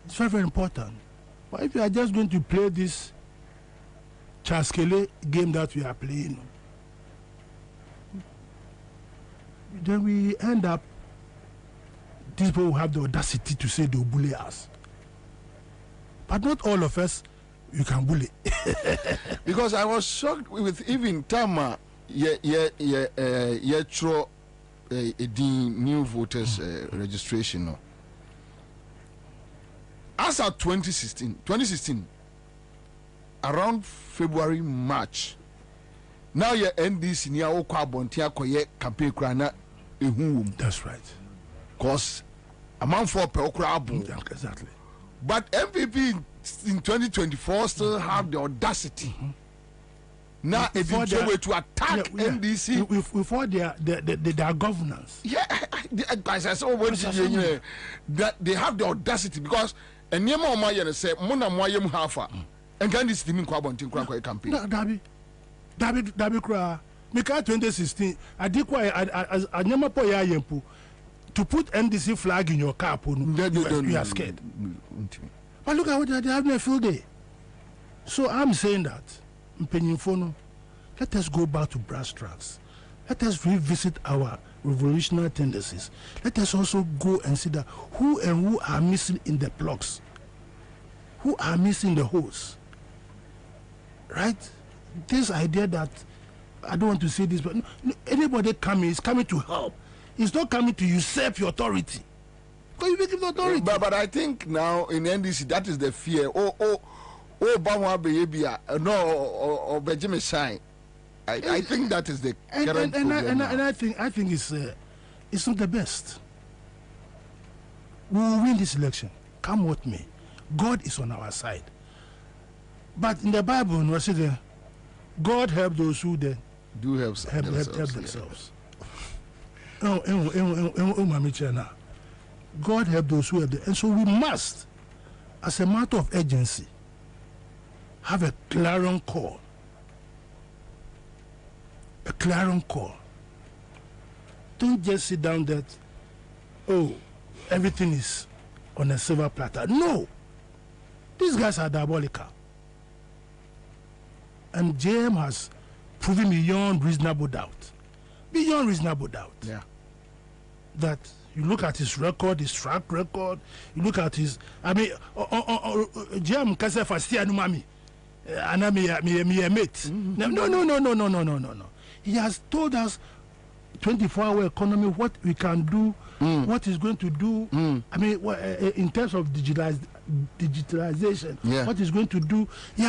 It's very, very important. But if you are just going to play this Chaskele game that we are playing, then we end up, these people will have the audacity to say they'll bully us. But not all of us, you can bully.
Because I was shocked with even Tama, the new voters registration. No. As of 2016, around February, March, now your NDC near Okwa Koye campaign krana ehum.
That's right.
Because amount for per okra.
Exactly.
But MPP in 2024 still have the audacity. Now it's a way to attack NDC
before their governance.
Yeah, guys, I saw that they have the audacity because and Yema Omayan say Mona Moyem Hafa and can this team Kwabon campaign.
Dabi Kra, Mika 2016, I did quite a Nyamapo Yempu to put NDC flag in your car. You are scared. But look at what they have in a field day. So I'm saying that, let us go back to brass tracks. Let us revisit our revolutionary tendencies. Let us also go and see that who are missing in the blocks, who are missing the holes. Right? This idea that I don't want to say this, but anybody coming is coming to help. It's not coming to usurp your authority. Because you make him authority.
But I think now in NDC that is the fear. Bama behavior or Benjamin Shine. I think that is the current problem.
And I think it's not the best. We will win this election. Come with me. God is on our side. But in the Bible, we say God help those who then
do help
themselves. God help those who help them. And so we must, as a matter of urgency, have a clarion call. A clarion call. Don't just sit down that, everything is on a silver platter. No. These guys are diabolical. And JM has proven beyond reasonable doubt. Beyond reasonable doubt.
Yeah.
That you look at his record, his track record, you look at his, JM Kasa Fastia Numami. And I'm a mate. No. He has told us 24-hour economy, what we can do, what he's going to do. I mean, in terms of digitalization, what he's going to do. He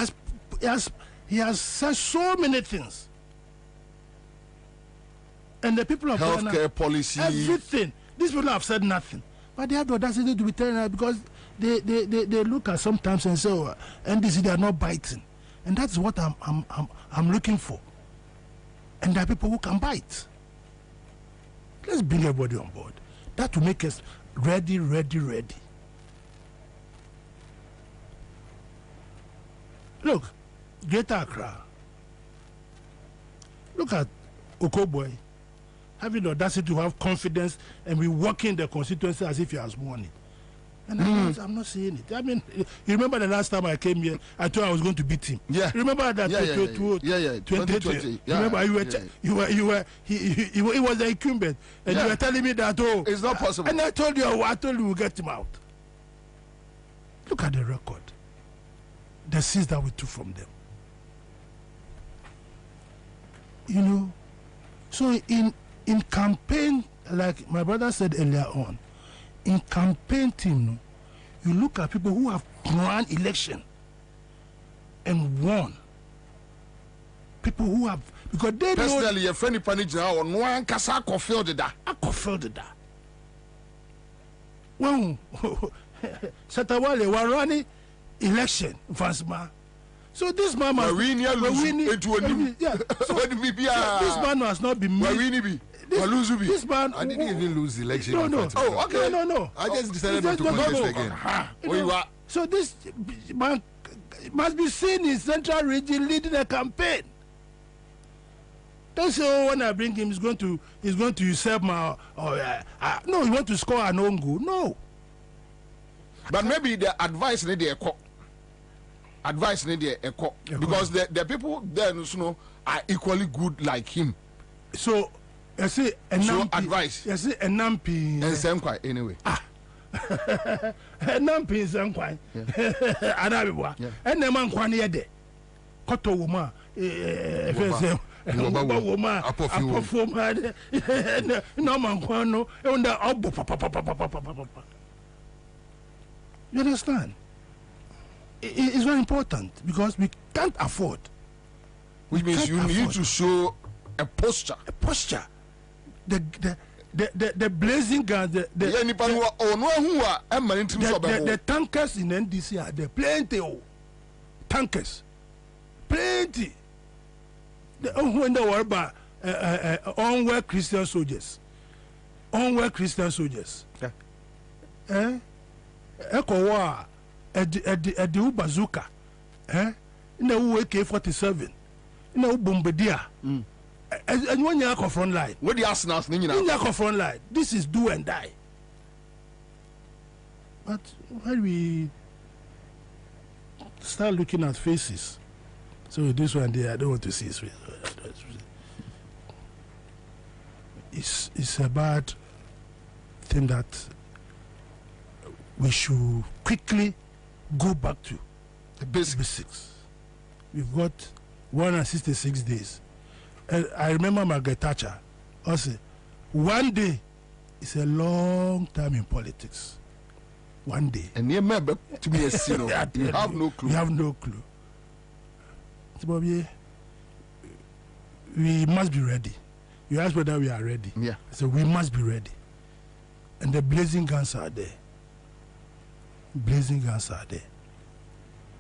has said so many things. And the people of
healthcare
Ghana,
policy,
everything. These people have said nothing. But they have the audacity to be telling us because they look at sometimes and say, and they are not biting. And that's what I'm looking for. And there are people who can bite. Let's bring everybody on board. That will make us ready. Look, Greater Accra. Look at Okoboy having the audacity to have confidence and be working the constituency as if he has won it. And I'm not saying it. I mean, you remember the last time I came here, I thought I was going to beat him.
Yeah.
Remember that?
2020.
Remember, he was the incumbent, and you were telling me that
it's not possible.
And I told you we'll get him out. Look at the record, the seats that we took from them. You know, so in campaign, like my brother said earlier on, in campaign team, you look at people who have won election and won. People who have, because they
personally, your friend Panija or no one can say I confilled that.
When Satawale were running election, Vansma. So this man must
this man
has not been made. This man,
I didn't even lose the election.
No.
Oh, okay.
No.
I just decided not to contest again.
So this man must be seen in Central Region leading a campaign. Don't say, when I bring him, he's going to usurp my. No, he want to score an own goal. No.
But maybe the advice need a because the people there, are equally good like him.
So I say
advice.
I say Nampi
and same quite anyway.
Nampi is same quite. Anabiwa. And the man kwani yede. Koto woma. Woma. Apofuma. No man kwano. Onda obo. You understand? It's very important because we can't afford.
Which means you need to show a posture.
The blazing guns, the tankers in NDC are there. Plenty. Tankers. Plenty. When they were about unwell Christian soldiers. Ekowa Edi bazooka, ina AK-47, ina bombardier. And when you are front line,
what the arsenals
in your front line, this is do and die. But when we start looking at faces, so this one there, I don't want to see his face. It's a bad thing that we should quickly go back to
the basics.
We've got 166 days. And I remember Margaret Thatcher also. One day is a long time in politics. One day.
And you remember to be a sinner. You have no clue.
You have no clue. We must be ready. You ask whether we are ready.
Yeah.
So we must be ready. And the blazing guns are there.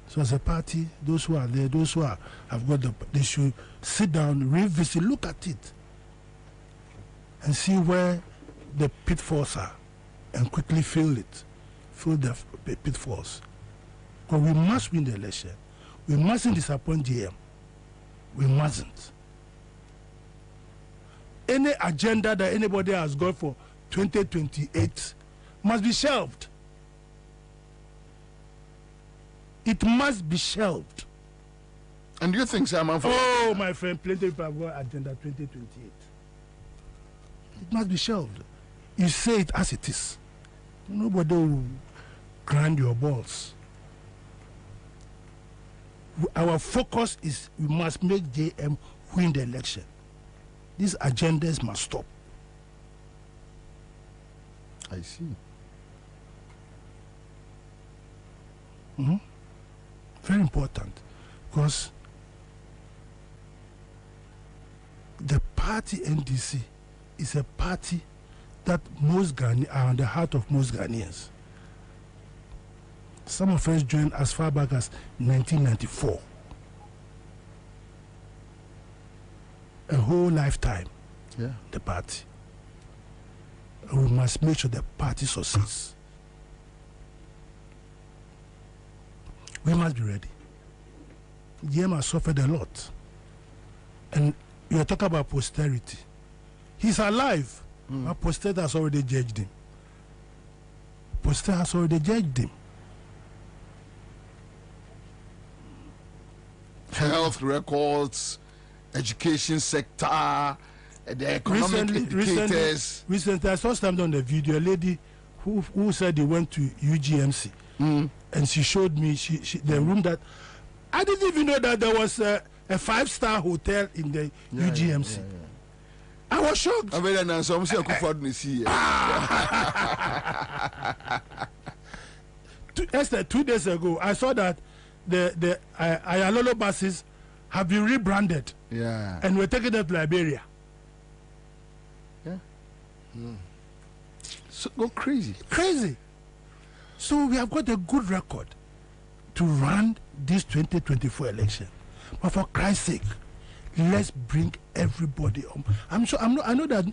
So as a party, those who are there, those who have got they should sit down, revisit, look at it, and see where the pitfalls are, and quickly fill the pitfalls. Because we must win the election. We mustn't disappoint GM. We mustn't. Any agenda that anybody has got for 2028 must be shelved. It must be shelved.
And do you think, Simon?
Oh, my friend, plenty of people have got agenda 2028. It must be shelved. You say it as it is. Nobody will grind your balls. Our focus is we must make JM win the election. These agendas must stop.
I see.
Very important, because the party NDC is a party that most Ghanaians are on the heart of most Ghanaians. Some of us joined as far back as 1994. A whole lifetime, the party. And we must make sure the party succeeds. We must be ready. GM has suffered a lot. And you are talking about posterity. He's alive, but posterity has already judged him. Poster has already judged him.
Health records, education sector, the economic indicators.
Recently, I saw something on the video. A lady who said he went to UGMC, and she showed me the room that I didn't even know that there was a 5-star hotel in the UGMC. I was shocked. Esther, 2 days ago, I saw that the Ayalolo buses have been rebranded.
Yeah.
And we're taking them to Liberia.
Yeah. So go crazy.
Crazy. So we have got a good record to run this 2024 election. But for Christ's sake, let's bring everybody on. I know that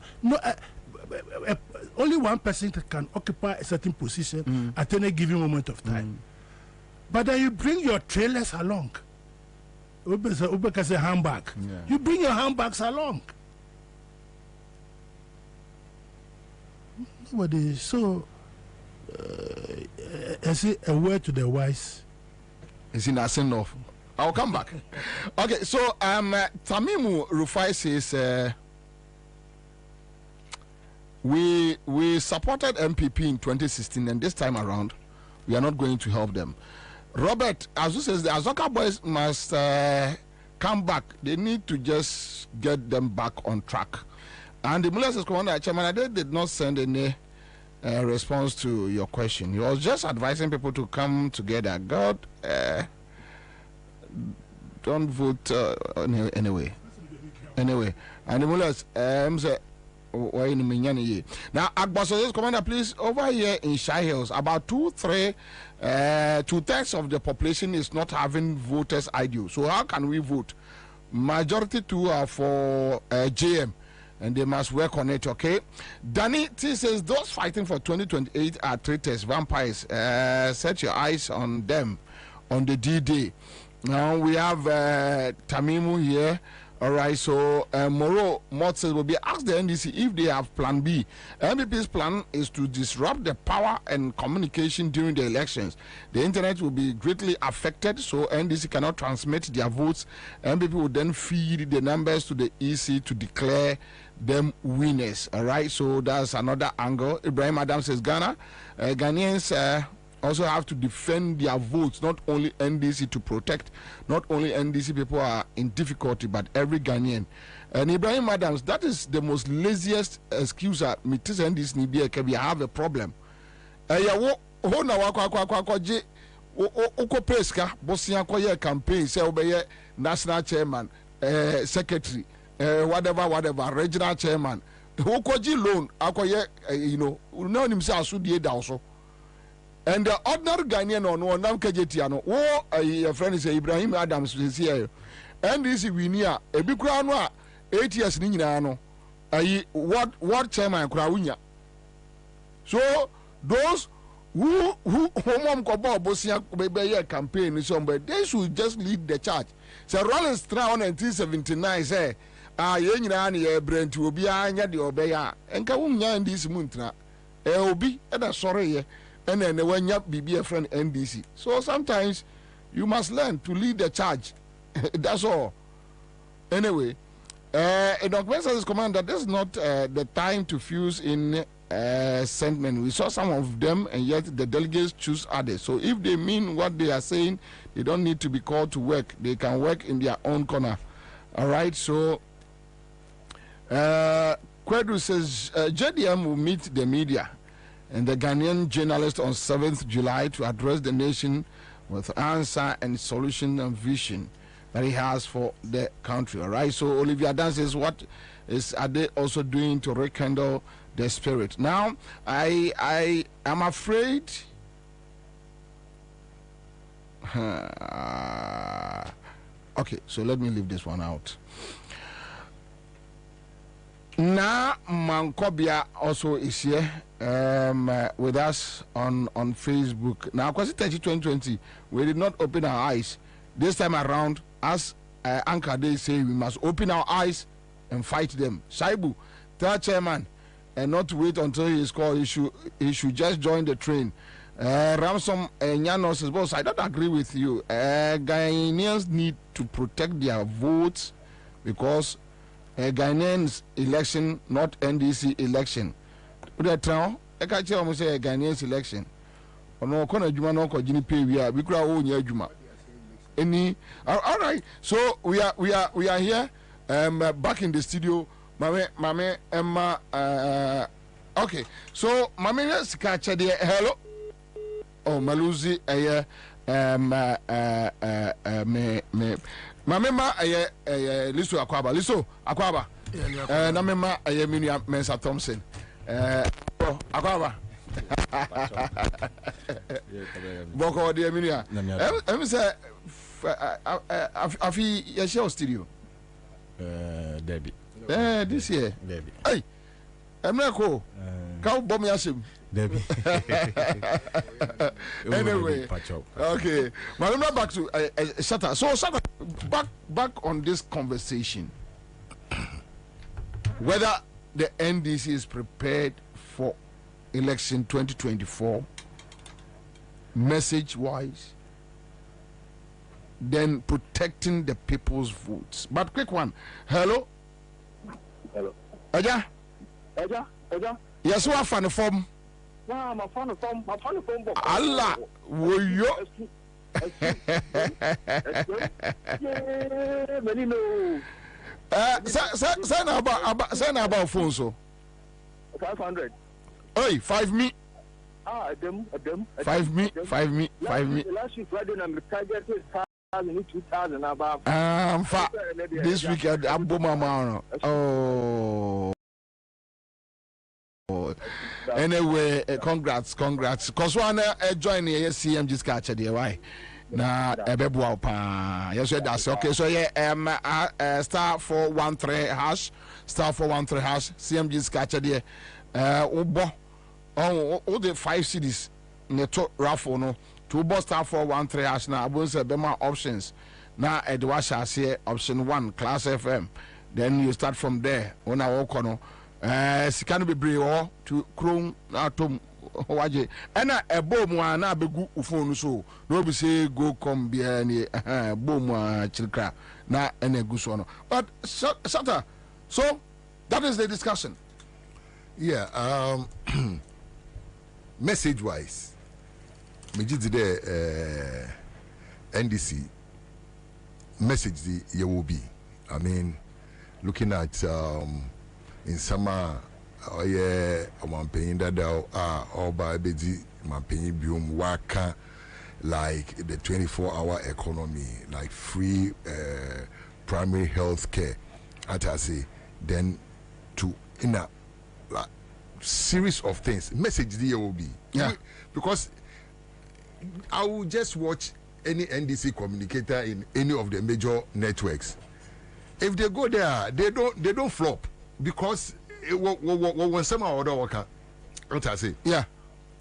only one person can occupy a certain position at any given moment of time. But then you bring your trailers along. Ubeka say handbag. Yeah. You bring your handbags along. Nobody. So, I say a word to the wise.
Is in a send off. I'll come back. Okay, so Tamimu Rufai says we supported MPP in 2016, and this time around we are not going to help them. Robert Azu says the Azoka boys must come back. They need to just get them back on track. And the Mulas Commander Chairman did not send any response to your question. He was just advising people to come together. God, don't vote anyway. Anyway, and the Mulas now, Agbaso's Commander, please, over here in Shire Hills, about 2/3 of the population is not having voters ID. So how can we vote? Majority 2 are for JM, and they must work on it, okay? Danny T says those fighting for 2028 are traitors, vampires. Set your eyes on them on the D-Day. Now we have Tamimu here. All right, so Moro Motses will be asked the NDC if they have plan B. MPP's plan is to disrupt the power and communication during the elections. The internet will be greatly affected, so NDC cannot transmit their votes. MPP will then feed the numbers to the EC to declare them winners. All right, so that's another angle. Ibrahim Adams says Ghanaians also have to defend their votes, not only NDC to protect. Not only NDC people are in difficulty, but every Ghanaian. And Ibrahim Adams, that is the most laziest excuse. Mitis NDC we have a problem. Campaign say national chairman, secretary, whatever, regional chairman. Loan, also. And the ordinary Ghanaian on one Namkajetiano, your friend is Ibrahim Adams is here. And this is we near a big crown 8 years Ninano. What chairman Krawunya. So those who mom kobo bosia bebe campaign somebody, they should just lead the charge. So Rollins Brown 1979 say, yenina Brent will be anya the obeya. And Kawunya in this muntra. Obi, and sorry. And then when you be a friend NDC. So sometimes you must learn to lead the charge. That's all. Anyway, Dr. Service Commander, this is not the time to fuse in sentiment. We saw some of them, and yet the delegates choose others. So if they mean what they are saying, they don't need to be called to work. They can work in their own corner. All right. So Kwedu says JDM will meet the media and the Ghanaian journalist on 7th July to address the nation with answer and solution and vision that he has for the country. All right. So Olivia Dan says, what are they also doing to rekindle the spirit? Now, I am afraid. Okay, so let me leave this one out. Now, Mankobia also is here with us on Facebook. Now, because it's 2020, we did not open our eyes. This time around, as Anchor Day say, we must open our eyes and fight them. Shaibu, third chairman, and not wait until he is called. He should just join the train. Ransom Nyanos boss, I don't agree with you. Ghanaians need to protect their votes because Ghanaians election, not NDC election. But now, I can't tell you say Ghanaians election. No, Kona Juma no ko jini pay we are bikura o nya Juma. Any all right. So we are here back in the studio. Mame Emma okay. So Mame Sikacha there. Hello. Oh Maluzi me Mame ma Liso Akwaba. Na me ma Minua Mensa Thompson. Akwaba. Boko de Minua. Em say afi ya show studio.
Debbie.
This year.
Debbie.
Hey. Emeko. Ka bom ya shim.
Debbie.
Anyway. Okay. Now back to Shatta. So Shatta, back on this conversation. Whether the NDC is prepared for election 2024, message wise, then protecting the people's votes. But quick one. Hello?
Hello.
Aja? Yes, what fan form?
Nah, my phone form.
Allah, will you?
Yeah, many know.
Send about phone so.
500.
Hey, 5 me.
Them.
5 me.
Last week Friday, I'm targeted 2,000 above.
This week I'm Mama. Oh. Anyway, congrats. Cause one join the CMG's catcher there. Why? Na ebebu pa. Yes, that's okay. So yeah, star 413 hash, CMG's catcher there. Ubo all the 5 cities neto raffle no. To boss star 413 hash na abun say bema options. Na edwasha say option 1 Class FM. Then you start from there. Ona woko no. Sikano bebre ho to Chrome atom waje ena ebom na begu phone so no be say go come bia ni bom chilkra na ena gu so no. But Shatta, so that is the discussion.
Yeah, message wise, me jidi the NDC message the will be. I mean, looking at in summer, I'm paying that all by Bedi, my paying bium waka like the 24-hour economy, like free primary health care. As I say, then to in a like, series of things. Message there will be.
Yeah.
Because I will just watch any NDC communicator in any of the major networks. If they go there, they don't flop. Because when some other worker, what I say,
yeah.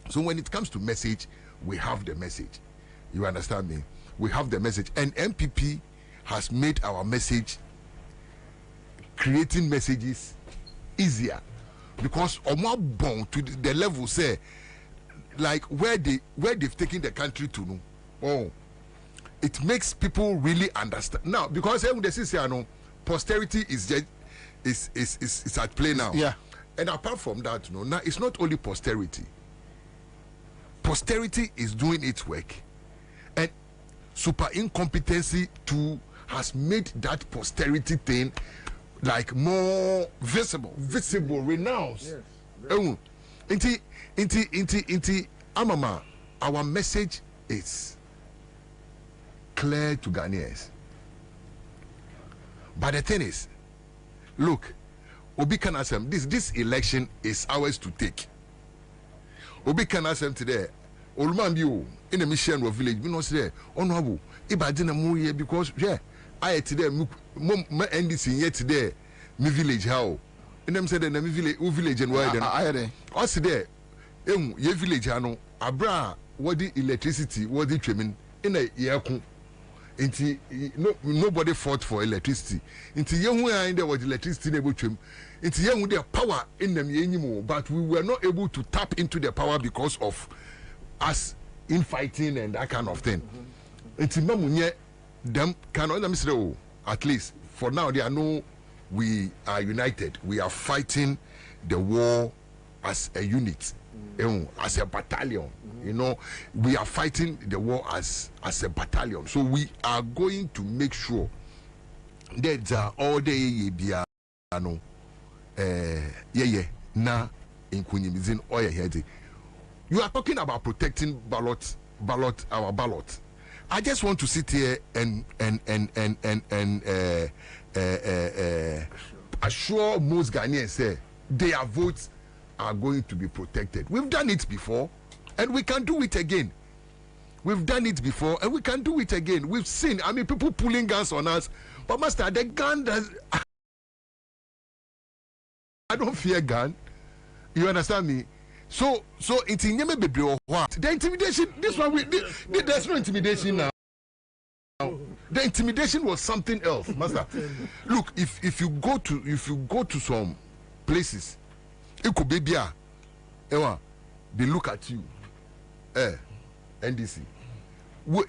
So when it comes to message, we have the message. You understand me? We have the message, and MPP has made our message, creating messages, easier because more born to the level say, like where they've taken the country to know. Oh, it makes people really understand now because posterity is just. Is at play now.
Yeah.
And apart from that, now it's not only posterity. Posterity is doing its work. And super incompetency too has made that posterity thing like more visible, renounced. Yes. Inti Amama, our message is clear to Ghanaians. But the thing is, look, Obi Kanasem, this election is ours to take. Obi Kanasem today, Olumambio in the mission of village, we know say, honorable, Ibadina Muye because yeah, I today NDC yet today, me village how. And them said me village and why then I also there, ye village ano, abra what the electricity, what the trimming in a year. Nobody fought for electricity. There was electricity able to. The power in them anymore, but we were not able to tap into the power because of us infighting and that kind of thing. Them cannot say, oh, at least for now they are we are united. We are fighting the war as a unit, as a battalion. We are fighting the war as a battalion. So we are going to make sure that all day na in Kunyimizin or you are talking about protecting our ballot. I just want to sit here and assure most Ghanaians say their votes are going to be protected. We've done it before and we can do it again. We've done it before and we can do it again. We've seen, people pulling guns on us, but master, the gun does. I don't fear gun. You understand me? So it's in baby or what? The intimidation. This one there's no intimidation now. The intimidation was something else, master. Look, if you go to some places, it could be there. They look at you. NDC.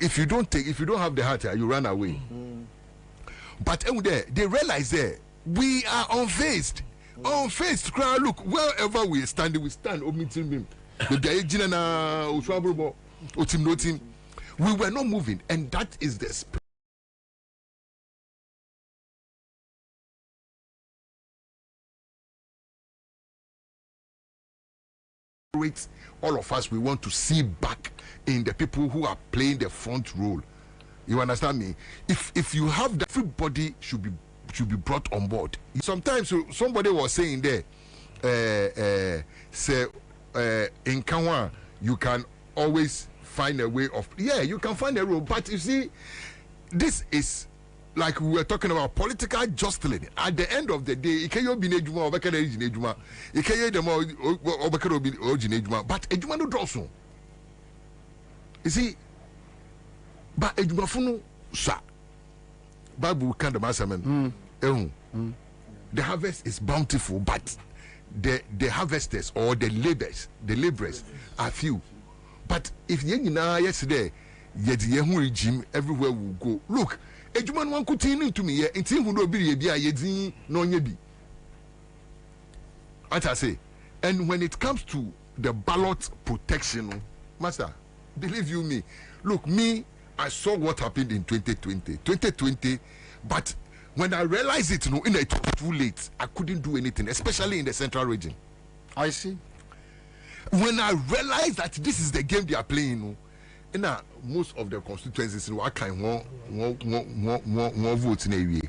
If you don't have the heart, you run away. But they realize we are unfazed. Unfazed crowd. Look, wherever we stand. We were not moving, and that is the spirit. All of us, we want to see back in the people who are playing the front role. You understand me? If you have that, everybody should be brought on board. Sometimes somebody was saying there, in Kanwa, you can always find a way of, you can find a role. But you see, this is like we were talking about political justice. At the end of the day, but you see, but Bible kind of the harvest is bountiful, but the harvesters or the laborers are few. But if yesterday, regime everywhere we go. Look, Ejuman one could tell to me, and think who be a no yebi. As I say, and when it comes to the ballot protection, master, believe you me, look, I saw what happened in 2020, but when I realized it, it was too late. I couldn't do anything, especially in the central region.
I see.
When I realized that this is the game they are playing, most of the constituencies, I can one vote in a way.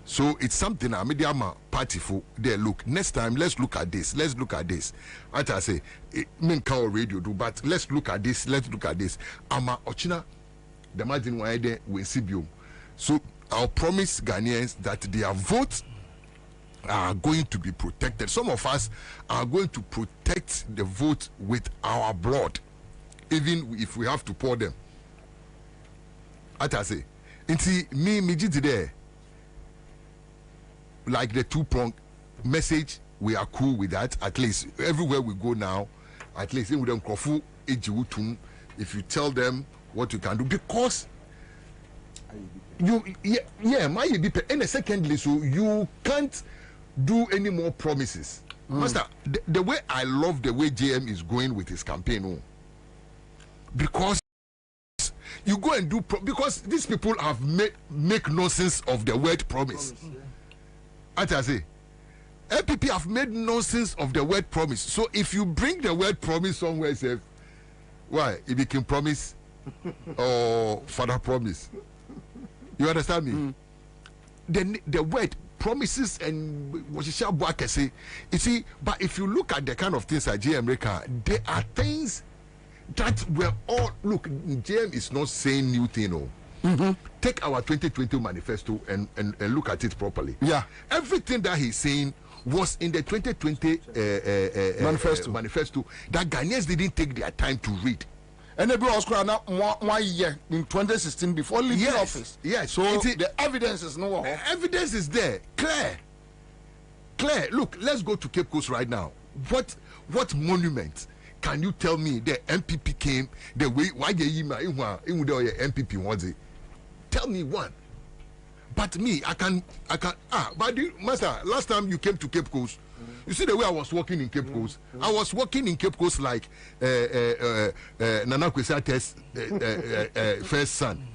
So it's something I made them party for. There, look, next time let's look at this. Let's look at this. As I say, radio do, but let's look at this. Let's look at this. Ama Ochina, the margin why they will see you. So I'll promise Ghanaians that their votes are going to be protected. Some of us are going to protect the vote with our blood, even if we have to pour them. As I say, me today. Like the two-pronged message, we are cool with that. At least everywhere we go now, at least if you tell them what you can do, because and secondly, so you can't do any more promises. Master, the way I love the way JM is going with his campaign, because you go and do because these people have make nonsense of the word promise. As I say, LPP have made nonsense of the word promise. So if you bring the word promise somewhere, say, why? It became promise or father promise. You understand me? Then the word promises and what you say, you see, but if you look at the kind of things at JM America, there are things that were all, look, JM is not saying new thing, Take our 2020 manifesto and look at it properly. Yeah. Everything that he's saying was in the 2020 manifesto that Ghanaians didn't take their time to read.
And the was now 1 year in 2016 before leaving office.
Yes.
So the evidence is no.
Evidence is there, clear. Look, let's go to Cape Coast right now. What monument can you tell me the MPP came the way? Why MPP was it? Tell me one. But me, I can. But master, last time you came to Cape Coast, you see the way I was walking in Cape Coast. I was walking in Cape Coast like Nana Kwesate's first son.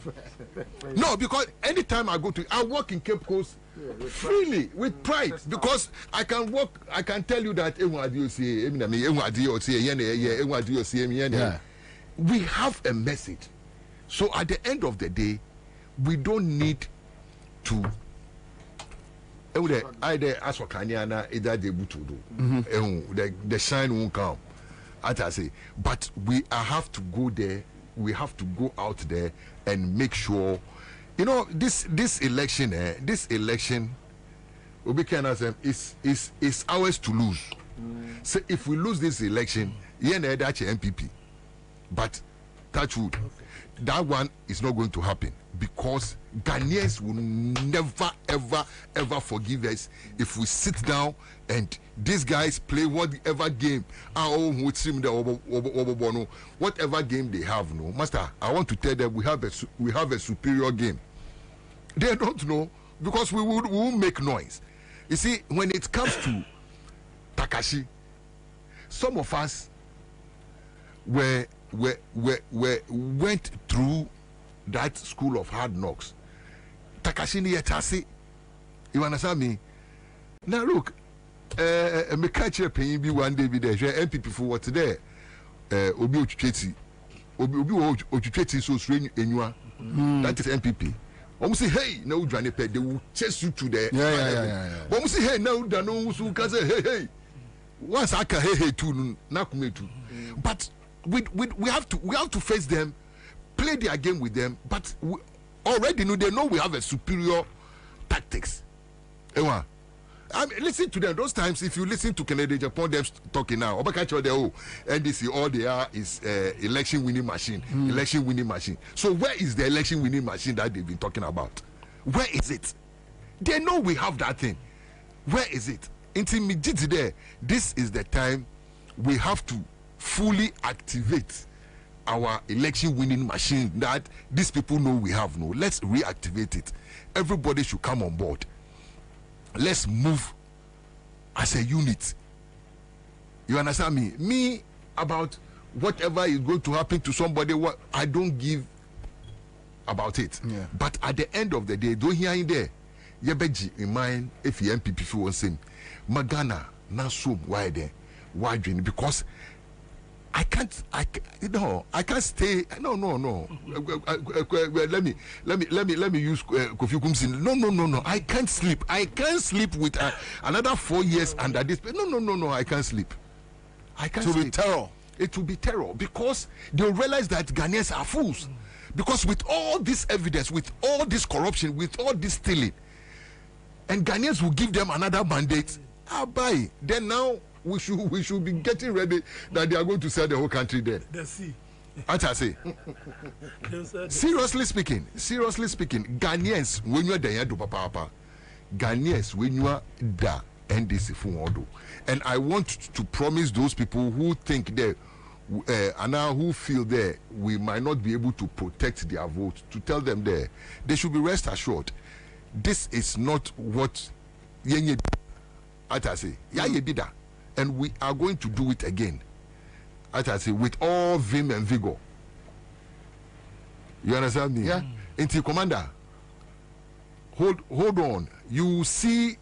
No, because anytime I walk in Cape Coast freely with pride, because I can walk. I can tell you that we have a message. So at the end of the day, we don't need to either ask for Kanyana either they to do the shine won't come as I say, but we have to go there, we have to go out there and make sure, you know, this election is ours to lose. So if we lose this election, that's MPP, but touch wood, that one is not going to happen, because Ghanaians will never, ever forgive us if we sit down and these guys play whatever game, whatever game they have. No, master, I want to tell them we have a superior game. They don't know, because we will make noise. You see, when it comes to Takashi, some of us went through that school of hard knocks. Takashi ni yetase. You understand me? Now look, me catch a penny be one day be there. MPP for what there? Obi Ochucheti. Obi Ochucheti so strange enua. That is MPP. Almost say, hey, no, Johnny Pet, they will chase you to the. Yeah. Almost say, hey, no, Dano, so can say, hey. Once I can, hey, too, nakume too. But we have to face them, play their game with them. But we already they know we have a superior tactics. I mean, listen to them. Those times, if you listen to Kennedy Japan, them talking now, NDC, all they are is election winning machine. Election winning machine. So where is the election winning machine that they've been talking about? Where is it? They know we have that thing. Where is it? Immediately there. This is the time we have to fully activate our election winning machine that these people know we have. No, let's reactivate it. Everybody should come on board. Let's move as a unit. You understand me? Me, about whatever is going to happen to somebody, what I don't give about it. Yeah. But at the end of the day, don't hear in there. Yebeji in mind if you MPP for one same. Magana na so why there? Why doing? Because I can't stay. No. Let me use Kofi Kumsin. No. I can't sleep. I can't sleep with another 4 years under this. No. I can't sleep. I can't sleep. It will be terror. It will be terror, because they'll realize that Ghanaians are fools. Because with all this evidence, with all this corruption, with all this stealing, and Ghanaians will give them another mandate. Buy. Then now we should be getting ready that they are going to sell the whole country there. As I say. Seriously speaking, Ghanaians, when you are there, do papa. Ghanaians, when you are there, NDC Fumodo. And I want to promise those people who think that and now who feel there we might not be able to protect their vote, to tell them there they should be rest assured. This is not what Yenye as I say, and we are going to do it again. As I say, with all vim and vigor. You understand me? Yeah. Inti Commander, hold on. You see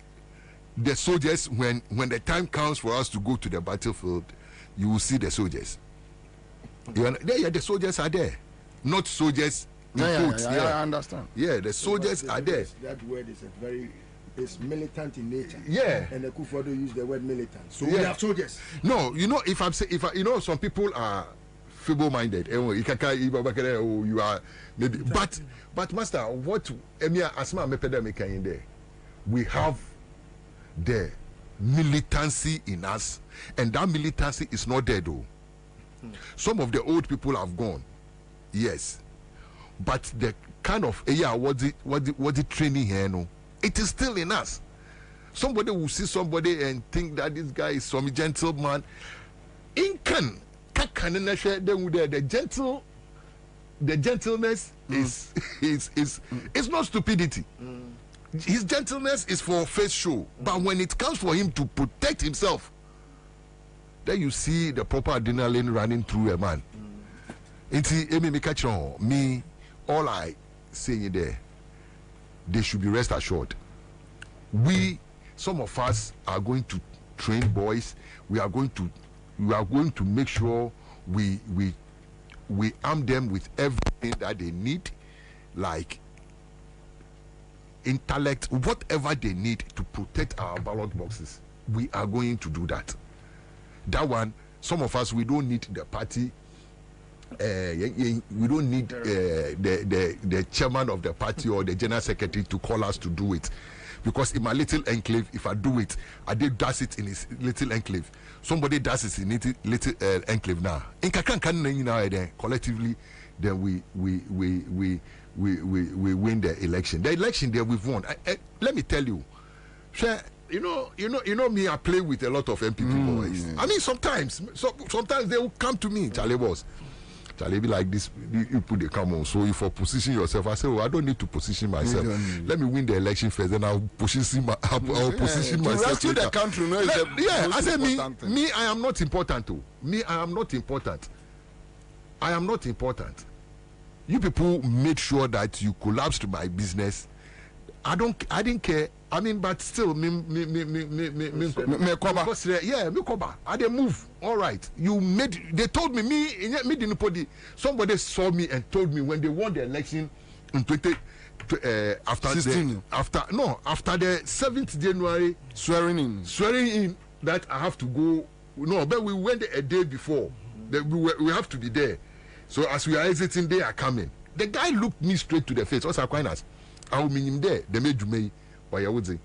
the soldiers when the time comes for us to go to the battlefield. You will see the soldiers. The soldiers are there, not soldiers.
I understand.
Yeah, the soldiers are there.
That word is it's militant in nature.
Yeah.
And the Kufuor use the word militant. So we have soldiers.
No, some people are feeble-minded. You are maybe, but master, what Asma Mepedamica in there? We have the militancy in us, and that militancy is not there though. Some of the old people have gone, yes, but the kind of what the training here, no, it is still in us. Somebody will see somebody and think that this guy is some gentleman. The gentleness is not stupidity. His gentleness is for face show, but when it comes for him to protect himself, then you see the proper adrenaline running through a man. Me, all I say there, they should be rest assured. Some of us are going to train boys. We are going to make sure we arm them with everything that they need, like intellect, whatever they need to protect our ballot boxes. We are going to do that. That one, some of us, we don't need the party. We don't need the chairman of the party or the general secretary to call us to do it. Because in my little enclave, if I do it, I did does it in his little enclave. Somebody does it in little enclave now. In collectively, then we win the election. The election there we've won. Let me tell you, you know me. I play with a lot of MPP boys. Yeah. I mean, sometimes they will come to me, Charlie boss. Charlie be like this, you put the come on. So if you position yourself, I say, I don't need to position myself. Let me win the election first, then I'll position myself.
To the country, no,
I say me, I am not important too. Me, I am not important. I am not important. You people made sure that you collapsed my business. I didn't care. I mean, but still, me koba. I didn't move. All right. They told me somebody saw me and told me when they won the election in after the 7th January swearing in that I have to go. No, but we went a day before. That we have to be there. So as we are exiting, they are coming. The guy looked me straight to the face. What's Aquinas? I will mean him there. They made you but I would say,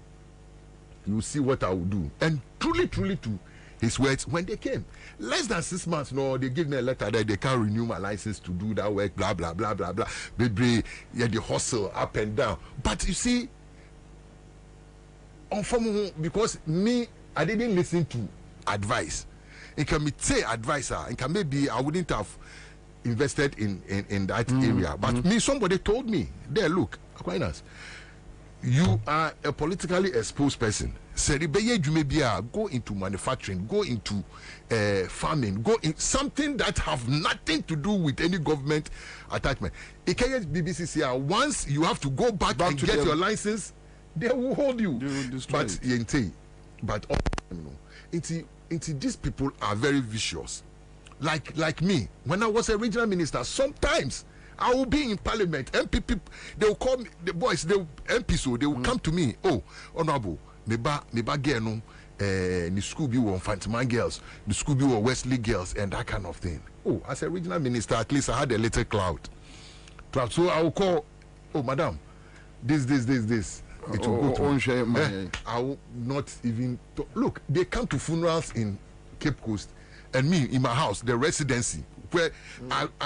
you see what I will do. And truly to his words, when they came, less than 6 months, no, they give me a letter that they can't renew my license to do that work, blah, blah, blah, blah, blah. Baby, yeah, the hustle up and down. But you see, because me, I didn't listen to advice. It can be say advisor, it can maybe I wouldn't have invested in that area. But me, somebody told me, there, look, Aquinas, you are a politically exposed person. Go into manufacturing, go into farming, go in something that have nothing to do with any government attachment. BBCCR, once you have to go back and get your license, they will hold you. But these people are very vicious. Like me, when I was a regional minister, sometimes I will be in parliament. MPP, they will call me, the boys, they will come to me. Oh, honorable, meba girl, the school be one Fantiman girls, the school be one Wesley girls, and that kind of thing. Oh, as a regional minister, at least I had a little cloud. So I will call, oh, madam, this. It will go to I will not even look. They come to funerals in Cape Coast, and me in my house, the residency. Where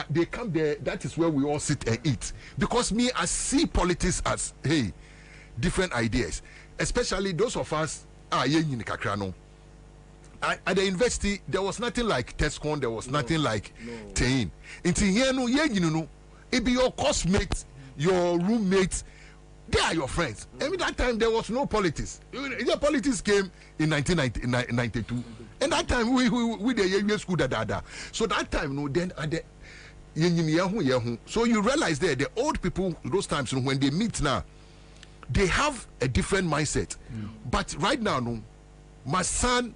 they come there, that is where we all sit and eat. Because me, I see politics as, hey, different ideas. Especially those of us, at the university, there was nothing like TESCON, there was nothing like TEIN. Until here, it be your classmates, your roommates, they are your friends. And at that time, there was no politics. The politics came in 1992. And that time we the school da. So that time so you realize there the old people those times when they meet now, they have a different mindset. But right now my son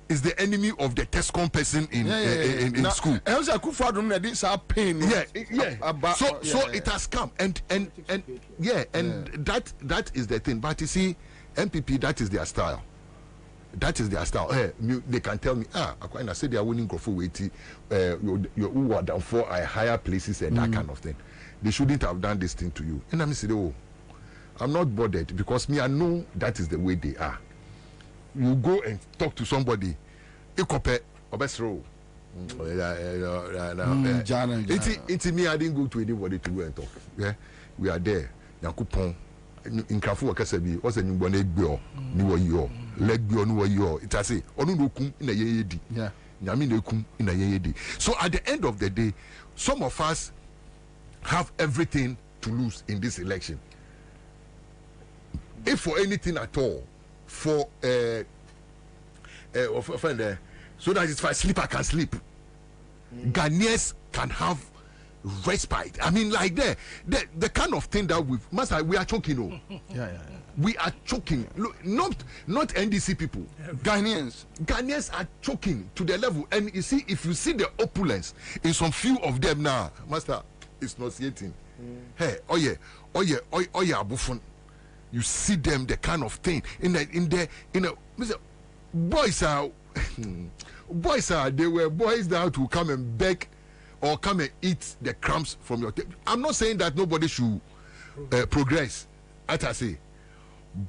is the enemy of the TESCON person in school. So it has come and that is the thing. But you see, MPP, that is their style. That is their style. They can tell me, I say they are winning Grofo Waiti, you are down for higher places and that kind of thing. They shouldn't have done this thing to you. And I'm saying, oh, I'm not bothered because me, I know that is the way they are. You go and talk to somebody, Ekope, Obesro, It's me. I didn't go to anybody to go and talk. Yeah, we are there. Yakupon. In Kafu Kasabi, what's a new one egg bill? New yo, leg bill, new yo. It's a say, Onu no kum in a yedi. Yeah, Yami no kum in a yedi. So at the end of the day, some of us have everything to lose in this election. If for anything at all, so that if I sleep, I can sleep. Ghanaians can have respite. I mean, like the kind of thing that we are choking. We are choking. Look, not NDC people. Ghanaians are choking to the level. And you see, if you see the opulence in some few of them now, Master, it's nauseating. Hey, oh yeah, Abufun. You see them, the kind of thing boys are they were boys that to come and beg or come and eat the crumbs from your table. I'm not saying that nobody should progress, as I say,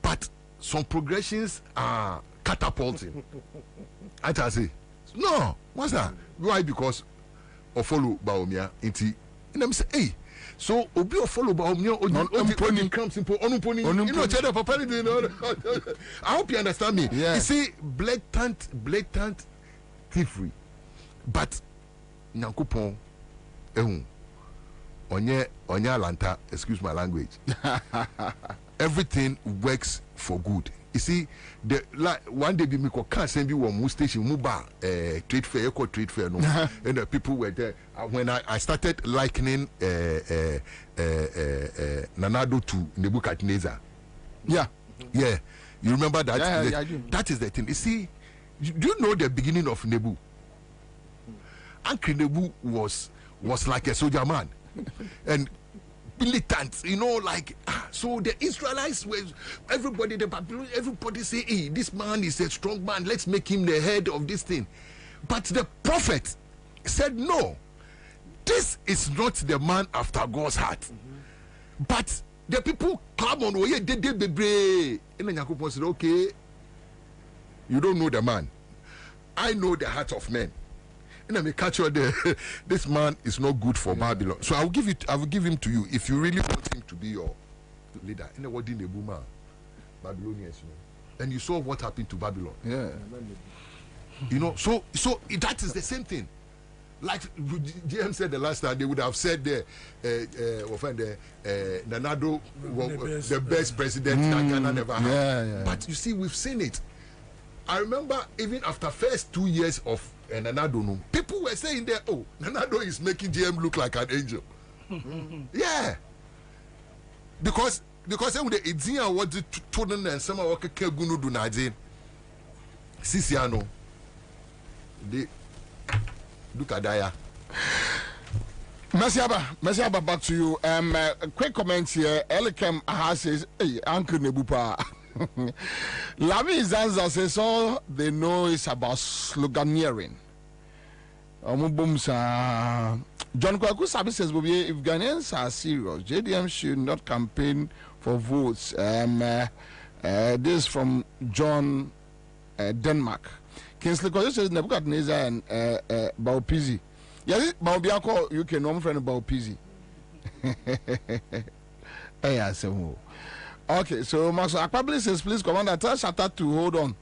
but some progressions are catapulting. As I say, no, what's that? Why? Because of follow Baomia into, and I'm saying, hey. So obi follow ba omnyo on crumbs simple on pony you know cheddar papa I hope you understand me. Yeah. You see blatant thievery, but Nyankopon onye Atlanta, excuse my language. Everything works for good. You see, one day we can't send you one station, Muba trade fair, trade fair, no, and the people were there. When I started likening Nanado to Nebuchadnezzar. Yeah. You remember that? Yeah, that is the thing. You see, do you know the beginning of Nebu? Uncle Nebu was like a soldier man, and militant, you know, like so the Israelites were everybody, the Babylonians, everybody say, hey, this man is a strong man, let's make him the head of this thing. But the prophet said, no, this is not the man after God's heart. But the people come on, oh yeah, they be and then Yakubu said, okay, you don't know the man, I know the heart of men. And I may catch you there. This man is not good for Babylon. So I will give him to you if you really want him to be your leader. In the word in the Buma, Babylonians, you know. And you saw what happened to Babylon. Yeah. You know, so that is the same thing. Like GM said the last time, they would have said Nanado was the best president that Ghana never had. Yeah. But you see, we've seen it. I remember even after first 2 years of Nanado, no, people were saying that, oh, Nanado is making GM look like an angel. Yeah. Because it's here what the children and some of the Kegunu do not say. Sisiano. They look at Daya. Mesiaba, back to you. A quick comment here. Elikem says, hey, Uncle Nebupa. Lavi Zanza says all they know is about sloganeering. John Kwaku Sabi says, if Ghanaians are serious, JDM should not campaign for votes. This from John Denmark. Kingsley Kojo says Nebuchadnezzar and Baupizi. Yes, Baubiako, you can know friend Baupizi. Okay, so Master Akpabili says, please, Commander, tell Shatta to hold on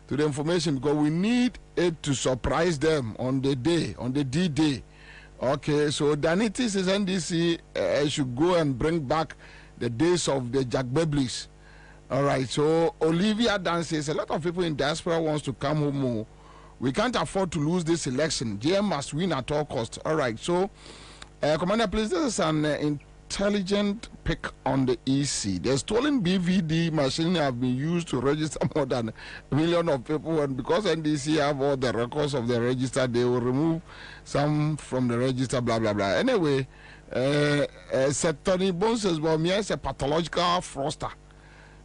to the information because we need it to surprise them on the day, on the D-Day. Okay, so Danity says NDC should go and bring back the days of the Jack Beblis. All right, so Olivia Dan says a lot of people in diaspora wants to come home. We can't afford to lose this election. GM must win at all costs. All right, so Commander, please, this is an intelligent pick on the EC. The stolen BVD machine have been used to register more than 1 million of people, and because NDC have all the records of the register, they will remove some from the register, blah blah blah. Anyway, Tony Bones says, well, Mia is a pathological fraudster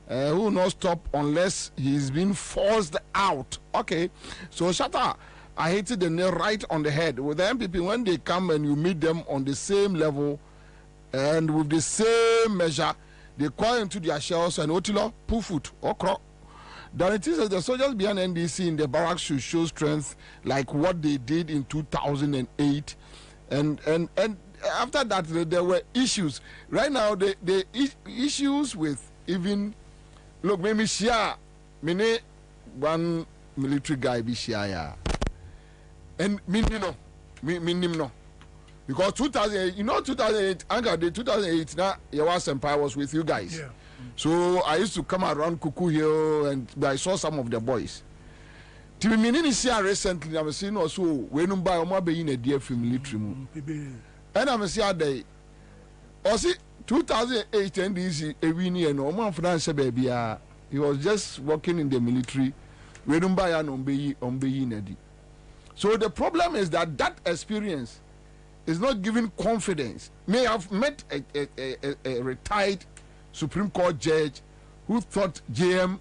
who will not stop unless he's been forced out. Okay, so Shatta, I hit the nail right on the head. With the MPP, when they come and you meet them on the same level and with the same measure, they call into their shells and Otilo, Pufut, Okro.
Guarantee says the soldiers behind NDC in the barracks should show strength like what they did in 2008. And after that, there were issues. Right now, the issues with even, look, maybe share, one military guy be share. And no. Because 2008, 2008, Anga, 2008, now Yawas Empire was with you guys. Yeah. So I used to come around Kuku Hill and I saw some of the boys. To me, recently, I'm seeing also when you buy a in a dear film military. And I'm seeing day. Also, 2008 and this a winnie and Oman France baby. He was just working in the military. When you buy an ombe. So the problem is that experience is not giving confidence. May have met a retired Supreme Court judge who thought JM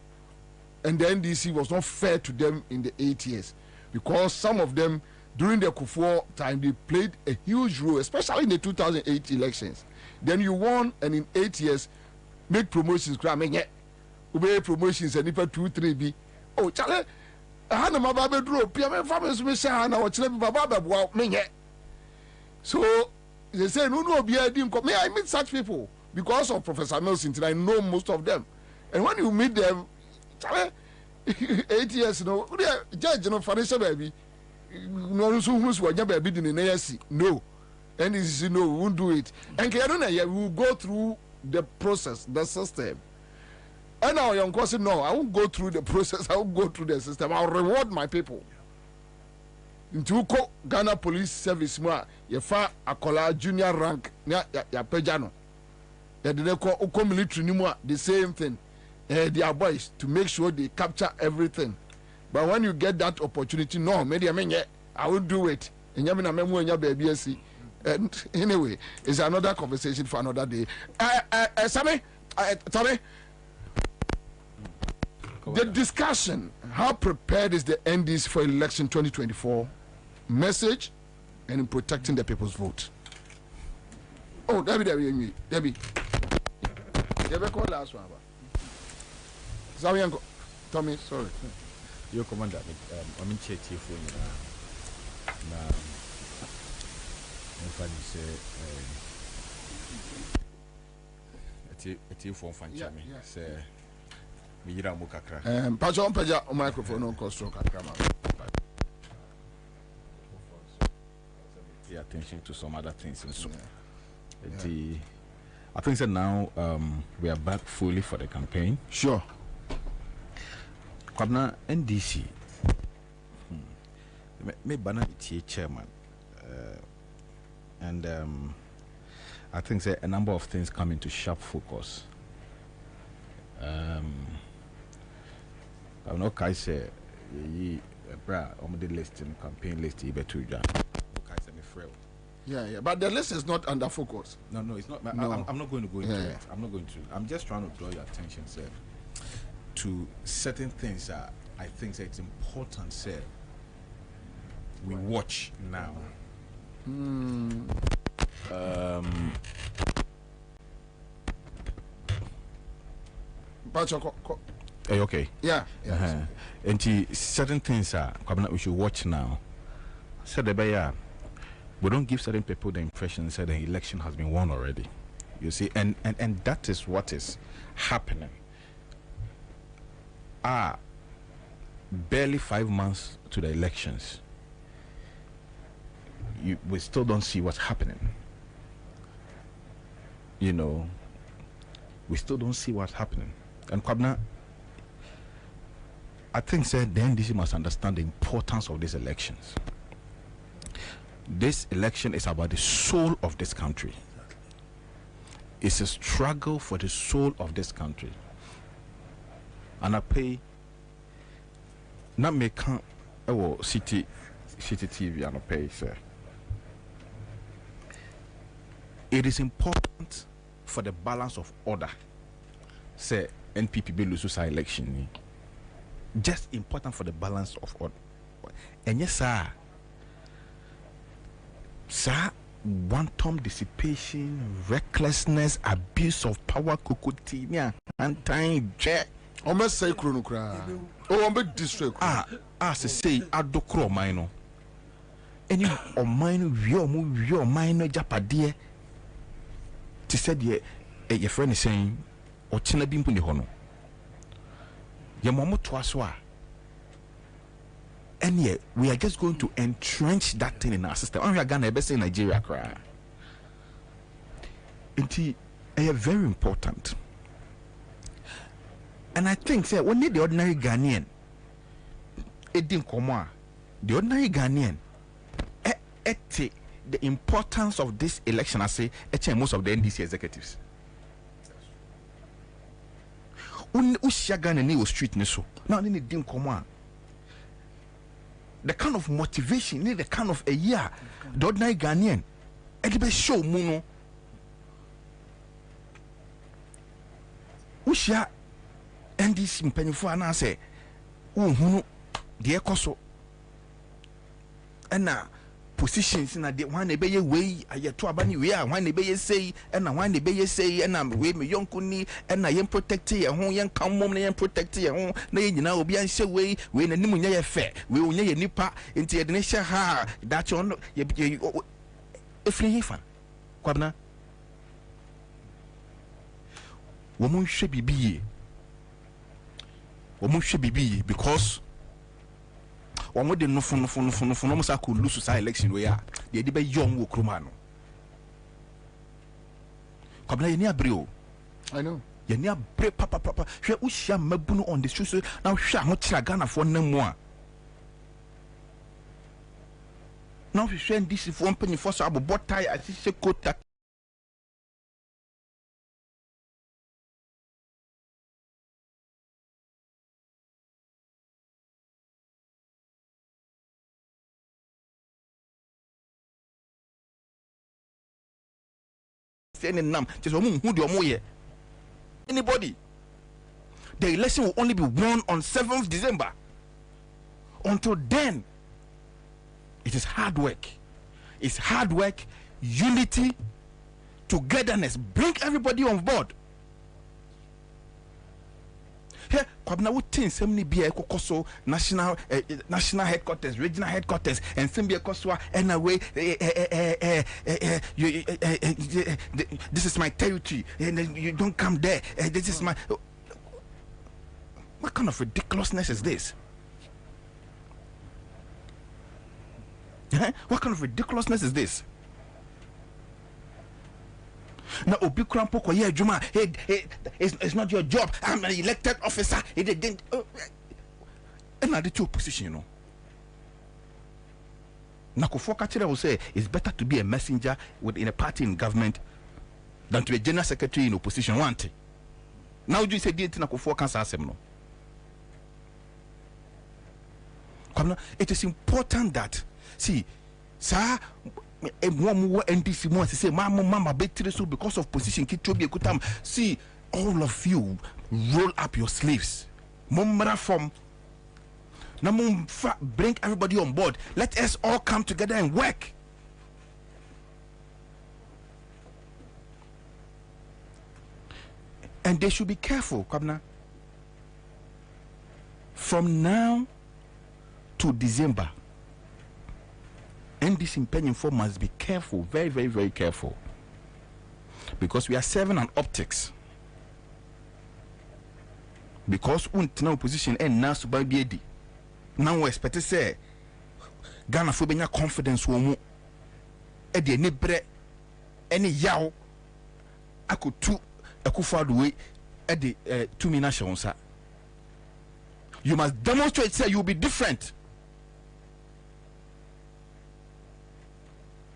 and the NDC was not fair to them in the 8 years, because some of them during the Kufuor time they played a huge role, especially in the 2008 elections. Then you won, and in 8 years make promotions. Promotions and if 2-3 oh Charlie, Hana Mababe drew PM farmers Hana or Baba so they say no be I didn't may I meet such people because of Professor Nelson. I know most of them, and when you meet them, 8 years, judge, financial baby, no, who's what your baby in the ASC, no, and this is no, we won't do it, and we will go through the process, the system. And now young person, no, I won't go through the process, I won't go through the system, I'll reward my people. Into Ghana Police Service, you fa akola junior rank, ya pejano. They call military anymore, the same thing. They are boys to make sure they capture everything. But when you get that opportunity, no, maybe I will do it. And anyway, it's another conversation for another day. Tommy, the discussion, how prepared is the NDC for election 2024 message and in protecting the people's vote? Oh, Debbie. Call last one. Tommy, sorry.
Your commander, I'm in chat here for you now. If I say, a tea for Fanchami, say, Mira Mukakra.
Pajon Paja, microphone on Costro.
Pay attention to some other things and so. I think that now we are back fully for the campaign.
Sure.
Kwabna NDC. Me bana chairman. And I think that a number of things come into sharp focus. I'm not going to say on the list in campaign list.
Yeah, but the list is not under focus.
No, it's not.
No.
I'm not going to go into it. I'm not going to. I'm just trying to draw your attention, sir, to certain things that I think that it's important, sir, we watch now. Okay.
Yeah.
And certain things are we should watch now. Said the we don't give certain people the impression that the election has been won already. You see, and that is what is happening. Barely 5 months to the elections. We still don't see what's happening. You know, we still don't see what's happening. And Kwabna, I think the NDC must understand the importance of these elections. This election is about the soul of this country. It's a struggle for the soul of this country. And I pay not make city TV and I pay, sir. It is important for the balance of order. Say NPP be lose election. Just important for the balance of order. And yes, sir, wanton dissipation, recklessness, abuse of power, kukutimia, and time,
Almost say Krunukra. Oh, I'm big district.
Say, Adokro Mino. Any or mine, your minor Japadie. To said your friend is saying, or China Bimpuni Hono. Your mama Twaswa. And yet, we are just going to entrench that thing in our system. And we are going to say Nigeria cry. It's very important. And I think, say, when the ordinary Ghanaian, it didn't come on. The ordinary Ghanaian, the importance of this election, I say, most of the NDC executives. Usha Ghana was street neso. Now, it didn't come on. The kind of motivation, the kind of a year, the ordinary Ghanaian, it show muno. Usha NDC mpanifo ana say uhunu de ekoso na positions na de wan ebe ye wei ayeto abani we a wan ebe ye sei na wan ebe ye sei na we me yonko ni na yen protect ye ho yen kamom na yen protect ye ho na ye nyina obi an hye we na nimu nya ye fe we onya ye nipa enti ye de ne hye ha that on ye efri yifa kwabna wo mun hwe bibiye because one would no fun almost I could lose society election where they did by young Wokrumano. Kabla near Brio.
I know.
You near Bre Papa. She Usha Mabuno on the streets now. Sha much Ghana for no more. Now we share this if one penny for Sabo bought tie as she could that. Just anybody. The election will only be won on 7th December. Until then, it is hard work. It's hard work, unity, togetherness. Bring everybody on board. Here, Kwabna would think some be a Kokoso national headquarters, regional headquarters, and some be a Koswa and away. This is my territory, and you don't come there. This is my. What kind of ridiculousness is this? What kind of ridiculousness is this? Now, Obi Krampo Koye Juma, it's not your job. I'm an elected officer. It didn't. Another two position, you know. Nakufo Kachira will say it's better to be a messenger within a party in government than to be a general secretary in opposition. One thing. Now, you say, didn't Nakufo Kansa no? It is important that, see, sir. NDC wants to say, Mama, so because of position, see, all of you roll up your sleeves. Bring everybody on board. Let us all come together and work. And they should be careful, Kabna. From now to December, NDC impending form must be careful, very, very, very careful, because we are serving an optics. Because now position and now to buy BD. Now we expect to say Ghana for being confidence woman. Edi any bre any yaw I could two a kufa the way at the 2 minutes. You must demonstrate, say you'll be different.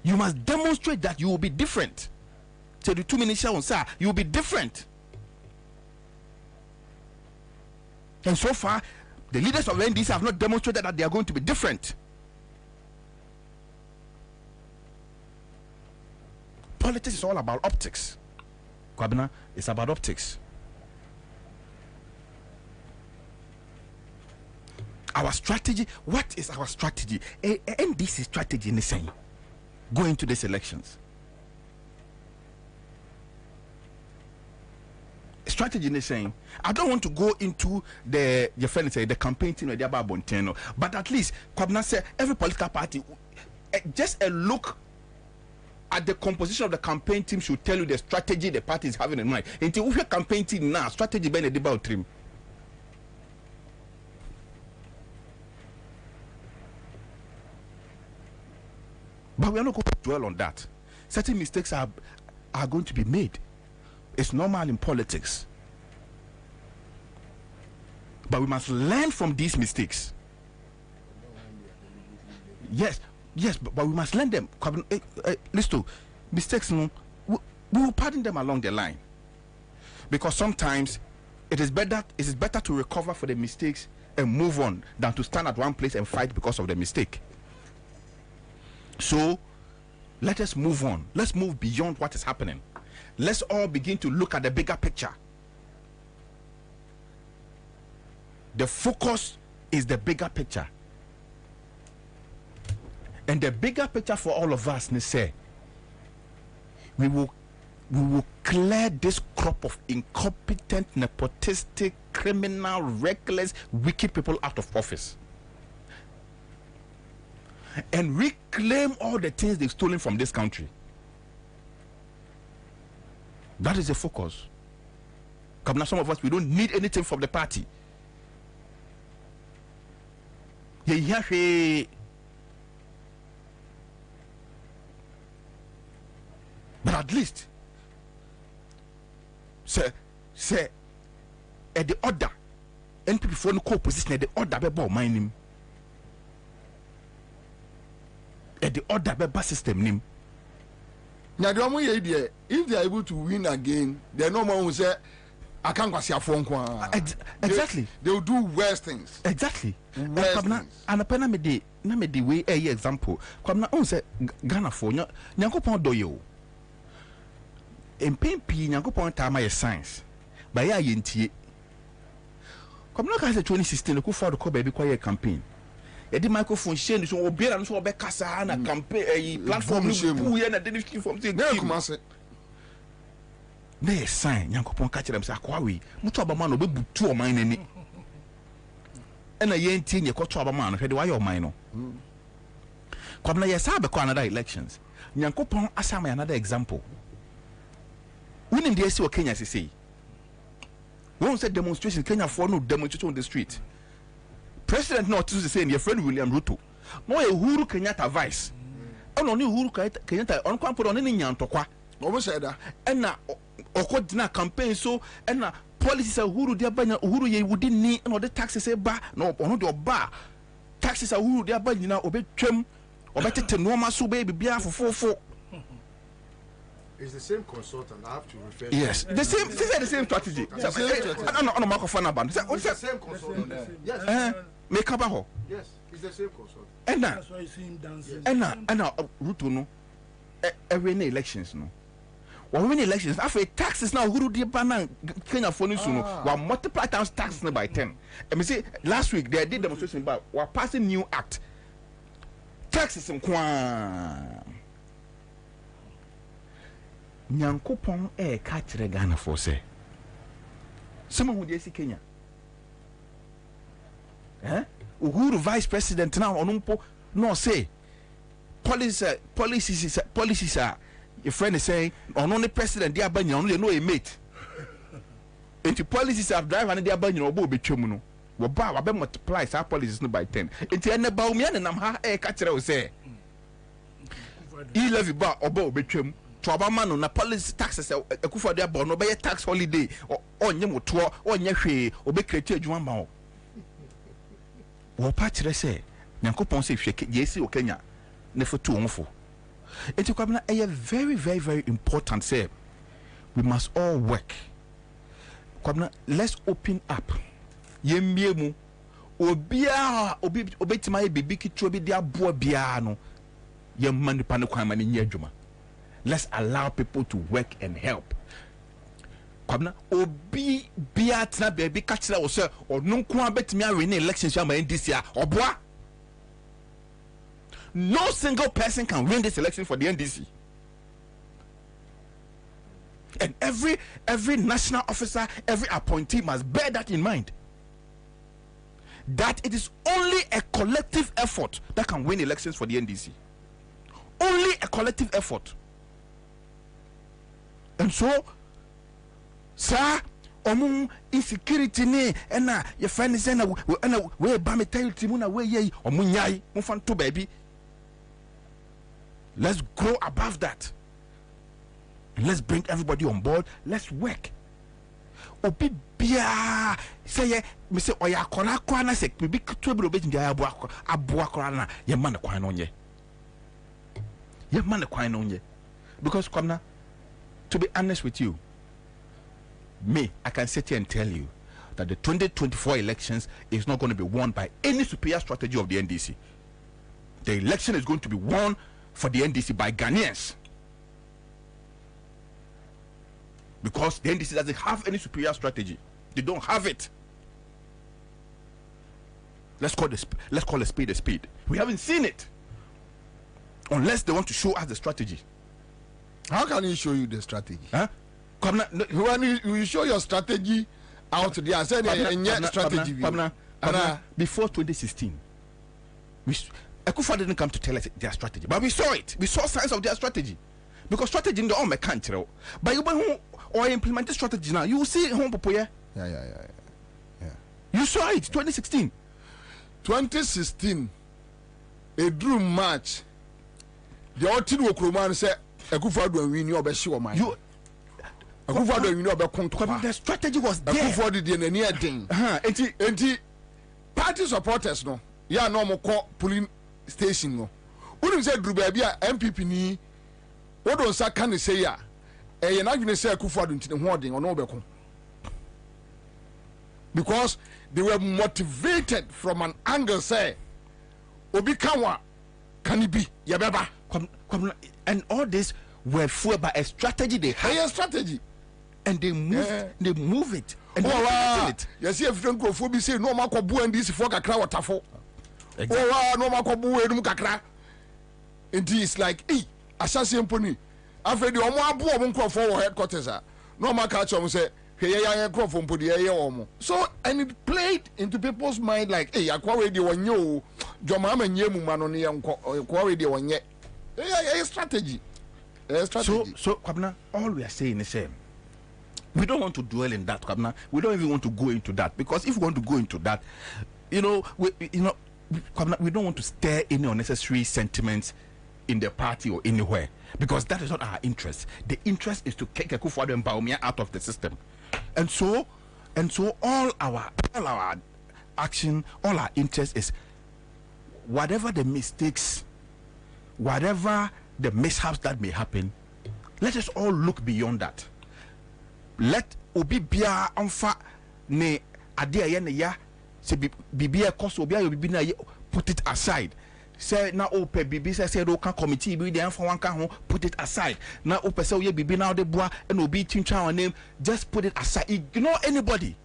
You must demonstrate that you will be different. So the 2 minutes you will be different. And so far, the leaders of NDC have not demonstrated that they are going to be different. Politics is all about optics. Kwabena, it's about optics. Our strategy, what is our strategy? NDC strategy in the same. Going to these elections. strategy is saying, I don't want to go into the your friend say the campaign team with the about Bonteno, but at least Kwabena said every political party just a look at the composition of the campaign team should tell you the strategy the party is having in mind. Until your campaign team now strategy by the debate team. But we are not going to dwell on that. Certain mistakes are going to be made. It's normal in politics. But we must learn from these mistakes. Yes, but we must learn them. Listen, mistakes, we will pardon them along the line. Because sometimes it is better to recover for the mistakes and move on than to stand at one place and fight because of the mistake. So let us move on. Let's move beyond what is happening. Let's all begin to look at the bigger picture. The focus is the bigger picture. And the bigger picture for all of us, say, we will clear this crop of incompetent, nepotistic, criminal, reckless, wicked people out of office. And reclaim all the things they've stolen from this country. That is the focus. Come now, some of us, we don't need anything from the party. But at least, say, at the order, NPP for no co-position at the order, be about mining. At the order by system name.
Now the only idea, if they are able to win again, they no more will say, I can't go see a phone.
Exactly.
They will do worse things.
Exactly.
Worse things.
And a me the way a example. Come now on say Ghana for nyanko pon doyo. MPP nyanko pon time my science. By ya yentie. Come now ka say 2016 ko for the ko baby quiet campaign. The microphone share so obi na so obekasa na campaign platform no na identity from say
na kuma se
na sign Nyankopon ka kire am say akwawe mutu abama no bebutu o man nani na yentie nye koto abama no hwede wa ye o man no kwabna yesa be ko another elections Nyankopon asama another example unim dey see o Kenya say won say demonstration Kenya for no demonstration on the street. President not to say your friend William Ruto. No Uhuru Kenyatta vice. Oh no Uhuru Kenyatta on kwampo on ni nyantokwa.
Omo say that.
And na okodina campaign so and na policies Uhuru dia banya Uhuru ye wudi ni no the taxes e ba no ono de oba. Taxes Uhuru dia banya na obetwam obetete no ma so be bibia fofofo.
It's the same consultant. I have to refer.
Yes, the same. This is the same strategy. I don't know microphone about.
It's the same consultant. Yes.
Make up a
Yes, it's the same consultant.
And now,
that's why you see him dancing.
And now, Ruto no. Every elections no. When win elections, after taxes now, who do the banana Kenya for news no? We multiply times taxes by 10. And me say last week they did demonstration about we are passing new act. Taxes in Kwan. Nyankopon ka kire Ghana for say. Someone who dey see Kenya. Uhuru vice president now onumpo no say policies are your friend is saying on only president they abanya only know a mate. Into policies are drive and they abanya obo betwem no. Wo ba wa be multiply our policies no by 10. Into ene ba umi ane nam ha ka kire o say. E levy ba obo betwem. To abama no na policy taxes ekufa de aba no be tax holiday onye moto onye hwe obe create adwuma ma o. Wo pa kire say Nyankopon say hwe yesi o Kenya ne foto onfo. Enti kwabna very very very important say we must all work. Kwabna let's open up. Yembie mu obia obetima ye bibi kitro bi de abo bia no yemma nipa ne kwan ma ne nya adwuma. Let's allow people to work and help. Kwabna obi bia tena baby ka kire wo say onu nko abetimi awe ne elections ya ma NDC a oboa. No single person can win this election for the NDC. And every national officer, every appointee must bear that in mind. That it is only a collective effort that can win elections for the NDC. Only a collective effort. And so, sir, insecurity ne na your friend is na we ba me tell you na we ye omunyai mfan to baby. Let's grow above that. And let's bring everybody on board. Let's work. Obi bia say me say oya kora kwa na say me bi to bi obeti dia aboa kora na ye man kwan no nye. Ye man kwan no nye. Because kwamna, to be honest with you, I can sit here and tell you that the 2024 elections is not going to be won by any superior strategy of the NDC. The election is going to be won for the NDC by Ghanaians. Because the NDC doesn't have any superior strategy. They don't have it. Let's call a spade a spade. We haven't seen it. Unless they want to show us the strategy.
How can he show you the strategy?
Huh?
When you show your strategy out there, I said strategy.
Before 2016, Akufo didn't come to tell us their strategy, but we saw it. We saw signs of their strategy. Because strategy in the own country, but you or implement the strategy now, you will see home popoya.
Yeah.
You saw it 2016.
2016, a drew match. The Otinu Okroman said, Akufo do win your best show, man.
The strategy was there.
Akufo did the near thing. And party supporters no. Yeah, no more call polling station no. Wouldn't say Drew Baby MPP ni. What don't say can say ya? You're not going to say Akufo into the hoarding or no become. Because they were motivated from an angle say Obi Kanwa can it be Yabeba.
And all this were fueled by a strategy they had.
A strategy.
And they move it. And
it. You see, if you don't go for me, say no man can boo and this for Kakra or Tafo. No man can boo and Kakra. And it's like, hey, assassin pony. After the Omo Abu won't for headquarters. No man catch them say, hey, I crop from Podia. So, and it played into people's mind like, hey, I quarry the one you, Jomam and Yemu man on the quarry the one yet. A strategy.
So Kwabna, all we are saying is we don't want to dwell in that, Kwabna. We don't even want to go into that, because if we want to go into that, Kwabna, we don't want to stir any unnecessary sentiments in the party or anywhere, because that is not our interest. The interest is to take Akufo-Addo and Bawumia out of the system, and so all our action, all our interest is whatever the mistakes, whatever the mishaps that may happen, let us all look beyond that. Let obi bia amfa ne ade aye ne ya se bibia koso obi ayo bibi na put it aside. Say na ope bibi say do kan committee bi dey amfa wan kan ho, put it aside. Na ope say oye bibi na de boa and obi tintwa on name, just put it aside. Ignore anybody.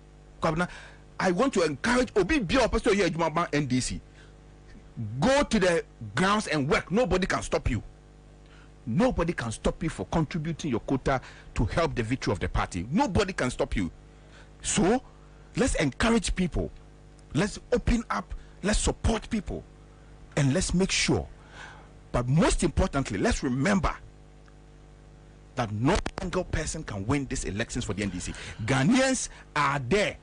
I want to encourage obi bia ope say oye adwuma ban NDC. Go to the grounds and work. Nobody can stop you. Nobody can stop you for contributing your quota to help the victory of the party. Nobody can stop you. So let's encourage people. Let's open up. Let's support people. And let's make sure. But most importantly, let's remember that no single person can win these elections for the NDC. Ghanaians are there.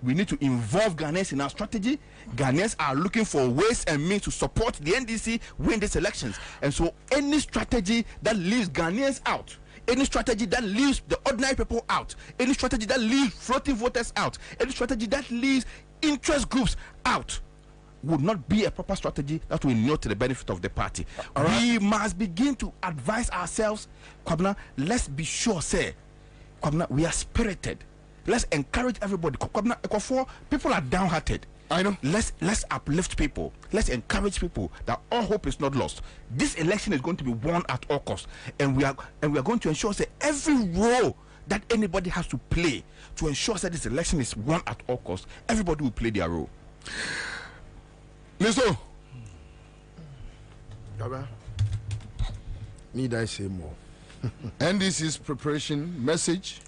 We need to involve Ghanaians in our strategy. Ghanaians are looking for ways and means to support the NDC win these elections. And so any strategy that leaves Ghanaians out, any strategy that leaves the ordinary people out, any strategy that leaves floating voters out, any strategy that leaves interest groups out, would not be a proper strategy that will inure to the benefit of the party. We must begin to advise ourselves, Kwabna, let's be sure, say, Kwabna, we are spirited. Let's encourage everybody. People are downhearted. I know. Let's uplift people. Let's encourage people that all hope is not lost. This election is going to be won at all costs, and we are going to ensure that every role that anybody has to play to ensure that this election is won at all costs, everybody will play their role.
Listen, need I say more? NDC's preparation message.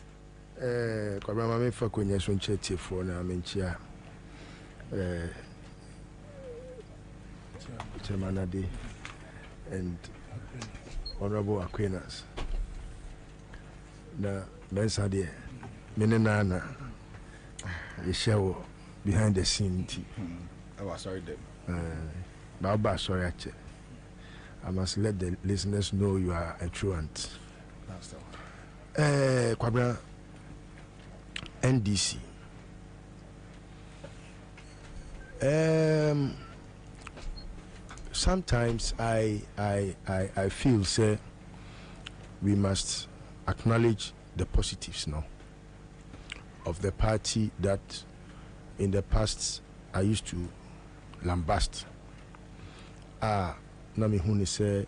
Kwabra mame fa konya so nchete fo na menchia Chairman Ade and Honorable Aquinas. Na mensa de menena ye show behind the scene.
I was sorry them.
Baba sorry ache. I must let the listeners know you are a truant. Kwabra NDC. Sometimes I feel say we must acknowledge the positives now of the party that in the past I used to lambast. Na me huni say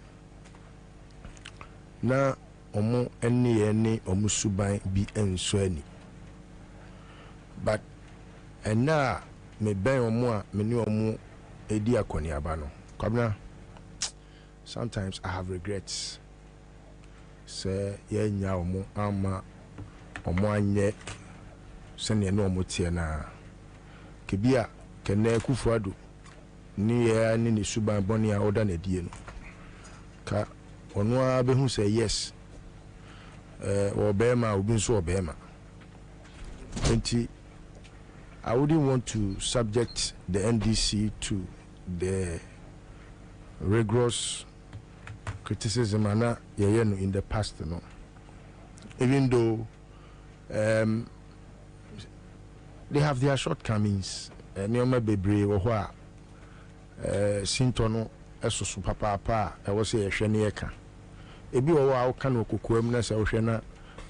na omo ene omo suban bi enso ani. But and now me ben omo a me ni omo edi akoni aba no. Kwabna, sometimes I have regrets. Say ye nya omo ama omo anye sene no omo tie na kebia kene Kufuado ni ye ni suban boni a oda na die no. Ka ono a be hu say yes. Obema obi nso obema. I wouldn't want to subject the NDC to the rigorous criticism in the past, you know. Even though they have their shortcomings, Neoma Bebre or Sintono Esosu Papa, I was a Shanieka. Ebi owa kan okukwem na se ohwe na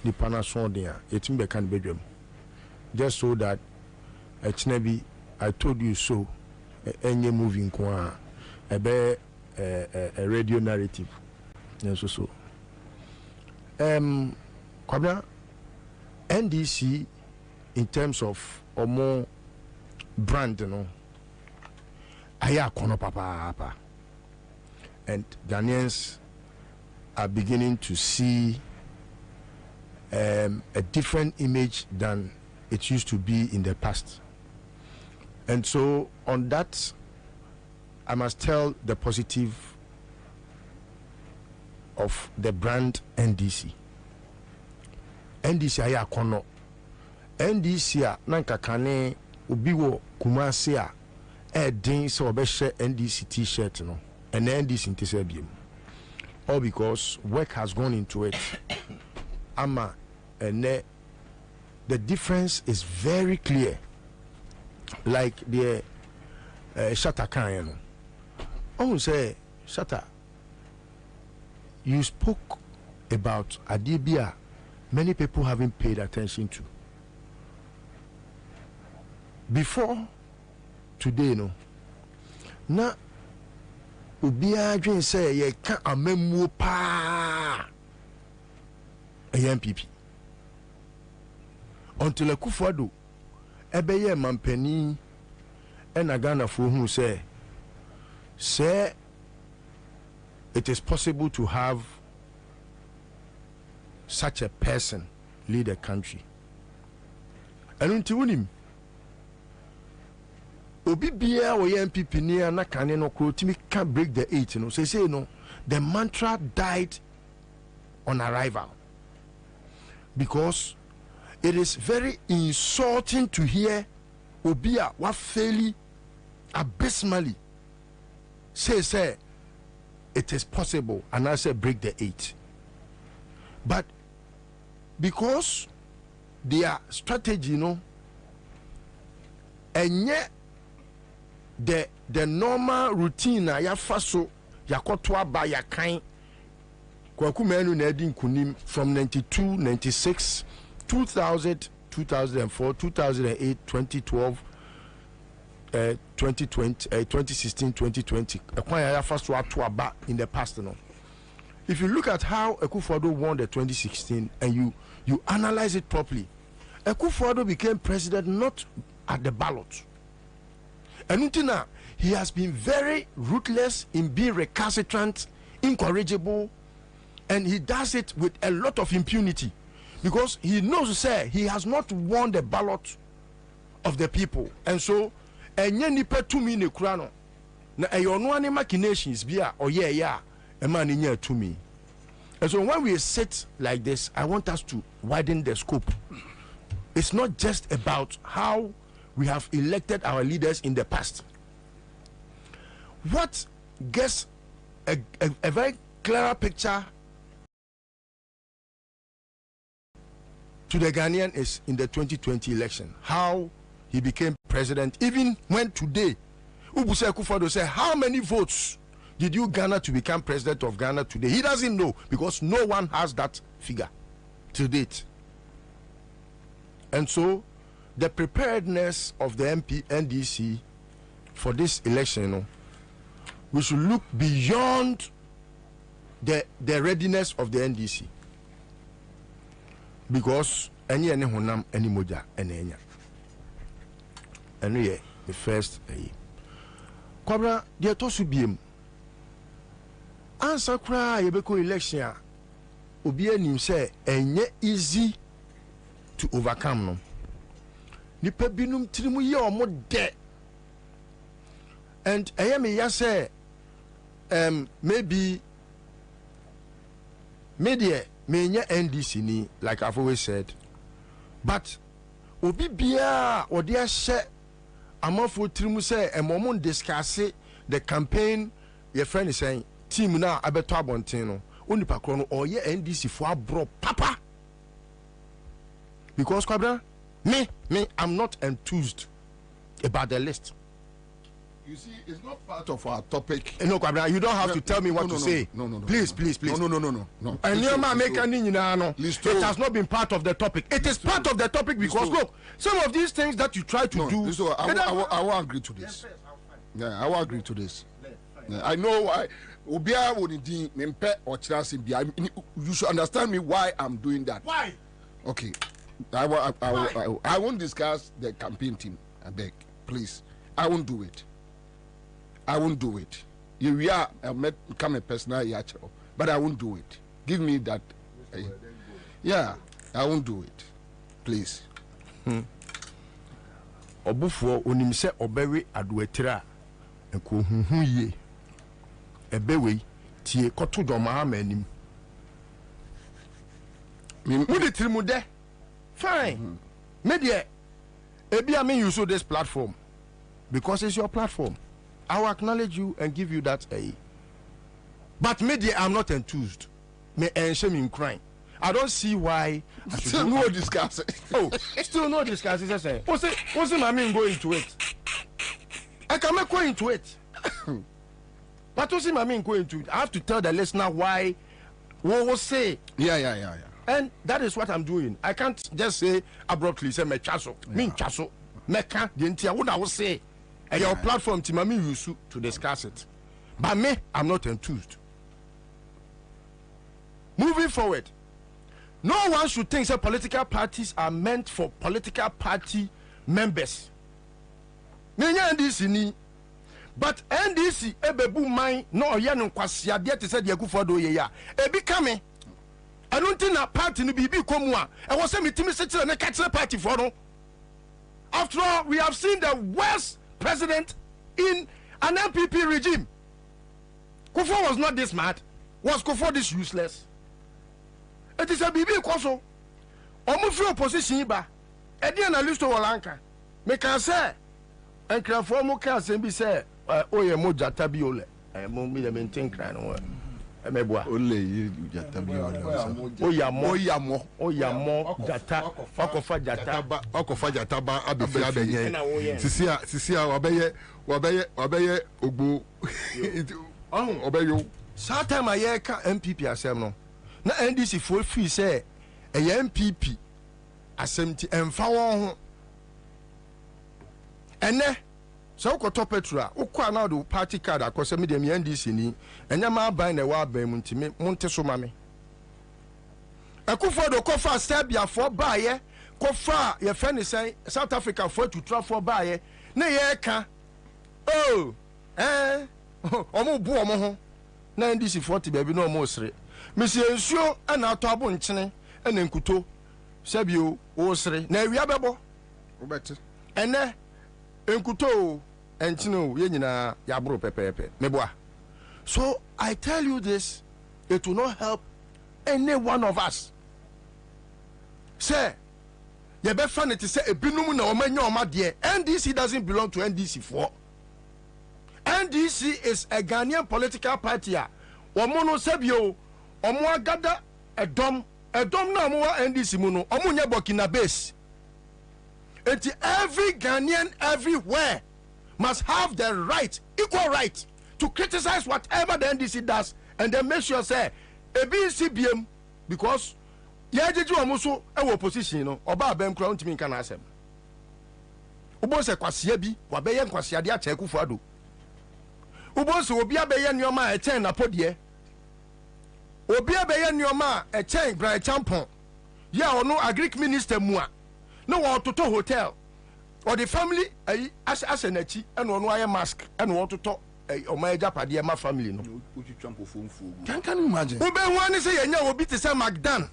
nipa na so de a etim be kan bedwam just so that echnabi I told you so enye moving kwa ebe a radio narrative so kwabna NDC in terms of omo brand no aya kono papa and Ghanaians are beginning to see a different image than it used to be in the past. And so on that, I must tell the positive of the brand NDC. NDC aya kono. NDC a nanka kane ubiwo Kumasi a din so obeshe NDC t-shirt no. And NDC intisebium. All because work has gone into it. Ama and the difference is very clear. Like the Shatta Khan, you say Shatta, you spoke about Adibia. Many people haven't paid attention to. Before today, no. Now Ubia dream say ye can amemu pa a MPP until a Kufuado ebeye mampeni and Ghana for who say it is possible to have such a person lead a country. And until him Obi bia or MPP near na can no can't break the 8, you know. Say no, the mantra died on arrival because it is very insulting to hear Obia what fairly abysmally say it is possible and I say break the 8. But because their strategy, you know, and yet the normal routine ya faso yakotwa ba ya kan kwaku menu na edi nkunim from 92 96 2000 2004 2008 2012 2020 2016 2020 ekwan ya faso atwa ba in the past no. If you look at how Akufo-Addo won the 2016 and you analyze it properly, Akufo-Addo became president not at the ballot. And until now, he has been very ruthless in being recalcitrant, incorrigible, And he does it with a lot of impunity because he knows, say, he has not won the ballot of the people. And so, enye nipa tumi ne kura no na eyono ani machinations bia oye ya e man nya tumi. And so when we sit like this, I want us to widen the scope. It's not just about how we have elected our leaders in the past. What gets a very clearer picture to the Ghanaian is in the 2020 election, how he became president. Even when today, Ubuse Akufo-Addo said, how many votes did you garner to become president of Ghana today? He doesn't know because no one has that figure to date. And so, the preparedness of the NDC for this election, we should look beyond the readiness of the NDC. Because any honam any moja any and the first Kwabra the tosu biem answer cry yebeko election obi anim say enye easy to overcome no nipa binum tirimu ye omo de and me ya say maybe media menya NDC ni, like I've always said, but obi bia odi ahye amafo trimu say emomon discuss the campaign your friend is saying team na abeto abonten no onipa kro no oye NDC for abro papa because Kwabra me I'm not enthused about the list.
You see, it's not part of our topic.
No, Kwabra, you don't have to tell me what to say.
No.
Please.
No.
And it has not been part of the topic. It is part of the topic because look, some of these things that you try to do.
I won't agree to this. Yeah, I won't agree to this. Yeah, I know why. You should understand me why I'm doing that.
Why?
Okay. I won't discuss the campaign team. I beg, please. I won't do it. You are become a personal yachro, but I won't do it. Give me that. Yeah, I won't do it. Please.
Obufo onimse obewe aduetira enko huhu ye ebewe tie koto doma amanim mudi tirimude fine media ebi am use this platform because it's your platform. I will acknowledge you and give you that but media I'm not enthused. Me shame in crying. I don't see why I
still no discuss it.
Oh, still no discuss it. Say, what's it I mean go into it? I can make go into it. But what's it I mean go into it? I have to tell the listener why what was say.
Yeah.
And that is what I'm doing. I can't just say abruptly say me chaso. Me chaso. Me can the entire what I will say. And your platform Timami use to discuss it. But me, I'm not enthused. Moving forward, no one should think that political parties are meant for political party members. NDC ni, but NDC ebebu mine no yanu kwasia de te said Akufo-Addo ye ya. Ebi kame. I don't think that party ni bibi komwa. I was say me timi settle na catch party for no. After all, we have seen the worst president in an MPP regime. Kufuor was not this mad. Was Kufuor this useless? It is a BB Koso. Omufi opposition ba. Edi analyst to Walanka. Me can say and Krafo mo can say be say oye mo jata bi ole. Mo mi the maintain cry no. Emeboa.
Ole you jata bi ole.
Oyamo jata. Okofa
jata ba abefi abenye. Sisia wabeye ogbo. Obeyo.
Satam aye ka MPP asem no. Na NDC for free say a MPP assemti emfa won ho ene so ko to petra ukwa na do party card akose me dem NDC ni enya ma ban na wa ban mu ntime monte so ma me Akufo-Addo kofa Serbia for baye kofa ye friend say South Africa for to travel baye na ye ka omo bu omo ho na NDC 40 baby no mo sere Monsieur Ensio and our tabo and chine and enkuto Sabio or Sre, na Yababo, and ne enkuto and chino yenina yabro pepe meboa. So I tell you this, it will not help any one of us. Say, you be funny to say a binum na omenyo oma de. NDC doesn't belong to NDC 4. NDC is a Ghanaian political party. Omono sebio, omo agada edom na omo NDC muno, omo nya Burkina base. And every Ghanaian everywhere must have the right, equal right, to criticize whatever the NDC does, and then make sure say a BCBM because yajeju omuso e opposition no oba abem kra ntimi nka na asem ubo se kwasia bi wa beye kwasia de acha Akufo Addo ubo se obi abeye nneoma e chen na podie obi abeye nneoma e chen Brian Champon ya ono agric minister mu a no wo toto hotel or the family ase na chi e no ono aye mask e no wo toto o ma eja pade ma family no can you imagine ube hu ani se yenya obi te se Magdan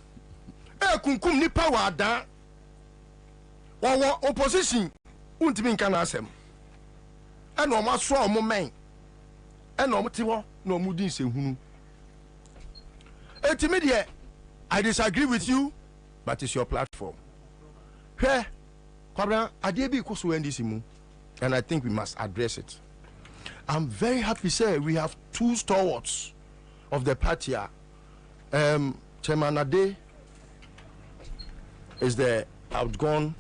kunkum ni power da wo opposition untimi nka na asem e no ma so o mo men e no mo ti wo no mo din se hunu etimi de I disagree with you but it's your platform here kwabra ade bi ko so NDC mu and I think we must address it. I'm very happy say we have two stalwarts of the party. Chairman Ade is the outgone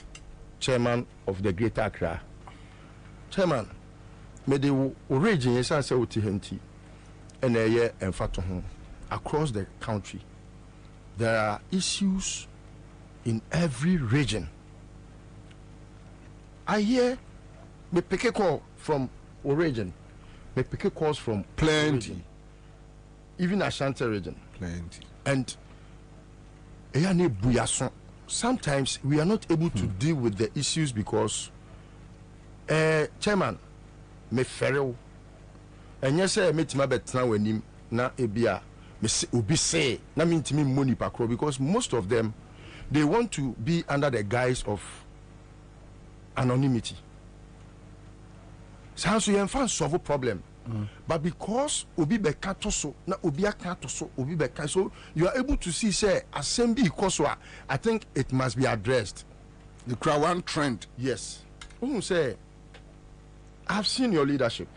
chairman of the Greater Accra. Chairman, me the origin is answer uti henti and a year and fatohon across the country. There are issues in every region. I hear me pick a call from origin. Me pick a calls from
plenty,
even Ashanti region,
plenty,
and sometimes we are not able to deal with the issues because chairman me ferrel and yes I met my bet now when him na ebia me obi say na mean to me money pakro because most of them they want to be under the guise of anonymity. Sounds you can solve a problem. But because obi beka toso na obi aka toso obi beka, so you are able to see say assembly koswa. I think it must be addressed.
The Krawan trend.
Yes. Who say I've seen your leadership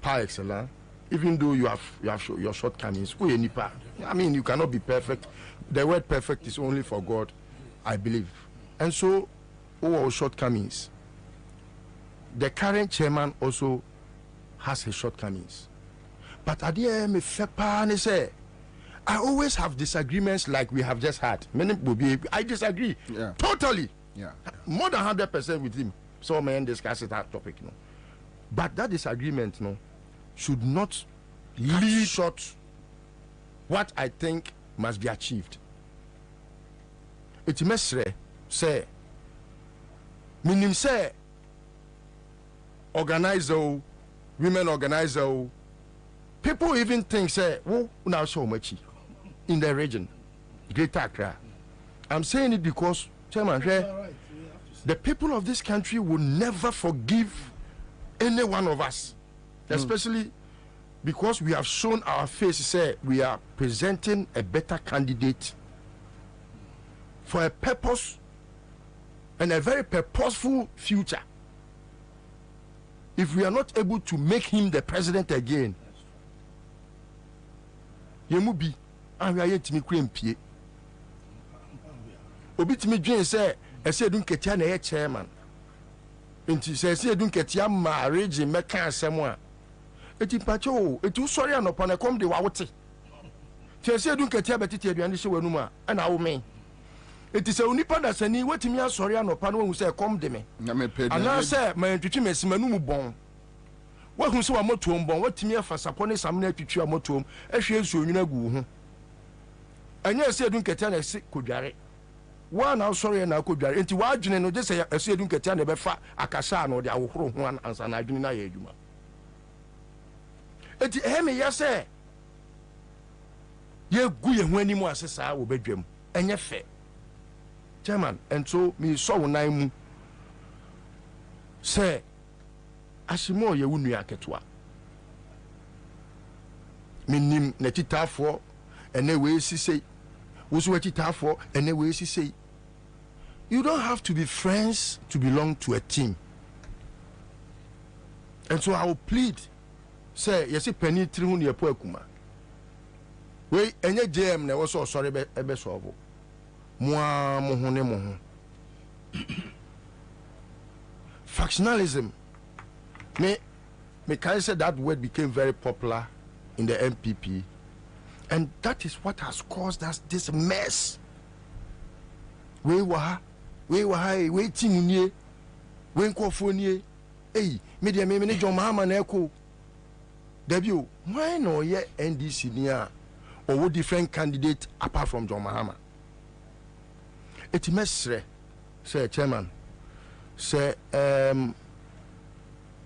par excellence, even though you have your shortcomings. I mean, you cannot be perfect. The word perfect is only for God, I believe. And so all our shortcomings. The current chairman also has his shortcomings. But at the end, I always have disagreements like we have just had. I disagree totally.
Yeah.
More than 100% with him. So men discuss that topic. But that disagreement should not lead short what I think must be achieved. It must say, meaning say, organizer, women organizer, people even think say, oh, now so much in the region, Greater Accra. I'm saying it because, Chairman, the people of this country will never forgive any one of us, especially because we have shown our face, say we are presenting a better candidate for a purpose and a very purposeful future. If we are not able to make him the president again, Yemubi, and we are yet to make him pay. Obit me dream say, I said, don't get a chairman. And he says, don't get your marriage in Mecca somewhere. It is pacho, it was sorry, and upon a come the wawati. She said, don't get your betty and the and our main. It is a unipa that's any what me are sorry, and upon who say, come to me. And I say, my intuition Manu bon. What who saw a motum bon, what to me for support some net to your motum, as she is you know. And yes, I don't get any sick could carry. One now sorry and I could carry into what you know, just say, I say, don't get any befa, a casan or the Awro one as an Adina Yuma. It Hemi, yes, sir. ye gu ye ho anim asesa wo badwam enye fe chairman. And so me so wonan mu say ashimo ye wunu aketwa minim na titafo ene we sisei wo so titafo ene we sisei. You don't have to be friends to belong to a team. And so I will plead, say, yes, penny 300 per kuma. We any JM ne was so sorry ebe solve. Moi mohone moho. Factionalism. Me can say that word became very popular in the MPP, and that is what has caused us this mess. We were waiting near when Kofonie. Hey, media me John Mahama na eko. Debut, why no ye NDC near or what different candidate apart from John Mahama? It mesre, say chairman, say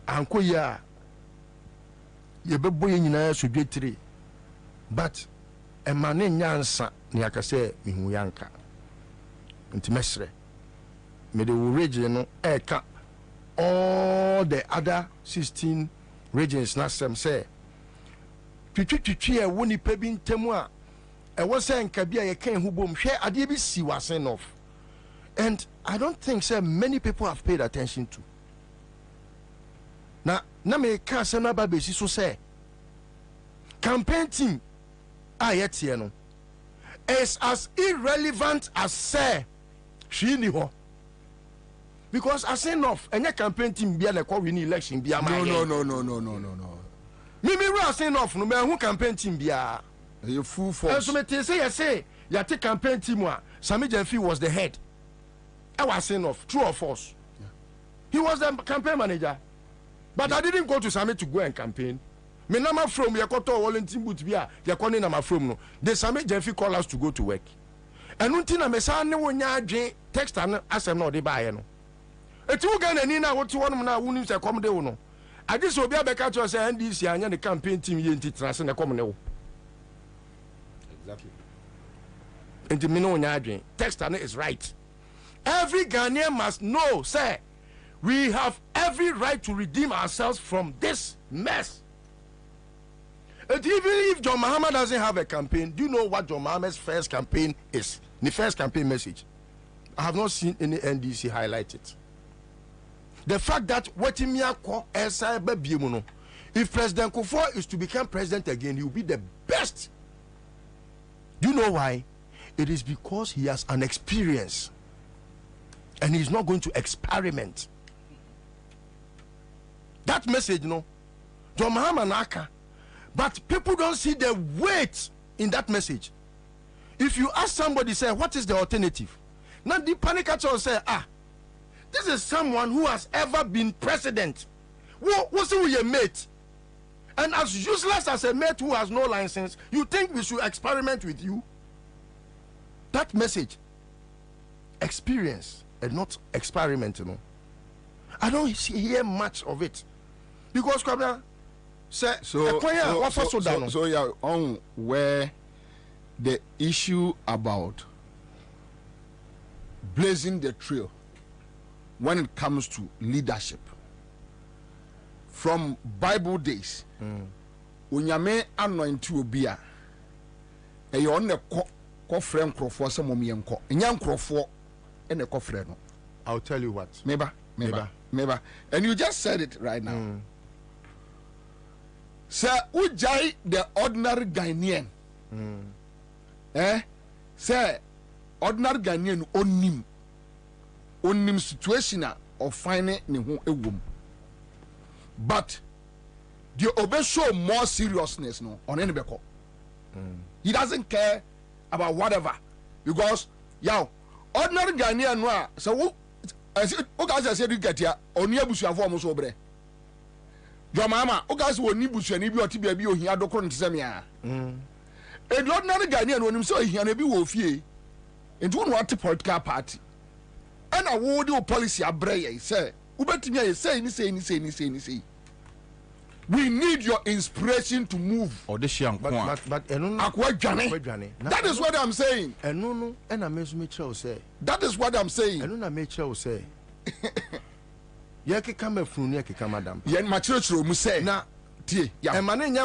anko ya ye bebo ye nyina so dwetire, but e mane nyansa ne akase mihu yanka. Nti mesre me the region no eka all the other 16 regions na sem say twitwitwi e woni pa bi ntemu a e wo say nka bia ye kan hu bom hwe ade bi si wasen off. And I don't think say many people have paid attention to na me ka say na ba be si so say campaign team yet here no is as irrelevant as say she ni ho. Because I say enough, and your campaign team be like win election be a man.
No.
Me say enough, no man who campaign team be a
you full force.
So me say you take campaign team one. Sami Jenfi was the head. I was saying enough, true or false. Yeah. He was the campaign manager, but I didn't go to Sami to go and campaign. Me nama from Yakoto Wallington boot be a Yakoni nama from no. The Sami Jenfi call us to go to work. And until me say no nya text and asem no dey buy no. Etu Ghana ni na wotu wonum na wonu se kom de wo no. Ade so obi abeka cho say NDC anya the campaign team ye nti trase na kom ne wo. Exactly. Enti me no nya adwen. Text and is right. Every Ghanaian must know, say, we have every right to redeem ourselves from this mess. And even if John Mahama doesn't have a campaign, do you know what John Mahama's first campaign is? The first campaign message. I have not seen any NDC highlight it. The fact that if President Kufuor is to become president again, he will be the best. Do you know why? It is because he has an experience and he's not going to experiment. That message, no, John Mahama Naka, but people don't see the weight in that message. If you ask somebody, say, what is the alternative? Now the panic at all say, this is someone who has ever been president. What's with your mate? And as useless as a mate who has no license, you think we should experiment with you? That message, experience and not experiment, you know. I don't hear much of it. Because
so yeah, on where the issue about blazing the trail when it comes to leadership from Bible days, unyame anointi obia e yo ne ko frem krofo se mom yenko nya krofo e ne ko frem no.
I'll tell you what.
Meba. And you just said it right now. Sir, ujai the ordinary Ghanaian. Sir, ordinary Ghanaian onim situation of finding ne ho ewom. But the obey show more seriousness no on any beko. He doesn't care about whatever because ordinary Ghanaian no so o guys say you get here oni abusuafo mo so bre. Your mama o guys woni busuani bi oti bia bi ohia dokoro ntse me a. The ordinary Ghanaian onim so ohia na bi wo fie. Enti won what political party. And I would do policy abre say ubetimi say ni say.
We need your inspiration to move.
But that
is what I'm saying. That is what I'm saying.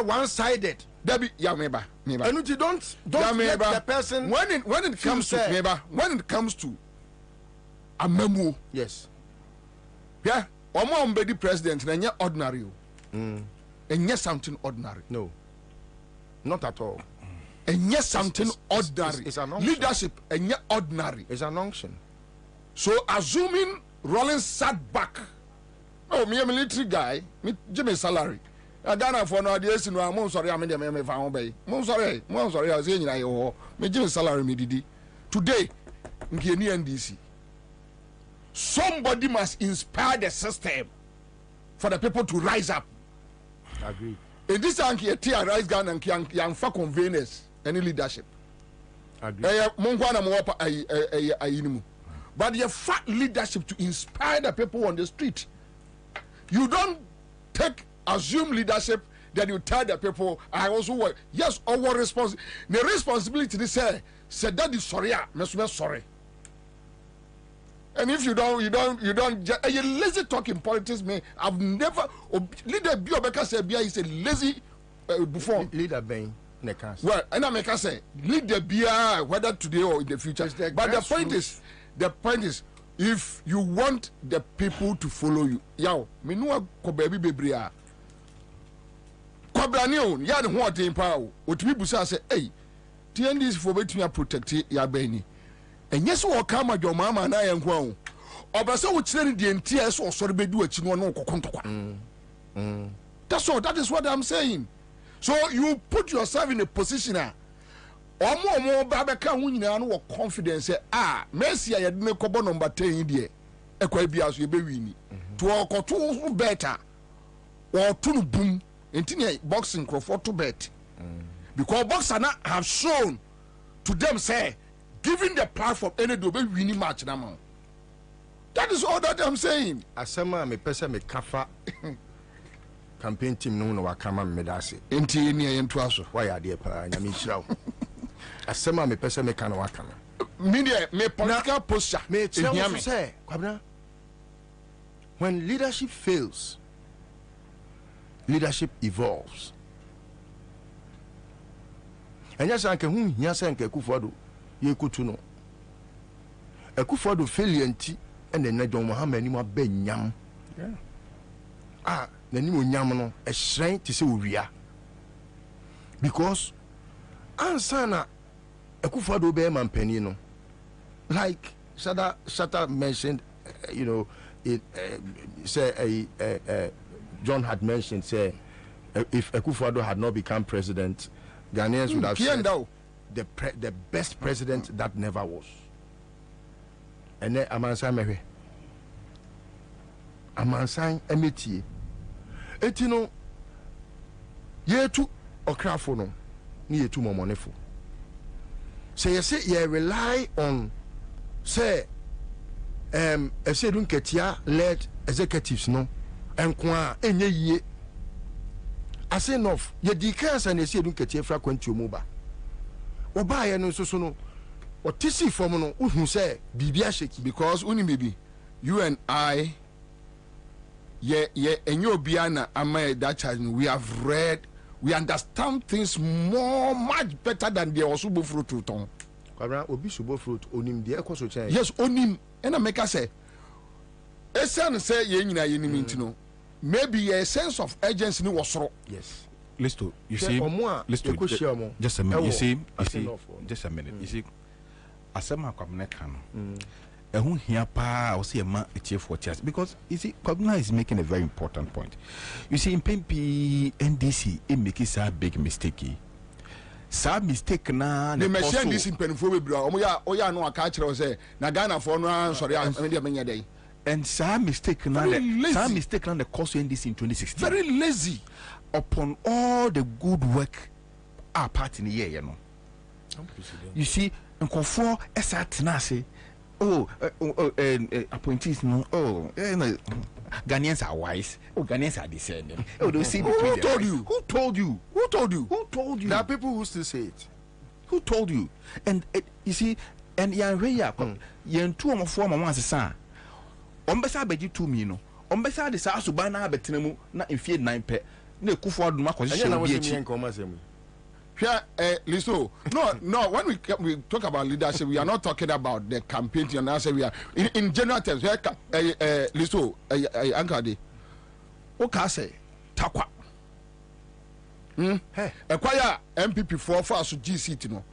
One-sided.
Don't
get the person
when it comes to when it comes to a memo.
Yes.
Yeah. The president and ordinary. And yes, something ordinary.
No, not at all.
And yes, something ordinary.
It's an unction.
Leadership and yet ordinary.
It's an unction.
So assuming Rollins sat back. Oh, me a military guy, me Jimmy salary. I Ghana for no ideas in one sorry, I'm in the found bay. Sorry, I was saying I owe me Jimmy salary me did. Today, in NDC. Somebody must inspire the system for the people to rise up.
Agree.
In this anki a rise Ghana and young for conveners any leadership.
Agree.
But the fat leadership to inspire the people on the street. You don't assume leadership, then you tell the people, I also work. Yes, our the responsibility to say that is sorry, sorry. And if you don't, you lazy talk in politics, man. I've never leader Biobeka said Bia is a lazy buffon.
Leader Bain.
Well, and I make us say leader Bia whether today or in the future. But the point is, if you want the people to follow you, yaw, me no ko baby bebria. Kwabrani on, ya de ho odin pa o. Otimi busa say, "Hey, TNDs for betimi protect ya bani." And yes, we come at your mama and I am grown. Obasa would send the entire so sorry be do it no That's all. That is what I'm saying. So you put yourself in a position more babaka win confidence Messi I had no cobo number 10 there. Equabias you be winning. To all two better or two boom in boxing for to bet. Because boxers have shown to them say giving the platform any do be winning match now. That is all that I'm saying.
Asema me pesa me kafa campaign team no wakama medasi.
Enti ni yentu aso.
Why are there pa nyame hirawo. Asema me pesa me kana wakama.
Media me political posture.
Me tell you say, Kwabena, when leadership fails, leadership evolves. And yes, I can Kufuado, ye kutuno. A Kufuado failure and then John Mohammed Nima Ben Yam. The new Yamano, a shrine to say we are. Because Ansana a Kufuado Bearman Penino, like Shata mentioned, John had mentioned, say, if Akufo-Addo had not become president, Ghanaians would have said the best president that never was. And then Amansan Emeti. Etino ye tu okrafo no ni ye tu momonefo. So you say you rely on say Esedun Ketia led executives no enkwa enye yie. I say enough. Ye declare and Esedun Ketia fra kwantu moba. Oba ye no so no otisi form no who say bibia shake
because uni baby you and I enyo biana ama that charge we have read, we understand things much better than the osubo fruit ton.
Kwabra obi subo fruit onim de ekoso chen.
Yes, onim. And I make us say Esan say ye nyina ye nim ntino. Maybe a sense of urgency ni wasoro.
Yes.
Listo, you see, Listo, just a minute. You see, just a minute. You see, asema kwamne kan. Ehun hia pa o see ma etie for chance because you see Kwabena is making a very important point. You see in PMP NDC it make it a big mistake. Sa mistake na
the machine this in penfo be bra oya no aka kire o say na Ghana for no ansori am dey menya dey.
And some mistake now the cost NDC in 2016.
Very lazy
upon all the good work our part in the year, you know. You see, and conform as I say, appointees no Ghanaians are wise. Oh, Ghanaians are discerning. Oh, they see between
Who told you?
Who told you?
Who told you?
Who told you?
There are people who still say it.
Who told you? And you see, and yan two or four months son. Ombesa beji 2 million. Ombesa de sa subana betinemu na infie 9 pe. Ne kufu adu makwasi
Listo. No. When we talk about leadership, we are not talking about the campaign. And I say we are in general terms. Listo. Ankade. Okase takwa. Acquire MPP for us to GC no.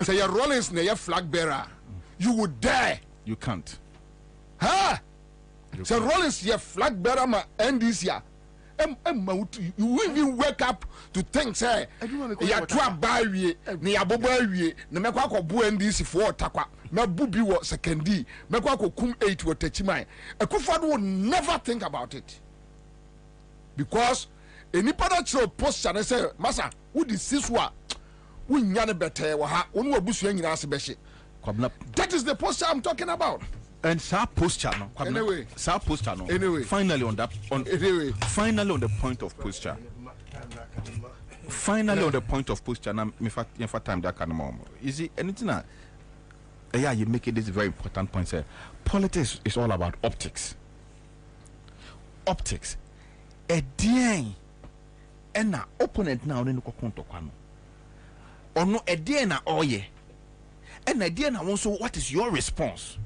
Say your Rollins na your flag bearer. You would dare.
You can't.
Huh? Say Rollins your flag bearer ma NDC. You even wake up to think say ya to abawie na ya bobawie na mekwa akobu NDC for takwa na bubi wo secondi mekwa akokum 8 wo tachiman Akufo-Addo will never think about it because any particular post and say masa who this siswa who nyane bete wa ha onu abusu nyina ase behye that is the posture I'm talking about.
And Sir posture no.
Anyway.
Sir posture no.
Anyway.
Finally on that finally on the point of posture. Finally on the point of posture now me for time that can mom. You see anything that you make it this very important point say politics is all about optics. Optics. A dien and na opponent now no konto kwano. Ono a dien na oye. And a dien na also what is your response?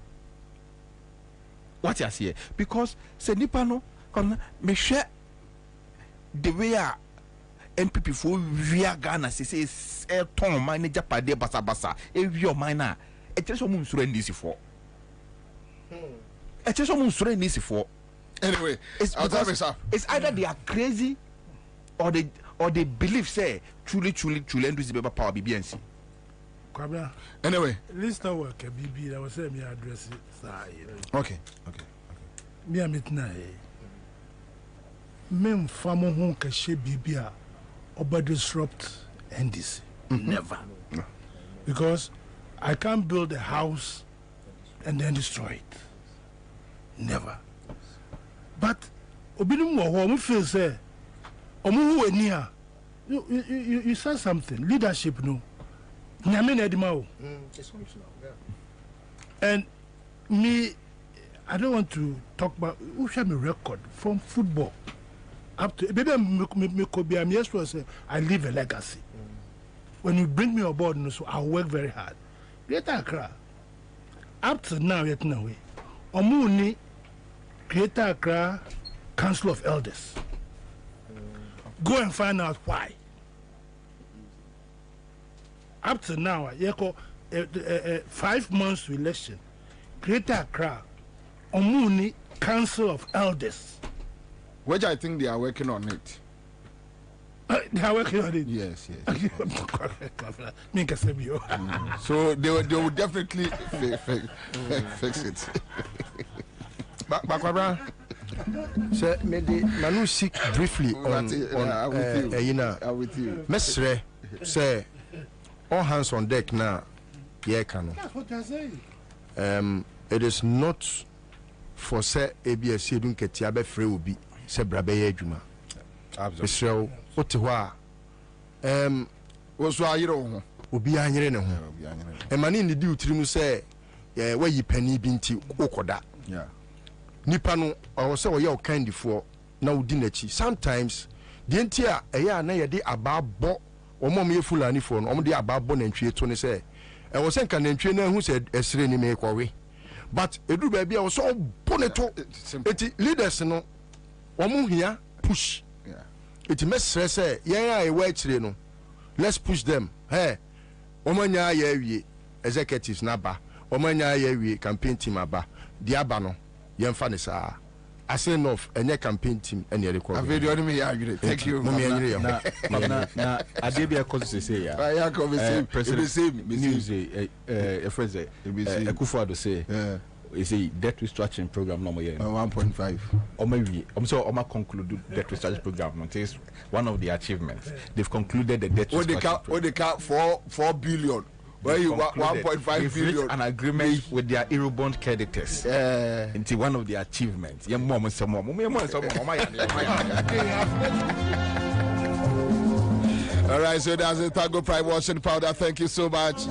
What you say? Because say nipa no come me share the way MPP for via Ghana say ton manager pade basa basa e wi o man na e tire so mu nsuro ndisi for e tire so mu nsuro ndisi for
anyway
it's either they are crazy or they believe say truly ndisi be power BBNC.
Anyway,
listen work BB that was say me address it.
Okay.
Me amitna mem famo ho ka she BB a oba disrupt NDC. Never. No. Because I can't build a house and then destroy it. Never. But obinum wo mo feel say omo hu ani a you said something leadership no. And me, I don't want to talk about who shall me record from football up to maybe I'm yes to say I leave a legacy. When you bring me aboard, so I work very hard. Greater Accra, up to now, yet no way. Omuni, Greater Accra Council of Elders. Go and find out why. Up to now, 5 months to election, Greater Accra, Omuni Council of Elders.
Which I think they are working on it.
They are working on it?
Yes. So they will definitely fix it.
Bakwabra, sir, Manu seek briefly on
with you.
Mesre, say, all hands on deck now. Yeah, Kano.
That's what I say.
It is not for say ABS don't get Tiabe free will be say Brabe Juma. Absolutely. What
was why you don't
be a year and man in the due to say, yeah, where you penny binti okoda.
Yeah.
Nipano, I was so your candy for now dinnerchi. Sometimes the entire a year na yadi about bo or mommy fulani phone, or the about bon and tree 20 say. I was saying can trainer who said a serene make away. But a do baby, I was so bonneto. It leaders no one here push.
Yeah.
It mess say, yeah, I wait, no. Let's push them. Hey, Omanya ye executives naba, Omanya ye campaign team aba, Diabano, Yan Fanisa. I say enough, and your campaign team and your record.
I've already me agree. Thank you.
Na Adebia cause say ya.
I come
President news a friend say Akufo-Addo say you see debt restructuring program no more
1.5
or maybe I'm conclude debt restructuring program. It is one of the achievements. They've concluded the debt restructuring.
What they count 4 billion Well, you
concluded.
1.5
They've
billion.
reached an agreement with their Eurobond creditors. Into one of the achievements.
All right, so that's the Tago Prime washing powder. Thank you so much.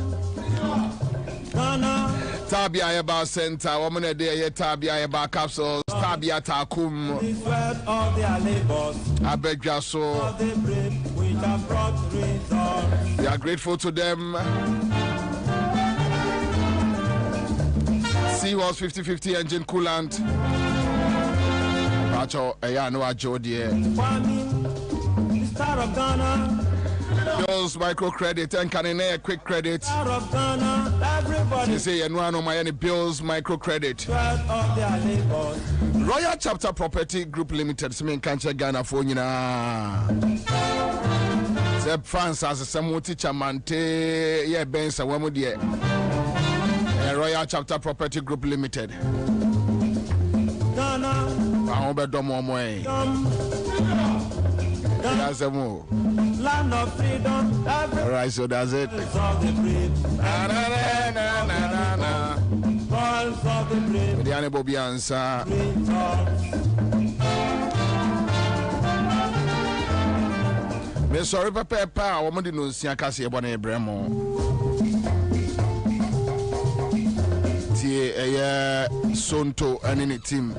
Tabia Eba Center, woman a day, Tabia Eba capsules, Tabia Takum. I beg you so. We are grateful to them. Seahorse 50/50 engine coolant. Pacho, Ayano Jodie. Star of Ghana. Bills microcredit and Canine quick credit. They say you know my any Bills microcredit. Royal Chapter Property Group Limited. Semen Kancha Ghana for you na. Zeb France as some teacher mante yeah Bensa Wamudie. Royal Chapter Property Group Limited. Ghana. That's a move. Land of freedom. All right, so that's it. Voice of the brave. Voice of the brave. The Annie Bobby answer. Me sorry, Papa. Woman didn't know Siakasi about Abramo. Tie Sonto and any team.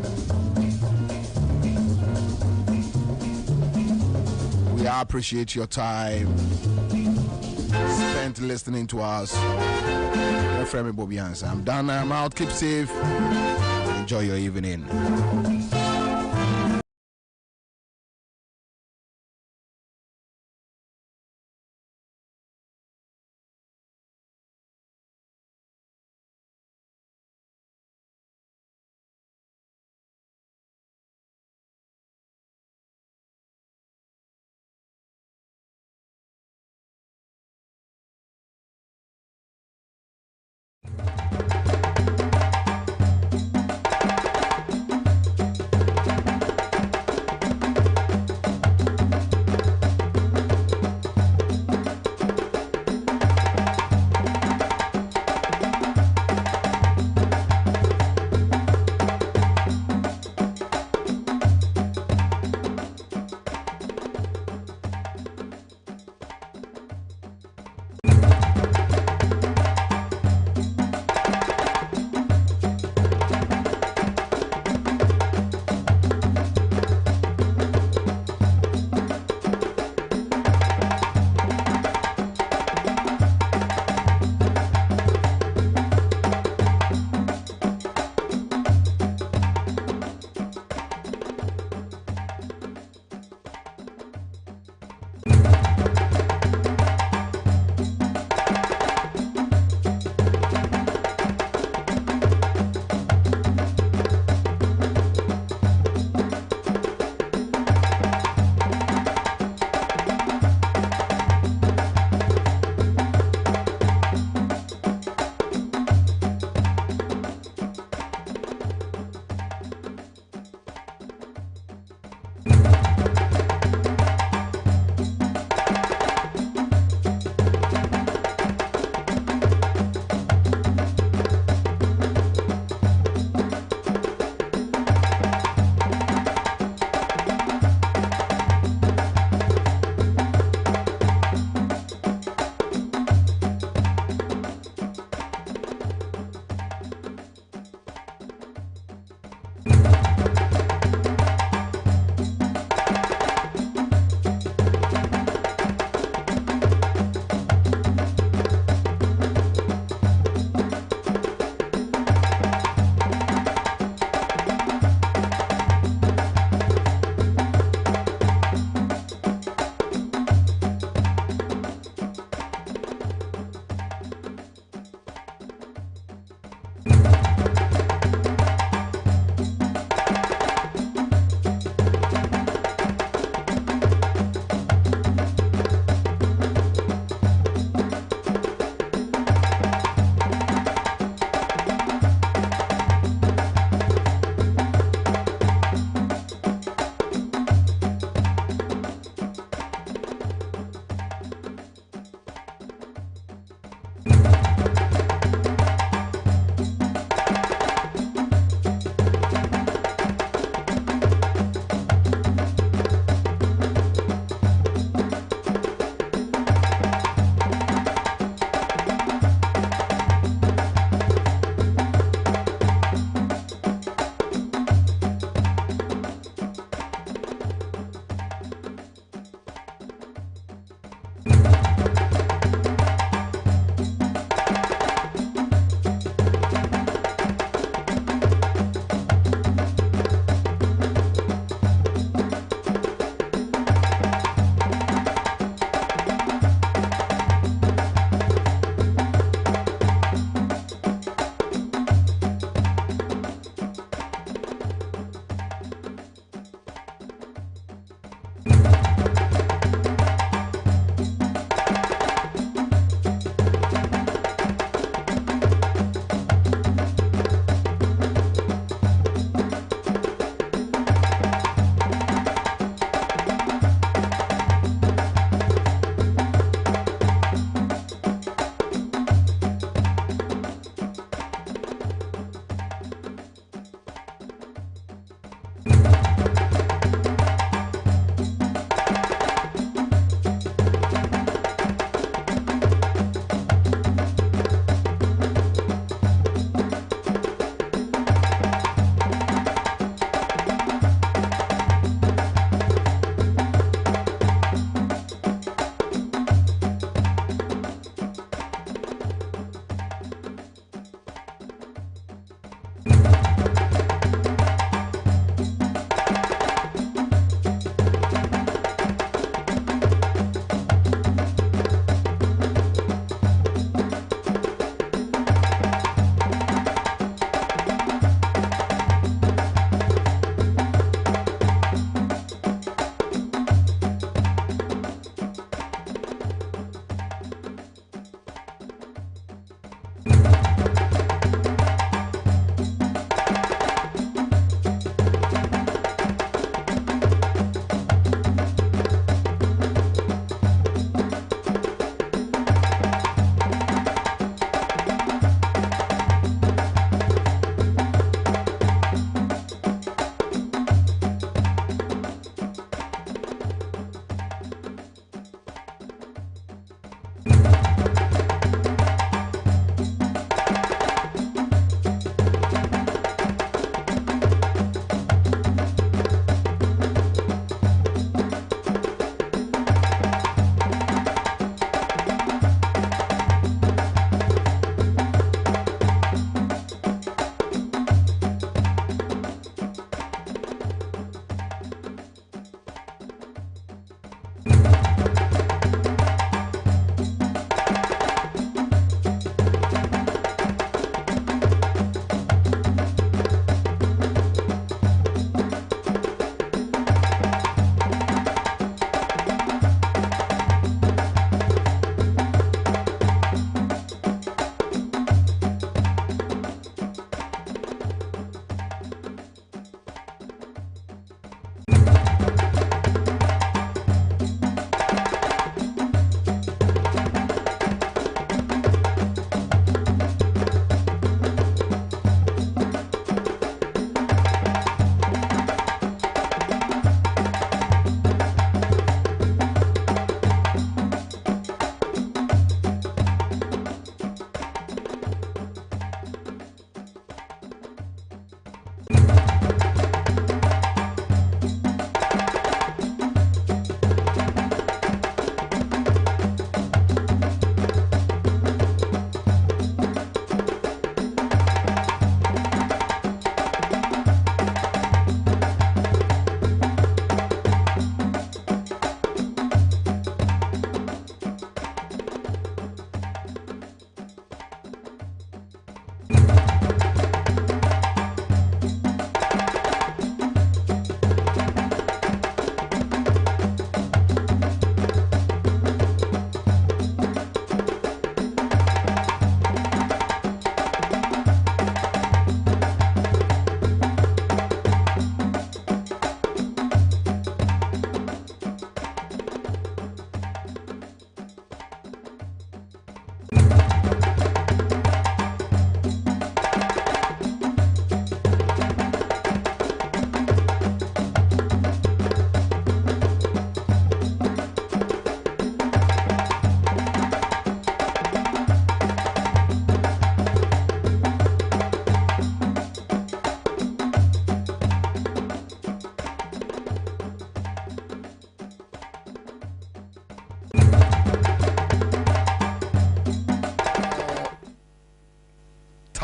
We appreciate your time spent listening to us. Your friend Bobby Answer. I'm done. I'm out. Keep safe. Enjoy your evening.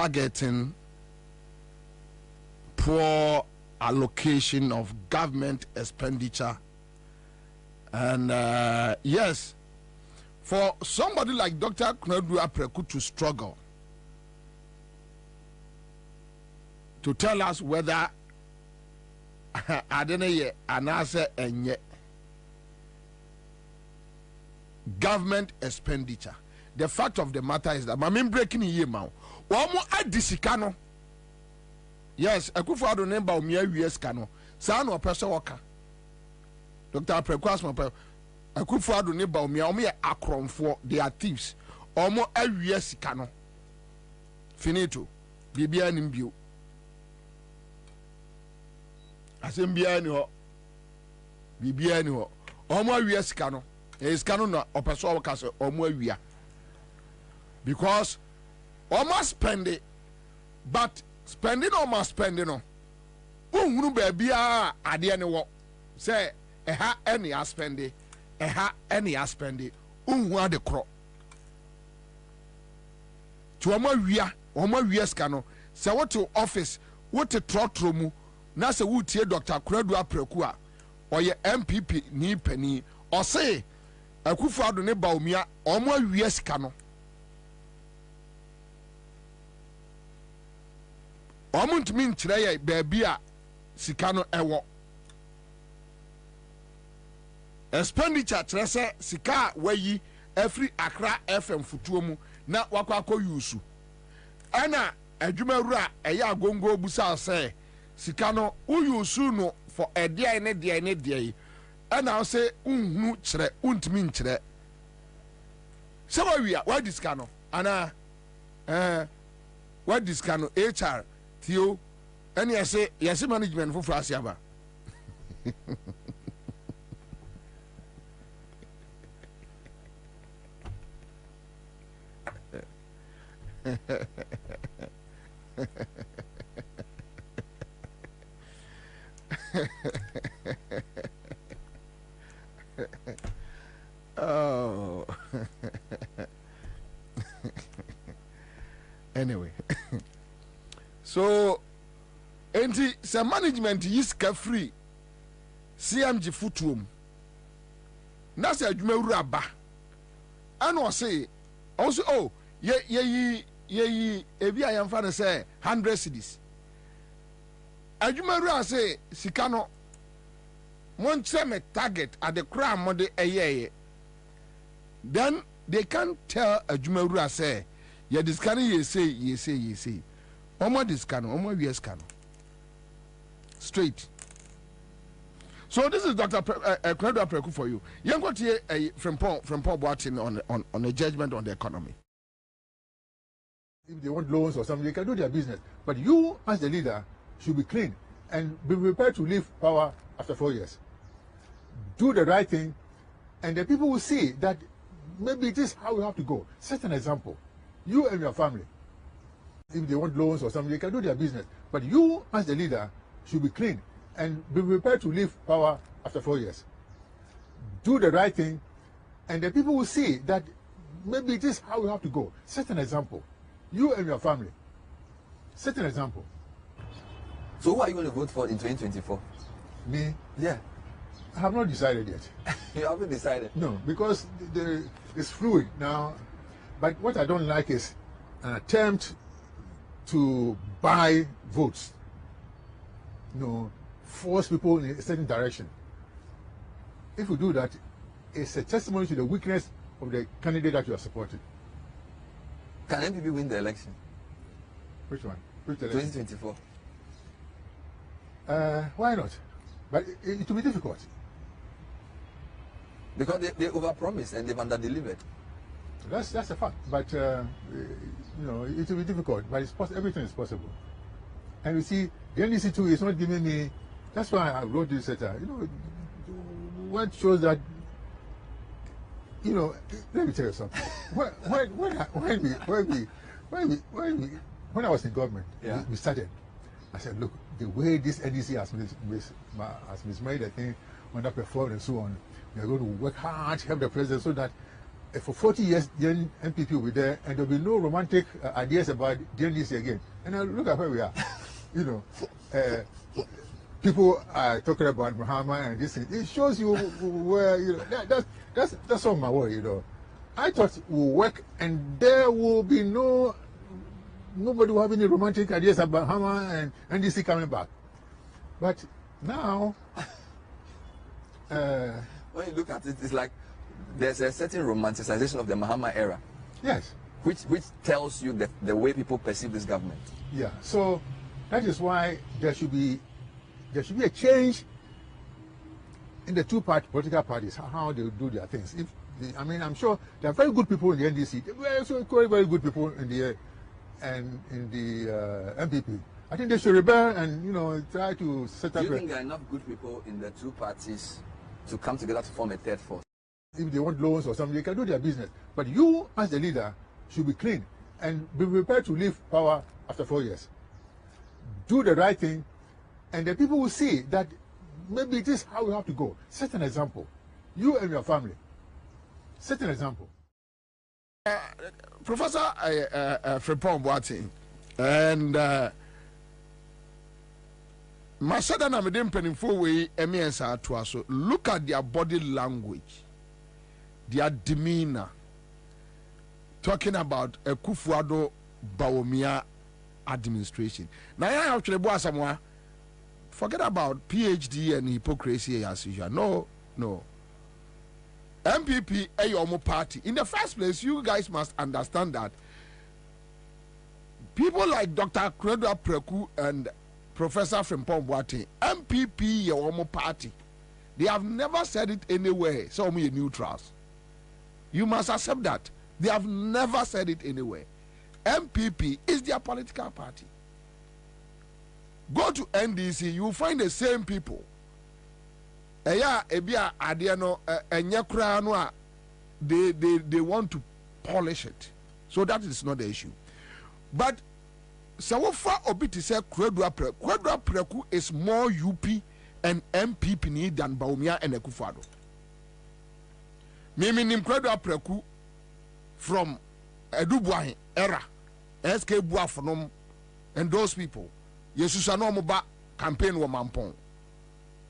targeting poor allocation of government expenditure. And yes, for somebody like Dr. Kwedu Apreku to struggle to tell us whether Adeneye Anase Enye government expenditure. The fact of the matter is that I'm breaking here now. Omo adisikano. Yes, Akufo-Addo name ba omia US kano. Sa no person waka. Dr. Apreku asma Akufo-Addo name ba omia akromfo, they are thieves. Omo US kano. Finito. Bibia nimbio. Asembia ni ho. Bibia ni ho. Omo US kano. Is kano na opeso waka se omo awia. Because almost spend it, but spending almost spending no. Unu baby ade ne wo say ha any spend it, ha any spend it. Unu ade kro. To omo wia ska no. Say what to office, what to trotro mu. Na say wo tie Dr. Kwedu Apreku a oye MPP ni pani. O say Akufo-Addo ne ba omia omo wia ska no. Omunt min chireye baby a sikano ewo expenditure chirese sika wayi every Accra FM futuo mu na wakwako yusu ana adwumawura eya agongo busa say sikano uyusu no for edie ne die ana say unhunu chire untmin chire se wa diskano ana wa diskano HR Tio, and yes, management for Frasiaba. Oh. Anyway. So, enti se management is free CMG futuum. Na se adwumawura ba. Ano say also oh ye ebi ayamfa ne say 100 cedis. Adwumawura say sika no mon me target at the crime mode eye. Then they can't tell adwumawura say ye discani ye say. Omo discano, omo US cano. Straight. So this is Dr. Kwedu Apreku for you. You got here from Paul Boateng on a judgment on the economy.
If they want loans or something, they can do their business. But you, as the leader, should be clean and be prepared to leave power after 4 years. Do the right thing, and the people will see that maybe this is how we have to go. Set an example. You and your family. If they want loans or something, they can do their business. But you, as the leader, should be clean and be prepared to leave power after 4 years. Do the right thing, and the people will see that maybe this is how we have to go. Set an example. You and your family. Set an example.
So who are you going to vote for in 2024?
Me?
Yeah.
I have not decided yet.
You haven't decided?
No, because it's fluid now. But what I don't like is an attempt to buy votes, force people in a certain direction. If you do that, it's a testimony to the weakness of the candidate that you are supporting.
Can MPP win the election?
Which one? Which election?
2024.
Why not? But it will be difficult.
Because they overpromised and they've underdelivered.
That's a fact. But it will be difficult. But everything is possible. And you see, the NDC too is not giving me. That's why I wrote this letter. What shows that. Let me tell you something. When I was in government, we started. I said, look, the way this NDC has mismade the thing, underperformed and so on, we are going to work hard to help the president so that
for 40 years, the NPP will be there, and there'll be no romantic ideas about the NDC again. And now look at where we are. You know, people are talking about Muhammad and this thing. It shows you where, you know, that's all my worry, you know. I thought it will work, and there will be nobody will have any romantic ideas about Muhammad and NDC coming back. But now,
when you look at it, it's like there's a certain romanticization of the Mahama era.
Yes.
Which tells you the way people perceive this government.
Yeah. So that is why there should be a change in the political parties, how they do their things. I mean, I'm sure there are very good people in the NDC, very, very good people in the MPP. I think they should rebel and, you know, try to set up.
Do you think there are enough good people in the two parties to come together to form a third force?
If they want loans or something, they can do their business. But you, as the leader, should be clean and be prepared to leave power after 4 years. Do the right thing, and the people will see that maybe this is how we have to go. Set an example. You and your family. Set an example.
Professor Frimpong Boateng, and Masada na medem penifo we emiensa ato aso. Look at their body language, their demeanor, talking about a Kufuor Bawumia administration. Now I have to boy someone forget about PhD and hypocrisy as usual. No. MPP a yomo party. In the first place, you guys must understand that people like Dr. Credo Preku and Professor Frimpong Boateng, MPP yomo party. They have never said it anywhere. So we neutrals. You must accept that. They have never said it anywhere. MPP is their political party. Go to NDC, you will find the same people. They want to polish it. So that is not the issue. But Sawofa Obiti said Kredwa Preku is more UP and MPP than Bawumia and Akufo-Addo. Mimi nim Kredwa Preku from Edubuahin era, SK Buafonom, and those people. Yesusa no ba campaign wa mampon.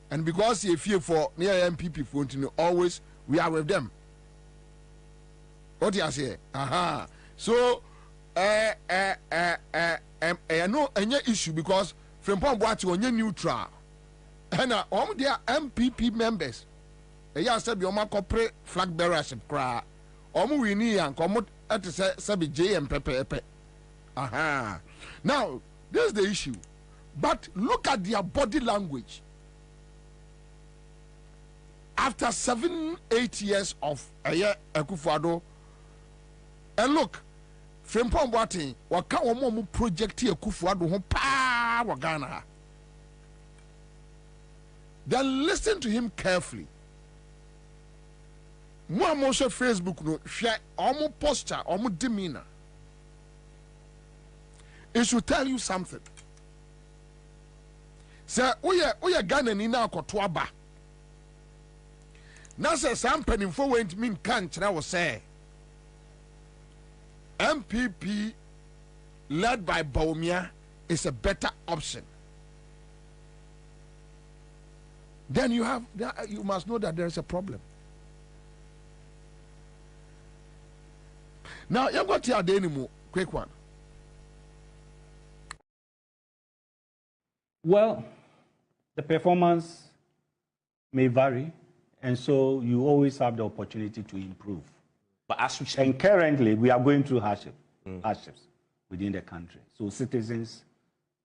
And because you fear for near MPP front, always we are with them. What do you say? Aha. So no any issue because Frimpong Boateng onye neutral. And their MPP members. Eya said be corporate flag bearership kra. We need and come at the JM Pepe. Aha. Now, this is the issue. But look at their body language. After 7-8 years of Akufo-Addo, and look, Frimpong Boateng, waka omo project Akufo-Addo ho pa wa Ghana. Then listen to him carefully. Mo amoshe Facebook no share omo posture, omo demeanor. It should tell you something. Say, oye Ghana ni na akoto aba. Na say some penifo went mean can't na say MPP led by Bawumia is a better option. Then you must know that there is a problem. Now you've got your anymore quick one.
Well, the performance may vary, and so you always have the opportunity to improve. But and currently, we are going through hardships within the country. So citizens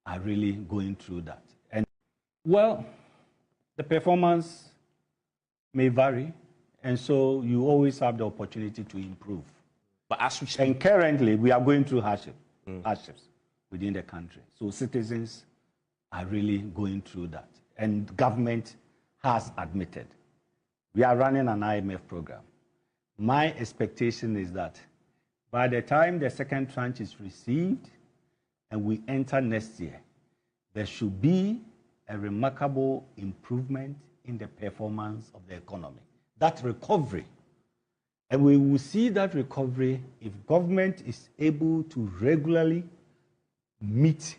are really going through that. And well, the performance may vary, and so you always have the opportunity to improve. But and currently, we are going through hardships within the country. So citizens are really going through that. And government has admitted. We are running an IMF program. My expectation is that by the time the second tranche is received and we enter next year, there should be a remarkable improvement in the performance of the economy. That recovery And we will see that recovery if government is able to regularly meet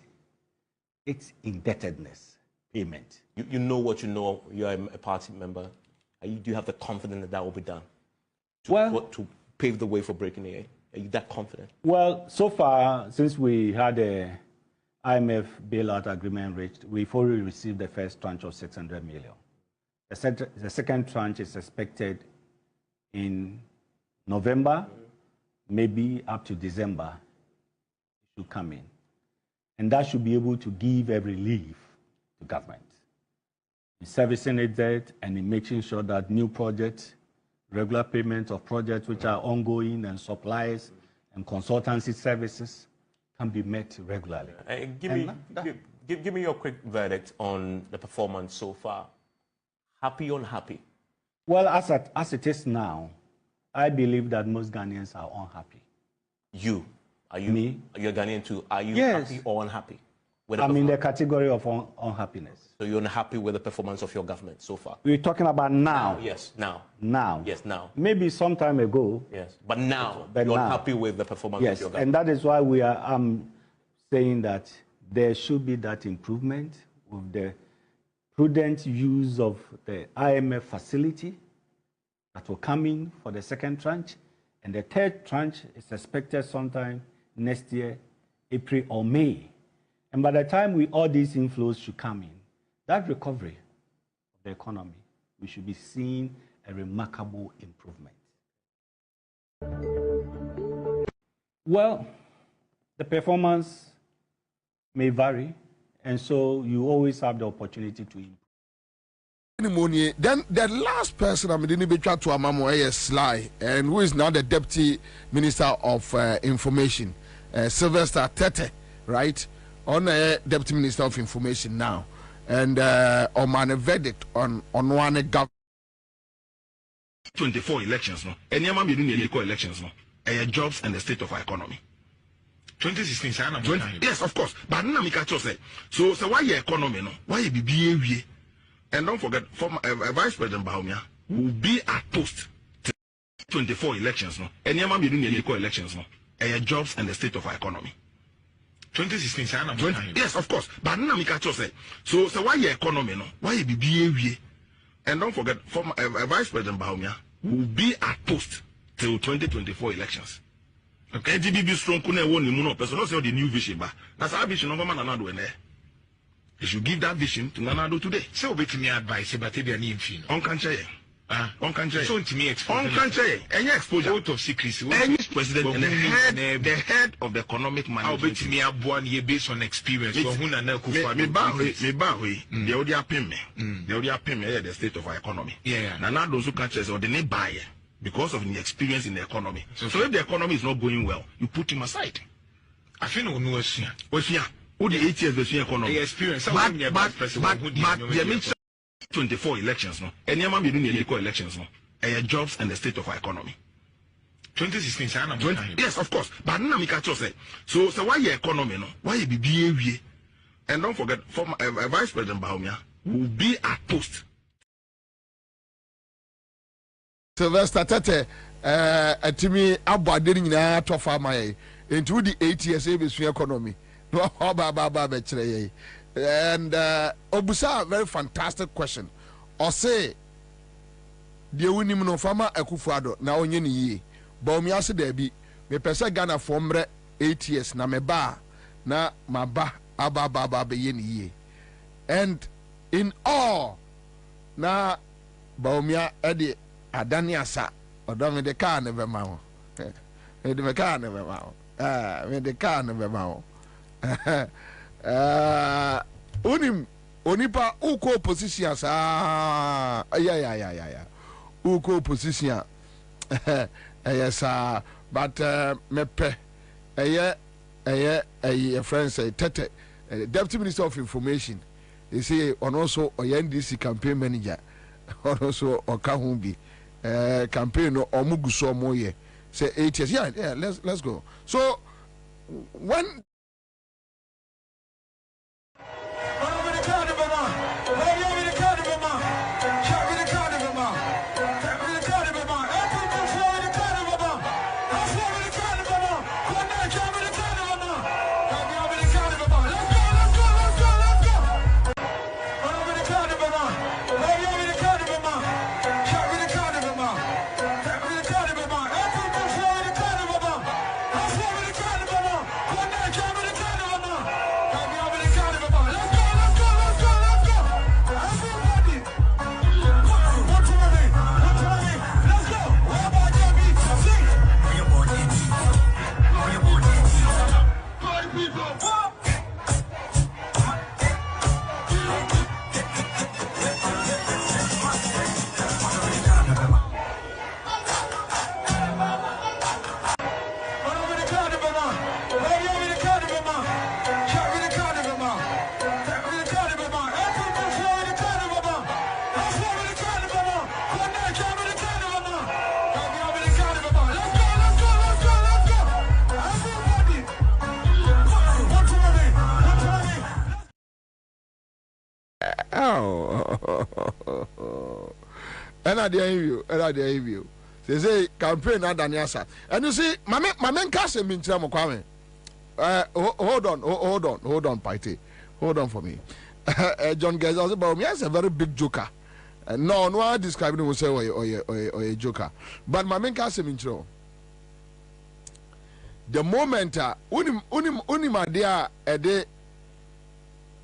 its indebtedness payment.
You know what you know. You're a party member. Do you have the confidence that that will be done to pave the way for breaking the A? Are you that confident?
Well, so far, since we had a IMF bailout agreement reached, we've already received the first tranche of 600 million. The second tranche is expected in November, maybe up to December, it should come in. And that should be able to give a relief to government in servicing its debt and in making sure that new projects, regular payments of projects which are ongoing and supplies and consultancy services can be met regularly.
Give me your quick verdict on the performance so far. Happy or unhappy?
Well, as it is now, I believe that most Ghanaians are unhappy.
You? Are you?
Me?
You're Ghanaian too. Are you happy or unhappy?
I'm in the category of unhappiness.
So you're unhappy with the performance of your government so far?
We're talking about now.
Yes, now.
Now.
Yes, now.
Maybe some time ago.
Yes, but now you're unhappy with the performance of your government.
And that is why we are saying that there should be that improvement with the prudent use of the IMF facility that will come in for the second tranche. And the third tranche is expected sometime next year, April or May. And by the time all these inflows should come in, that recovery of the economy, we should be seeing a remarkable improvement. Well, the performance may vary, and so you always have the opportunity to improve.
Then the last person I'm going to try to Amamo is Sly, and who is now the Deputy Minister of Information, Sylvester Tete, right? On Deputy Minister of Information now, and on a verdict on one government.
24 elections, no. Any man be doing the elections, no. Jobs and the state of our economy. 2016, yes, of course. But now, so why your economy, no? Why you be BAV? And don't forget, former Vice President Bawumia will be at post 24 elections, no. Any man be doing the elections, no. Jobs and the state of our economy. 2016, yes, of course. But now, so why your economy, no? Why you be BAV? And don't forget, former Vice President Bawumia will be at post till 2024 elections. Okay, GBB strong couldn't want no person. Not say the new vision, but that's our vision. No man Nanado in there. You should give that vision to Nanado today. So, bet me advice about the new vision. On country, on country. So, to me, on country, any exposure out of secrecy. Any president and the head of the economic management. I'll bet me a one year based on experience. Me they already pay me. They already pay me the state of our economy. Yeah. Nanado who countries or the ne buy because of the experience in the economy. So if the economy is not going well, you put him aside. I think no no who the 8 years the economy. Experience. But the means 24 elections, no. Any man be doing the elections, no. Jobs and the state of our economy. 2016, yes, of course. But now we catch us. So why your economy, no? Why you be BAV? And don't forget, former Vice President Bawumia will be at post.
Sylvester Tete, Timi Abadin na to farmer into the 8 years economy. No, and Obusa, very fantastic question. Or say, the winning no farmer Akufo-Addo na onye ni ye. Bawumia se debi me pese Ghana for 8 years na me ba na ma ba aba be ye ni ye. And in all na Bawumia edi Adani asa odon me de car never ma ho. Me de car never ma ho. Me de car never ma ho. Unim onipa uko position sa ya uko position yes but mepe a friend say Tete Deputy Minister of Information they say on also NDC campaign manager on also Okahumbi campaign no omuguso moye say 8 years yeah let's go so when And I dare you. They say campaign not Daniasa. And you see, my man cast him in Chamokwame. Hold on, Paite. Hold on for me. John Geza about me as a very big joker. No one describing him say or a joker. But my man cast him in Chro. The moment my dear a day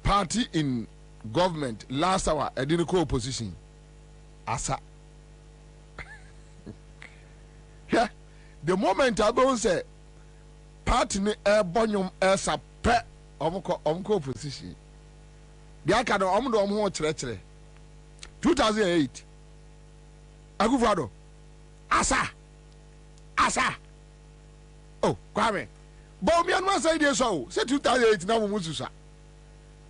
party in government last hour I didn't call opposition. Asa. Yeah. The moment I don't say party ni bonyum esa pe omko opposition. The aka do omo chere 2008 Akufo-Addo asa oh Kwame but me anu say dey so say 2008 na mo mususa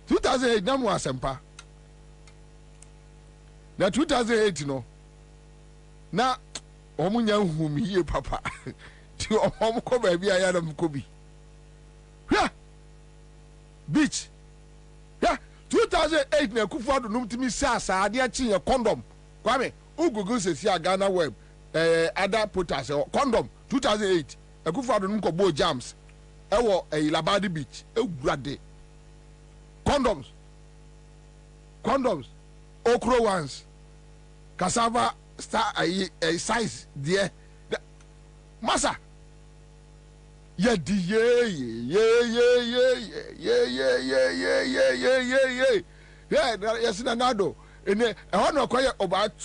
2008 na mo asempa na 2008 no na omunya nhum yie papa ti omko ba bia ya na mko bi yeah beach yeah 2008 na Akufo-Addo num timi sa ade achi condom Kwame ugugu se sia Ghana web other potas condom 2008 Akufo-Addo num ko bo jams ewo Labadi beach ewurade condoms okro ones cassava star a size there massa yeah yes Nado and I want to acquire about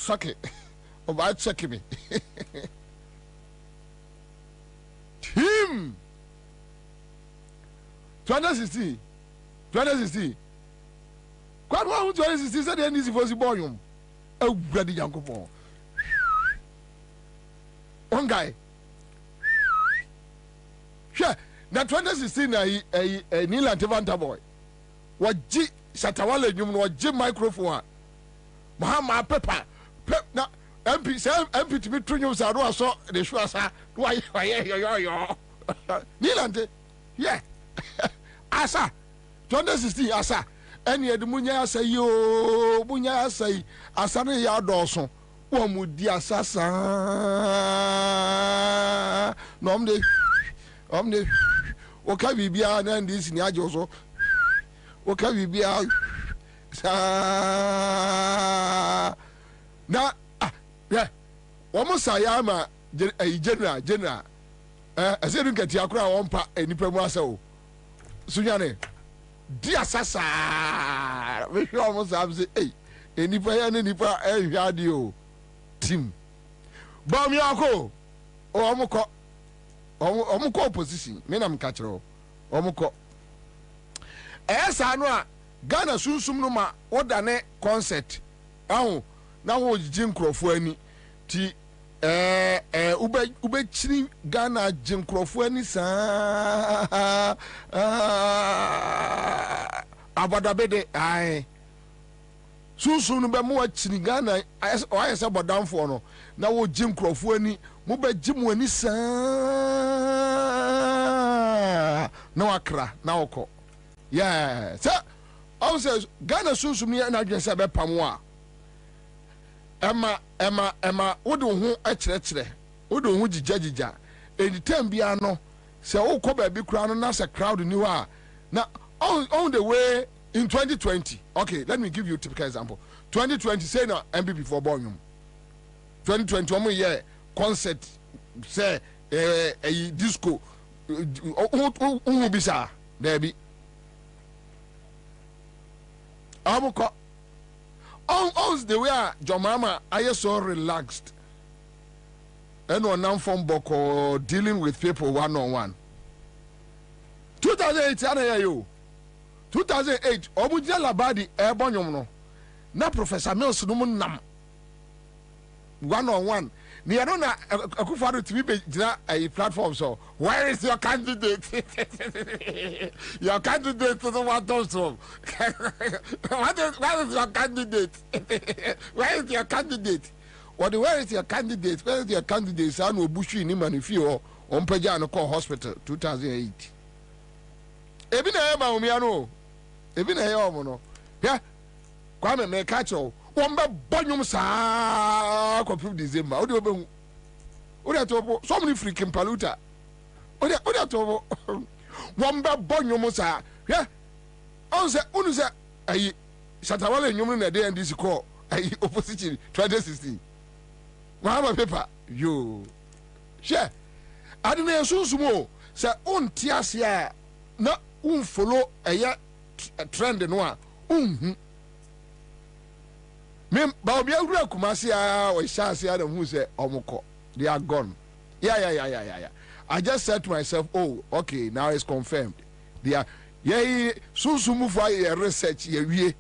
check me him 2016 quite one 2016 said the easy for the boy a ready young couple one guy sure now 2016 a Neil Antivanta boy what G Shatawale you know G microphone Muhammad Pepper now MP to be true news I saw the show why Neil Ante yeah asa 2016 asa eni edumunya say yo bunya say asa ne ya doso wo mudi asasa no omde o ka bibia na ndisi ni ajo so o ka bibia sa na yeah wo saya ma general asedu nkati akura wonpa enipa mu asa o sunyane dia sasa we sure almost have say hey enipa ya ne nipa ehwade o team bam yako omko opposition me na mkachiro omko esa no a Ghana sunsum no ma wodane concert aho na wo jin krofo ani ti ube chini Ghana jin krofo ani sa abadabede ai sunsum no be mo chini Ghana ayese bodamfo no na wo jin krofo ani mo be jimu ani sa na wakra na woko yeah so I says Ghana sunsum ni na dwen se be pamo a Emma wodo hu akirekire wodo hu jijajija anytime bia no se wo ko ba bi kura no na se crowd ni wa na on the way in 2020 okay let me give you a typical example 2020 say na MPP for Bonyum 2020 omo ye concert say a disco who bisa there be amuko on the way Jomama I so relaxed and on non form boko dealing with people one-on-one 2008 ana you 2008 obuja labadi ebonyom no na Professor Mills no nam one-on-one ni I don't know Akufo-Addo to be a platform so where is your candidate your candidate to the one those from what is your candidate where is your candidate where is your candidate san obushi ni manifio on peja no call hospital 2008 ebi na e ma omi ano ebi na e omo no yeah Kwame me catch o won be bonyum saa kopim December o de obehu o de to so many freaking paluta o de to won be bonyum saa hwe on se unu se ayi Shatawale nyum na dey NDC call ayi opposition 2016 Mahama paper yo she adina sunsumo se on tiasia na un follow aya trend no a me ba obi awura Kumasi a o chance ya na hu se omukọ they are gone yeah I just said to myself okay now it's confirmed they are sunsumu for research ye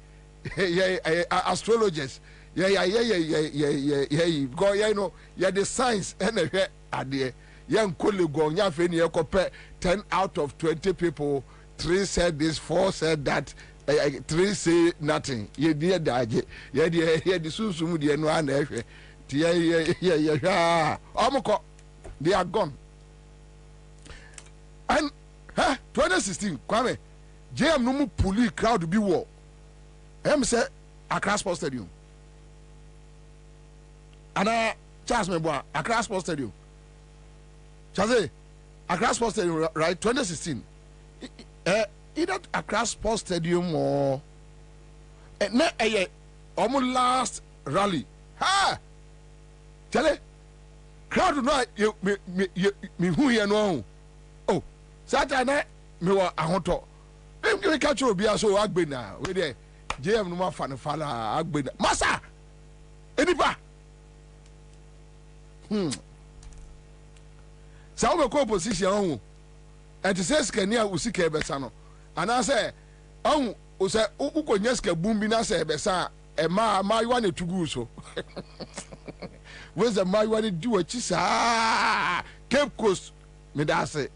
astrologers go know the science and ade yan kolego nya fe ne ekope 10 out of 20 people 3 said this 4 said that 3 say nothing ye dey daje ye dey sunsumu dey no ana ehwe ti ye omko they are gone and 2016 Kwame JM no mu puli crowd bi wo say Accra Sports Stadium ana Charles Meboa Accra Sports Stadium Chaze Accra Sports Stadium right 2016 either Accra Sports Stadium or na almost last rally chale crowd no me hu ye no Saturday me wa ahoto me catch obi aso agbe na we dey JM no ma fala agbe na masa enipa sa we ko opposition hu and say skani a usika ebesa no ana say hu o say ukonya ska bumbi na say ebesa e ma yiwa na tugu so where's the ma yiwa na do achi sa Cape Coast me da say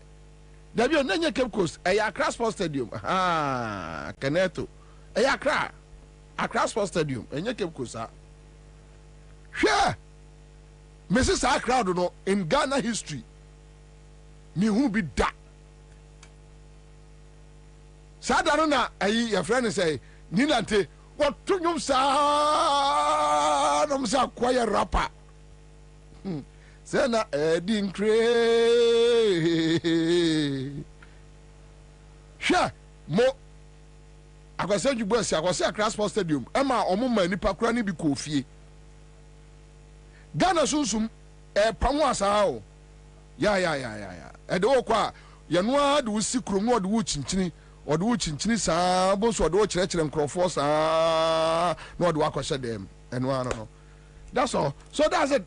Dabi on nenye Cape Coast Accra Sports Stadium Keneto Accra Sports Stadium enye Cape Coast hwe Mrs. crowd no in Ghana history me who be da sadaro na ayi your friend say ninante what to nyum sa no msa kwaya rapper Sena Edin Cray. Sure, mo. I was saying you boys, I was saying Accra Sports Stadium. Emma, Omuma, Nipa Krani be Kofi. Ghana Susum, Pamuasa. Yeah. And oh, qua, Yanua, do see Krumo, the Wuchinchini, or the Wuchinchini, Sabos, or the Church and Crawford, no, do I them. And one, no. That's all. So that's it.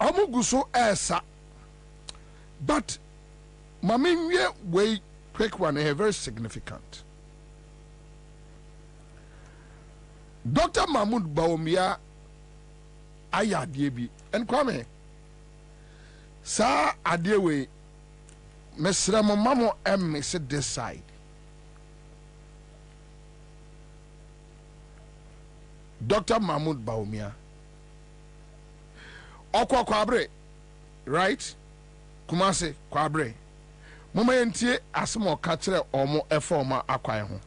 Amuguso esa, but Mamie way quick one very significant. Dr. Mahmoud Bawumia aya diebi and Kwame sa adewe mesra mo mamo miss this side. Dr. Mahmoud Bawumia Okwa Kwabre, right? Kumasi Kwabre. Mama yentie asemo kachire omo eforma akwan ho.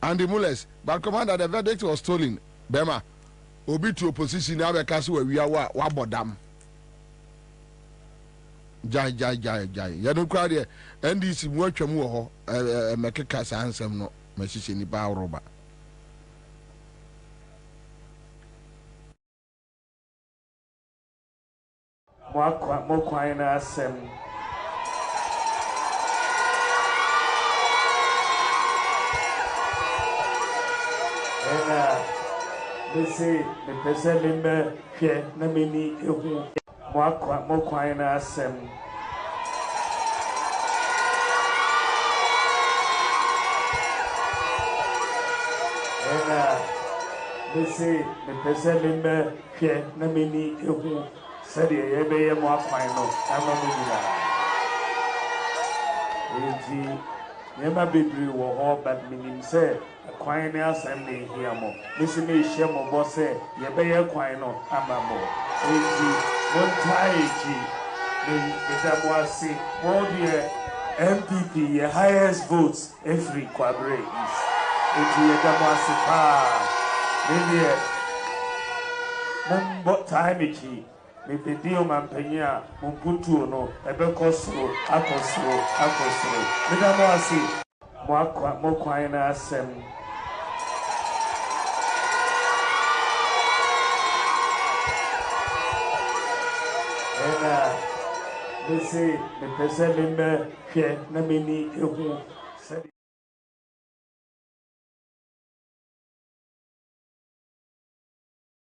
Andy Mules, but commander, the verdict was stolen. Bema, obi to opposition na be kasi wa wiya wa bodam. Jai. Ya no kwa de NDC mu atwam wo ho mekeka sansem no mahihye ni ba roba.
Mokwa na asem ena bese me pese limbe hwe na meni ehu mokwa na asem ena bese me pese limbe hwe na meni ehu said ye be ye mo akwan no amamira enti yema bedri wo ho but minim say akwan ne asem ne hia mo misi me hye mo bo say ye be ye kwan no amamo enti mo tai chi me da mo asi mo die MPP, your highest votes every Kwabre is. Eti Edamasipa. Maybe Mumbo time ichi. Maybe Dio Mampenya, Mumputu no, Ebekosro, Akosro. Medamasi, Mokwaina Sem. And they say the person member here, Namini, who said.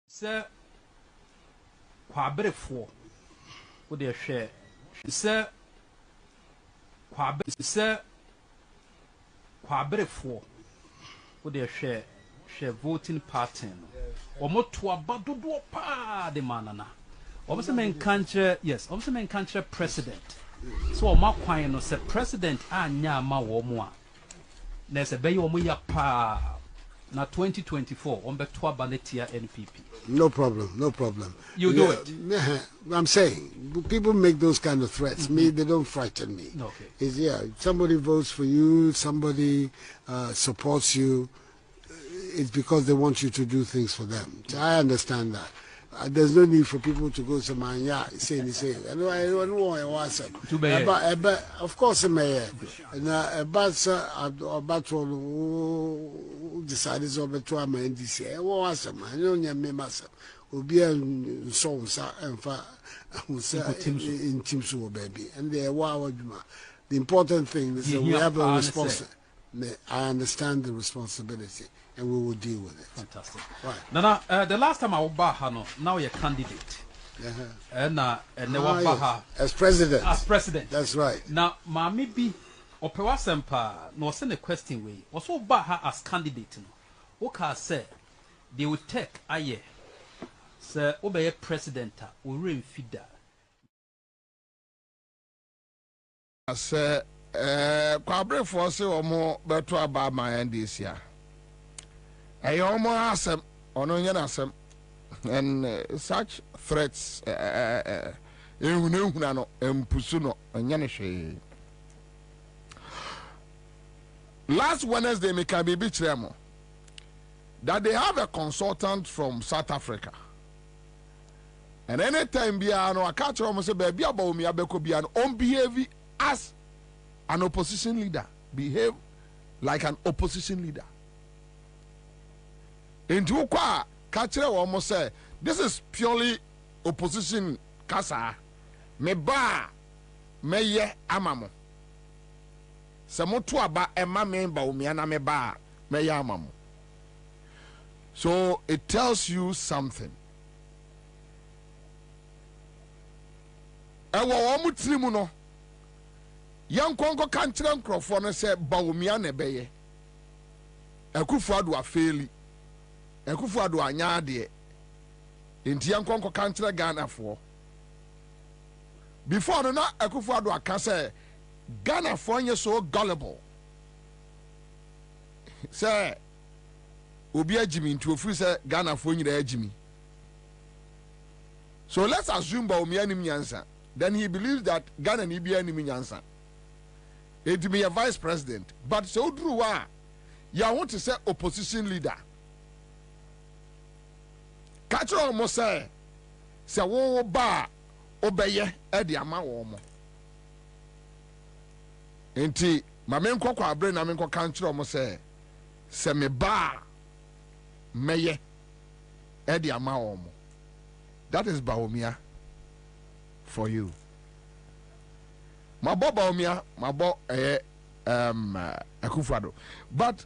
Sir, Quabre4 would their share. Sir, Quabre4 would their share voting pattern. Or more to a badudo pa de manana. Almost a man country, yes, almost a man country president. So, my quine was a president and Yama Womwa. There's a bay omuya pa. Now 2024, on back to Baletia NPP.
No problem.
You do it.
I'm saying, people make those kind of threats. Me, they don't frighten me.
Okay.
It's, somebody votes for you, somebody supports you. It's because they want you to do things for them. So I understand that. There's no need for people to go to my say. I don't want to watch them. But of course, mayor. And about decided to to my NDC. I want some. I don't know myself. Will be a song and in Timsu baby. And they are the important thing is that we have a responsibility. I understand the responsibility. And we will deal with it.
Fantastic. Right. Now, the last time I was Bahano, now you're a candidate. And
as president.
As president.
That's right.
Now, Mami B, Opewa Sempa, no send a question way. Also, Baha as candidate. Oka said they would take a year. Sir, obey president, or ring feeder.
Sir, Quabre Force or more better about my end this year. I almost asked him on Onion and such threats in Pusuno and Yanishe. Last Wednesday, Mikabi Bichemo, that they have a consultant from South Africa. And anytime Biano, I catch almost a baby about me, Abekobian, on behavior as an opposition leader, behave like an opposition leader. Into Ukwa, Kachre almost say, this is purely opposition kasa. Me ba, me ye amamo. Samotu aba ema memba umiana me ba, me ye amamo. So it tells you something. Ewa wamu trimu no. Yang kongo kanchire nkrofo no se ba umiana beye. Ekufuadu afeli. Ekufuadu anyade enti yankonko kanchire Ghana for before no na Ekufuadu aka say Ghana for nye so gullible say obi agimi nti ofiri say Ghana for nyira agimi. So let's assume ba omi anim nyansa, then he believes that Ghana ni bia anim nyansa it be a vice president, but so dru wa ya want to say opposition leader. Catcher almost say wo ba obeye e de ama wo mo. Enti ma me nkọ kwa abre na me nkọ kan kire almost say me ba meye e de ama wo mo. That is Bawumia for you. Mabo Bawumia, mabo Akufo-Addo. But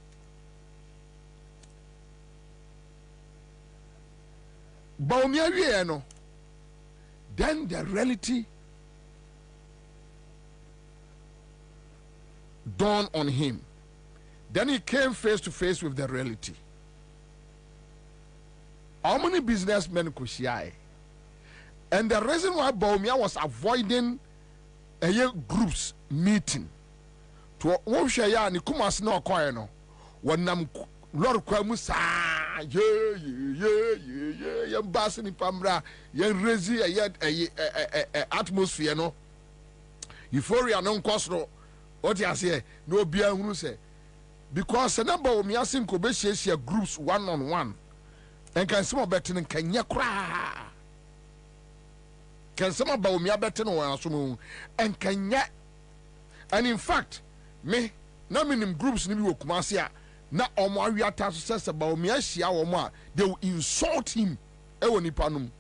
Bawumia wie no, then the reality dawned on him. Then he came face to face with the reality. How many businessmen could she? And the reason why Bawumia was avoiding a groups meeting to one share ni kumas no koy no wonam lord kwamu sa ye bass ni pamra ye raise atmosphere no euphoria no nkosro What you say? No be a who say because the number of Miasin Kobe groups 1-on-1 and can some betting and can ya cry. Can some about me betting or and can ya and in fact me na minim groups ni bi wo Kumasi na omo awiata so says about me ahia omo they will insult him ewo nipa num.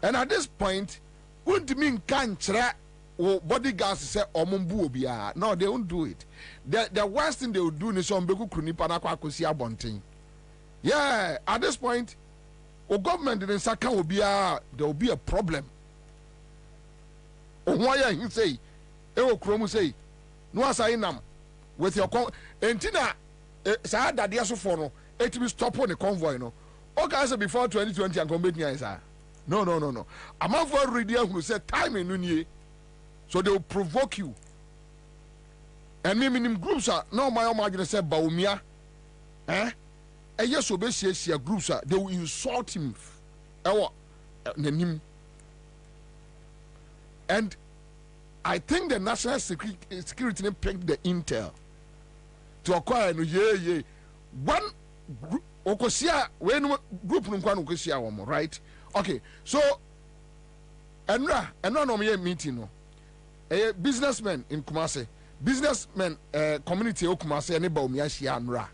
And at this point wouldn't mean can chere bodyguards say omumbu obia. No, they won't do it. The worst thing they will do is on beku krunipa na kwa kosi abonten. Yeah, at this point, o government didn't saka obia, there will be a problem. O why he say, ewo kromu say, no asai nam with your entina sa dadia so for no, it will stop on the convoy no. Okay, so before 2020 and come back sir. No. Among for radio who said time in Nunye. So they will provoke you. And me minim groups are no my imagine say Baumia. And yes, obey groups are they will insult him. And I think the national security picked the intel to acquire one okosia when group no right? Okay, so enra no me meeting no. A businessman in Kumasi, businessman community of Kumasi, and about Miashia Anra.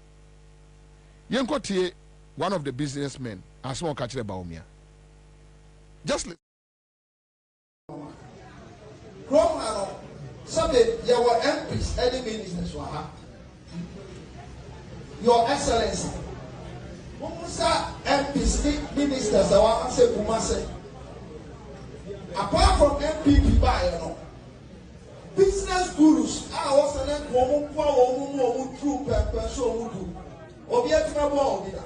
Yenko one of the businessmen, and small catcher about me. Just
Sunday, there were MPs, any ministers, Your Excellency. Musa MPs, ministers, I want to say Kumasi. Apart from MPP, by business gurus are also then woman true person do. Obiatima Bobida.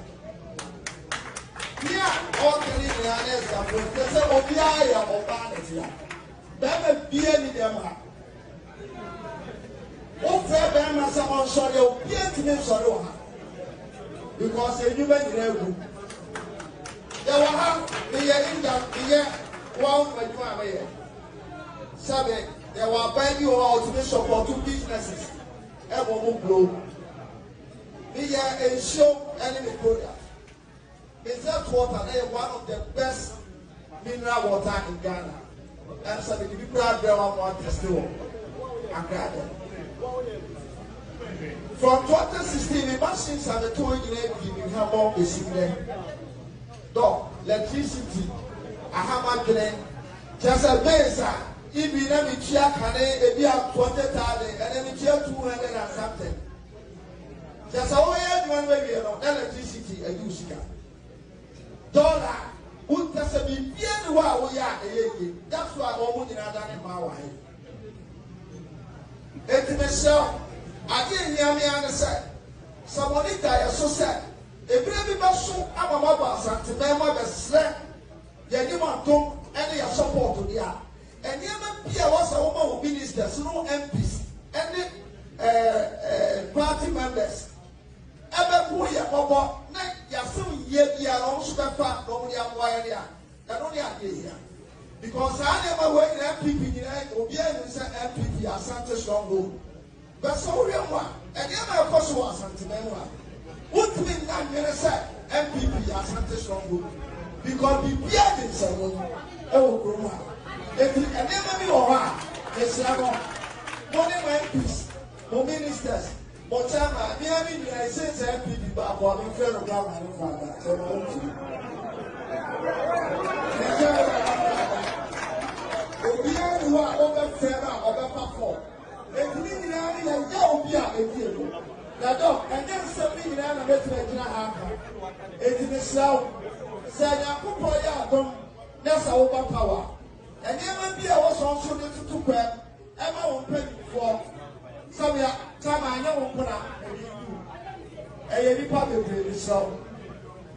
Here, all the example, they say Obia or Bannetia. That may be any them. What fair Bama someone saw your Pietine Soroha because a human level. There were half the year in the year 1 Sabe. There were buying ultimate support to businesses. Everyone blow. We are a show enemy product. It's that water, they are one of the best mineral water in Ghana. And so the people out there want to still and gather. From 2016, the machines have a 2 become more basic. Dog, electricity, a hammer grain, just a base. If we never check, and we have 20,000, and then we check 200 and something. Just a way one way we are electricity and use it. Dollar, who does a be wow, we are that's why all women are done in my way. It myself, I didn't hear me understand. Somebody died so sad. A baby muscle, I'm a mother, and to them, I was slack. Yaniman don't any support to the art. And Yemen was a woman who ministers, no MPs, any party members. Ever who you are, Yasu ye are also the fact, only a wire, and only a year. Because I never work in MPP, or be able to say MPP as Santa Stronghold. But so real one, and Yemen of course was Santa Menua. What mean that minister MPP as Santa Stronghold? Because we beard in someone, oh, Roma. If you can never be around, it's not money MPs, no ministers, but Chama, me I mean, I say MPP, but I'm in front of government. We are who are over Fera, over Pafo. If we need a Yobia, if you know, and then something in a better it is the South. Say, I put that's our overpower. And even be I was also to prep, ever won't pay for some time I know put up a nipa be so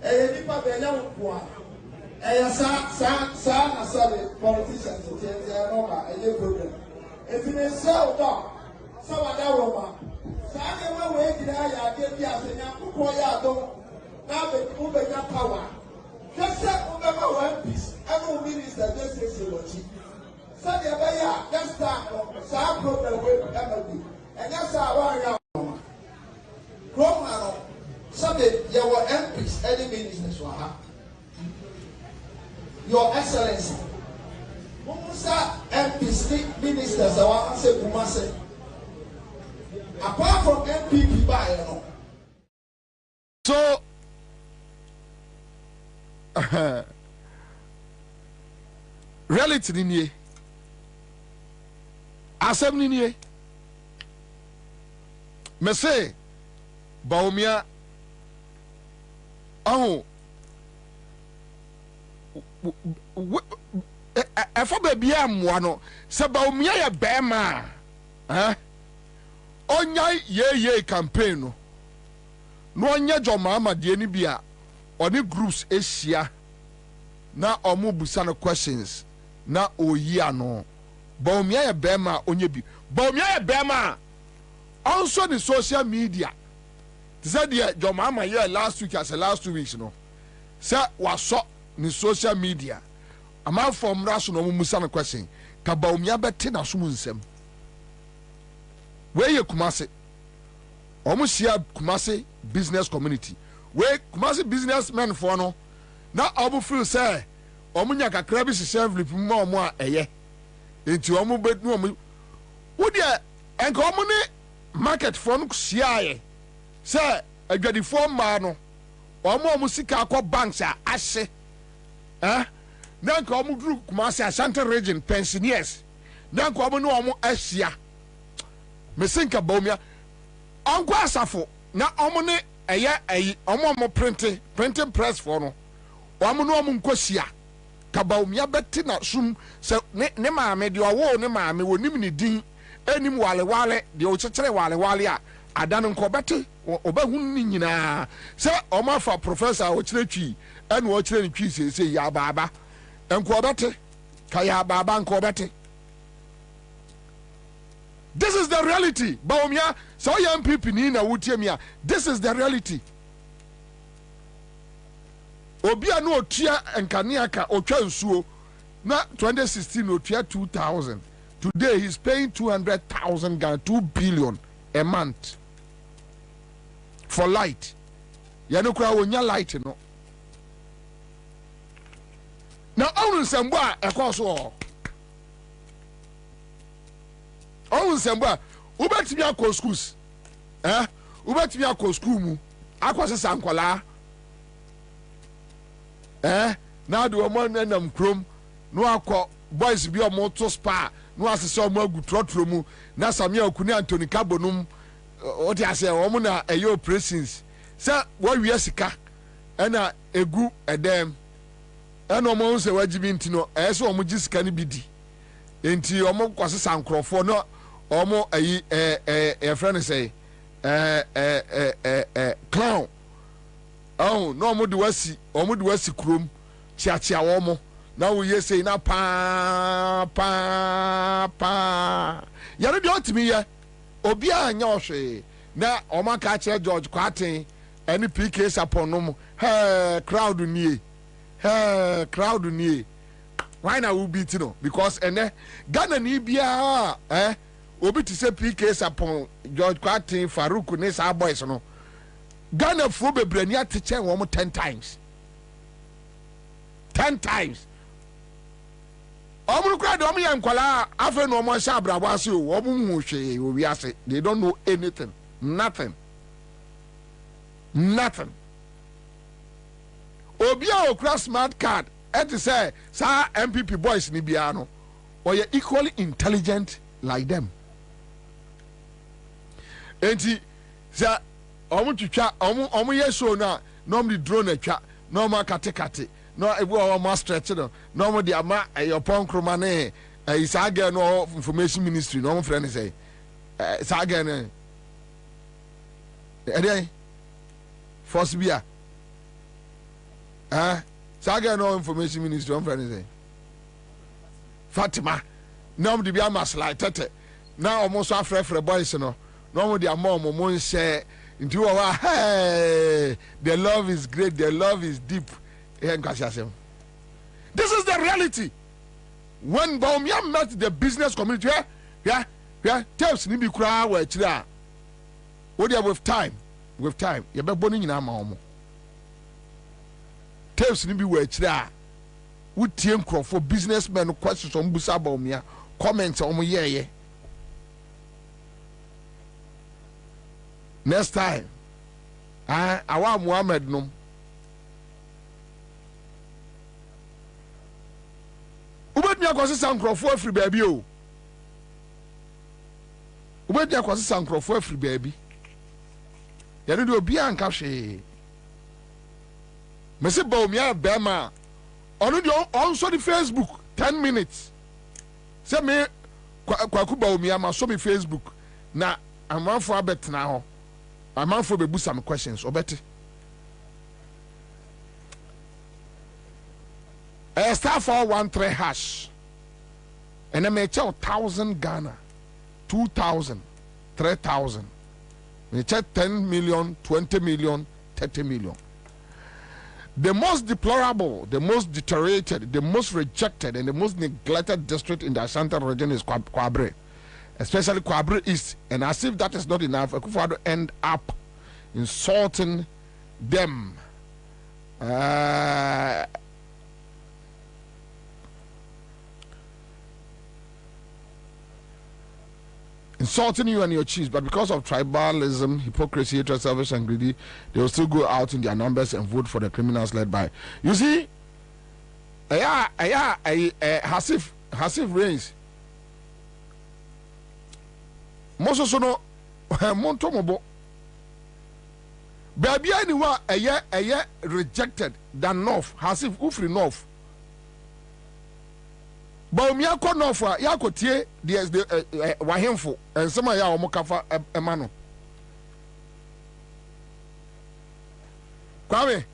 a nipa be no one. A son, politicians, they are over a year program. If you sell dog, so I know Roma. So I never wait in I get the Asanya, now the Uber power. Just say, remember one piece. Every minister just says you watch it. So the way here next time some problem wey MLB and that's how I am Roma some your MPs any ministers were Your Excellency Musa MPs ministers I want to say Kumase apart from MPP by you know
so reality ni nie asem ni nie me say Baumia oh efa baby amwa no se Baumia ye bema onya ye campaign no no onya jomama de ni bia oni groups ehia na omu busa no questions na oyi ano Baumia ye bema onye bi Baumia ye bema also the social media said the jomama here last week as last 2 weeks no say was so the social media ama from raso no musa no question ka Baumia beti na so nsem we ye Kumase omu share Kumase business community we Kumase businessmen for no na omu feel say omu nya kakra bi share flip mu omu a eye enti omu bet no omu wo de enka omu ne market for no share say adwadi for ma no omu sika akọ banks a ahye na nka omu duru Kumase Ashanti region pensioners na nka omu no omu ahia mesinka Baumia onko asafo na omu ne eye omu printing press for no omu no omu nkosia ka Baumia beti na sum se ne maame de owo ne maame wonim ne din enim wale de o chekere wale a adan nko beti obahun ni nyina se omu afa professor o kiretwi ene o kire ntwi sese ya baba enko beti ka ya baba nko beti. This is the reality. Baumia, so young people ni na wutemia. This is the reality. Obia no otua enkaniaka otwa nsuo na 2016 otua 2000. Today he's paying 200,000 Ghana, 2 billion a month for light. Ya no kwa wonya light no. Now onu nsembwa ekoso oh semba ubetimi akọ schools ubetimi akọ school mu akọ sankwala na do mo nanam krom no akọ boys bi o mo to spa no asese o mo agu trotro mu na Samia Okuni Anthony Kabonum o ti ase o mo na eyo operations se wo wi sika na egu edem na o mo se wajibi ntino se o mo gisika ni bidi enti o mo kwase sankrofo no omo ayi friend say clown oh no omo de wasi krom chiachia wo mo na wo ye say na pa ya no de otimi ye obi anya ohwe na omo ka che George Kwaten any PK sapon no mo crowd nie why na we beat no because ene Ghana ni bia obi ti say PK sapon George Kwaten Farouk ne sa boys no Ghana fo bebrani ateche wo mo 10 times omu crowd omu yan kwala afa no mo sha abrabo ase o omu hu hwe obi ase they don't know anything nothing obi a okra smart card et say sa MPP boys ni bia no or you equally intelligent like them enti za omu twitwa omu yeso na normally drone atwa normal kate no ebu omu stretch no normal di ama eyopon kroma ne isaga no information ministry no friend say isaga ne ede force bia saga no information ministry no friend say Fatima normal di bia masla tete na omu so afrefre boys no normal di ama omu mo nse nti wo the love is great, the love is deep. This is the reality. when Baumia met the business community, tells me cry where chira. What you with time, you be born in Amahomo. Tells me where chira. Would team crop for businessmen questions on Busa Baumia, comments on yeah. Next time, I want Muhammad no. Ubet me akwasi sankrofo afri baabi o. Ubet me akwasi sankrofo afri baabi. Ya no de obi anka hwe. Me se ba omi abema. Onu de on so the Facebook 10 minutes. Se me kwaku ba omi ama so me Facebook na amanfo abetena ho. Amanfo bebu some questions obeti. Star 413 hash. And I may tell 1,000 Ghana, 2,000, 3,000. We check 10 million, 20 million, 30 million. The most deplorable, the most deteriorated, the most rejected, and the most neglected district in the Ashanti region is Kwabre, especially Kwabre East. And as if that is not enough, Akufo-Addo end up insulting them. Insulting you and your chiefs, but because of tribalism, hypocrisy, hatred, selfish, and greedy, they will still go out in their numbers and vote for the criminals led by. You see, Hasif reigns. Most of no Montomobo. Baby, anyone a year rejected than North. Hasif Ufri North. Baumia ko no for ya ko tie the wahemfo ensema ya o mokafa emano Kwame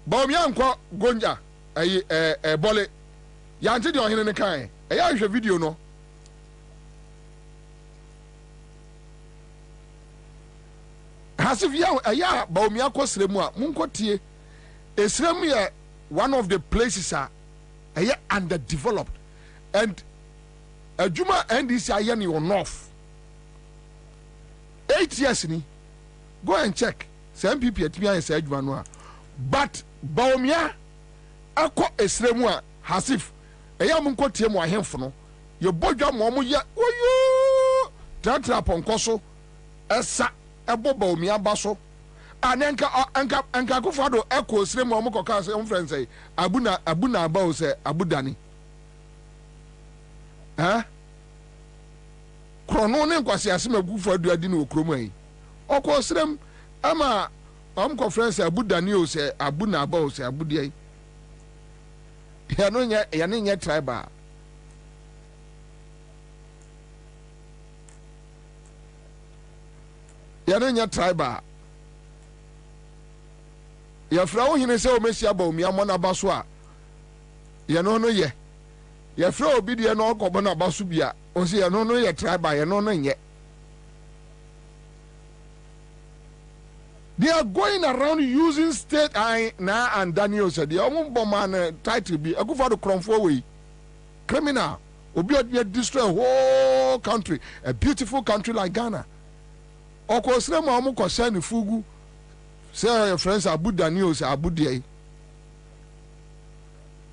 Baumia nko gonja bole ya nti de ohene ne kan ya hwe video no Hasif ya Baumia ko sremu a munko tie esremu ye one of the places underdeveloped and Juma NDC ayani on north 8 years ni go and check some people at me and say Juma but Baumia akọ esremu a Hasif munko tie mo ahemfo no ye bodwa mo ye oyo tratra ponkoso esa ebo Baumia baso anenka Akufo-Addo eko esremu mo koka say friend say abuna aba o say abudani krono ne nkwasi asem Akufo-Addo adi no okromu ayi oko esrem ama conference abudani o say abuna aba o say abudi ayi ya no nya tribal ya no nya tribal ya fra wo hine se o mesia Baumia mo na baso a ye no ye ya fra obi de no okobo na baso bia o se ye no ye tribal ye no nye. They are going around using state and Daniel said the man title be Akufo-Addo kromfo we criminal obi o destroy a whole country, a beautiful country like Ghana. Okosre mo mo ko send fugu. Say your friends Abu Daniel say Abu Diai.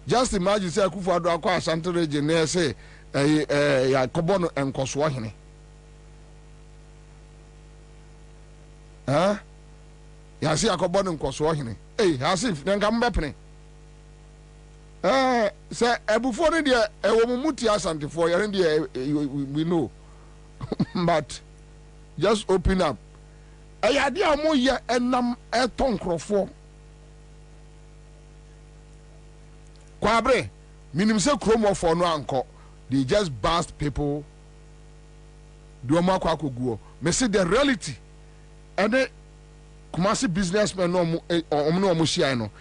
Just imagine say Akufo-Addo akwa Ashanti region na say ya kobono enkoso hene. Ya say akobono enkoso hene. Hasif nka mbepene. Say ebufo ne de ewo mumuti Ashanti for yare de we know. But just open up. Ayade amoye enam eton krofo Kwabre minim se kromo for no anko they just bust people do makwa koguo me see the reality and the Kumasi businessmen no no share no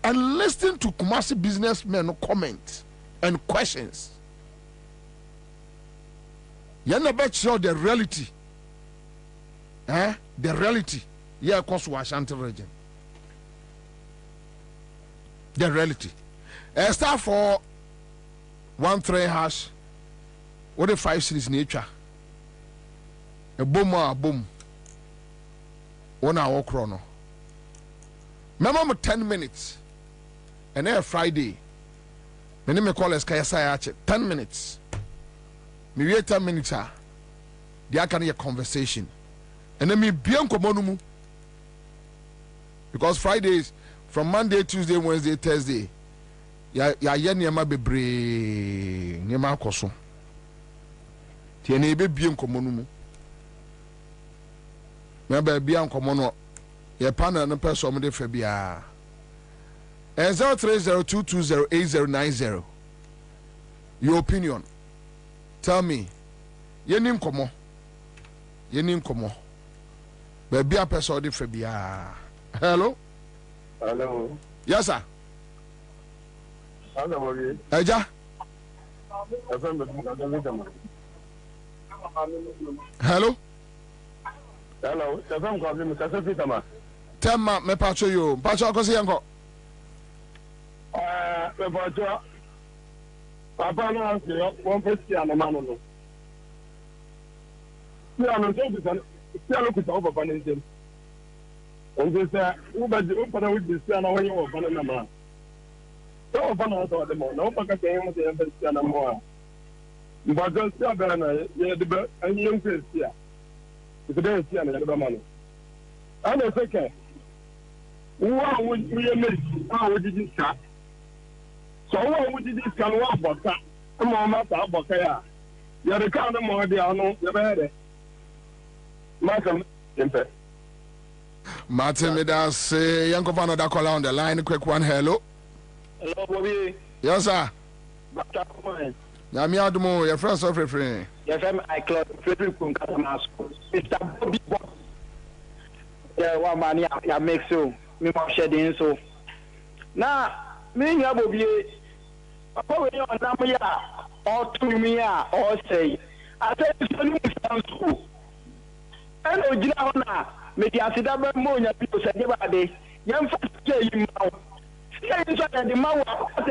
and listen to Kumasi businessmen comment and questions you never show the reality. The reality, yeah, cause Ashanti region. The reality. Star 13#. What the 5 cities nature? A boom or a boom. 1 hour chrono. Remember 10 minutes. And then Friday. My name is Collins Kayasa 10 minutes. Me wait 10 minutes. They can hear conversation. And then me bianco monumu. Because Fridays from Monday, Tuesday, Wednesday, Thursday. Ya nyama bebre nyama koso. Tie na ebe bie nkomo no mu. Me ba bia nkomo no ye panel no person mo de fa bia. 0302208090. Your opinion. Tell me. Yeni nkomo. Ba bia person de fa bia. Hello?
Hello.
Yes sir.
Hello,
Eja. Hello.
Hello.
Tema me pacho yo. Pacho ko se yanko.
Me pacho. Papa na se won pesi anamano no. Si anu so bi san. Si anu ku tawo papa nsem. Onse se u ba u pada u bi si ana wo yo papa na ma. So fana so de mo no pa ka ke mo de pesi ana mo. Mbajo si abere na ye de be anyi nkwesi a. Today si ana de be ma no. Ana se ke wa wo ye me a wo didi sa. So wa wo didi sa no abota. Mo ma ta abota ya. Ya de ka no mo de ano ye be de. Ma kam tempe.
Martin Midas, young Copano da call on the line. Quick one, hello.
Hello, Bobby.
Yes, sir. Yami Adumo, your friend, so free.
Yes, I club Frederick Kunkatamas. Mr. Bobby Boss. Yeah, one man, ya make so. Me more shedding so. Now, me, ya Bobby. Papa, when you're not here, or to me, or say, I said, it's a new school. And Ojina, maybe I said, I'm more than people said about it. Young first day, you know. See, I said, the man was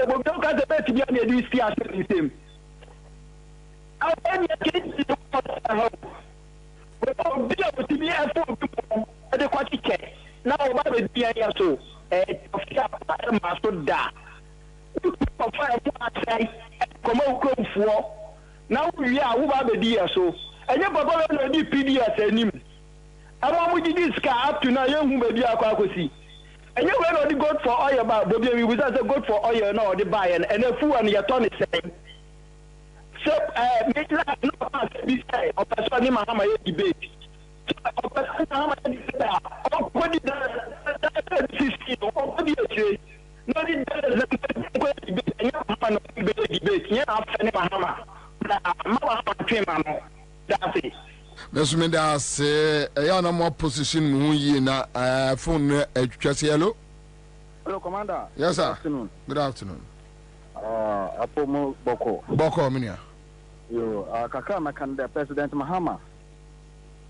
don't got the best to be on the DCS system. I want your kids to go to home. Without being able to be a full people at the quality care. Now, what would be a so? A master da. Come on, for. Now we are who are the dear so. And your papa will be PDS and him. I want to this car up to now, young who may be a quacosi. And you will only go for oil about Bobby, we was also good for oil no the buy and a fool and your ton is saying. So, make that no be say, or person Mahama debate. What did that 16 or what did you say? No, debate, yeah, after Mahama. That's it.
Mr. Mendas, I no more position who na phone hello.
Hello, Commander.
Yes, sir.
Good afternoon.
Good afternoon.
Apomo Boko.
Boko, Minia.
Yo, Kaka Makanda, President Mahama.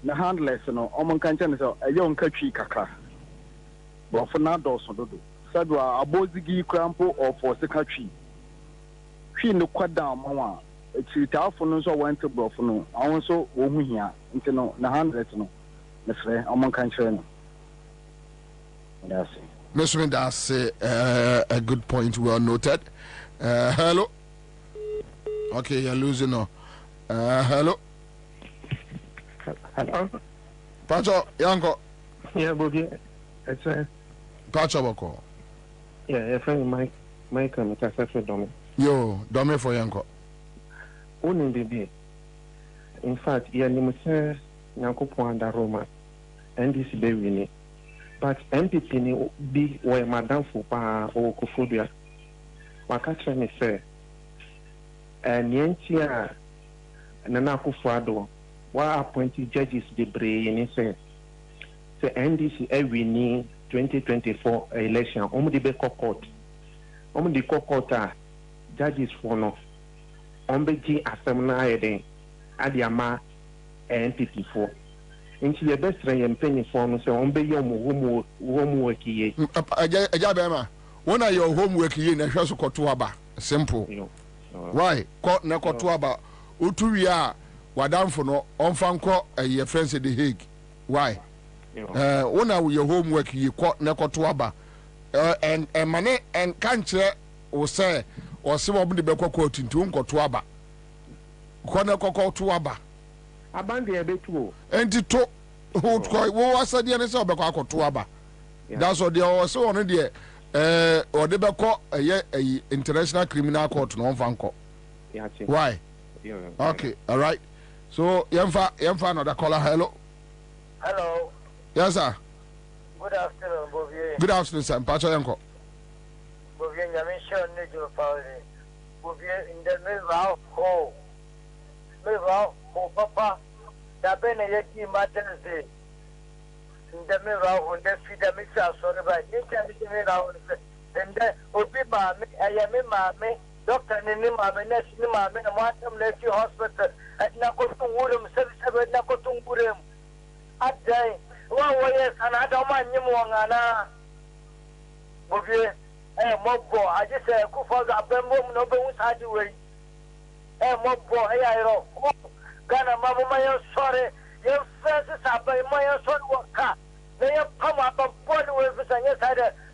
The handless, no, Omon Kanchan, so a young country Kaka. But for now, also, do. Sadwa, a bozigi crampo or for secretary. She no quite down, Mama. It's telephone so went to Brofono. I also won't hear into no, the handless, no. Miss Ray, Omon Kanchan. That's it.
Mr. Mendas, a good point, well noted. Hello. Okay, you're losing now. Hello.
Hello.
Pacho, Yanko.
Yeah, Bobby. It's
Pacho Boko.
Yeah, your friend Mike and Mr. Domi.
Yo, Domi for Yanko.
Only baby. In fact, yeah, you must say Yanko Pwanda Roma. And this baby. But MPP ni be where Madame Fupa or Kufubia. Wakacha me say, and Yentia Nana Kufuado, why appointed judges the Bray and he said, the NDC every 2024 election, the Beko Court, the Court judges for no, Ombeji Assembly, Adiama, MPP 4. Into the best way and penny form, so on be your homework ye.
Ajabema, when are your homework ye in a house of Kotuaba? Simple. Why? Court na koto aba. Utu wi a wadamfo no onfa nko your friends at the Hague. Why? When are your homework you court na koto aba. And money and kanche o say or se obi de be court into nkoto aba. Kona koto aba.
Abandi ebetu.
Enti to who was said the say obekwa koto aba. That's what they all say on there. Or they be call a international criminal court no vanko. Why? Okay, all right. So yemfa another caller. Hello.
Hello.
Yes, sir.
Good afternoon, Bobie.
Good afternoon, sir. Pacho yanko.
Bobie, nyamisha nejo pauli. Bobie in the middle ho. Middle ho papa. Dabene yeki matenze. The mirror on the feed the mixer, sorry, but you can be around and then Obi Mammy, I am in Mammy, Doctor Nima, Ness Nima, and Watam Lake Hospital at Nakotum Woodham, 77 Nakotum Woodham. At day, 1 way, and I don't mind Nimuangana. Bobby, Mobbo, I just say, Kufa, Bembo, no bones had to wait. Mobbo, I know. Gana Mamma, sorry. Your first is up by my son work. They have come up and put away for some years.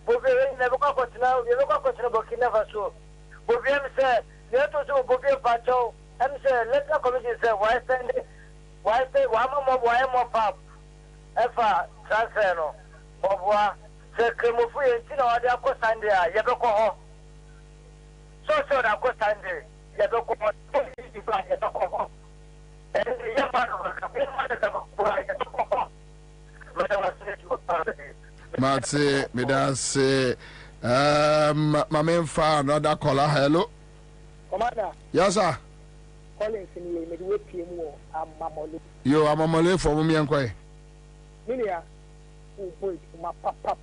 Bobby never got to know. You look up to the book, never saw. Bobby said, you have to do Bobby Pacho. And said, let the committee say, why send it? Why say, why more pop? Efa, Transano, Bobwa, say, Cremofu, and Tino, they are Costandia, Yaboko. So, that Costandia, Yaboko, Yaboko.
Matse, me say, my main fan, another caller. Hello,
Commander.
Yes, sir.
Collins in the midway team. I'm Mamoli.
You are Mamoli for me and Quay.
Milia, who put my papa.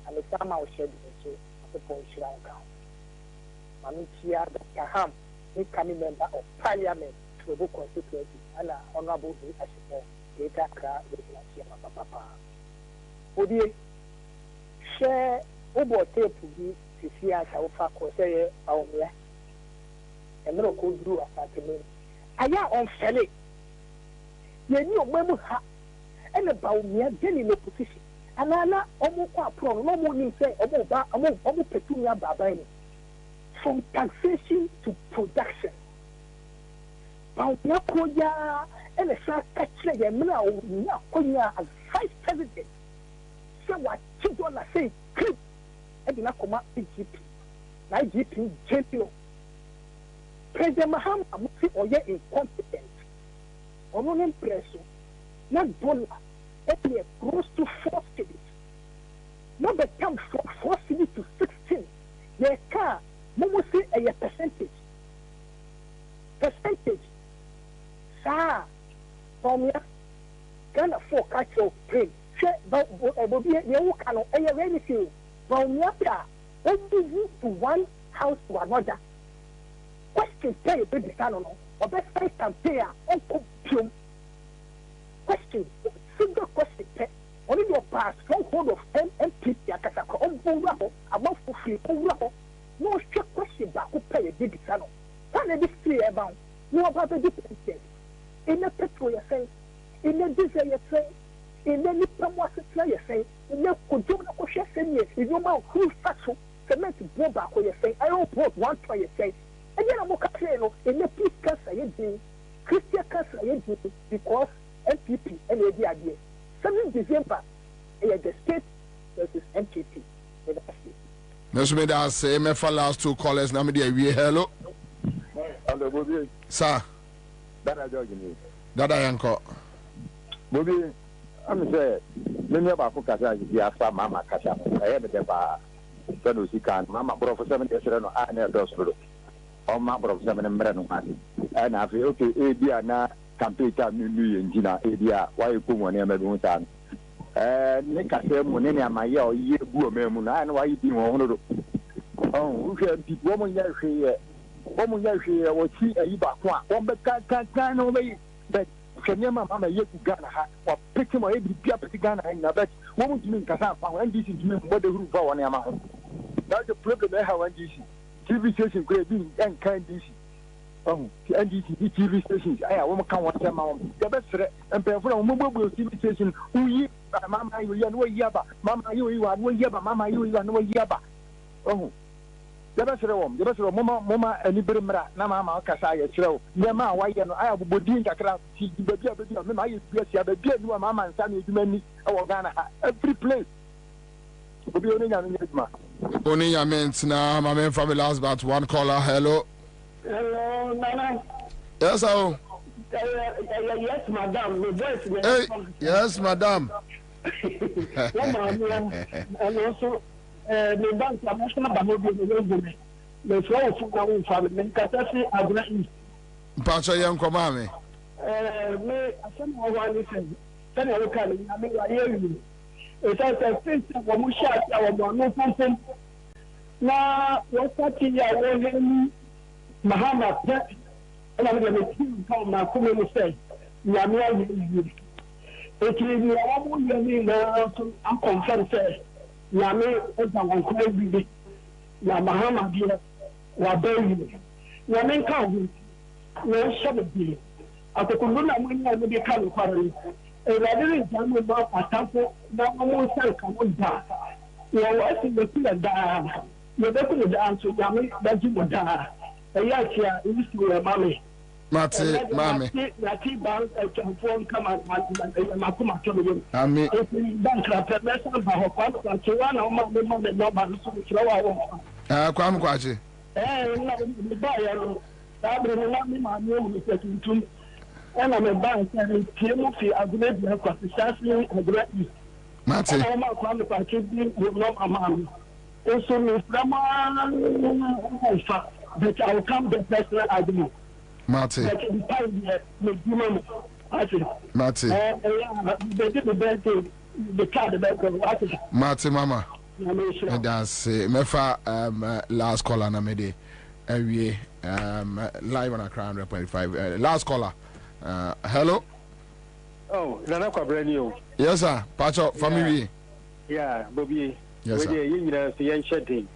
And the time I was shedding so the point should have gone. Mamitia, Dr. Ham, incoming member of Parliament. The book constituency and honorable Ashimo, data cra with Papa. Would you share over tape to be to see us our fact or say our mere and no could do a sentiment? I am on Sally. You knew Mamma and about me again in opposition. And I not almost pro, no more say about almost Petunia Babani. From taxation to production. Yakoya and a short catcher, Yakoya as vice president. So what $2 say, clip, and Nakoma GP. IGP JPO. President Mahama Musi or yet incompetent. Or non impression. Not dollar. Only close to 4 cities. Not the come from 4 cities to 16. Their car, Momusi a percentage. From here, can afford catch your pain. Check Bobby, you cannot a anything. From here, only you to one house to another. Question pay a baby canon, or best price can pay a opium. Question, single question pay. Only your past, stronghold of MPP, about for free, no check question back who pay a baby canon. Can I be free about? No about the difference. In the petrol, you say, in the diesel, you say, in the Nippon water, you say, in the Kojona Kosha, in your mouth, who factual, cement blow back, you say, I don't put 1 try, you say, and then I'm okay, in the peace cancer, you do, Christian cancer, you do, because MPP and the idea. 7 December, the state versus MPP.
Let's say, my last 2 callers, now, hello. Sir. Dada yanko.
Bobby, I'm saying, many of our Kasa is the Mama Kasha. I have the bar. Can Mama Professor and I does or Mama of 7 and Brennan. And I feel okay, Adia campaign new Gina, Adia, why you come on your son. Nick I say, Monenia, my year, Boo Memuna, and why you didn't want to. Oh, we have people woman here. Woman here was see a Iba, one but can't away. But can your mamma yet Ghana or pick him or every Piapati Ghana and I bet woman to me Kazan and this is what the roof on your mouth. That's the problem I have on this. TV station could be and kind DC. NDC TV stations. I won't come on them. The best and pay for a mobile TV station. Who Mama, you know Yaba, Mama, you are no Yaba, Mama, you are no Yaba. Oh, the best room, Mama, and Ibrimra, Nama, Casaya, Slow, Yama, why I have Bodin, Akra, I used to be a beer, Mama, and Sammy, many, our Ghana, every place.
Only your mates now, my main family last but one caller. Hello.
Hello, Nana.
Yes, hello.
Yes, madam.
Hey, yes, madam.
And also, the bank, I'm not going to be able to the flow of family, Catastrophe, Agna.
Pacha young command.
Me, I send one listen. Then I look at it. I mean, I hear you. It's a thing that we shot our one something. Now, what's that thing I want Muhammad, and I'm going to come now, come in and say, Yamia, it is I'm confident, say, Yami, as I want to be Yamahama, dear, Wabayi. Yamin County, no shabby. At the Kuluna, when I will be coming for it. And I didn't tell about a temple, no one will come on that. You are watching the killer die. You're looking at the answer, Yami, that you would die. Yes, yeah, it used to be a mommy.
Mammy. I mean, Kwam Kwachi.
And I'm a bank and Timothy, I believe you have got the Sassy and Gretty.
Matty,
I'm not going to contribute with no amount. Also, Miss Brahma, but I will come the personal argument.
Matty,
Matty, the card,
Matty, Mama. That's Mefa last caller na mede awie live on Accra 100.5 last caller hello.
Oh, Nana Kwabrenio.
Yes sir, Pacho family.
Yeah, Bobby.
Yes sir.
You know the shedding.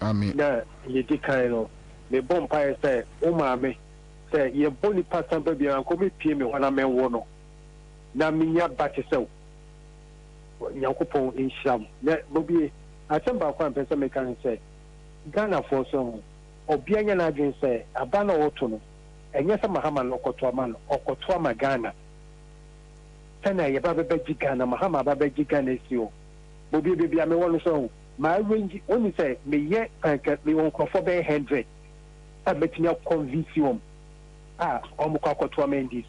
Amen.
Na ye dikaino. Me bonfire say o maame say ye boni pasan baby an ko me pie me wana men wo no. Na minya bate sew. Nyankopon insham. Na Bobby asemba kwa mpesa me kan say Ghana for so obia nya na adwen say abana woto no. Enye se Mahama no koto ama no okoto ama Ghana. Sana ye ba be Ghana Mahama ba be Ghana sio. Bobby baby ame wono so my range only say me ye me won for be 100. I bet me convince you omukwa koto ama NDC.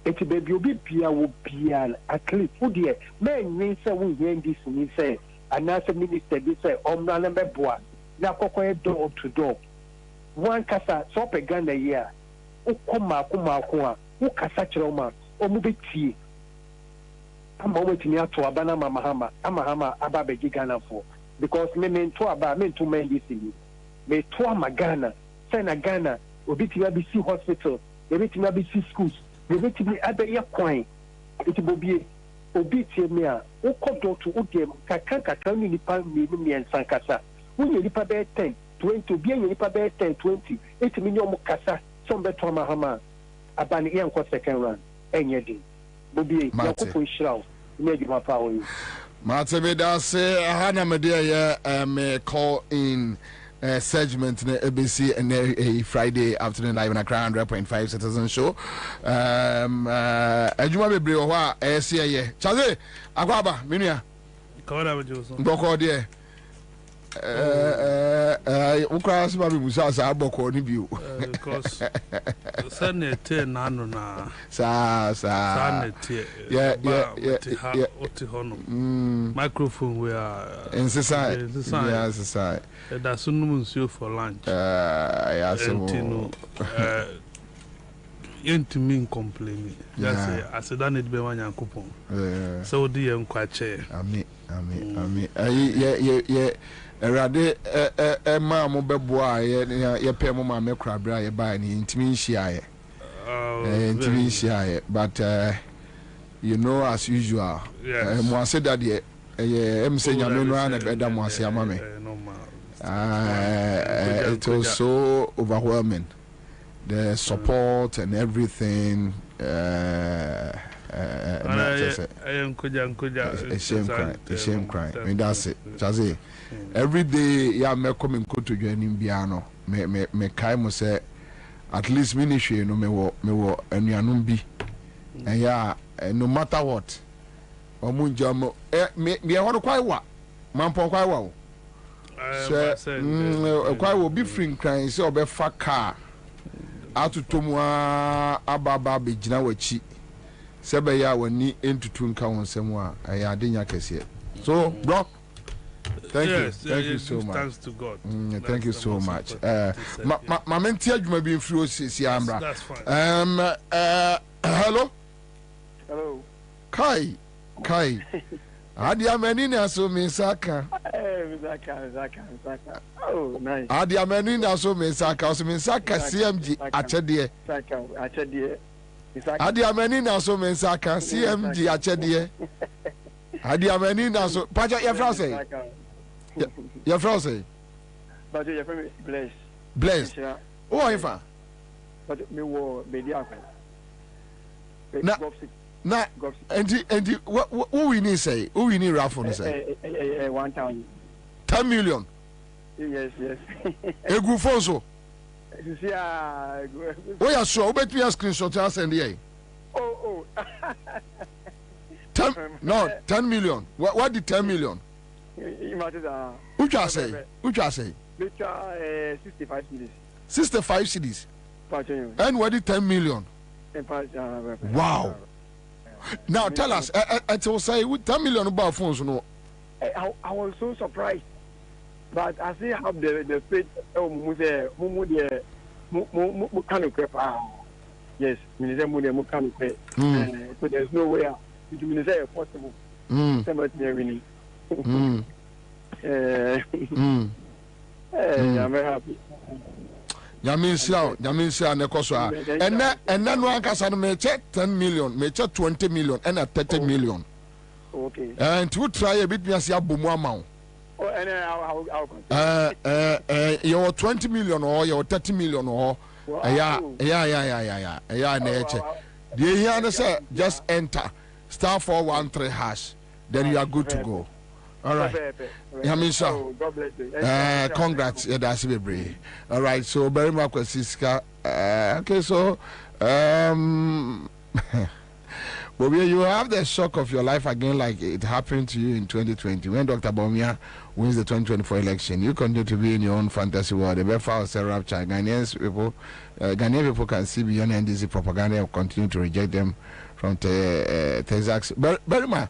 Eti baby obi bia wo bia at least wo de men yin say wo NDC ni say anasa minister bi say omra na beboa na kokko door to door. One kasa so pe Ghana here ukoma a wo kasa kire o omu betie ama o betimi ato abana Mahama aba be Ghana for because me to aba me to NDC ni me to ama Ghana say na Ghana obi ti be see hospital obi ti be see schools obi ti be abe kwan eti bobie obi tie me a ukodo to udem kakaka ni nipa mi ensan kasa wo ye nipa be 10 20 obi ye nipa be 10 20 eti mi nyomo kasa so be to Mahama abani ye nko second round enye din bobie yakofo shiraw me di mapa wo yi
Mate me da se hana me dia ye me call in segment na ABC and a Friday afternoon live on Accra 100.5 Citizen Show. Ejuma bebre wo a ese ye. Chaze akwaba menua.
Kawada bejoso.
Boko de ukra se ba bi musa sa boko ni biu.
Because sanete nanu na.
Sa
sanete. Yeah. Oti hono. Microphone we are
inside. Yeah, inside.
That's no for lunch.
Yeah, so
to me complaining. Just say I said I need be one yankopon. So the nkwache.
Amen. Yeah. Erade ma mo beboa ye pe mo ma me krabra ye ba ni intimi nhia ye. Intimi nhia ye but you know as usual mo ase that ye em say nyame no na be da mo ase ama me. It was so overwhelming. The support and everything. A shame cry. I mean, that's it. Chazi. Every day, yeah, me come and go to join piano. Me kai mo say at least ministry no me wo anuanum bi. And yeah, no matter what. Omunja mo me ho kwai wa. Mampon kwai wa. Kwai wo bi free crying say obefa car. Atutomu ababa be gina wachi. Sebe ya wani entutu nka wonsem a ayadenya kese. So, bro, thank you so much.
Thanks to God.
Thank you so much. Ma menti adwuma bi mfiri osisi amra.
That's fine.
Hello.
Hello.
Kai. Adi ameni na so misaka.
Misaka. Oh, nice.
Adi ameni na so misaka, so misaka CMG achedie.
Achedie.
Adi ameni na so misaka CMG achedie. Adi ameni na so pacha your friend say. Your friend say.
But your friend
Bless. Who are you for?
But me wo media ko.
Na and who we need say? Who we need raffle say?
1,000.
10 million.
Yes.
Egu fonso. We are sure. Bet me a screenshot and send here.
Oh.
10 million. What the 10 million? Which I say?
65 cities.
65 cities. And what the 10 million? Wow. Now tell us, I will say with 10 million about phones, no.
I was so surprised, but I see how the state yes, so there's no way it's possible. I'm very happy.
Yamin ne koso a enne no ankasa no me che 10 million me che 20 million and 30 million.
Okay.
And to try a bit me as abomu amount.
Oh, and
you 20 million or you 30 million or yeah na che. The here say just enter *413# then you are good to go. All right. Yamisha.
God bless you.
Congrats. Yeah, that's very. All right. So very much, Siska. Okay. So, well, you have the shock of your life again, like it happened to you in 2020 when Dr. Bawumia wins the 2024 election. You continue to be in your own fantasy world. The Belfast cell rapture. Ghanaian people can see beyond NDC propaganda and continue to reject them from Texas. But very much.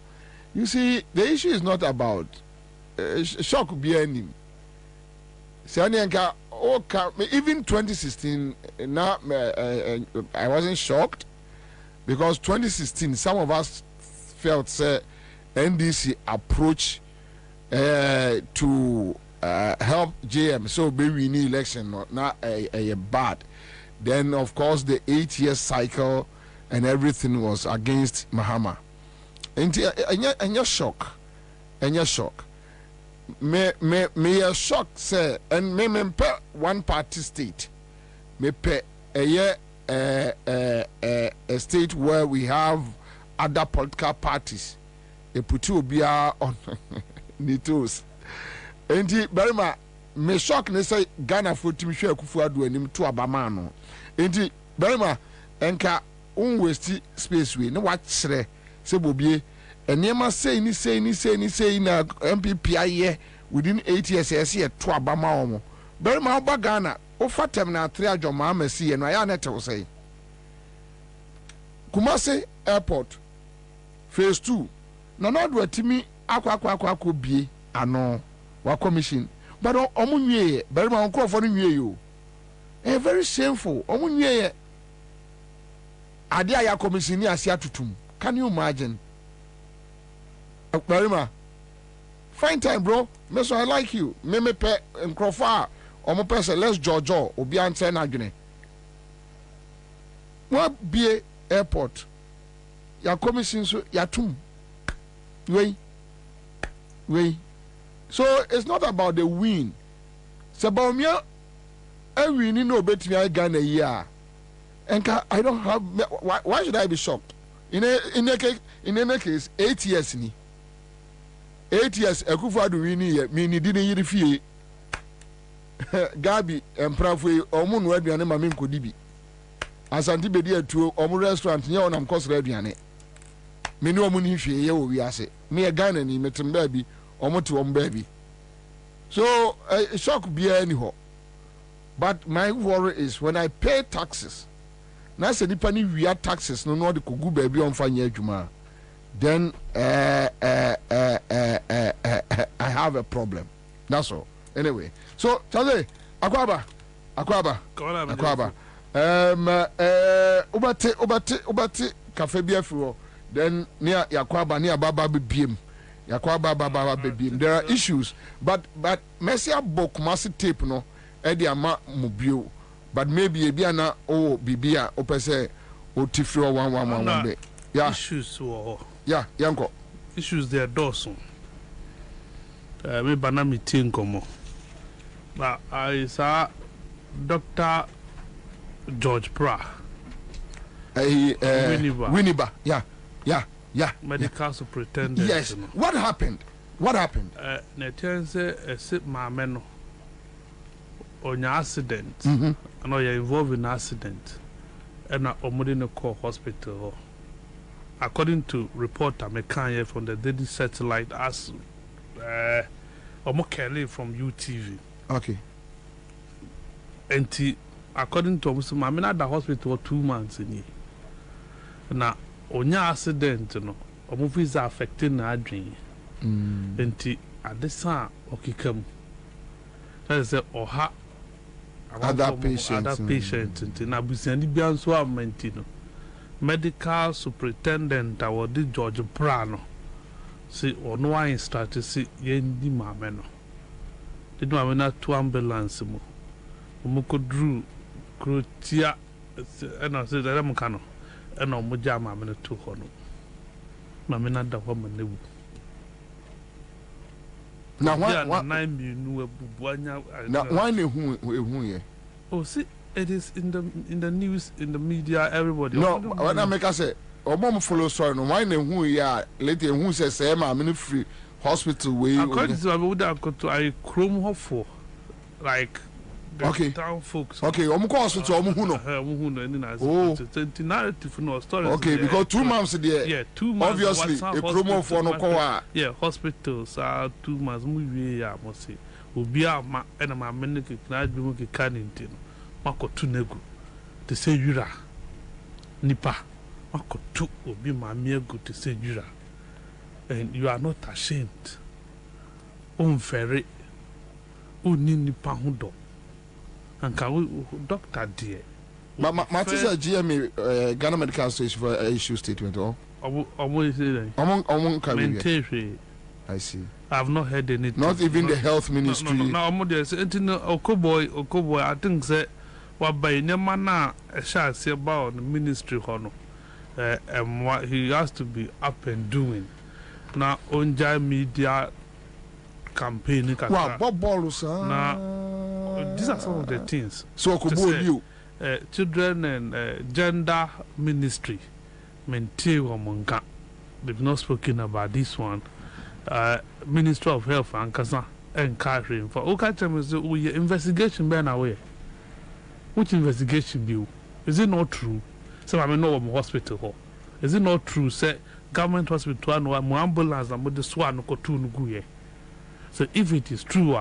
You see, the issue is not about shock be any. Even 2016, now I wasn't shocked because 2016, some of us felt NDC approach to help JM, so maybe in election not a bad. Then of course the 8-year cycle and everything was against Mahama. And you're shock. Me a shock say and me pe one party state. Me pe a state where we have other political parties. They put you be on the toes. And very much me shock ne say Ghana for Tim Share Kufuadu and him to Abamano. And very much enka unwaste space we no watch se bobie enema say ni na MPP aye within 8 years say to abama omo very ma ba Ghana o fatem na 3 adwoma amasi no aya net wo say Kumasi airport phase 2 na no do atimi akwa bie ano wa commission but omo nwie very ma onko for no nwie yo very shameful omo nwie ade aya commission ni asia tutum. Can you imagine? Barima, fine time, bro. Meso, I like you. Me pe nkrofa. Omo person, let's jojo. Obi answer na adwene. What be airport? Ya commission so ya tum. Wait. So it's not about the win. So Baumia, every no betting I Ghana year. And I don't have. Why should I be shocked? In any case, 8 years ni. 8 years. Akufo-Addo wini me ni didn't yiri fie. Gabi emprafwe omu no aduane ma me nkodi bi. Asante bedi atuo omu restaurant nye onam kosra aduane. Me ni omu ni hwie ye wo wiase. Me Ghana ni metem ba bi omu te omu ba bi. So shock be any ho. But my worry is when I pay taxes. Na se nipa ni wia taxes no no de kogu ba bi on fa nya adwuma. Then I have a problem. That's all. Anyway, so Charlie, Akwaba. Ubate cafe biafro. Then near Yakwaba near Baba BM. Yakwaba Baba BM. There are issues, but Messia book must tape no. Edi ama mobile, but maybe Ebiana oh Bibia opese o tifro 111. Yeah.
Issues
yeah, yanko.
Issues there dozen. Me banami tinkomo. But I saw Dr. George Pra.
Winneba. Yeah.
Medical superintendent.
Yes. You know. What happened?
Netense a sit mameno on your accident. I know you're involved in accident. And I'm in a hospital. According to report I make from the Daily Satellite as Omo Kelly from UTV.
Okay.
And according to Omo, I'm at the hospital for 2 months in here. Now, on your accident, you know, Omo visa affecting our dream. And at this time, okay, come. That is or other patients, and now we send the Bianso Mentino. Medical superintendent our George Prano. See, or no one started see Yendi Mameno. Did no have 2 ambulances. Muko drew Crutia, and I said, I'm cano, and no Mujama Mamma 2 Hono. Mamina the woman.
Now, why
9 million?
Now, why who?
Oh, see. It is in the news, in the media, everybody.
No, when I make us say, or mom follow sorry, no, why who ya later who says, I'm free hospital way.
According to I chrome for like
okay,
town folks.
Okay, hospital,
the narrative no story.
Okay, because 2 months there.
Yeah, 2 months.
Obviously, a chrome for no coa.
Yeah, hospitals are 2 months. Movie, I must say. Ubia ma and my minute can be canning. Mako tu nego te se yura nipa mako tu obi ma miegu te se yura, and you are not ashamed very uni nipa hudo anka doctor dear
ma te se GMA Ghana Medical Association for issue statement or
among
I see.
I have not heard anything.
Not even the health ministry.
No, Okoboy, I think that what by Nemana a shall say about the ministry honor and what he has to be up and doing. Now, on media campaign.
Wow, Bob Bolus.
Now, these are some of the things.
So, you
children and gender ministry maintain Monka. They've not spoken about this one. Ministry of Health and Kasa encouraging for okay, investigation ben away. Which investigation bill? Is it not true? So I mean no hospital hall. Is it not true? Say government hospital and one ambulance and with the swan no two no. So if it is true,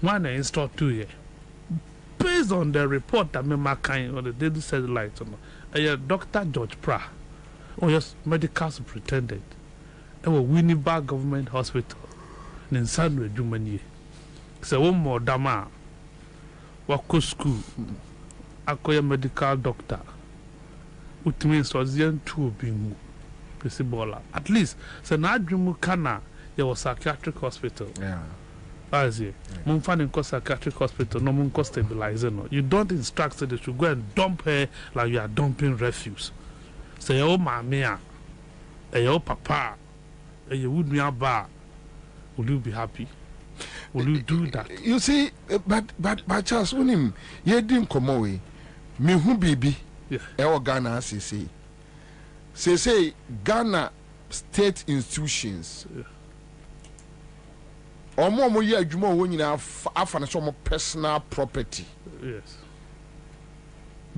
one install 2 years. Based on the report that me making on the Daily Satellite, Dr. George Pra, or yes, medical superintendent. Winneba Government Hospital in Sandwich, Germany. So, one more dama, wako school, akoya medical doctor, which means was young 2 being possible. At least, so now Jumukana, there was a psychiatric hospital.
Yeah.
As it, Mumfan in psychiatric hospital, no Munko stabilizer. No. You don't instruct that they should go and dump her like you are dumping refuse. Say, oh, mamma, oh, papa. You would be a bar, would you be happy? Will you do that?
You see, but Charles, when him, ye didn't come away. Me who baby, Ghana, say Ghana state institutions. Or more year, you more when you have some personal property.
Yes.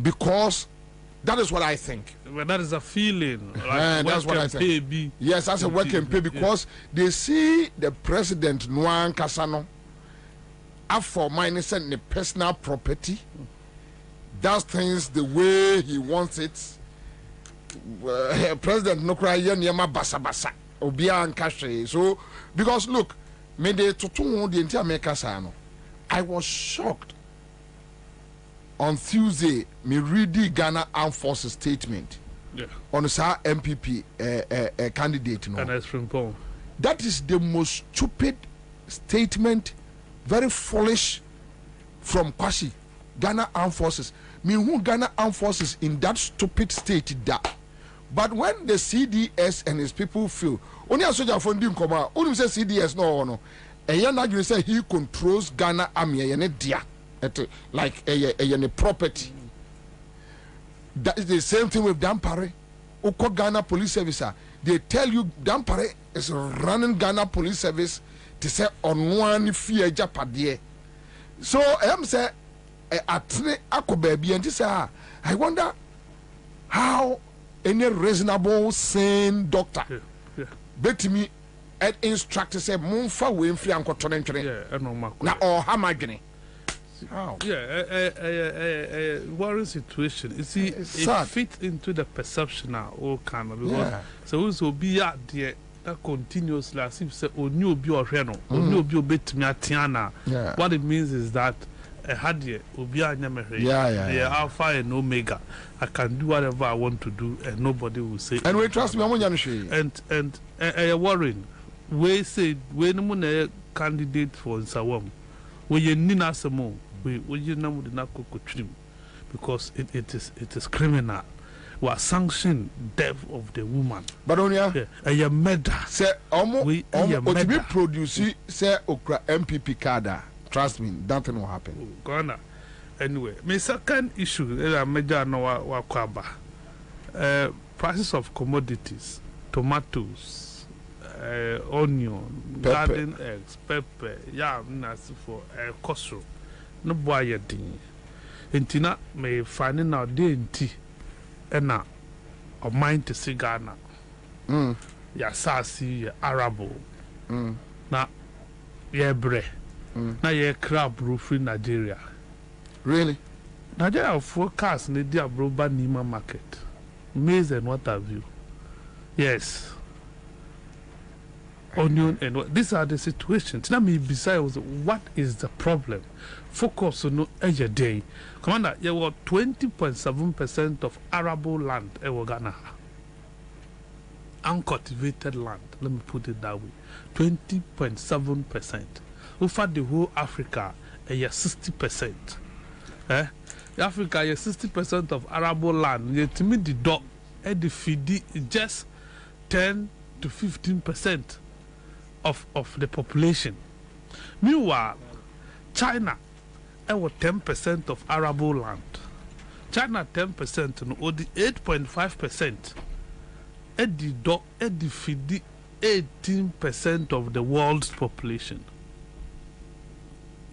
Because that is what I think.
Well, that is a feeling. Like
that's what I think. Yes, that's a work and pay because they see the president Nwan Kasano for minus and the personal property. Does things the way he wants it. President Nokra Yama Basa Basa Obia and Kashe. So because look, me de tutu the entire Mekasano. I was shocked. On Tuesday, me read the Ghana Armed Forces statement on the MPP candidate. No?
And that's from Paul.
That is the most stupid statement, very foolish from Kwashi. Ghana Armed Forces. Me who Ghana Armed Forces in that stupid state that. But when the CDS and his people feel, only a soldier from Dinkoma, only say CDS no. And you say he controls Ghana Army and dia. Like a property. That is the same thing with Dampare. Oko Ghana Police Service. They tell you Dampare is running Ghana Police Service to say on one fear Japadie. So I'm say atne ako baby and say I wonder how any reasonable sane doctor bet me and instruct say Mumfa Winfrey and Cotonentry. Now or Hamagini.
Oh. Yeah, worrying situation. You see, it fits into the perception now, all kind of because so also be out there continuously as if say only be or reno, only be obet me atiana. What it means is that a hadie obi anyamere. Yeah, alpha and omega. I can do whatever I want to do, and nobody will say.
And we trust me,
and worrying. We say when a candidate for Nsawam. We nina samo we namu de na kokotrim because it is criminal. We are sanctioning death of the woman.
But only
a murder.
Say we to be produce say okra MPP kada. Trust me, nothing will happen.
Ghana. Anyway, my second issue is major no wa kwaba. Prices of commodities, tomatoes, onion, garden eggs, pepper, yam, for cost. No boy, your ding. Intina may find out dainty and now of mind to see Ghana. Ya sassy, ya arabo. Now, ya bre. Now, ya crab roof in Nigeria.
Really?
Nigeria forecast in the Diabroba Nima market. Maize and what have you. Yes. Onion and what these are the situations. Now me besides what is the problem? Focus on every day. Commander, you were 20.7% of arable land in Ghana. Uncultivated land. Let me put it that way. 20.7%. Over the whole Africa, 60%. Africa, 60% of arable land. Yet me the dog and the feed just 10 to 15%. Of the population. Meanwhile, China has 10% of arable land. China 10% and only 8.5%. Edi feed 18% of the world's population.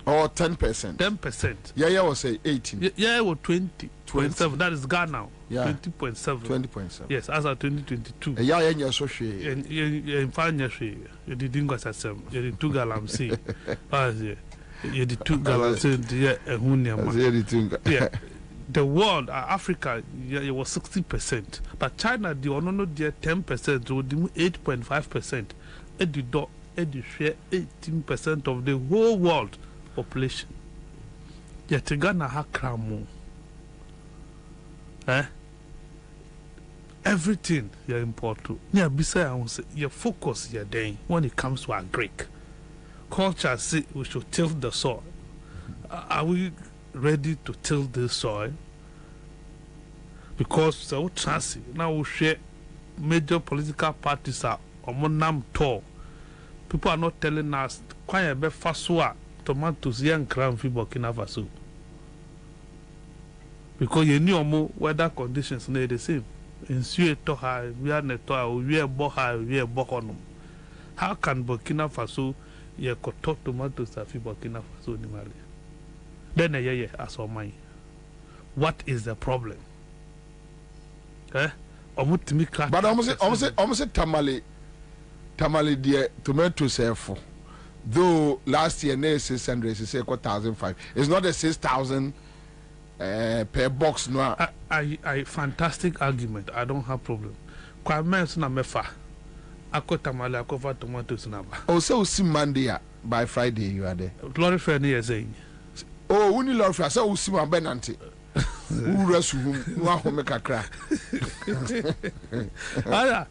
Or 10%.
10%.
Yeah, was say 18.
Yeah, was 20.7. That is Ghana.
Yeah.
20.7.
20.7.
Yes, as of 2022.
Yeah, you're so sure.
And in finance, you didn't go to some. You did 2 gallons. You did 2 gallons. Yeah, the world, Africa, it was 60%. But China, the only 10%, so 8.5%. Edu share 18% of the whole world population. Yet Ghana ha kramo. Everything you import to. Yeah, besides I say your focus you're doing when it comes to our Greek culture. Say we should till the soil. Are we ready to till this soil? Because so chance now we share major political parties are on nam tall. People are not telling us kwanya be faswa tomatoes yan crown fi Burkina Faso because you knew more weather conditions na the same nsuo to ha we are neto a we bo ha we bo hono. How can Burkina Faso ye koto tomatoes fi Burkina Faso ni mali then yeah as o mine what is the problem but
almost tamale the tomato self though last year near 600 is 1,005 it's not a 6,000 per box no
I fantastic argument I don't have problem kwa men's na mefa ako tamale ako tomatoes na ba
oh so see Monday by Friday you are there
lorry fair near saying
oh uni lorry fair so see one benanti urasu wa ho me kakra
aya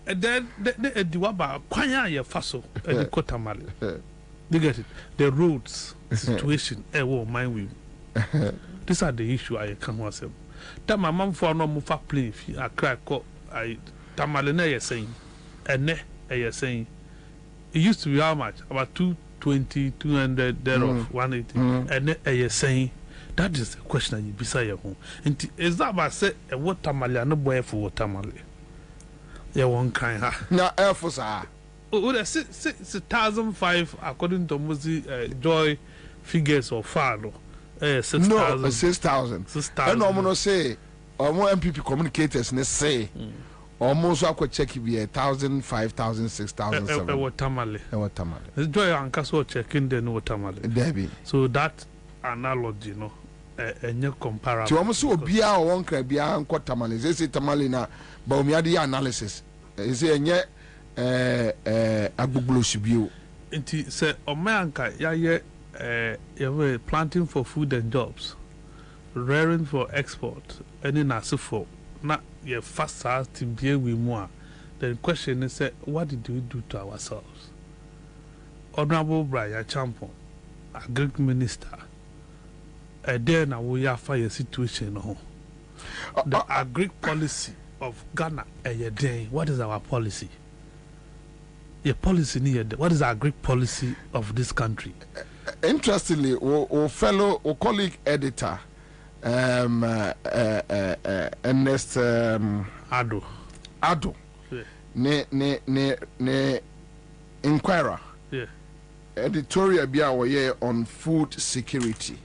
then the diwaba kwanya ye faso e kotamale you get it the roads situation e wo mind we these are the issue I can was them that my mom for no move plane fi akra ko I tamale na ye saying ene ye saying it used to be how much about 220 200 thereof 180 ene ye saying that is the question you beside your home. And is that about say a watermelon and a boy for watermelon? Yeah, one kind, huh?
Now, air for sir.
Oh, that's 6,005 according to Muzi Joy figures of Faro. 6,000.
No, 6,000. 6,000. And I'm going to say, or more MPP communicators, let's say, almost I could check it be 1,000, 5,000, 6,000.
A watermelon.
A watermelon.
It's Joy and Castle checking the watermelon.
Debbie.
So that analogy, no. Enye comparable.
So almost so bia o won kra bia anko tamale. Say tamale na ba omi ade analysis. Say enye agbugbulo sibio.
Nti say omanka ya ye planting for food and jobs. Rearing for export. Any nase for na ye fast as to be we more. The question is what did we do to ourselves? Honorable Brian Champon, Agric Minister. Then I will have a situation. The agri policy of Ghana. What is our policy? Your policy near what is the agri policy of this country?
Interestingly, our fellow, our colleague editor, Ernest
Ado,
ne Inquirer, editorial be on food security.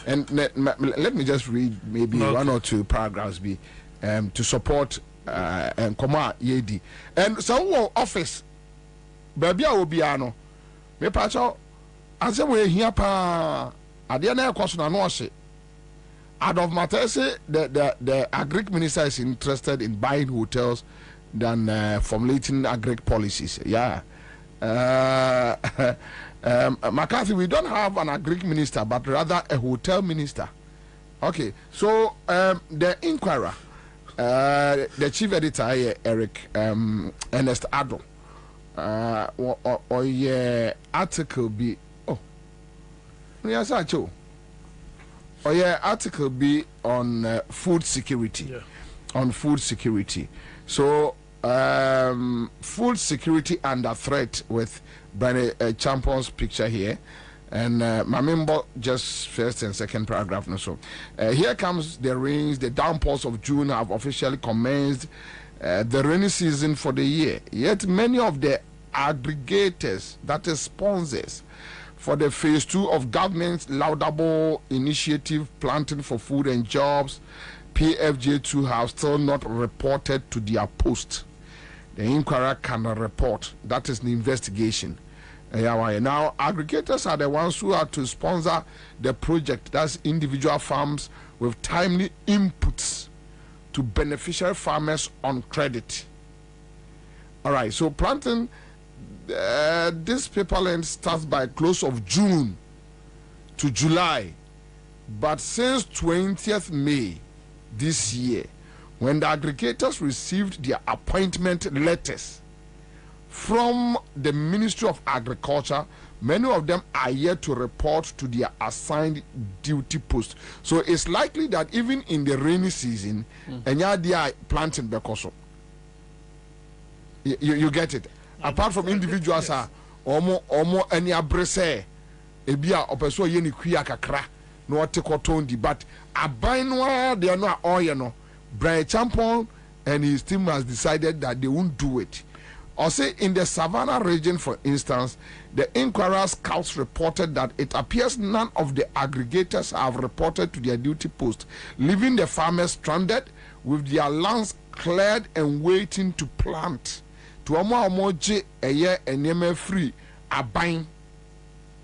And let me just read maybe one or two paragraphs to support and come out yedi. And some office baby obiano me pacho ansem we here pa ade na ekoso na no hye out of matter say the agric minister is interested in buying hotels than formulating agric policies. McCarthy, we don't have an agric minister, but rather a hotel minister. Okay, so the Inquirer, the chief editor, Eric Ernest Ado, or your article be article be on food security, on food security. So food security under threat with Brian Champion's picture here, and Mamimbo just first and second paragraph. No, so here comes the rains. The downpours of June have officially commenced the rainy season for the year. Yet many of the aggregators, that is sponsors, for the phase 2 of government's laudable initiative, planting for food and jobs, PFJ2, have still not reported to their post. The Inquirer cannot report. That is the investigation. Now, aggregators are the ones who are to sponsor the project. That's individual farms with timely inputs to beneficial farmers on credit. All right, so planting this paperland starts by close of June to July. But since 20th May this year, when the aggregators received their appointment letters from the Ministry of Agriculture, many of them are yet to report to their assigned duty post. So it's likely that even in the rainy season, they are planting bekoso. You get it? Apart from individuals, omo ani abrese ebi a opeso ye ni kuya kakra no wote koton di but aban no de no a oye no Brian Champon and his team has decided that they won't do it. Also, in the Savannah region, for instance, the Inquirer scouts reported that it appears none of the aggregators have reported to their duty post, leaving the farmers stranded with their lands cleared and waiting to plant. To omoje eye enyeme free aban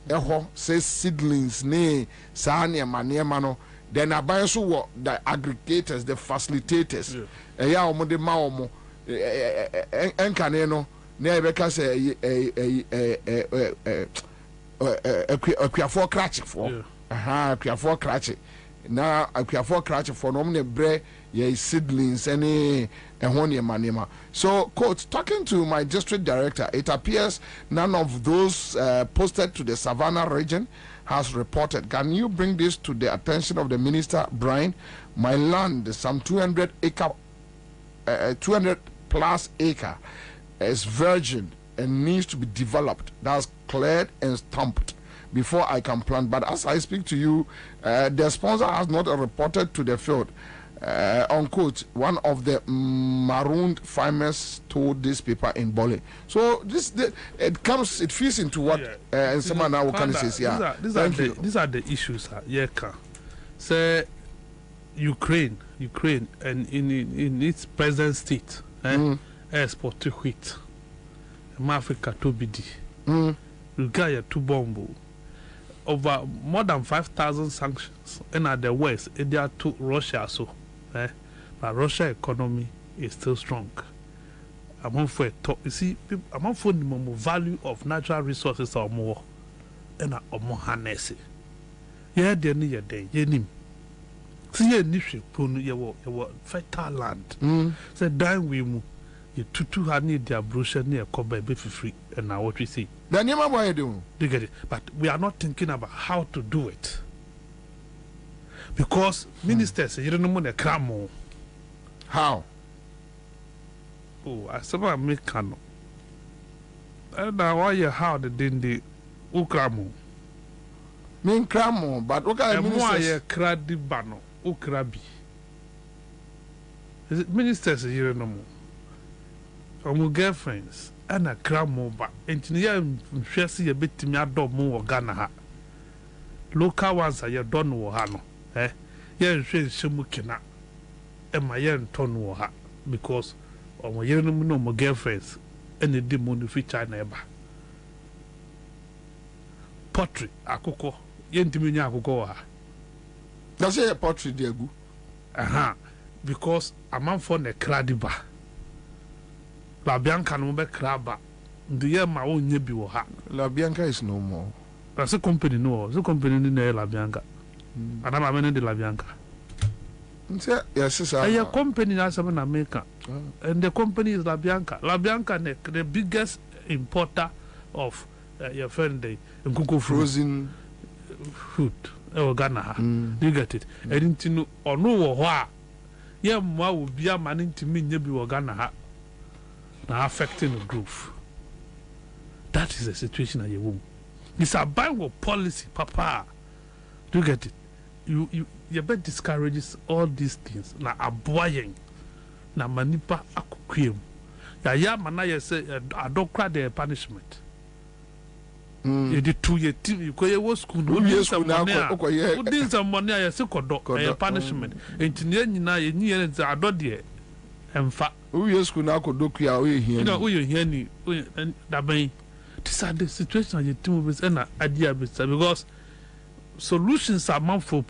eho say seedlings ne saa nneɛma no then aban so wɔ the aggregators, the facilitators ɛyɛ a wɔn de ma wɔn ɛnkane no na ɛbɛka sɛ akuafoɔ krakyefoɔ akuafoɔ krakye na akuafoɔ krakyefoɔ no wɔn na brɛ yɛ seedlings ɛne ɛho nneɛma. So, coach, talking to my district director, it appears none of those posted to the Savannah region has reported. Can you bring this to the attention of the minister, Brian? My land, some 200 plus acre, is virgin and needs to be developed. That's cleared and stamped before I can plant. But as I speak to you, the sponsor has not reported to the field. Unquote, one of the marooned farmers told this paper in Bole. So it feeds into what someone now can say. Yeah,
these are the issues. Say Ukraine, and in its present state, export to wheat, Africa to BD, Uganda to bombo. Over more than 5,000 sanctions, and at the West, they are to Russia. So, but Russia economy is still strong. I'm on for talk. You see, I'm on for the more value of natural resources or more, and a more harness. Yeah, they need a day. You need. See, you need to put your fertile land. So, then we move. You two need their brochure near Kobe be free, and now what we see.
The name of what you do,
they get it, but we are not thinking about how to do it because ministers, you don't know the cramo.
How?
Oh, I said, I make cano. And now why you how the dindi ukramo?
Mean cramo, but what kind of ministers?
Cradi bano, ukrabi. Is it ministers, you don't know? Our girlfriends and a cramo, but engineer Chelsea a bit to me, I don't move Ghana. Local ones are your don hano, Yen Shemukina, and my yen ton ha because of my yen no more girlfriends and the demon feature neighbor. Pottery, Akoko, yen Timinia Akoko.
That's a pottery, dear goo.
Because a man for the cradiba. La Bianca no be craba. The year my own yebi wo ha.
La Bianca is no more.
That's a company no. The company in La Bianca. And I'm a man in La Bianca.
Yes, sir.
A company that's in America. And the company is La Bianca. La Bianca the biggest importer of your friend the Nkuko
frozen
food. Ghana. You get it? I didn't know or no why. Yeah, ma will be a man into me yebi Ghana. Now affecting the growth. That is the situation at your womb. It's a Bible policy, Papa. Do you get it? You bet discourages all these things. Now aboying. Now manipa akukiem. Ya manaya say I don't cry their punishment. You did 2 year team. You go to school. Who did some money? Who did some money? I say kodo. Punishment. Engineer na ye ni ye za adodie. Emfa.
Who you school now could do here?
You know, who you hear me? That these are the situation you team with an idea because solutions are meant for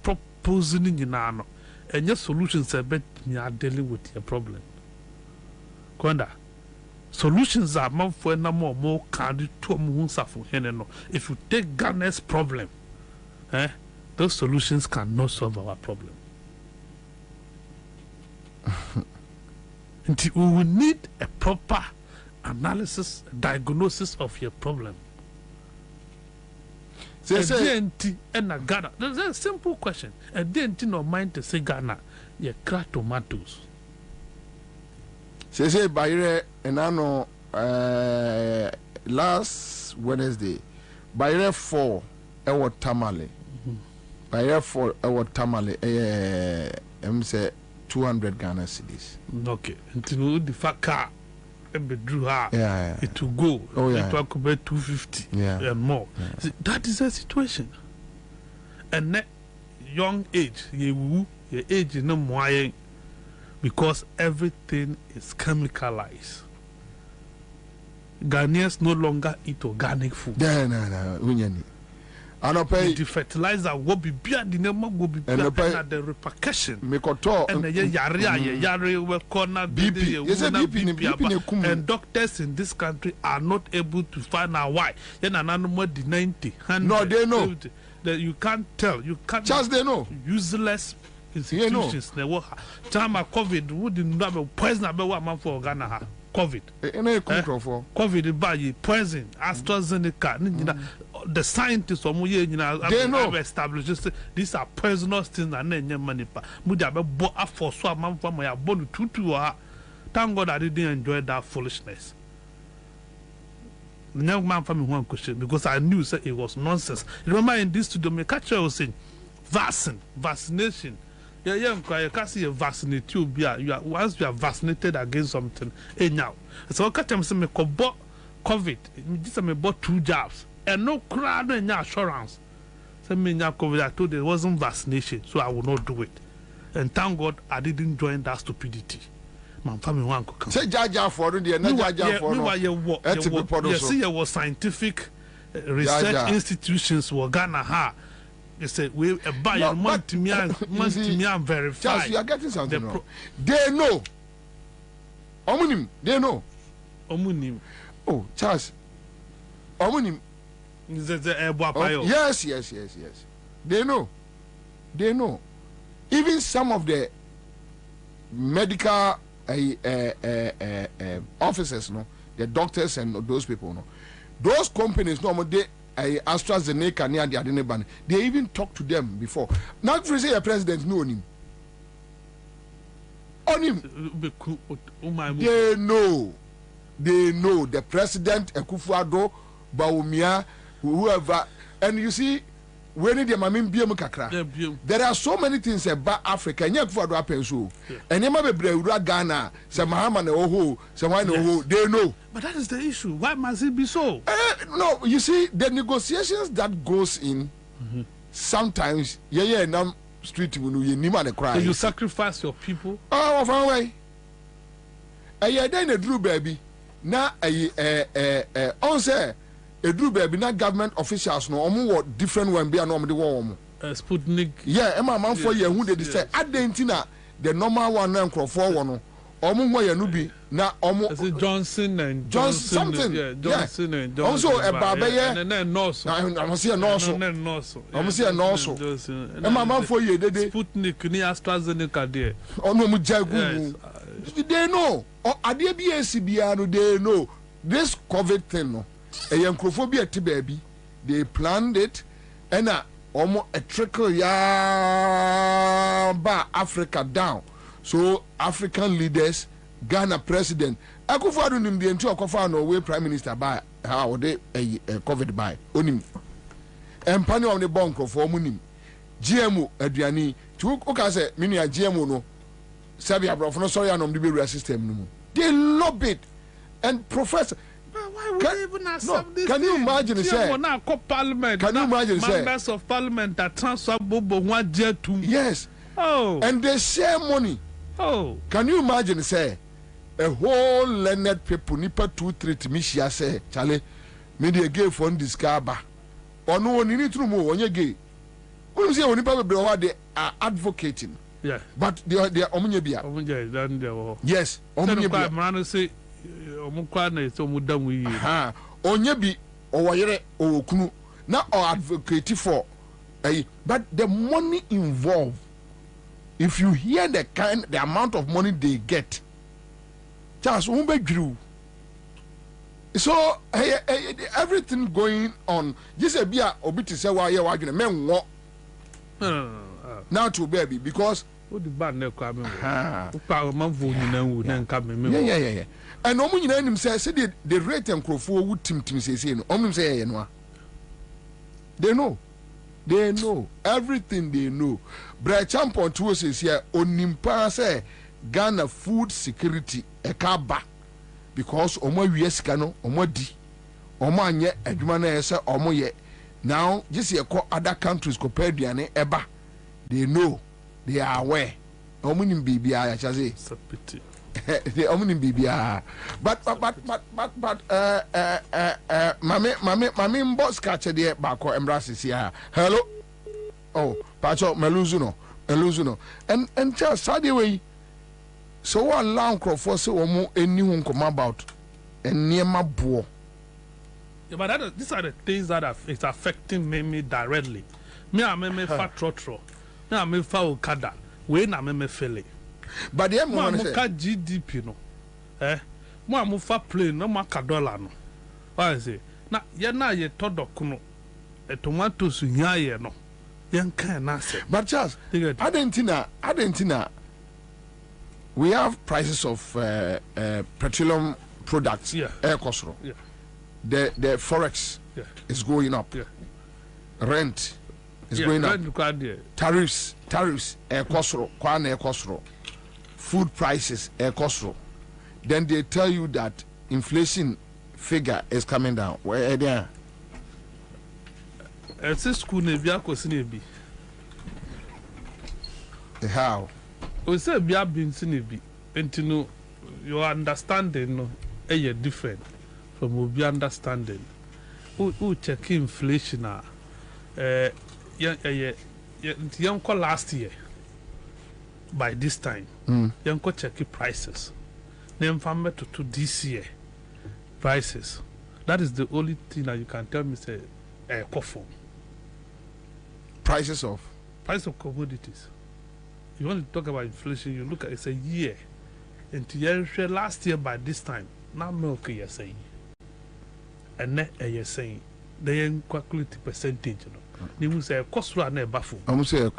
proposing in an and your solutions are better you are dealing with your problem. Kwanda, solutions are meant for no more candy to a if you take Ghana's problem, those solutions cannot solve our problem. We will need a proper analysis, diagnosis of your problem. There's a simple question. A DNT no mind to say Ghana, you crack tomatoes.
Say, Bayre, and I know last Wednesday by 4 ɛwɔ Tamale by 4 ɛwɔ Tamale say 200 Ghana cedis.
Okay, until the fact car drew her, it will go. It will be 250 and more. See, that is the situation. And that young age, your age is no more because everything is chemicalized. Ghanaians no longer eat organic food. The fertilizer will be beer, the name will be beer, and the repercussion. And the yari will corner BP, and doctors in this country are not able to find out why. Then another more the 90.
No, they know.
That you can't tell. You can't.
Just they know.
Useless institutions. They will time of COVID wouldn't have a poison about what man for Ghana. COVID. COVID by poison, AstraZeneca. The scientists have established these are personal things and then money. For so man for my bone tutu. Thank God I didn't enjoy that foolishness. The young man for me one question because I knew it was nonsense. Remember in this studio, my catcher was saying vaccination. Yeah, you can't see a vaccinated you are once you are vaccinated against something. Now, so I catch them say me bought COVID. This me bought 2 jabs and no crowd and no assurance. So me COVID I told there wasn't vaccination, so I will not do it. And thank God I didn't join that stupidity. Man, family one could
say Jaja for the Jaja for no.
You see, there was scientific research institutions were Ghana ha. They said we buy a month to me and verify.
Charles, you are getting something wrong. They know. Omunim, they know.
Omunim.
Oh, Charles. Omunim. Yes. They know. They know. Even some of the medical officers, no, the doctors and those people, no, those companies, no, AstraZeneca, they even talk to them before. Not for say a president know him. On him. They know the president, Akufo-Addo, Bawumia, whoever, and you see. When the mamim biam kakra, there are so many things about Africa. And Akufo-Addo happen so, and Yema Bebre Ghana, some Mahama no someone no they know.
But that is the issue. Why must it be so?
No, you see the negotiations that goes in. Sometimes, now street you nima the cry.
So you sacrifice your people.
Oh, far away. Then a Drew baby. Now on say. Edru baby na government officials no omo different one be na omo de wo
Sputnik.
Yeah, e ma man for ye hu de say adentina the normal one na nkrofo wo no omo ho ye no bi na omo
Johnson and
Johnson something.
Yeah, Johnson and Johnson.
Also e baba ye
and then nurse.
I'm say nurse. I'm say nurse. E ma man for ye dede
Sputnik ni AstraZeneca there.
Ono mu jagu. They know. Ade bi esibia no they know. This COVID thing no. A yankophobia to baby, they planned it, and almost a trickle ya ba Africa down. So African leaders, Ghana president, Akufo-Addo nim the entire Akufo-Addo way prime minister by how they COVID by onim. And panel on the bunker for munim. GMO Adriani, to Okase, mini a GMO no, Sabia Brofono, sorry, I'm the burial system no. They love it, and Professor.
Why would they even accept this?
Can you imagine it?
Can you imagine members of parliament that transfer Bobo one jet to?
Yes.
Oh.
And they share money.
Oh.
Can you imagine say a whole learned people nipa 2-3 to me say Charlie media gay fund discover or no one need to move on your gay. When say when people they are advocating.
Yeah.
But they are omunyebia. Yes.
Omunyebia. Say
onye bi owoyere owokunu na or advocate for but the money involved, if you hear the amount of money they get, just grew. So everything going on just be a obiti say why you men what now to baby because
What the band ne kwa me. Upa manfo nyina wu na nka me.
Yeah. And omo nyina nim say the rate and crofo wu tim say no. Omo say ye no. They know everything they know. Bra champion to us here onimpa say Ghana food security ekaba because omo wie sika no omo di omo anye adwuma na say omo ye. Now just ye call other countries compare duane eba. They know, they are aware. Omo nim bibia ya chaze. They omo nim bibia. But mami boss catch there bako embrace here. Hello. Oh, Pacho Meluzuno. And just sad way. So one long crop for so omo anyone come about and near my boy.
Yeah, but these are the things that it's affecting me directly. Me I me fat trotro. Me I me fa okada. We na me fele.
But the
mo ka GDP no. Mo fa plane no ma ka dollar no. Why say? Na ye todok no. Tomatoes nya ye no. Yen kan na say.
But Charles, Argentina, we have prices of petroleum products.
Yeah.
Air cost.
Yeah.
The forex is going up.
Yeah.
Rent is going up. Tariffs, air cost, air cost. Food prices, air cost. Then they tell you that inflation figure is coming down. Where there?
It's school nebia kwesinebi.
How?
We say bia bin sinebi. Entino your understanding no different from obi understanding. Who check inflation yanko last year by this time. Yanko check prices. Name family to this year prices. That is the only thing that you can tell me say coffee.
Price of
commodities. You want to talk about inflation, you look at it's a year. Until last year by this time, now milk you're saying. And net you're saying they calculate the percentage. They will say cost run a baffle.
I'm say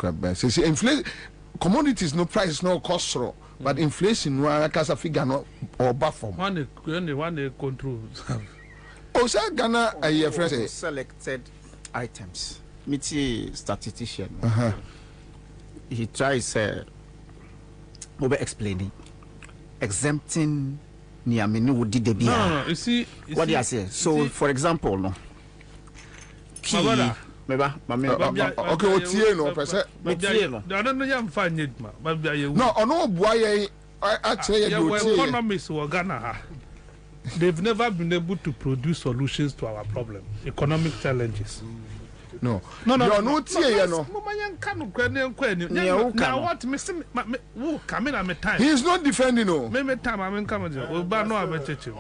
inflation commodities no price no cost but inflation no casa figure no or baffle.
One control.
Oh, sir, Ghana a friend
selected items. Meet statistician. He tries over explaining, exempting Niamini would did the beer.
No, you see,
what do you say? So, for example, no. Key, okay,
what's here no?
I don't know. I'm fine,
no, no, boy, I tell you,
economists were Ghana. They've never been able to produce solutions to our problem, economic challenges.
No.
No.
Now what? He is not defending. No.
Me time I mean come on. But no, I bet you.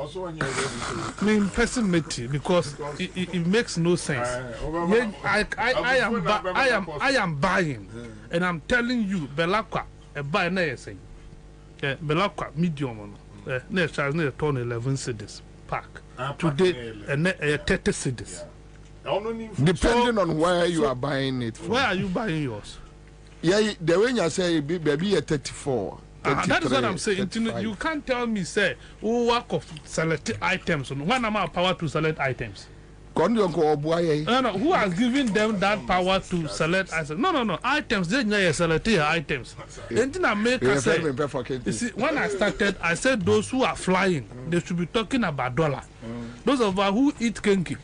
Me person because it makes no sense. I am buying, and I'm telling you, Belakwa, a buy na say. Belakwa medium. Next charge near 11 cedis pack. Today, and 30 cedis.
Depending on where you are buying it from.
Where are you buying yours?
Yeah, the way you say baby at 34.
That is what I'm saying. You can't tell me say who work of select items. When am I power to select items?
No,
who has given them that power to select items? No. Items, they know select items. Anything I make you see, when I started, I said those who are flying, they should be talking about dollar. Those of us who eat kenki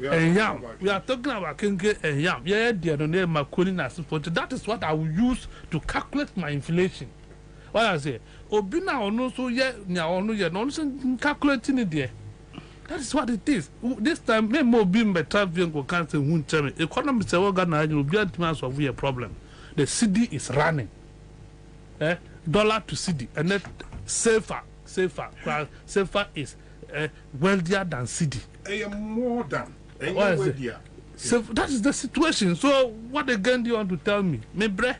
and yam, we are talking about kenke and yam. Yeah, dear, that is what I will use to calculate my inflation. What I say, Obina or no, so yeah, no, calculating it there. That is what it is. This time, me more being better than go cancel won't tell me. Economy say, Ghana will be a problem. The city is running. Dollar to city, and that safer is wealthier than city.
More than.
So that is the situation. So what again do you want to tell me? Me bre,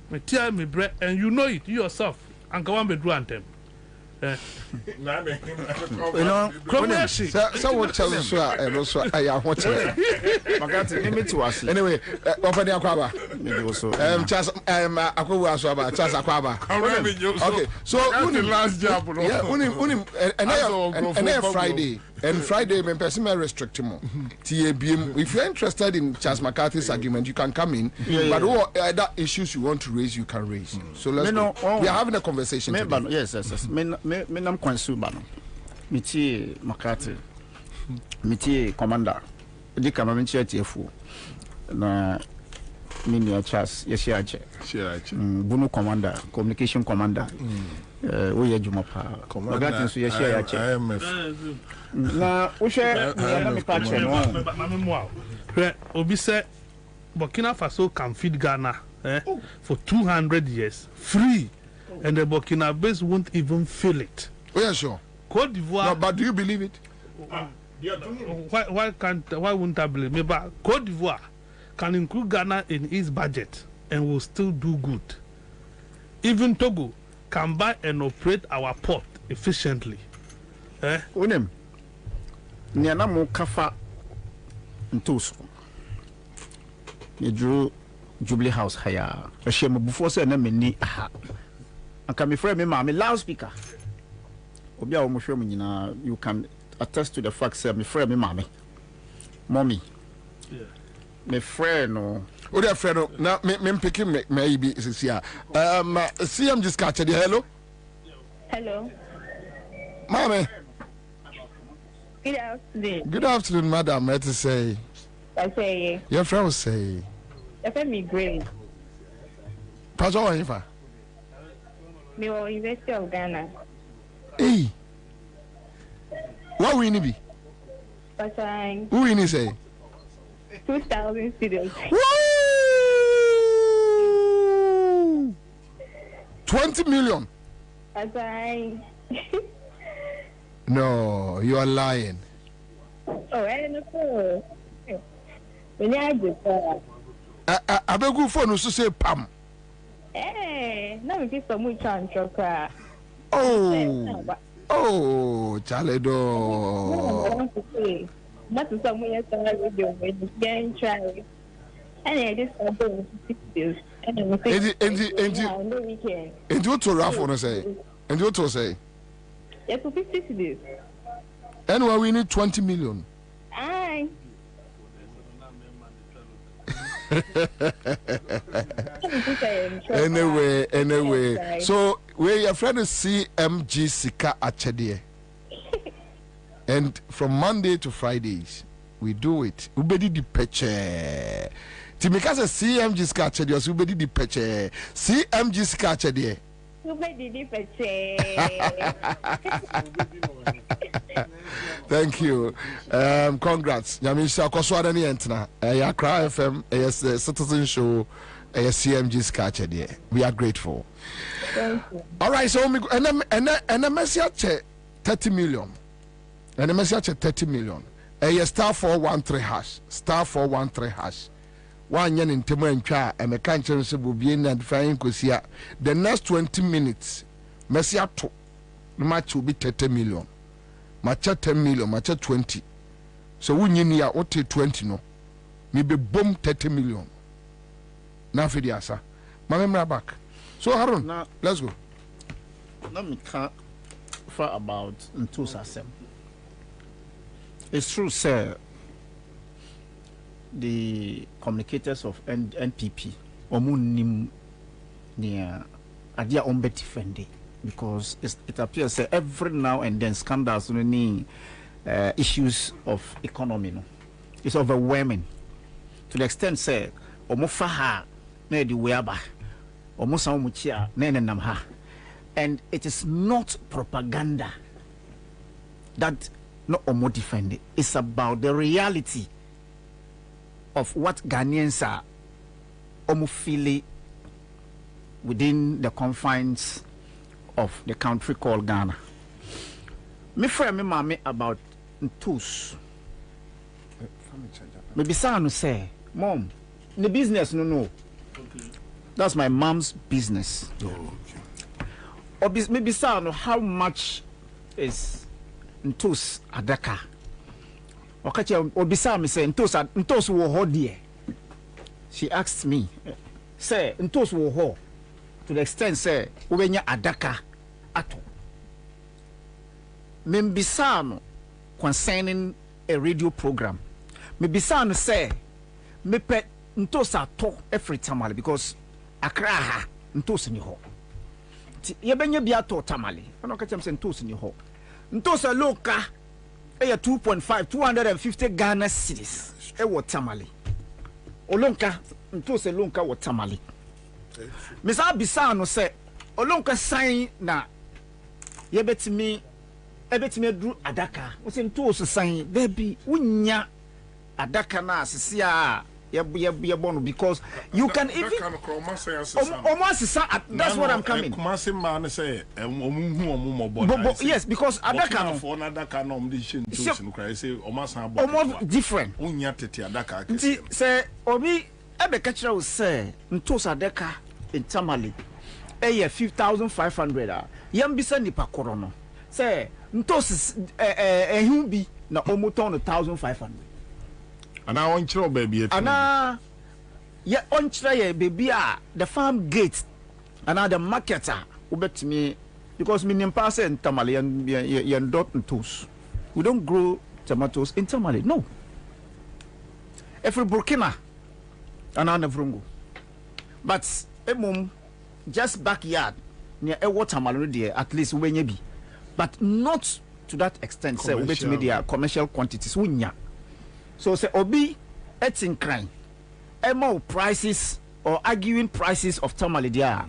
and you know it you yourself. And go on be do anthem.
You know, so what tell us and also I want anyway, open the aquaba. Chas Aquaba Swaba, Chas Aquaba. Okay, so last job, and Friday. And Friday, when person may restrict him. TABM, if you're interested in Charles McCarthy's argument, you can come in. But what other issues you want to raise, you can raise. So let's go. We are having a conversation today.
Yes. Me nam kwansu ba no. Miti McCarthy. Miti commander. Di kama me TFO. Na mini Charles yesiache. Bunu commander, communication commander. We are Jumapa. Commander so yesiache. Na ushe na me patch no.
Obi say Burkina Faso can feed Ghana for 200 years free, and the Burkina base won't even feel it.
Oh yeah, sure.
Côte d'Ivoire.
No, but do you believe it?
Why wouldn't I believe me? But Côte d'Ivoire can include Ghana in its budget and will still do good. Even Togo can buy and operate our port efficiently.
Unem. Niana mo kafa ntoso. Ye drew Jubilee House haya. Ehye mo before say na meni aha. Anka me frɛ me ma me loudspeaker. Obi a wo mo hwɛ mo nyina, you can attest to the fact say me frɛ me ma me. Mommy. Yeah. Me frɛ no.
O de frɛ no na me pick me bi sisia. CM just catch the hello.
Hello.
Mommy.
Good afternoon.
Good afternoon, madam. I say.
I say.
Your friend will say.
Your friend me great.
Pass on if I.
Me or University of Ghana.
Hey. What we need be?
But I.
Who we need say?
2,000 students.
Woo! 20 million.
But I.
No, you are lying.
Oh, I don't know. When I just
I beg you for no to say Pam.
No, we get some chance.
Oh, Chaledo.
Not to some way, radio when you can try. And I just don't see and
you to Rafa say, and you to say.
Yes, 50 days.
Anyway, we need 20 million.
Aye.
Anyway. So, where your friend is CMG Sika Achedie. And from Monday to Fridays, we do it. Ubedi di peche. Timika says CMG Sika Achedie, Ubedi di peche. CMG Sika Achedie. Thank you. Congrats. Yamisha Koswada ni entna. Accra FM, yes, Citizen Show, CMG Sketch. We are grateful.
Thank you.
All right, so and a message 30 million. And a message 30 million. Star 413 hash. Star 413 hash. One yen in Temo and Cha and a cancer will be in and flying Kosia. The next 20 minutes, Messia to match will be 30 million. Match 10 million, match 20. So when you near what 20 no, maybe boom 30 million. Now for the answer. My memory back. So Harun, now let's go.
Let me talk for about 2007. It's true, sir. The communicators of NPP omunim near adia ombe defending because it appears every now and then scandals issues of economy no it's overwhelming to the extent say omofaha na di weaba omosa omuchia na nenam ha, and it is not propaganda that no omo defend it. It's about the reality of what Ghanaians are almost within the confines of the country called Ghana. Me friend me mama about Ntus. Maybe son say, Mom, the business no. Okay. That's my mom's business.
Oh, okay.
maybe sound how much is ntos adaka. Okache obisa me say ntos wo ho de. She asked me, say ntos wo ho to the extent say ubenya adaka ato. Membisa no concerning a radio program. Membisa no say me pe ntos ato every tamale because Accra ha ntos ni ho. Ye benye bia to tamale. Ono ka chem say ntos ni ho. Ntos a loka e 2.5 250 Ghana cedis e wo tamale. Olonka ntos a lonka wo tamale. Misa bisa no say olonka sign na ye betimi dru adaka. Wo say ntos sign baby unya adaka na asese a because you can even that's what I'm coming. Yes, because adaka different. Say obi ebe kachira say ntos adaka in Tamale 5,500 yambisa nipa koro no say ntos ehun bi na omoton 1,500.
And I want you, baby.
And yeah, on try baby, the farm gate, and the marketer who bet me because me pass in Tamale and dot and toast. We don't grow tomatoes in Tamale. No. Every Burkina and on the Vrungo. But a mom just backyard near a water malady at least when you be. But not to that extent, say we bet media commercial quantities. So say obi etin crime emo prices or arguing prices of tamale dia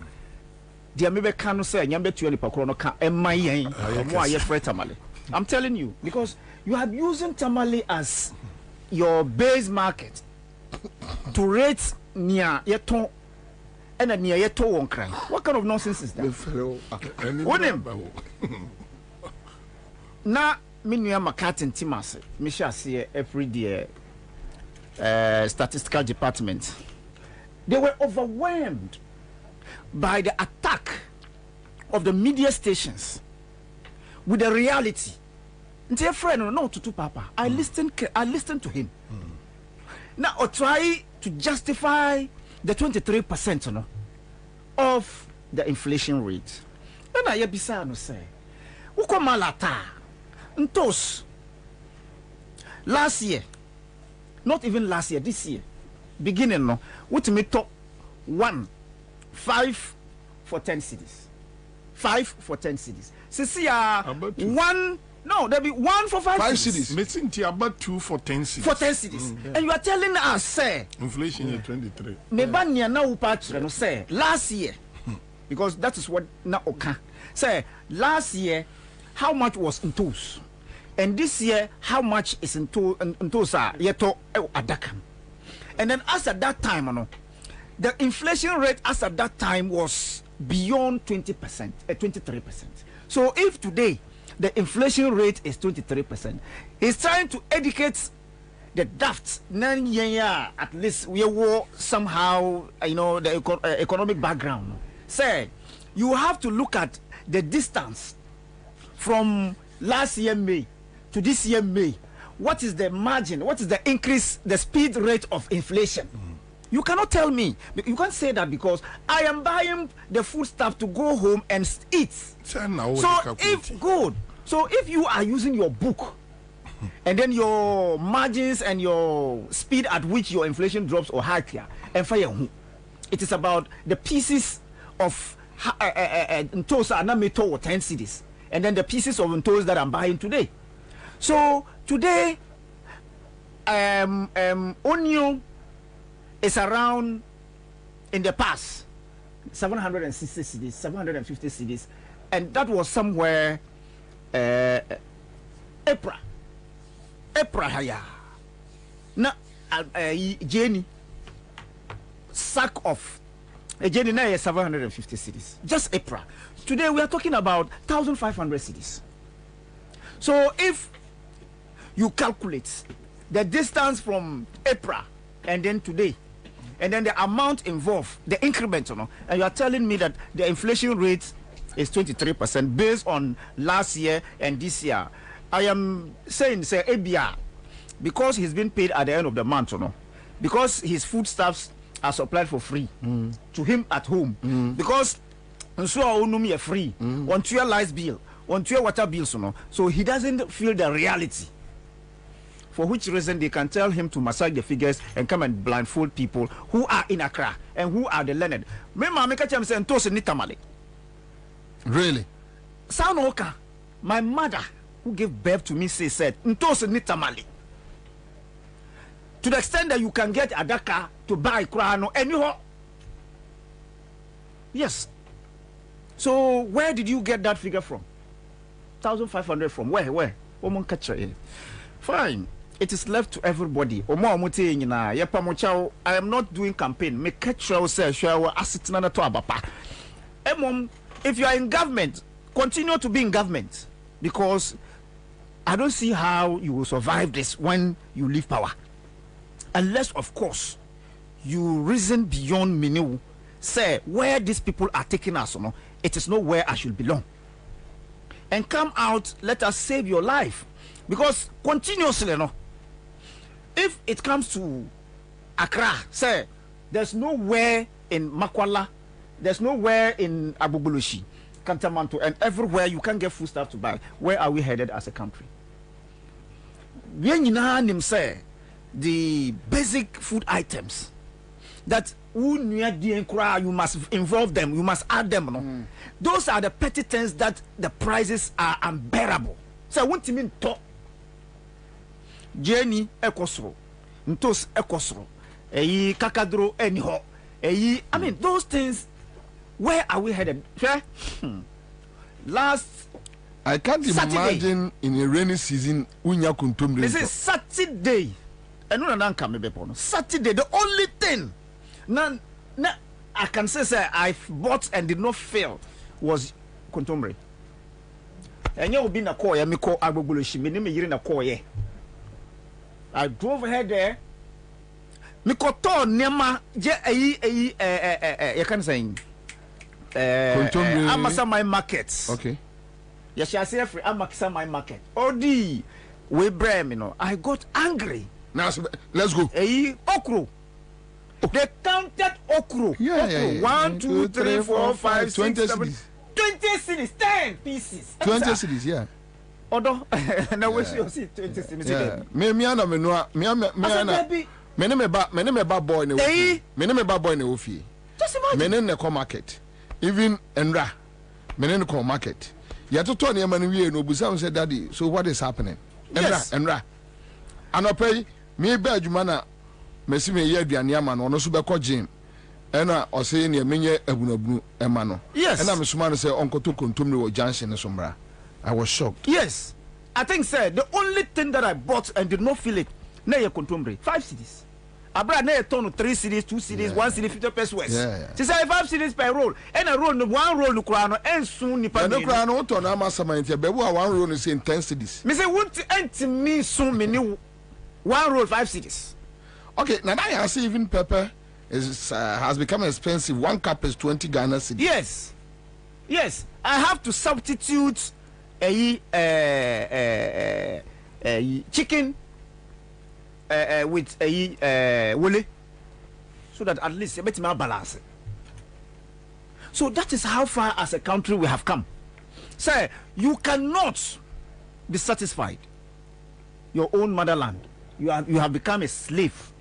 maybe can say nyambe tuani pakro no ka ema yen mo aye fre tamale. I'm telling you because you are using tamale as your base market to rate near yeton and near yeto won crime. What kind of nonsense is that? Na Minya Makatin Timase, Misha see every day statistical department. They were overwhelmed by the attack of the media stations with the reality. Dear friend, no to Papa. I listened to him. Now I try to justify the 23% of the inflation rate. And I no say, Ukomalata. Ntos last year, not even last year, this year, beginning no, what me top 5 for 10 cities. 5 for 10 cities. See, one, no, there be 1 for 5 cities.
Missing about 2 for 10 cities.
For 10 cities. And you are telling us, say,
inflation is 23.
Mebania na upatra no say last year, because that is what na oka. Say last year, how much was Ntos? And this year, how much is Ntosa yeto adakam? And then as at that time, the inflation rate as at that time was beyond 20%, 23%. So if today the inflation rate is 23%, he's trying to educate the daft at least we were somehow the economic background. Say you have to look at the distance from last year May to this year May. What is the margin? What is the increase, the speed rate of inflation? You cannot tell me. You can't say that because I am buying the food stuff to go home and eat. So if you are using your book and then your margins and your speed at which your inflation drops or higher, and fire, it is about the pieces of Ntosa Anameto or 10 cities. And then the pieces of Ntos that I'm buying today. So today, onion is around in the past 760 cedis, 750 cedis, and that was somewhere April haya. Na Jenny sack of a Jenny na 750 cedis. Just April. Today we are talking about 1,500 cedis. So if you calculate the distance from April and then today, and then the amount involved, the increment, and you are telling me that the inflation rate is 23% based on last year and this year. I am saying, say, Abia, because he's been paid at the end of the month, you know, because his foodstuffs are supplied for free to him at home, because so only free, on to your light bill, on to your water bills, you know, so he doesn't feel the reality. For which reason they can tell him to massage the figures and come and blindfold people who are in Accra and who are the learned.
Really?
Sanoka, my mother who gave birth to me said, Ntose nitamali. To the extent that you can get Adaka to buy Krano anyhow. Yes. So where did you get that figure from? 1,500 from where? Fine. It is left to everybody. I am not doing campaign. If you are in government, continue to be in government, because I don't see how you will survive this when you leave power, unless of course you reason beyond me. Say where these people are taking us, it is not where I should belong, and come out. Let us save your life, because continuously, if it comes to Accra, say there's nowhere in Makwala, there's nowhere in Abubulushi, Kantamanto, and everywhere you can get food stuff to buy. Where are we headed as a country? Say the basic food items that you must involve them, you must add them. Those are the petty things that the prices are unbearable. So I want to mean talk. Jenny Ekosro, Ntos Ekosro, Kakadro anyhow. I mean, those things, where are we headed? Last
I can't
Saturday,
imagine in a rainy season
this is Saturday. Saturday, the only thing now I can say I bought and did not fail was Kuntumbre. And you will be in a call, I call Agbogulushi, me name in a call. I drove her there. Mikoto Nema you can say Amasa my market.
Okay.
Yes, I say free Amasa my market. Odi we brem, I got angry.
Now let's go.
Okro. They counted okro.
Yeah.
1, 2, 3, 4, 5, 6,
20
7, 20 cities, 10 pieces.
20 cities, yeah.
Odo, now we see 20 cities.
Me name ba boy in the me name ba boy in the office.
Just imagine.
Me name market. Even Enra. Me name ko market. Ya to turn your money we no busa say daddy. So what is happening? Enra. Anopay me ba adwuma na mesi me ye aduane ama no so be ko gym. Ena o say ne menye abunabunu ema no.
Yes.
Ena me suma no say onkoto kontomre wo junction ne so mra. I was shocked.
Yes. I think, sir, the only thing that I bought and did not feel it, na ye kontomre 5 cities. Abra na ye turn 3 cities, 2 cities, 1 city 50 pesos. She say 5 cities per roll. And a roll, 1 roll no krano, and soon ni pa.
No krano to na masamantia. Bebu 1 roll is in 10 cities.
Me say won't enti me soon me 1 roll 5 cities.
Okay, now I see even pepper is has become expensive. 1 cup is 20 Ghana cedis.
Yes. I have to substitute chicken with woolly, so that at least a bit more balance. So that is how far as a country we have come. Sir, you cannot be satisfied. Your own motherland, you have become a slave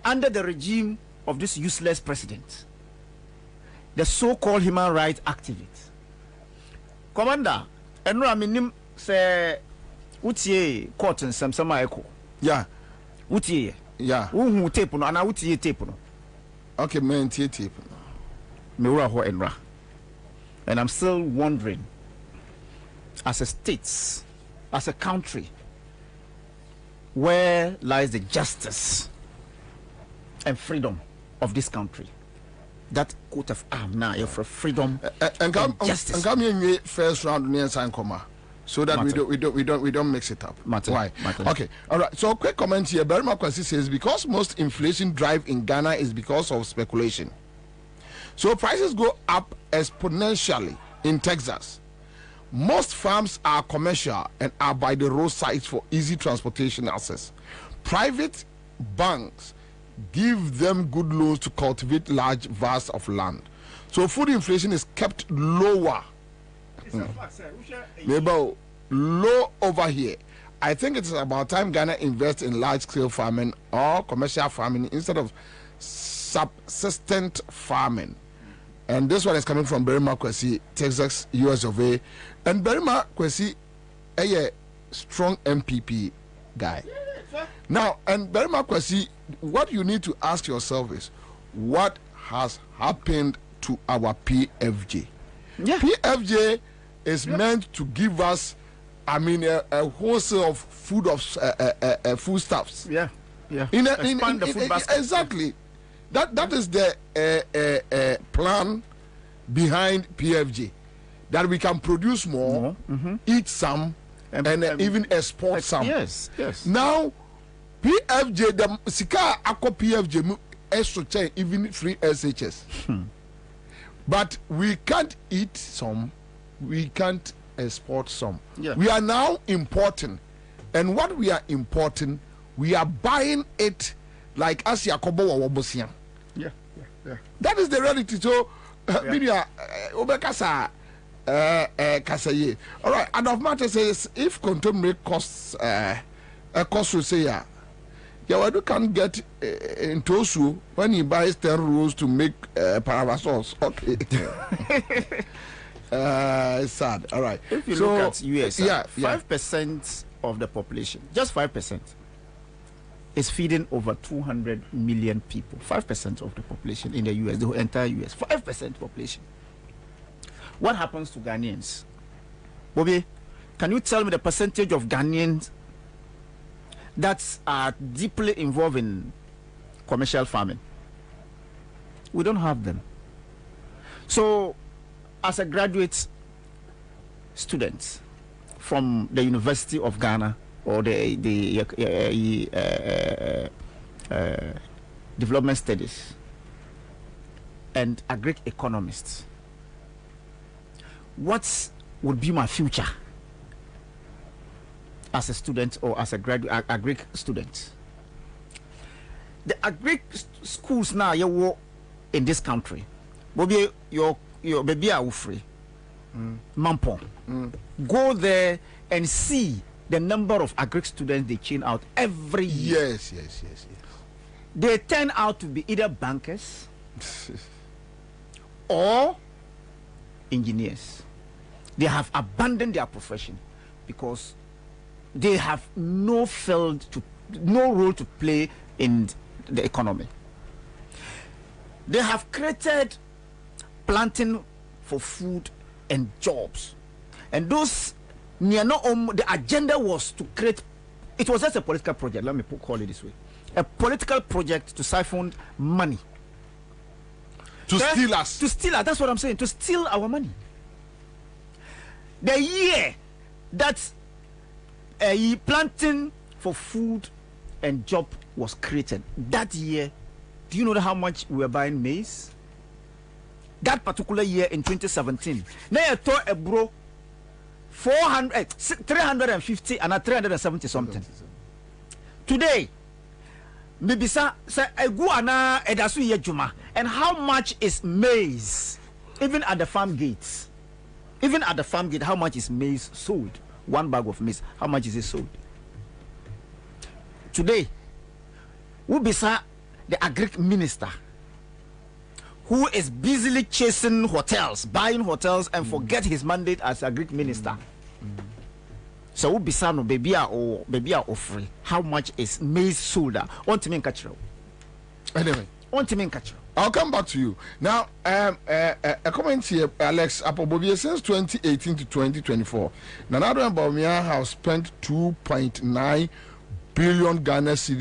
under the regime of this useless president, the so-called human rights activist. Commander, enra minim say utie court and some echo.
Yeah.
Utie.
Yeah.
Who tape no ana utie tape no.
Okay, man, tape.
Me wura ho enra. And I'm still wondering, as a state, as a country, where lies the justice and freedom of this country? That coat of arm now for freedom
and
justice.
And come in first round near San Coma, so that we don't mix it up. Why? Okay, all right. So quick comment here. Berma Kwasi says because most inflation drive in Ghana is because of speculation. So prices go up exponentially in Texas. Most farms are commercial and are by the roadsides for easy transportation access. Private banks give them good loans to cultivate large vast of land. So food inflation is kept lower. Maybe low over here. I think it's about time Ghana invests in large-scale farming or commercial farming instead of subsistent farming. And this one is coming from Berima Kwesi, Texas, US of A. And Berima Kwesi, a strong MPP guy. Now, and Berima Kwesi, what you need to ask yourself is, what has happened to our PFJ? Yeah. PFJ is meant to give us, I mean, a wholesale of foodstuffs.
Yeah, yeah.
Expand the food basket. Exactly. That is the plan behind PFJ, that we can produce more, eat some, and even export some.
Yes, yes.
Now, PFJ, the Sika Aqua PFJ, extra even free SHS. But we can't eat some, we can't export some. Yeah. We are now importing, and what we are importing, we are buying it like as Yakobo or Wobosian.
Yeah.
That is the reality. So, media, Obekasa, Kasaye. All right. And of matter says, if contaminate costs, cost will say, yeah, you can't get in Tosu when he buys 10 rolls to make parasols. Okay. It's sad. All right.
If you look at US, 5% of the population, just 5%, is feeding over 200 million people. 5% of the population in the US, the entire US. 5% population. What happens to Ghanaians? Bobby, can you tell me the percentage of Ghanaians that are deeply involved in commercial farming? We don't have them. So, as a graduate student from the University of Ghana or the development studies and a Greek economist, what would be my future as a student or as a graduate, a Greek student? The Greek schools now you in this country, Bobby, your baby are free. Mampong. Go there and see the number of Greek students they chain out every year.
Yes.
They turn out to be either bankers or engineers. They have abandoned their profession because they have no role to play in the economy. They have created planting for food and jobs, and those the agenda was to create. It was just a political project. Let me call it this way: a political project to siphon money,
to steal us.
To steal us. That's what I'm saying. To steal our money. The year that planting for food and job was created, that year, do you know how much we were buying maize? That particular year in 2017, now you thought a bro 350 and 370 something. Today, maybe say iguana edasu yejuma. And how much is maize? Even at the farm gates, how much is maize sold? One bag of maize, how much is it sold? Today, who be the Agric minister, who is busily chasing hotels, buying hotels, and forget his mandate as a Greek minister. So who bisano baby or free? How much is maize sold? On to me catch.
Anyway,
on to me catch.
I'll come back to you now. A comment here, Alex Apobobia, since 2018 to 2024, Nana Ado and Bawumia have spent 2.9 billion Ghana cedis